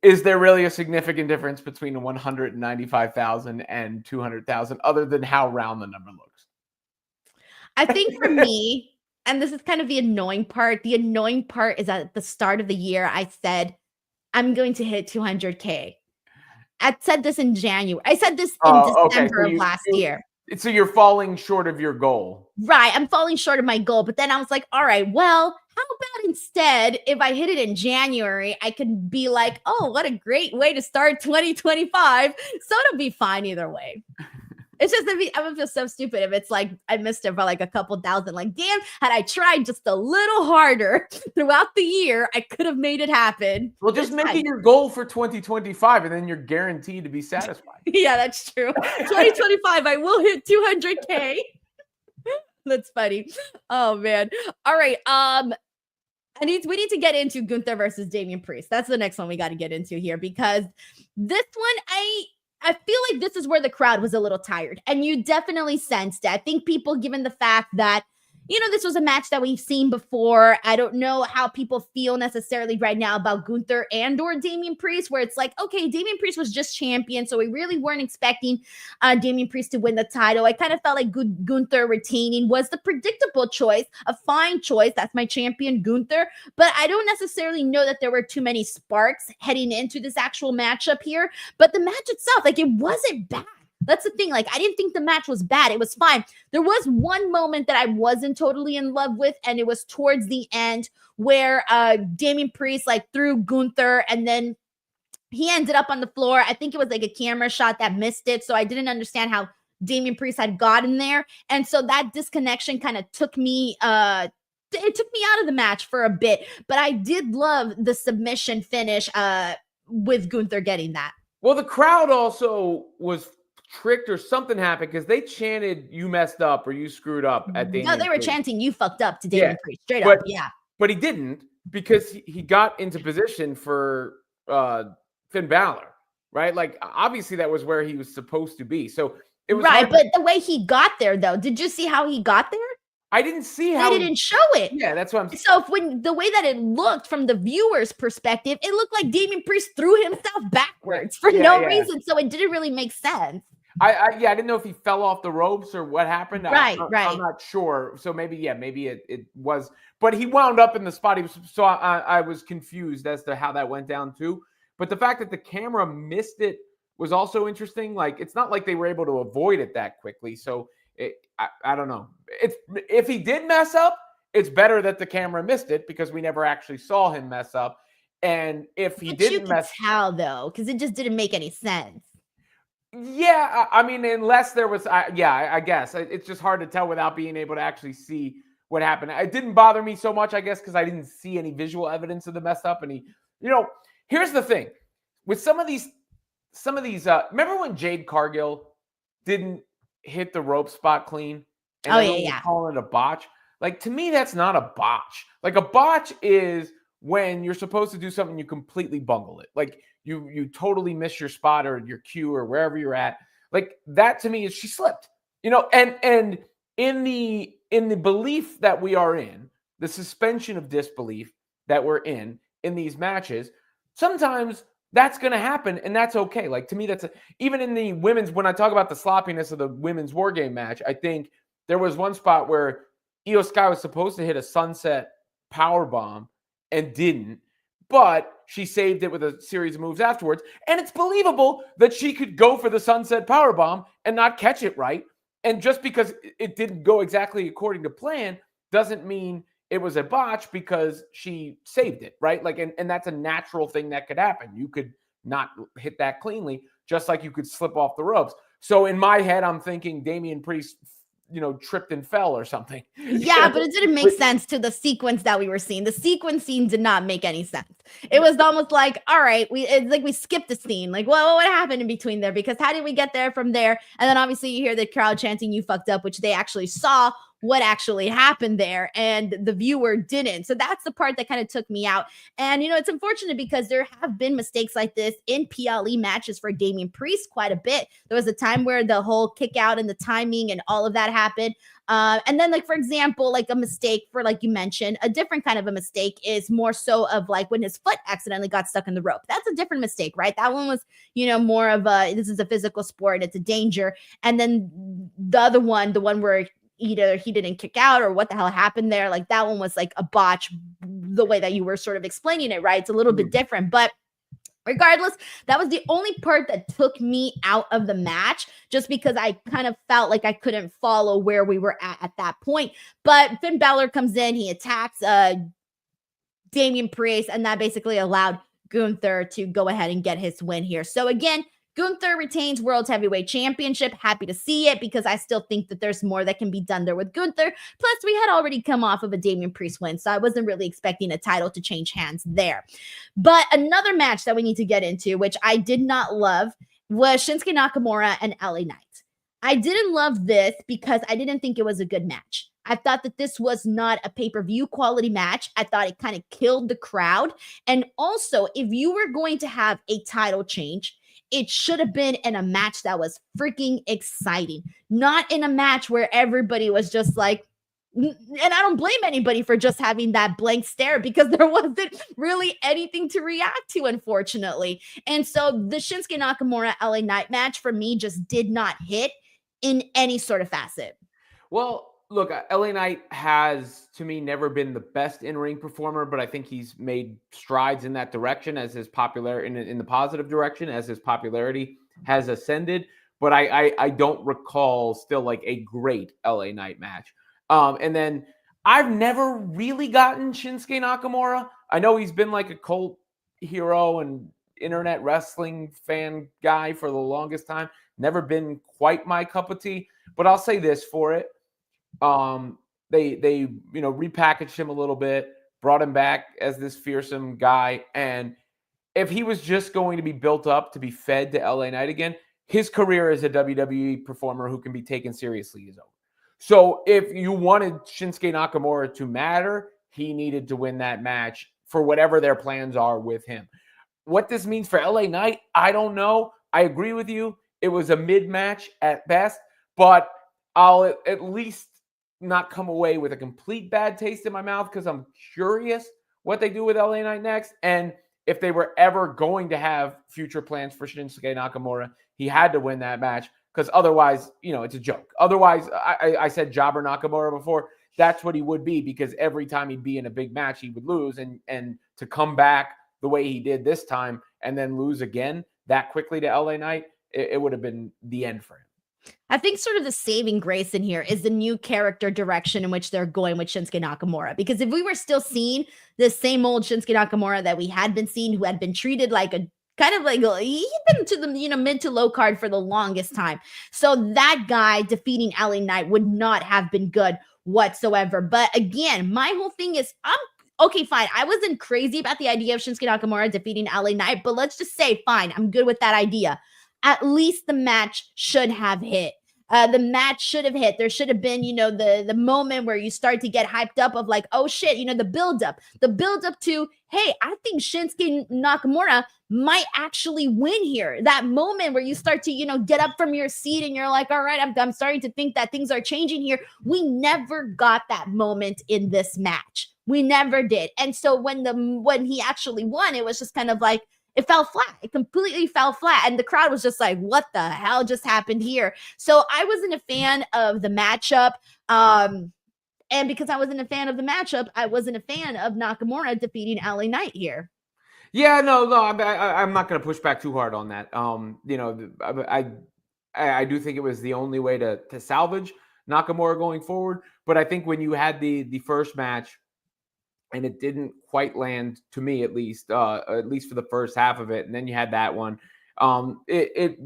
[SPEAKER 6] Is there really a significant difference between 195,000 and 200,000 other than how round the number looks?
[SPEAKER 1] I think for me, and this is kind of the annoying part is at the start of the year, I said, I'm going to hit 200K. I said this in January. I said this in December of last year.
[SPEAKER 6] So you're falling short of your goal.
[SPEAKER 1] Right. I'm falling short of my goal. But then I was like, all right, well, how about instead, if I hit it in January, I could be like, oh, what a great way to start 2025. So it'll be fine either way. It's just, I would feel so stupid if it's like I missed it by like a couple thousand. Like, damn, had I tried just a little harder throughout the year, I could have made it happen.
[SPEAKER 6] Well, just make it your goal for 2025, and then you're guaranteed to be satisfied.
[SPEAKER 1] Yeah, that's true. 2025, I will hit 200K. That's funny. Oh man. All right. We need to get into Gunther versus Damian Priest. That's the next one we got to get into here because this one, I feel like this is where the crowd was a little tired, and you definitely sensed it. I think people, given the fact that, you know, this was a match that we've seen before. I don't know how people feel necessarily right now about Gunther and or Damian Priest, where it's like, okay, Damian Priest was just champion, so we really weren't expecting Damian Priest to win the title. I kind of felt like Gunther retaining was the predictable choice, a fine choice. That's my champion, Gunther. But I don't necessarily know that there were too many sparks heading into this actual matchup here. But the match itself, like, it wasn't bad. That's the thing. Like, I didn't think the match was bad. It was fine. There was one moment that I wasn't totally in love with, and it was towards the end where Damian Priest like threw Gunther, and then he ended up on the floor. I think it was like a camera shot that missed it, so I didn't understand how Damian Priest had gotten there. And so that disconnection kind of took me it took me out of the match for a bit, but I did love the submission finish with Gunther getting that.
[SPEAKER 6] Well, the crowd also was tricked or something happened because they chanted "You messed up" or "You screwed up" at Damian.
[SPEAKER 1] No, they were
[SPEAKER 6] Priest.
[SPEAKER 1] chanting "You fucked up" to Damian Priest, straight
[SPEAKER 6] but,
[SPEAKER 1] up. Yeah,
[SPEAKER 6] but he didn't, because he got into position for Finn Balor, right? Like, obviously that was where he was supposed to be. So it was
[SPEAKER 1] right. But the way he got there, though, did you see how he got there?
[SPEAKER 6] I didn't see how
[SPEAKER 1] they didn't show it.
[SPEAKER 6] Yeah, that's what I'm saying.
[SPEAKER 1] So when the way that it looked from the viewer's perspective, it looked like Damian Priest threw himself backwards for no reason. So it didn't really make sense.
[SPEAKER 6] I didn't know if he fell off the ropes or what happened.
[SPEAKER 1] Right.
[SPEAKER 6] I'm not sure. So maybe it was, but he wound up in the spot. So I was confused as to how that went down too. But the fact that the camera missed it was also interesting. Like, it's not like they were able to avoid it that quickly. So I don't know. If he did mess up, it's better that the camera missed it because we never actually saw him mess up. And if he didn't mess,
[SPEAKER 1] how though, because it just didn't make any sense.
[SPEAKER 6] Yeah, I mean, unless there was, I guess it's just hard to tell without being able to actually see what happened. It didn't bother me so much, I guess, because I didn't see any visual evidence of the mess up. And here's the thing with some of these. Remember when Jade Cargill didn't hit the rope spot clean? And calling it a botch. Like, to me, that's not a botch. Like, a botch is when you're supposed to do something, you completely bungle it. Like, you totally miss your spot or your cue or wherever you're at. Like, that to me is she slipped. And in the belief that we are in, the suspension of disbelief that we're in these matches, sometimes that's going to happen, and that's okay. Like, to me, even in the women's, when I talk about the sloppiness of the women's war game match, I think there was one spot where Io Sky was supposed to hit a sunset power bomb and didn't, but she saved it with a series of moves afterwards. And it's believable that she could go for the sunset power bomb and not catch it right. And just because it didn't go exactly according to plan doesn't mean it was a botch because she saved it, right? Like, and that's a natural thing that could happen. You could not hit that cleanly, just like you could slip off the ropes. So in my head, I'm thinking Damian Priest, tripped and fell or something.
[SPEAKER 1] Yeah, but it didn't make sense to the sequence that we were seeing. The sequence scene did not make any sense. It was almost like, all right, it's like we skipped the scene. Like, well, what happened in between there? Because how did we get there from there? And then obviously you hear the crowd chanting, "You fucked up," which they actually saw what actually happened there, and the viewer didn't. So that's the part that kind of took me out. And it's unfortunate because there have been mistakes like this in PLE matches for Damian Priest quite a bit. There was a time where the whole kick out and the timing and all of that happened. And then, like, for example, like a mistake for, like you mentioned, a different kind of a mistake is more so of like when his foot accidentally got stuck in the rope. That's a different mistake, right? That one was, more of this is a physical sport. It's a danger. And then the other one, the one where either he didn't kick out or what the hell happened there, like that one was like a botch, the way that you were sort of explaining it, right? It's a little bit different, but regardless, that was the only part that took me out of the match, just because I kind of felt like I couldn't follow where we were at that point. But Finn Balor comes in, he attacks Damian Priest, and that basically allowed Gunther to go ahead and get his win here. So again, Gunther retains World Heavyweight Championship. Happy to see it because I still think that there's more that can be done there with Gunther. Plus, we had already come off of a Damian Priest win, so I wasn't really expecting a title to change hands there. But another match that we need to get into, which I did not love, was Shinsuke Nakamura and LA Knight. I didn't love this because I didn't think it was a good match. I thought that this was not a pay-per-view quality match. I thought it kind of killed the crowd. And also, if you were going to have a title change, it should have been in a match that was freaking exciting, not in a match where everybody was just like, and I don't blame anybody for just having that blank stare because there wasn't really anything to react to, unfortunately. And so the Shinsuke Nakamura LA Knight match for me just did not hit in any sort of facet.
[SPEAKER 6] Well, look, LA Knight has, to me, never been the best in-ring performer, but I think he's made strides in that direction as his popularity, in the positive direction, as his popularity has ascended. but I don't recall still like a great LA Knight match. And then I've never really gotten Shinsuke Nakamura. I know he's been like a cult hero and internet wrestling fan guy for the longest time. Never been quite my cup of tea, but I'll say this for it. They repackaged him a little bit, brought him back as this fearsome guy, and if he was just going to be built up to be fed to LA Knight again, his career as a WWE performer who can be taken seriously is over. So if you wanted Shinsuke Nakamura to matter, he needed to win that match for whatever their plans are with him. What this means for LA Knight, I don't know. I agree with you. It was a mid-match at best, but I'll at least not come away with a complete bad taste in my mouth because I'm curious what they do with LA Knight next. And if they were ever going to have future plans for Shinsuke Nakamura, he had to win that match because otherwise, it's a joke. Otherwise, I said Jobber Nakamura before. That's what he would be because every time he'd be in a big match, he would lose. And to come back the way he did this time and then lose again that quickly to LA Knight, it would have been the end for him.
[SPEAKER 1] I think sort of the saving grace in here is the new character direction in which they're going with Shinsuke Nakamura. Because if we were still seeing the same old Shinsuke Nakamura that we had been seeing, who had been treated like a kind of like he'd been to the mid to low card for the longest time. So that guy defeating LA Knight would not have been good whatsoever. But again, my whole thing is okay, fine. I wasn't crazy about the idea of Shinsuke Nakamura defeating LA Knight, but let's just say, fine, I'm good with that idea. At least the match should have hit. The match should have hit. There should have been, the moment where you start to get hyped up of like, oh shit, the build up to, hey, I think Shinsuke Nakamura might actually win here. That moment where you start to, get up from your seat and you're like, all right, I'm starting to think that things are changing here. We never got that moment in this match. We never did. And so when he actually won, it was just kind of like, it fell flat. It completely fell flat. And the crowd was just like, what the hell just happened here? So I wasn't a fan of the matchup. And because I wasn't a fan of the matchup, I wasn't a fan of Nakamura defeating LA Knight here.
[SPEAKER 6] Yeah, no, I'm not going to push back too hard on that. I do think it was the only way to salvage Nakamura going forward. But I think when you had the first match, and it didn't quite land, to me at least for the first half of it. And then you had that one. It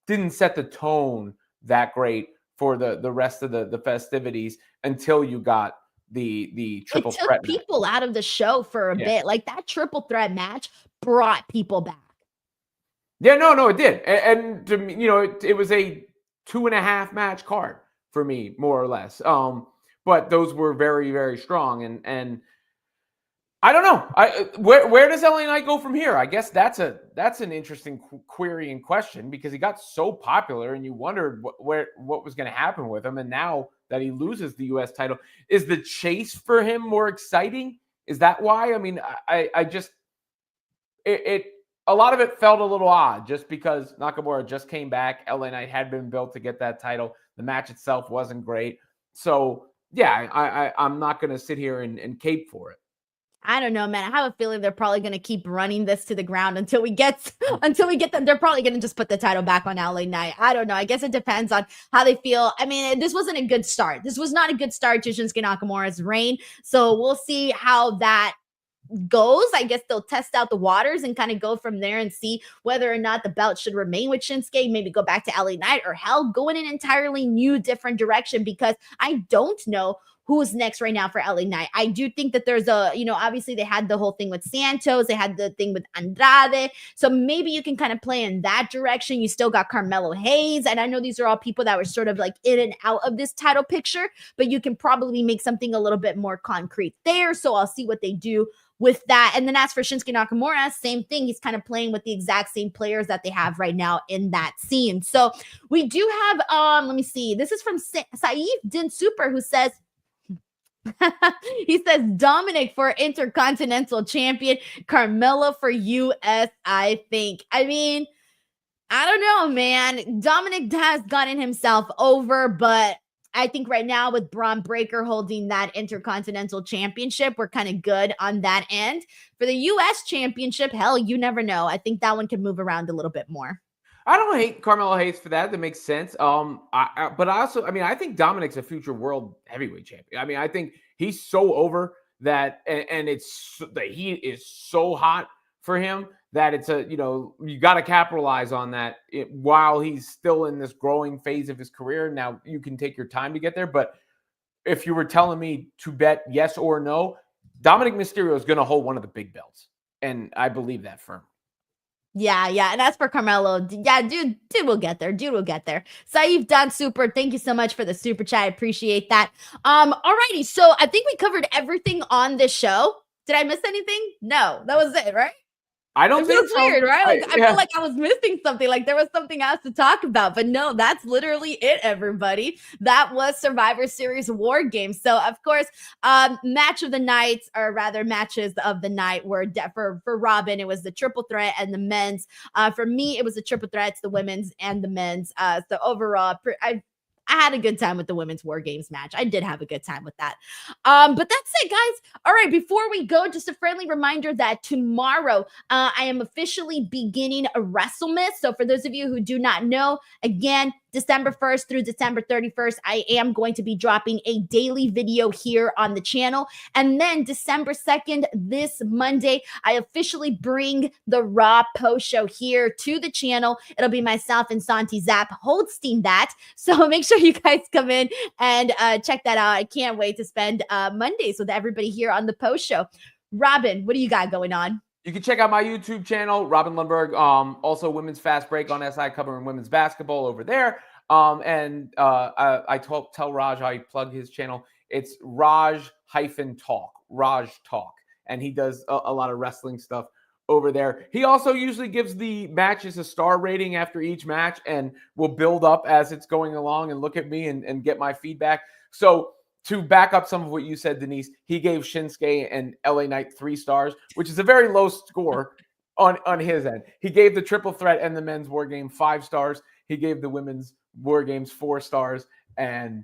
[SPEAKER 6] didn't set the tone that great for the rest of the festivities until you got the triple threat.
[SPEAKER 1] It took people out of the show for a bit. Like that triple threat match brought people back.
[SPEAKER 6] Yeah, no, it did. And to me, it was a 2.5 match card for me, more or less. But those were very, very strong. And I don't know. Where does LA Knight go from here? I guess that's an interesting query and question because he got so popular and you wondered what was going to happen with him. And now that he loses the U.S. title, is the chase for him more exciting? Is that why? I mean, I just a lot of it felt a little odd just because Nakamura just came back. LA Knight had been built to get that title. The match itself wasn't great. So yeah, I'm not going to sit here and cape for it.
[SPEAKER 1] I don't know, man. I have a feeling they're probably going to keep running this to the ground until we get them. They're probably going to just put the title back on LA Knight. I don't know. I guess it depends on how they feel. I mean, this wasn't a good start. This was not a good start to Shinsuke Nakamura's reign. So we'll see how that goes. I guess they'll test out the waters and kind of go from there and see whether or not the belt should remain with Shinsuke, maybe go back to LA Knight, or hell, go in an entirely new, different direction, because I don't know who's next right now for LA Knight. I do think that there's obviously they had the whole thing with Santos. They had the thing with Andrade. So maybe you can kind of play in that direction. You still got Carmelo Hayes. And I know these are all people that were sort of like in and out of this title picture, but you can probably make something a little bit more concrete there. So I'll see what they do with that. And then as for Shinsuke Nakamura, same thing. He's kind of playing with the exact same players that they have right now in that scene. So we do have, let me see. This is from Saif Din Super, who says, he says Dominic for Intercontinental Champion, Carmelo for US, I think. I mean, I don't know, man. Dominic has gotten himself over, but I think right now with Braun Breaker holding that Intercontinental Championship, we're kind of good on that end. For the US Championship, hell, you never know. I think that one can move around a little bit more.
[SPEAKER 6] I don't hate Carmelo Hayes for that. That makes sense. But I think Dominic's a future world heavyweight champion. I mean, I think he's so over that, and it's the heat is so hot for him that it's you got to capitalize on that while he's still in this growing phase of his career. Now you can take your time to get there, but if you were telling me to bet yes or no, Dominic Mysterio is going to hold one of the big belts, and I believe that firmly.
[SPEAKER 1] Yeah. And as for Carmelo, yeah, dude will get there. Dude will get there. Saif done super. Thank you so much for the super chat. I appreciate that. Alrighty. So I think we covered everything on this show. Did I miss anything? No, that was it, right?
[SPEAKER 6] I don't think
[SPEAKER 1] it's weird, right? Like I
[SPEAKER 6] yeah.
[SPEAKER 1] feel like I was missing something. Like there was something else to talk about, but no, that's literally it, everybody. That was Survivor Series War Games. So of course, match of the night, or rather matches of the night, were for Robin, it was the triple threat and the men's. For me, it was the triple threats, the women's and the men's. So overall, I had a good time with the women's War Games match. I did have a good time with that. But that's it, guys. All right, before we go, just a friendly reminder that tomorrow I am officially beginning a WrestleMiss. So for those of you who do not know, again, December 1st through December 31st, I am going to be dropping a daily video here on the channel. And then December 2nd, this Monday, I officially bring the Raw post show here to the channel. It'll be myself and Santi Zap hosting that. So make sure you guys come in and check that out. I can't wait to spend Mondays with everybody here on the post show. Robin, what do you got going on?
[SPEAKER 6] You can check out my YouTube channel, Robin Lundberg. Also, Women's Fast Break on SI covering women's basketball over there. I tell Raj how he plug his channel. It's Raj-Talk, Raj Talk. And he does a lot of wrestling stuff over there. He also usually gives the matches a star rating after each match and will build up as it's going along and look at me and get my feedback. So to back up some of what you said, Denise, he gave Shinsuke and LA Knight 3 stars, which is a very low score on his end. He gave the triple threat and the men's war game 5 stars. He gave the women's war games 4 stars. And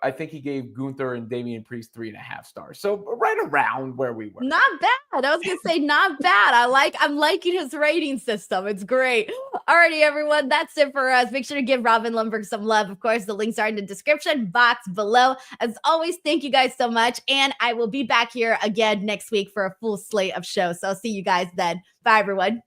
[SPEAKER 6] I think he gave Gunther and Damian Priest 3.5 stars. So right around where we were.
[SPEAKER 1] Not bad. I was gonna say not bad. I'm liking his rating system. It's great. Alrighty, everyone. That's it for us. Make sure to give Robin Lundberg some love. Of course, the links are in the description box below. As always, thank you guys so much. And I will be back here again next week for a full slate of shows. So I'll see you guys then. Bye, everyone.